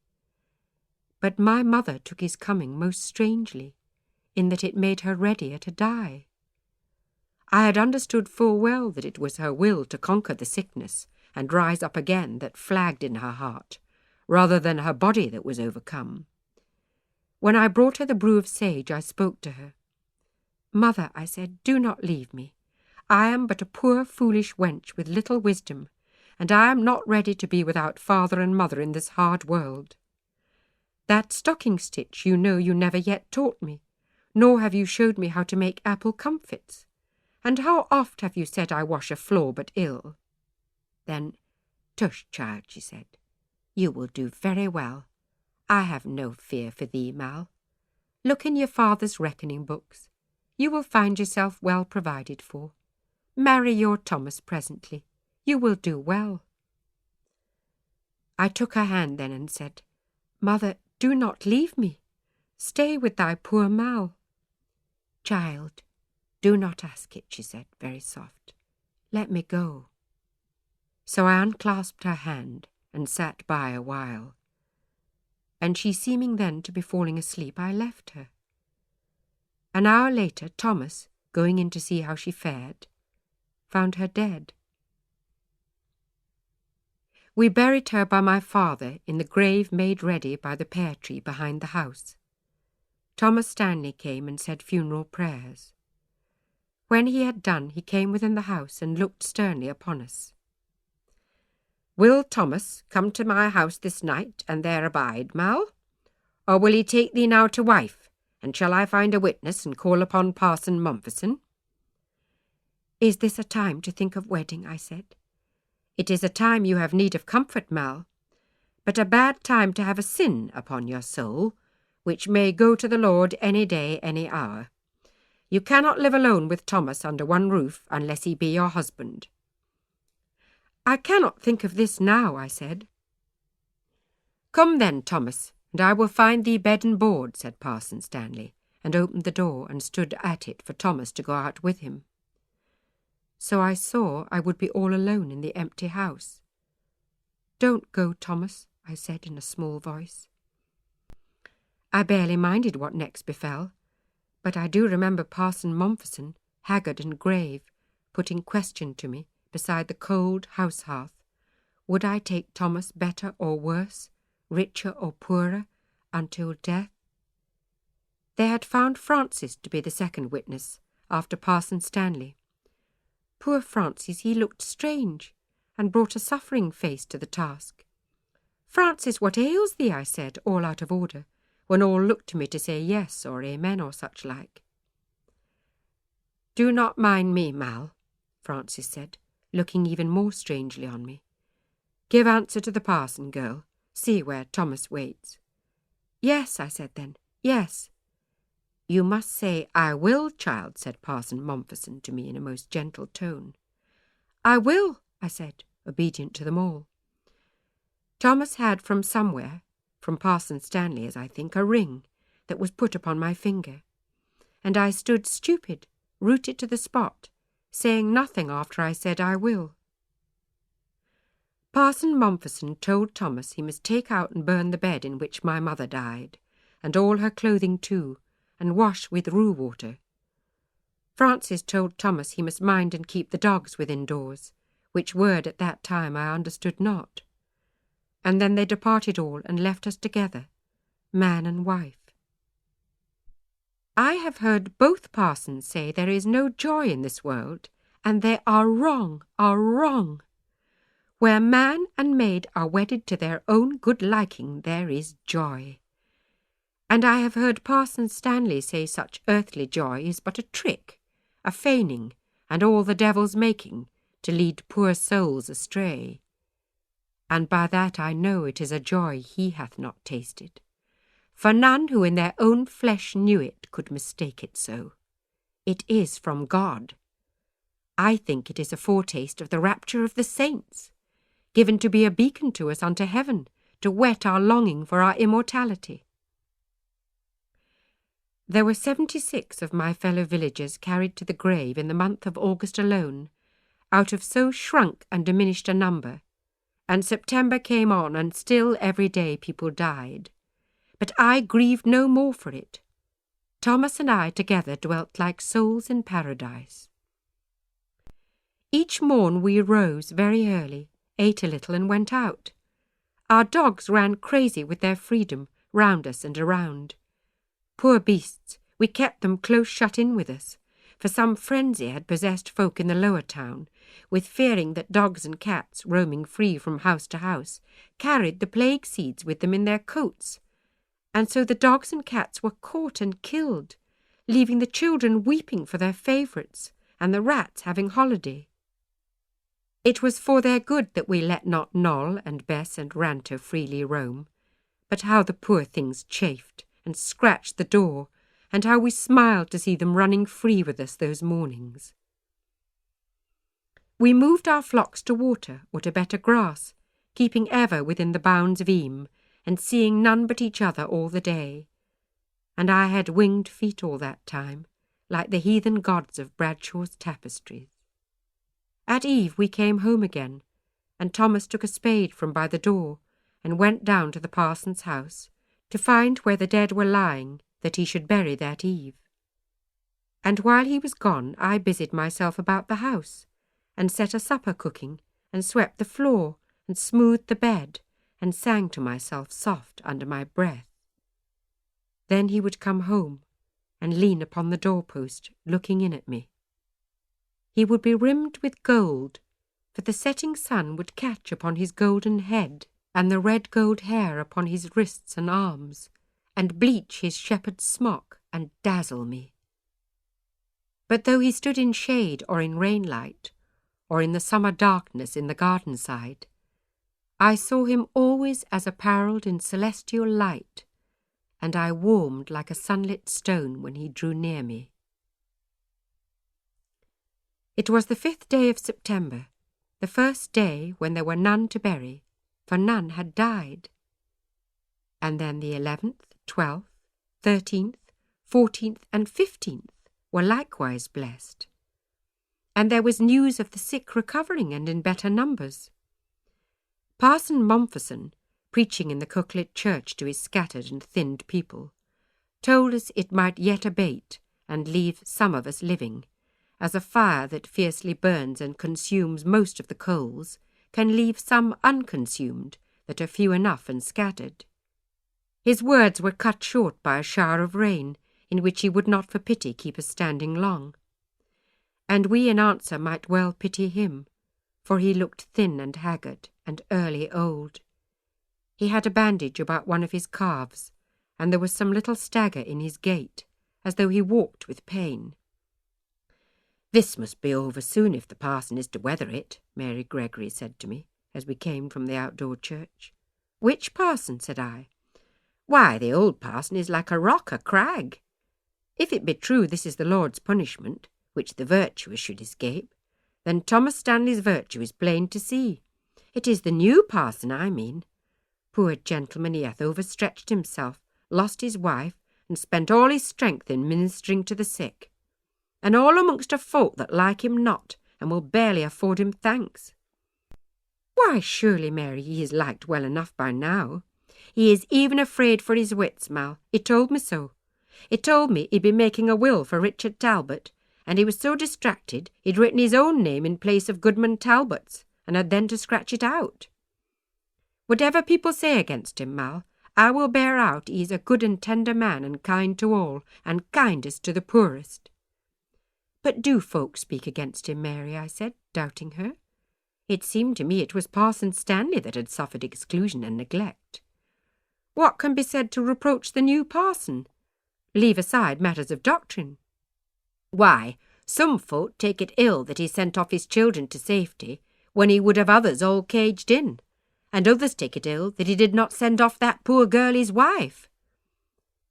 But my mother took his coming most strangely, in that it made her readier to die. I had understood full well that it was her will to conquer the sickness and rise up again that flagged in her heart, rather than her body that was overcome. When I brought her the brew of sage, I spoke to her. "Mother," I said, "do not leave me. I am but a poor foolish wench with little wisdom, and I am not ready to be without father and mother in this hard world. That stocking stitch you know you never yet taught me, nor have you showed me how to make apple comfits. And how oft have you said I wash a floor but ill?" Then, "Tush, child," she said, "you will do very well. I have no fear for thee, Mal. Look in your father's reckoning books. You will find yourself well provided for. Marry your Thomas presently. You will do well." I took her hand then and said, "Mother, do not leave me. Stay with thy poor Mal." "Child, do not ask it," she said, very soft. "Let me go." So I unclasped her hand and sat by a while. And she seeming then to be falling asleep, I left her. An hour later, Thomas, going in to see how she fared, found her dead. We buried her by my father in the grave made ready by the pear tree behind the house. Thomas Stanley came and said funeral prayers. When he had done, he came within the house and looked sternly upon us. "Will Thomas come to my house this night and there abide, Mal? Or will he take thee now to wife, and shall I find a witness and call upon Parson Mompherson?" "Is this a time to think of wedding?" I said. "It is a time you have need of comfort, Mal, but a bad time to have a sin upon your soul, which may go to the Lord any day, any hour. You cannot live alone with Thomas under one roof unless he be your husband." "I cannot think of this now," I said. "Come then, Thomas, and I will find thee bed and board," said Parson Stanley, and opened the door and stood at it for Thomas to go out with him. So I saw I would be all alone in the empty house. "Don't go, Thomas," I said in a small voice. I barely minded what next befell, but I do remember Parson Mompherson, haggard and grave, putting question to me beside the cold house hearth. Would I take Thomas better or worse, richer or poorer, until death? They had found Francis to be the second witness, after Parson Stanley. Poor Francis, he looked strange, and brought a suffering face to the task. "Francis, what ails thee?" I said, all out of order, when all looked to me to say yes or amen or such like. "Do not mind me, Mal," Francis said, looking even more strangely on me. "Give answer to the parson, girl. See where Thomas waits." "Yes," I said then, "yes." "You must say, 'I will,' child," said Parson Mompherson to me in a most gentle tone. "I will," I said, obedient to them all. Thomas had from somewhere, from Parson Stanley, as I think, a ring that was put upon my finger, and I stood stupid, rooted to the spot, saying nothing after I said, "I will." Parson Mompherson told Thomas he must take out and burn the bed in which my mother died, and all her clothing too, and wash with rue water. Francis told Thomas he must mind and keep the dogs within doors, which word at that time I understood not. And then they departed all and left us together, man and wife. I have heard both parsons say there is no joy in this world, and they are wrong, are wrong. Where man and maid are wedded to their own good liking, there is joy. And I have heard Parson Stanley say such earthly joy is but a trick, a feigning, and all the devil's making, to lead poor souls astray. And by that I know it is a joy he hath not tasted. For none who in their own flesh knew it could mistake it so. It is from God. I think it is a foretaste of the rapture of the saints, given to be a beacon to us unto heaven, to whet our longing for our immortality. There were 76 of my fellow villagers carried to the grave in the month of August alone, out of so shrunk and diminished a number, and September came on, and still every day people died. But I grieved no more for it. Thomas and I together dwelt like souls in paradise. Each morn we rose very early, ate a little, and went out. Our dogs ran crazy with their freedom round us and around. Poor beasts, we kept them close shut in with us, for some frenzy had possessed folk in the lower town, with fearing that dogs and cats, roaming free from house to house, carried the plague seeds with them in their coats. And so the dogs and cats were caught and killed, leaving the children weeping for their favourites, and the rats having holiday. It was for their good that we let not Noll and Bess and Ranter freely roam, but how the poor things chafed and scratched the door, and how we smiled to see them running free with us those mornings. We moved our flocks to water or to better grass, keeping ever within the bounds of Eyam, and seeing none but each other all the day. And I had winged feet all that time, like the heathen gods of Bradshaw's tapestries. At eve we came home again, and Thomas took a spade from by the door, and went down to the parson's house, to find where the dead were lying, that he should bury that eve. And while he was gone, I busied myself about the house, and set a supper cooking, and swept the floor, and smoothed the bed, and sang to myself soft under my breath. Then he would come home, and lean upon the doorpost, looking in at me. He would be rimmed with gold, for the setting sun would catch upon his golden head, and the red gold hair upon his wrists and arms, and bleach his shepherd's smock, and dazzle me. But though he stood in shade or in rainlight, or in the summer darkness in the garden side, I saw him always as apparelled in celestial light, and I warmed like a sunlit stone when he drew near me. It was the 5th day of September, the first day when there were none to bury, for none had died. And then the 11th, 12th, 13th, 14th, and 15th were likewise blessed. And there was news of the sick recovering and in better numbers. Parson Mompherson, preaching in the Cooklit church to his scattered and thinned people, told us it might yet abate and leave some of us living, as a fire that fiercely burns and consumes most of the coals can leave some unconsumed that are few enough and scattered. His words were cut short by a shower of rain, in which he would not for pity keep us standing long. And we in answer might well pity him, for he looked thin and haggard and early old. He had a bandage about one of his calves, and there was some little stagger in his gait, as though he walked with pain. "This must be over soon if the parson is to weather it," Mary Gregory said to me, as we came from the outdoor church. "Which parson?" said I. "Why, the old parson is like a rock, a crag. If it be true this is the Lord's punishment, which the virtuous should escape, then Thomas Stanley's virtue is plain to see. It is the new parson I mean. Poor gentleman, he hath overstretched himself, lost his wife, and spent all his strength in ministering to the sick. And all amongst a folk that like him not, and will barely afford him thanks." "Why, surely, Mary, he is liked well enough by now. He is even afraid for his wits, Mal. He told me so. He told me he'd been making a will for Richard Talbot, and he was so distracted he'd written his own name in place of Goodman Talbot's, and had then to scratch it out. Whatever people say against him, Mal, I will bear out he is a good and tender man, and kind to all, and kindest to the poorest." "But do folk speak against him, Mary?" I said, doubting her. It seemed to me it was Parson Stanley that had suffered exclusion and neglect. "What can be said to reproach the new parson? Leave aside matters of doctrine." "Why, some folk take it ill that he sent off his children to safety, when he would have others all caged in, and others take it ill that he did not send off that poor girl his wife."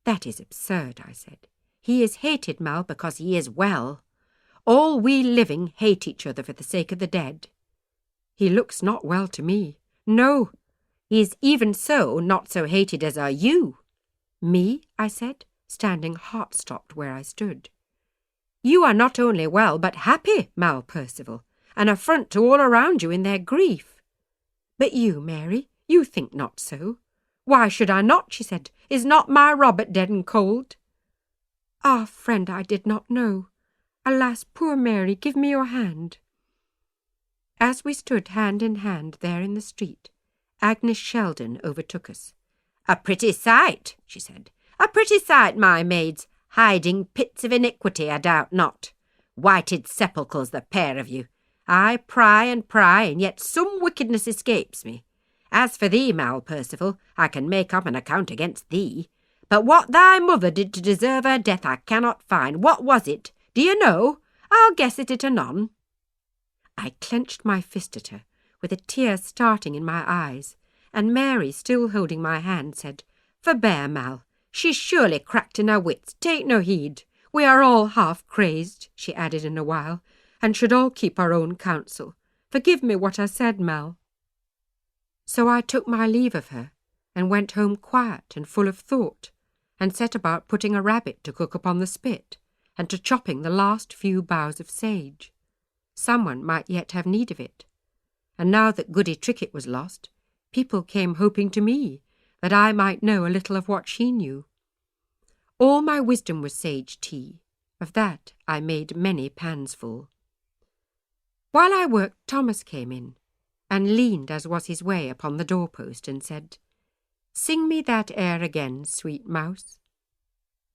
"That is absurd," I said. "He is hated, Mal, because he is well. All we living hate each other for the sake of the dead. He looks not well to me. No, he is even so not so hated as are you." "Me?" I said, standing heart-stopped where I stood. "You are not only well, but happy, Mall Percival, an affront to all around you in their grief." "But you, Mary, you think not so." "Why should I not?" she said. "Is not my Robert dead and cold?" "Ah, friend, I did not know. Alas, poor Mary, give me your hand." As we stood hand in hand there in the street, Agnes Sheldon overtook us. "A pretty sight," she said. "A pretty sight, my maids, hiding pits of iniquity, I doubt not. Whited sepulchres, the pair of you. I pry, and yet some wickedness escapes me. As for thee, Mall Percival, I can make up an account against thee. But what thy mother did to deserve her death I cannot find. What was it? Do you know? I'll guess at it anon." I clenched my fist at her, with a tear starting in my eyes, and Mary, still holding my hand, said, "Forbear, Mal. She's surely cracked in her wits. Take no heed. We are all half crazed," she added in a while, "and should all keep our own counsel. Forgive me what I said, Mal." So I took my leave of her, and went home quiet and full of thought, and set about putting a rabbit to cook upon the spit, and to chopping the last few boughs of sage. Someone might yet have need of it. And now that Goody Trickett was lost, people came hoping to me that I might know a little of what she knew. All my wisdom was sage tea. Of that I made many pans full. While I worked, Thomas came in, and leaned, as was his way, upon the doorpost, and said, "Sing me that air again, sweet mouse."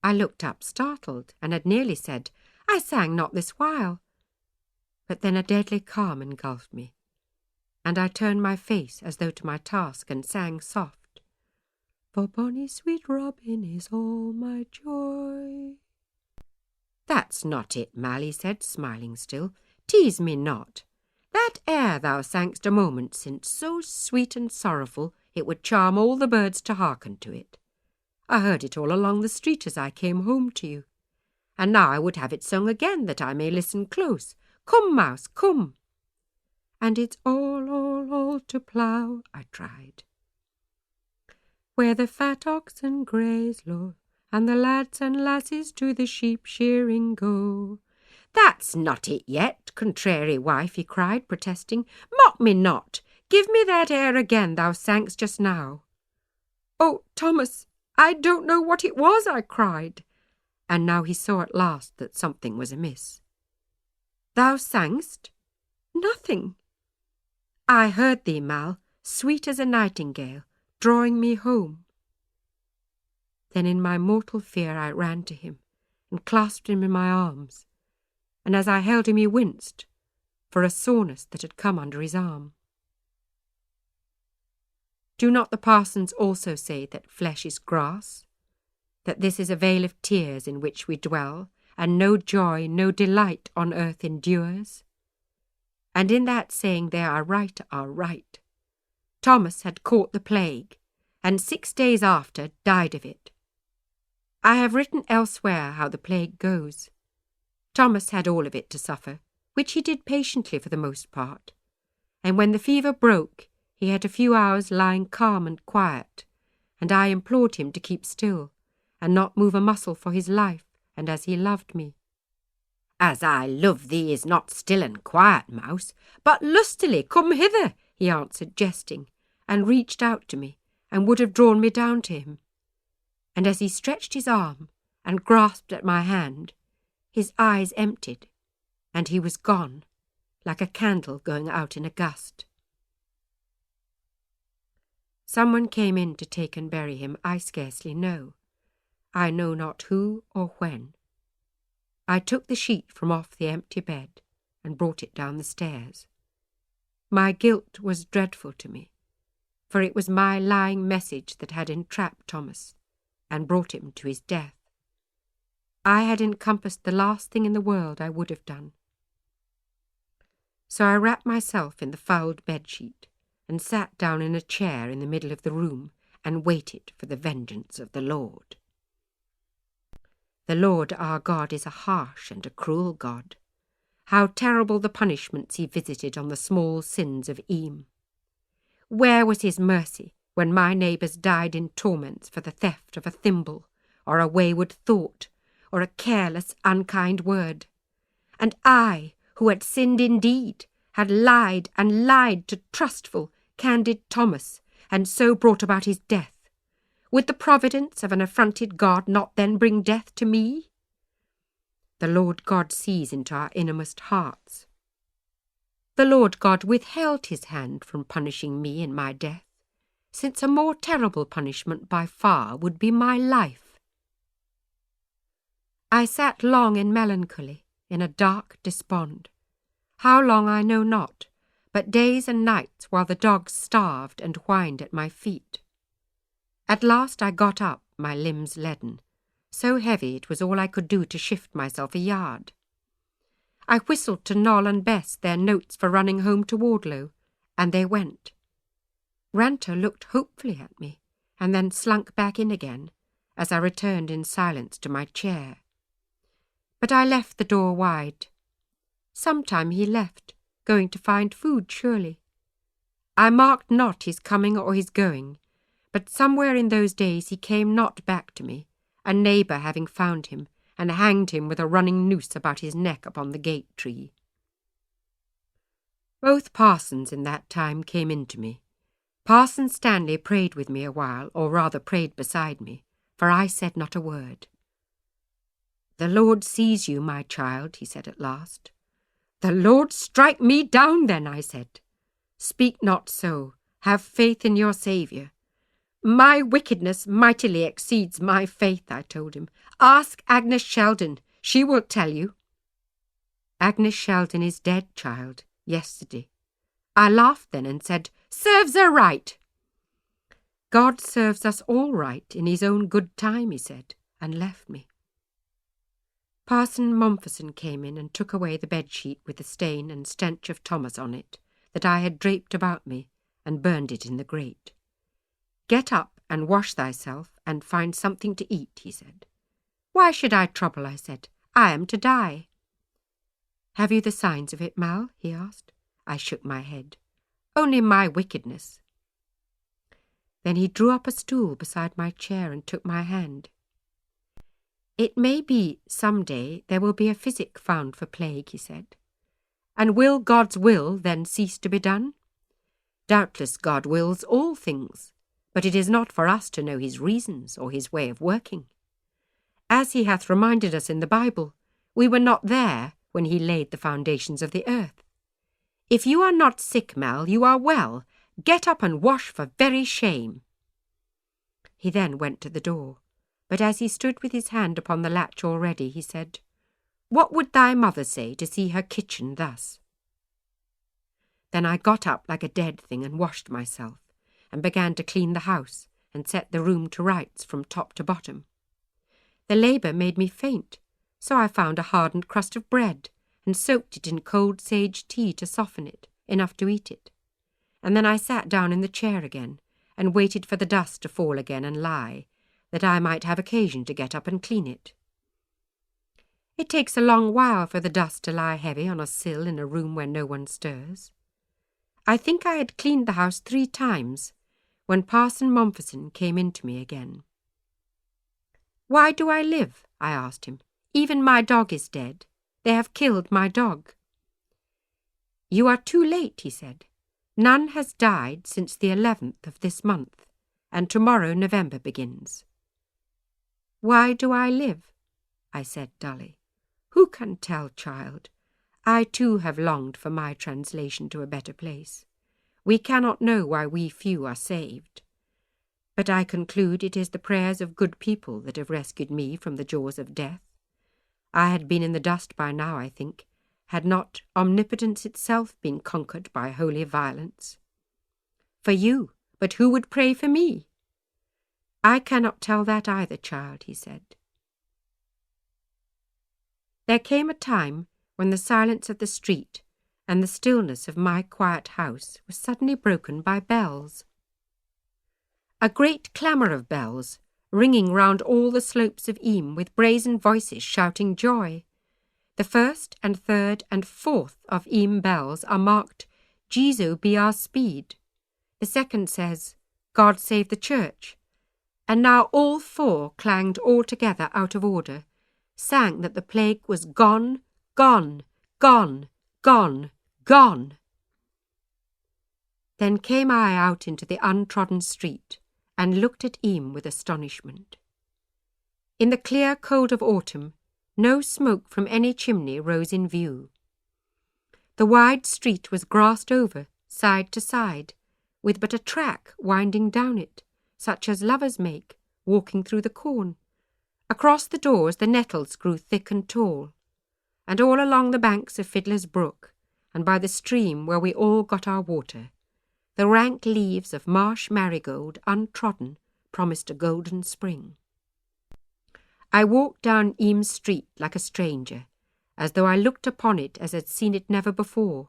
I looked up startled, and had nearly said, "I sang not this while." But then a deadly calm engulfed me, and I turned my face as though to my task, and sang soft, "For bonny sweet Robin is all my joy." "That's not it, Mal," he said, smiling still. "Tease me not. That air thou sangst a moment since, so sweet and sorrowful, it would charm all the birds to hearken to it. I heard it all along the street as I came home to you. And now I would have it sung again, that I may listen close. Come, mouse, come." "And it's all to plough," I tried, "where the fat oxen graze, Lord, and the lads and lasses to the sheep shearing go." "That's not it yet, contrary wife," he cried, protesting. "Mock me not. Give me that air again thou sangst just now." "Oh, Thomas, I don't know what it was," I cried. And now he saw at last that something was amiss. "Thou sangst? Nothing." "I heard thee, Mal, sweet as a nightingale, drawing me home." Then in my mortal fear I ran to him, and clasped him in my arms, and as I held him he winced, for a soreness that had come under his arm. Do not the parsons also say that flesh is grass? That this is a vale of tears in which we dwell, and no joy, no delight on earth endures? And in that saying they are right. Thomas had caught the plague, and 6 days after died of it. I have written elsewhere how the plague goes. Thomas had all of it to suffer, which he did patiently for the most part, and when the fever broke, he had a few hours lying calm and quiet, and I implored him to keep still, and not move a muscle for his life, and as he loved me. "As I love thee is not still and quiet, mouse, but lustily. Come hither," he answered, jesting, and reached out to me, and would have drawn me down to him. And as he stretched his arm, and grasped at my hand, his eyes emptied, and he was gone, like a candle going out in a gust. Someone came in to take and bury him, I scarcely know. I know not who or when. I took the sheet from off the empty bed and brought it down the stairs. My guilt was dreadful to me, for it was my lying message that had entrapped Thomas and brought him to his death. I had encompassed the last thing in the world I would have done. So I wrapped myself in the fouled bedsheet and sat down in a chair in the middle of the room and waited for the vengeance of the Lord. The Lord our God is a harsh and a cruel God. How terrible the punishments he visited on the small sins of Eyam. Where was his mercy when my neighbours died in torments for the theft of a thimble, or a wayward thought, or a careless, unkind word? And I, who had sinned indeed, had lied and lied to trustful, candid Thomas, and so brought about his death. Would the providence of an affronted God not then bring death to me? The Lord God sees into our innermost hearts. The Lord God withheld his hand from punishing me in my death, since a more terrible punishment by far would be my life. I sat long in melancholy, in a dark despond. How long I know not, but days and nights while the dogs starved and whined at my feet. At last I got up, my limbs leaden, so heavy it was all I could do to shift myself a yard. I whistled to Noll and Bess their notes for running home to Wardlow, and they went. Ranter looked hopefully at me, and then slunk back in again, as I returned in silence to my chair. But I left the door wide. Sometime he left, going to find food, surely. I marked not his coming or his going, but somewhere in those days he came not back to me, a neighbour having found him, and hanged him with a running noose about his neck upon the gate tree. Both parsons in that time came in to me. Parson Stanley prayed with me a while, or rather prayed beside me, for I said not a word. "The Lord sees you, my child," he said at last. "The Lord strike me down then," I said. "Speak not so. Have faith in your Saviour." "My wickedness mightily exceeds my faith," I told him. "Ask Agnes Sheldon. She will tell you." "Agnes Sheldon is dead, child, yesterday." I laughed then and said, "Serves her right." "God serves us all right in his own good time," he said, and left me. Parson Mompherson came in and took away the bedsheet with the stain and stench of Thomas on it that I had draped about me, and burned it in the grate. "Get up and wash thyself and find something to eat," he said. "Why should I trouble?" I said. "I am to die." "Have you the signs of it, Mal?" he asked. I shook my head. "Only my wickedness." Then he drew up a stool beside my chair and took my hand. "It may be some day there will be a physic found for plague," he said. "And will God's will then cease to be done? Doubtless God wills all things, but it is not for us to know his reasons or his way of working. As he hath reminded us in the Bible, we were not there when he laid the foundations of the earth. If you are not sick, Mal, you are well. Get up and wash for very shame." He then went to the door, but as he stood with his hand upon the latch already, he said, "What would thy mother say to see her kitchen thus?" Then I got up like a dead thing and washed myself, and began to clean the house and set the room to rights from top to bottom. The labour made me faint, so I found a hardened crust of bread and soaked it in cold sage tea to soften it, enough to eat it. And then I sat down in the chair again and waited for the dust to fall again and lie, that I might have occasion to get up and clean it. It takes a long while for the dust to lie heavy on a sill in a room where no one stirs. I think I had cleaned the house 3 times, when Parson Mompherson came in to me again. "Why do I live?" I asked him. "Even my dog is dead. They have killed my dog." "You are too late," he said. "None has died since the 11th of this month, and tomorrow November begins." "Why do I live?" I said dully. "Who can tell, child? I too have longed for my translation to a better place. We cannot know why we few are saved. But I conclude it is the prayers of good people that have rescued me from the jaws of death. I had been in the dust by now, I think, had not omnipotence itself been conquered by holy violence. For you, but who would pray for me? I cannot tell that either, child, he said. There came a time when the silence of the street and the stillness of my quiet house was suddenly broken by bells. A great clamour of bells, ringing round all the slopes of Eyam with brazen voices shouting joy. The 1st and 3rd and 4th of Eyam bells are marked, "Jesu be our speed." The 2nd says, "God save the Church." And now all 4 clanged all together out of order, sang that the plague was gone, gone, gone, gone, gone. Then came I out into the untrodden street, and looked at Eyam with astonishment. In the clear cold of autumn, no smoke from any chimney rose in view. The wide street was grassed over, side to side, with but a track winding down it, such as lovers make, walking through the corn. Across the doors the nettles grew thick and tall, and all along the banks of Fiddler's Brook, and by the stream where we all got our water, the rank leaves of marsh marigold, untrodden, promised a golden spring. I walked down Eyam Street like a stranger, as though I looked upon it as had seen it never before,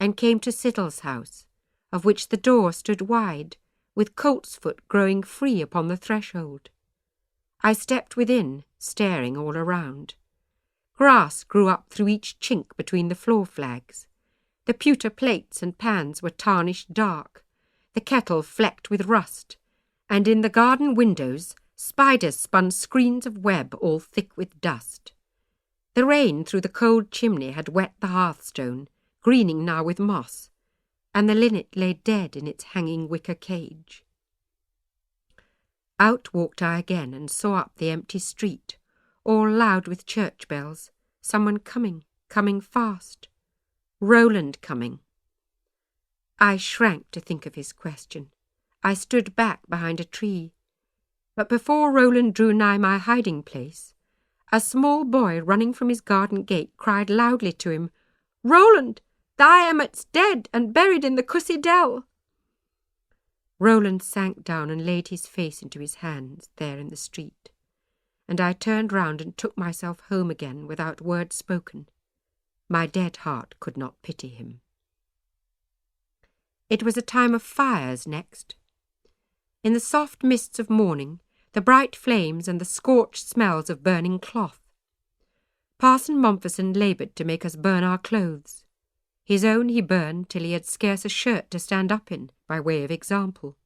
and came to Siddle's house, of which the door stood wide, with coltsfoot growing free upon the threshold. I stepped within, staring all around. Grass grew up through each chink between the floor flags. The pewter plates and pans were tarnished dark, the kettle flecked with rust, and in the garden windows spiders spun screens of web all thick with dust. The rain through the cold chimney had wet the hearthstone, greening now with moss, and the linnet lay dead in its hanging wicker cage. Out walked I again and saw up the empty street, all loud with church bells, someone coming, coming fast. Roland coming. I shrank to think of his question. I stood back behind a tree. But before Roland drew nigh my hiding place, a small boy running from his garden gate cried loudly to him, "Roland, thy Emmet's dead and buried in the Cussy Dell." Roland sank down and laid his face into his hands there in the street, and I turned round and took myself home again without word spoken. My dead heart could not pity him. It was a time of fires next. In the soft mists of morning, the bright flames and the scorched smells of burning cloth. Parson Mompesson laboured to make us burn our clothes. His own he burned till he had scarce a shirt to stand up in, by way of example.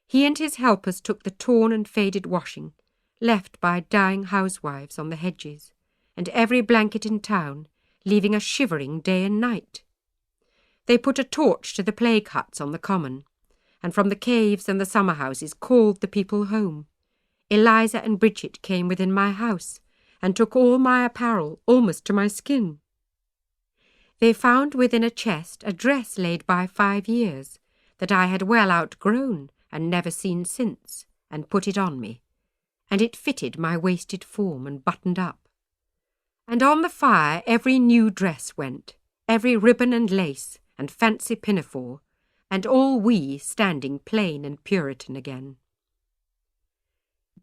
He and his helpers took the torn and faded washing, left by dying housewives on the hedges, and every blanket in town, leaving us shivering day and night. They put a torch to the plague huts on the common, and from the caves and the summer-houses called the people home. Eliza and Brigit came within my house, and took all my apparel, almost to my skin. They found within a chest a dress laid by 5 years, that I had well outgrown and never seen since, and put it on me, and it fitted my wasted form and buttoned up. And on the fire every new dress went, every ribbon and lace, and fancy pinafore, and all we standing plain and Puritan again.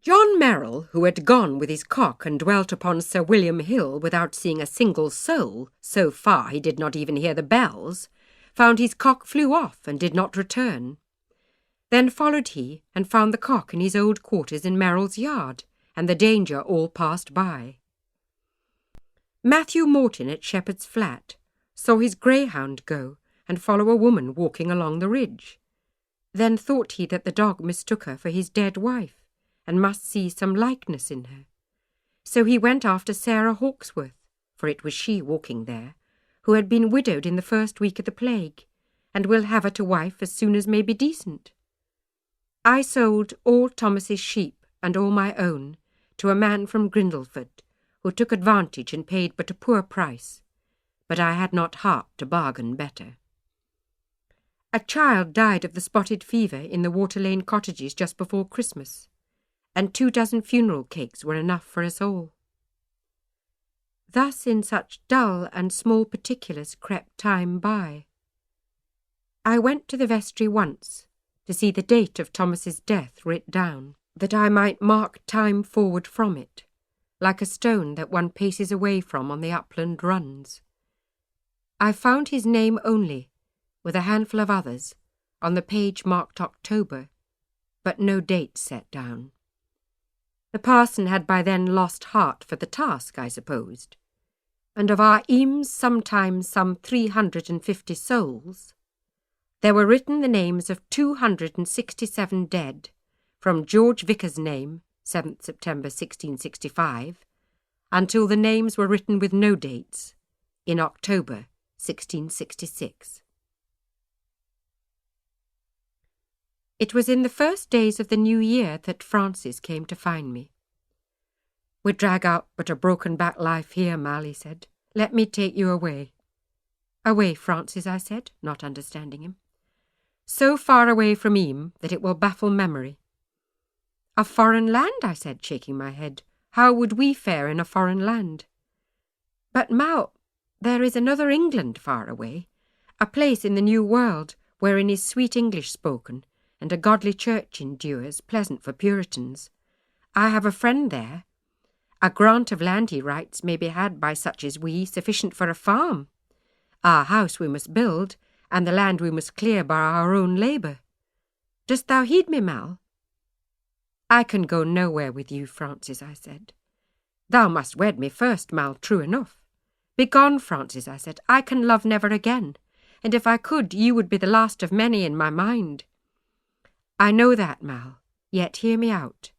John Merrill, who had gone with his cock and dwelt upon Sir William Hill without seeing a single soul, so far he did not even hear the bells, found his cock flew off and did not return. Then followed he, and found the cock in his old quarters in Merrill's yard, and the danger all passed by. Matthew Morton at Shepherd's Flat saw his greyhound go, and follow a woman walking along the ridge. Then thought he that the dog mistook her for his dead wife, and must see some likeness in her. So he went after Sarah Hawksworth, for it was she walking there, who had been widowed in the first week of the plague, and will have her to wife as soon as may be decent. I sold all Thomas's sheep, and all my own, to a man from Grindleford, who took advantage and paid but a poor price, but I had not heart to bargain better. A child died of the spotted fever in the Water Lane cottages just before Christmas, and 2 dozen funeral cakes were enough for us all. Thus in such dull and small particulars crept time by. I went to the vestry once, to see the date of Thomas's death writ down, that I might mark time forward from it, like a stone that one paces away from on the upland runs. I found his name only, with a handful of others, on the page marked October, but no date set down. The parson had by then lost heart for the task, I supposed, and of our Eyams sometimes some 350 souls, there were written the names of 267 dead, from George Vicar's name, 7th September 1665, until the names were written with no dates, in October 1666. It was in the first days of the new year that Francis came to find me. "We drag out but a broken-back life here, Mal," he said. "Let me take you away." "Away, Francis," I said, not understanding him. "So far away from Eyam that it will baffle memory." "A foreign land," I said, shaking my head. "How would we fare in a foreign land?" "But, Mal, there is another England far away, a place in the New World wherein is sweet English spoken, and a godly church endures, pleasant for Puritans. I have a friend there. A grant of land, he writes, may be had by such as we, sufficient for a farm. Our house we must build, and the land we must clear by our own labour. Dost thou heed me, Mal?" "I can go nowhere with you, Francis," I said. "Thou must wed me first, Mal, true enough. "Begone, Francis," I said. "I can love never again, and if I could, you would be the last of many in my mind." "I know that, Mal, yet hear me out.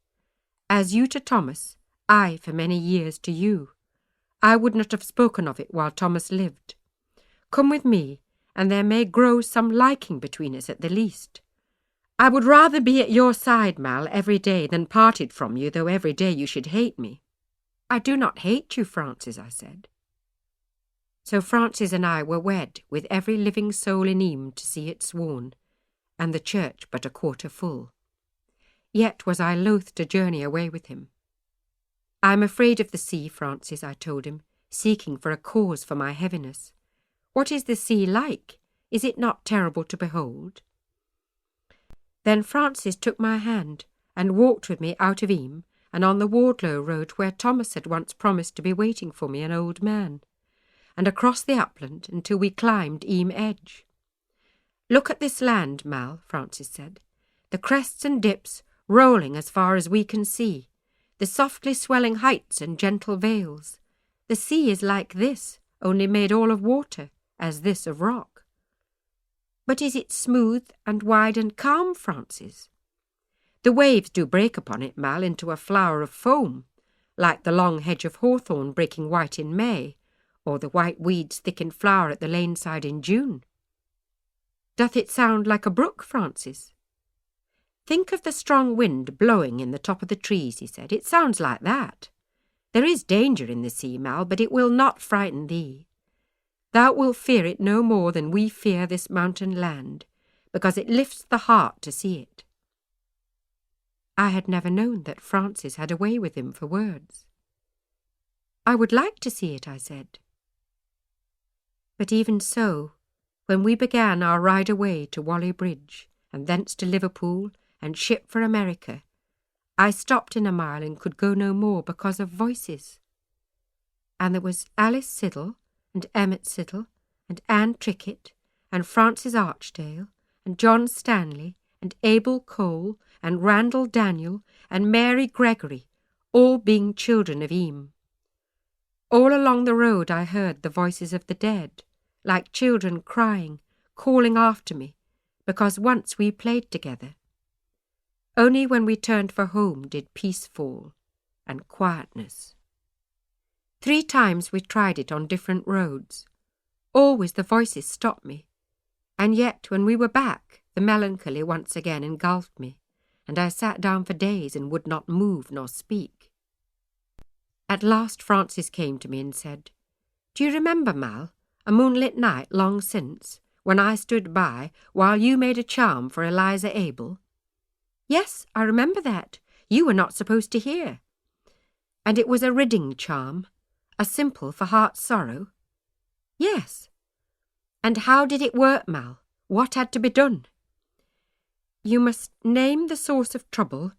As you to Thomas, I for many years to you. I would not have spoken of it while Thomas lived. Come with me, and there may grow some liking between us at the least. I would rather be at your side, Mal, every day than parted from you, though every day you should hate me." "I do not hate you, Francis," I said. So Francis and I were wed, with every living soul in Eyam to see it sworn, and the church but a quarter full. Yet was I loath to journey away with him. "I am afraid of the sea, Francis," I told him, seeking for a cause for my heaviness. "What is the sea like? Is it not terrible to behold?" Then Francis took my hand and walked with me out of Eyam and on the Wardlow road where Thomas had once promised to be waiting for me, an old man, and across the upland until we climbed Eyam Edge. "Look at this land, Mal," Francis said. "The crests and dips rolling as far as we can see, the softly swelling heights and gentle vales. The sea is like this, only made all of water, as this of rock." "But is it smooth and wide and calm, Francis?" "The waves do break upon it, Mal, into a flower of foam, like the long hedge of hawthorn breaking white in May, or the white weeds thick in flower at the lane side in June." "Doth it sound like a brook, Francis?" "Think of the strong wind blowing in the top of the trees," he said. "It sounds like that. There is danger in the sea, Mal, but it will not frighten thee. Thou wilt fear it no more than we fear this mountain land, because it lifts the heart to see it." I had never known that Francis had a way with him for words. "I would like to see it," I said. But even so, when we began our ride away to Whalley Bridge, and thence to Liverpool, and ship for America, I stopped in a mile and could go no more because of voices. And there was Alice Siddle, and Emmett Siddle, and Anne Trickett, and Francis Archdale, and John Stanley, and Abel Cole, and Randall Daniel, and Mary Gregory, all being children of Eyam. All along the road I heard the voices of the dead, like children crying, calling after me, because once we played together. Only when we turned for home did peace fall, and quietness. 3 times we tried it on different roads. Always the voices stopped me, and yet when we were back, the melancholy once again engulfed me, and I sat down for days and would not move nor speak. At last Francis came to me and said, "Do you remember, Mal, a moonlit night long since, when I stood by while you made a charm for Eliza Abel?" "Yes, I remember that. You were not supposed to hear." "And it was a ridding charm, a simple for heart sorrow?" "Yes." "And how did it work, Mal? What had to be done?" "You must name the source of trouble,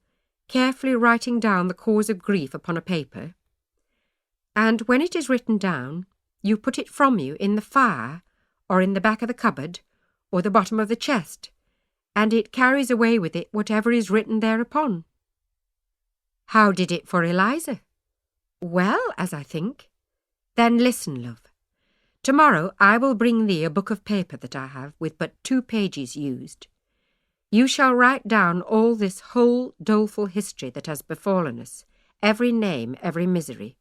carefully writing down the cause of grief upon a paper. And when it is written down, you put it from you in the fire, or in the back of the cupboard, or the bottom of the chest, and it carries away with it whatever is written thereupon." "How did it for Eliza?" "Well, as I think." "Then listen, love. Tomorrow I will bring thee a book of paper that I have, with but 2 pages used. You shall write down all this whole doleful history that has befallen us, every name, every misery.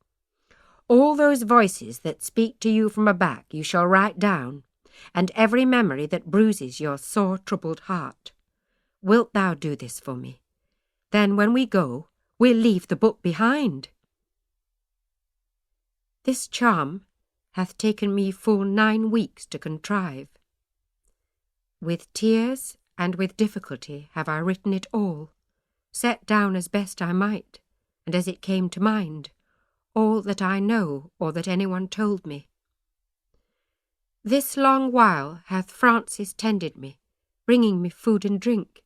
All those voices that speak to you from aback you shall write down, and every memory that bruises your sore troubled heart. Wilt thou do this for me? Then when we go, we'll leave the book behind." This charm hath taken me full 9 weeks to contrive. With tears and with difficulty have I written it all, set down as best I might, and as it came to mind, all that I know or that anyone told me. This long while hath Francis tended me, bringing me food and drink,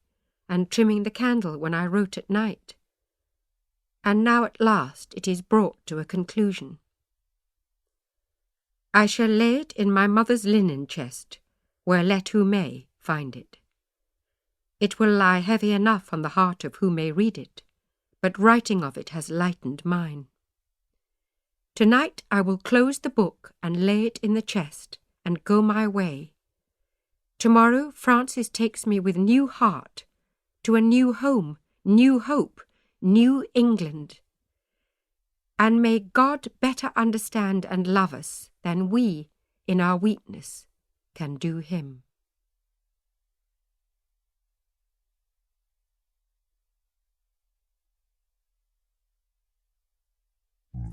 and trimming the candle when I wrote at night. And now at last it is brought to a conclusion. I shall lay it in my mother's linen chest, where let who may find it. It will lie heavy enough on the heart of who may read it, but writing of it has lightened mine. Tonight I will close the book and lay it in the chest and go my way. Tomorrow Francis takes me with new heart to a new home, new hope, new England. And may God better understand and love us than we, in our weakness, can do him.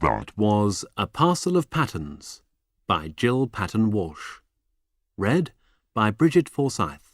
That was A Parcel of Patterns by Paton Walsh. Read by Brigit Forsyth.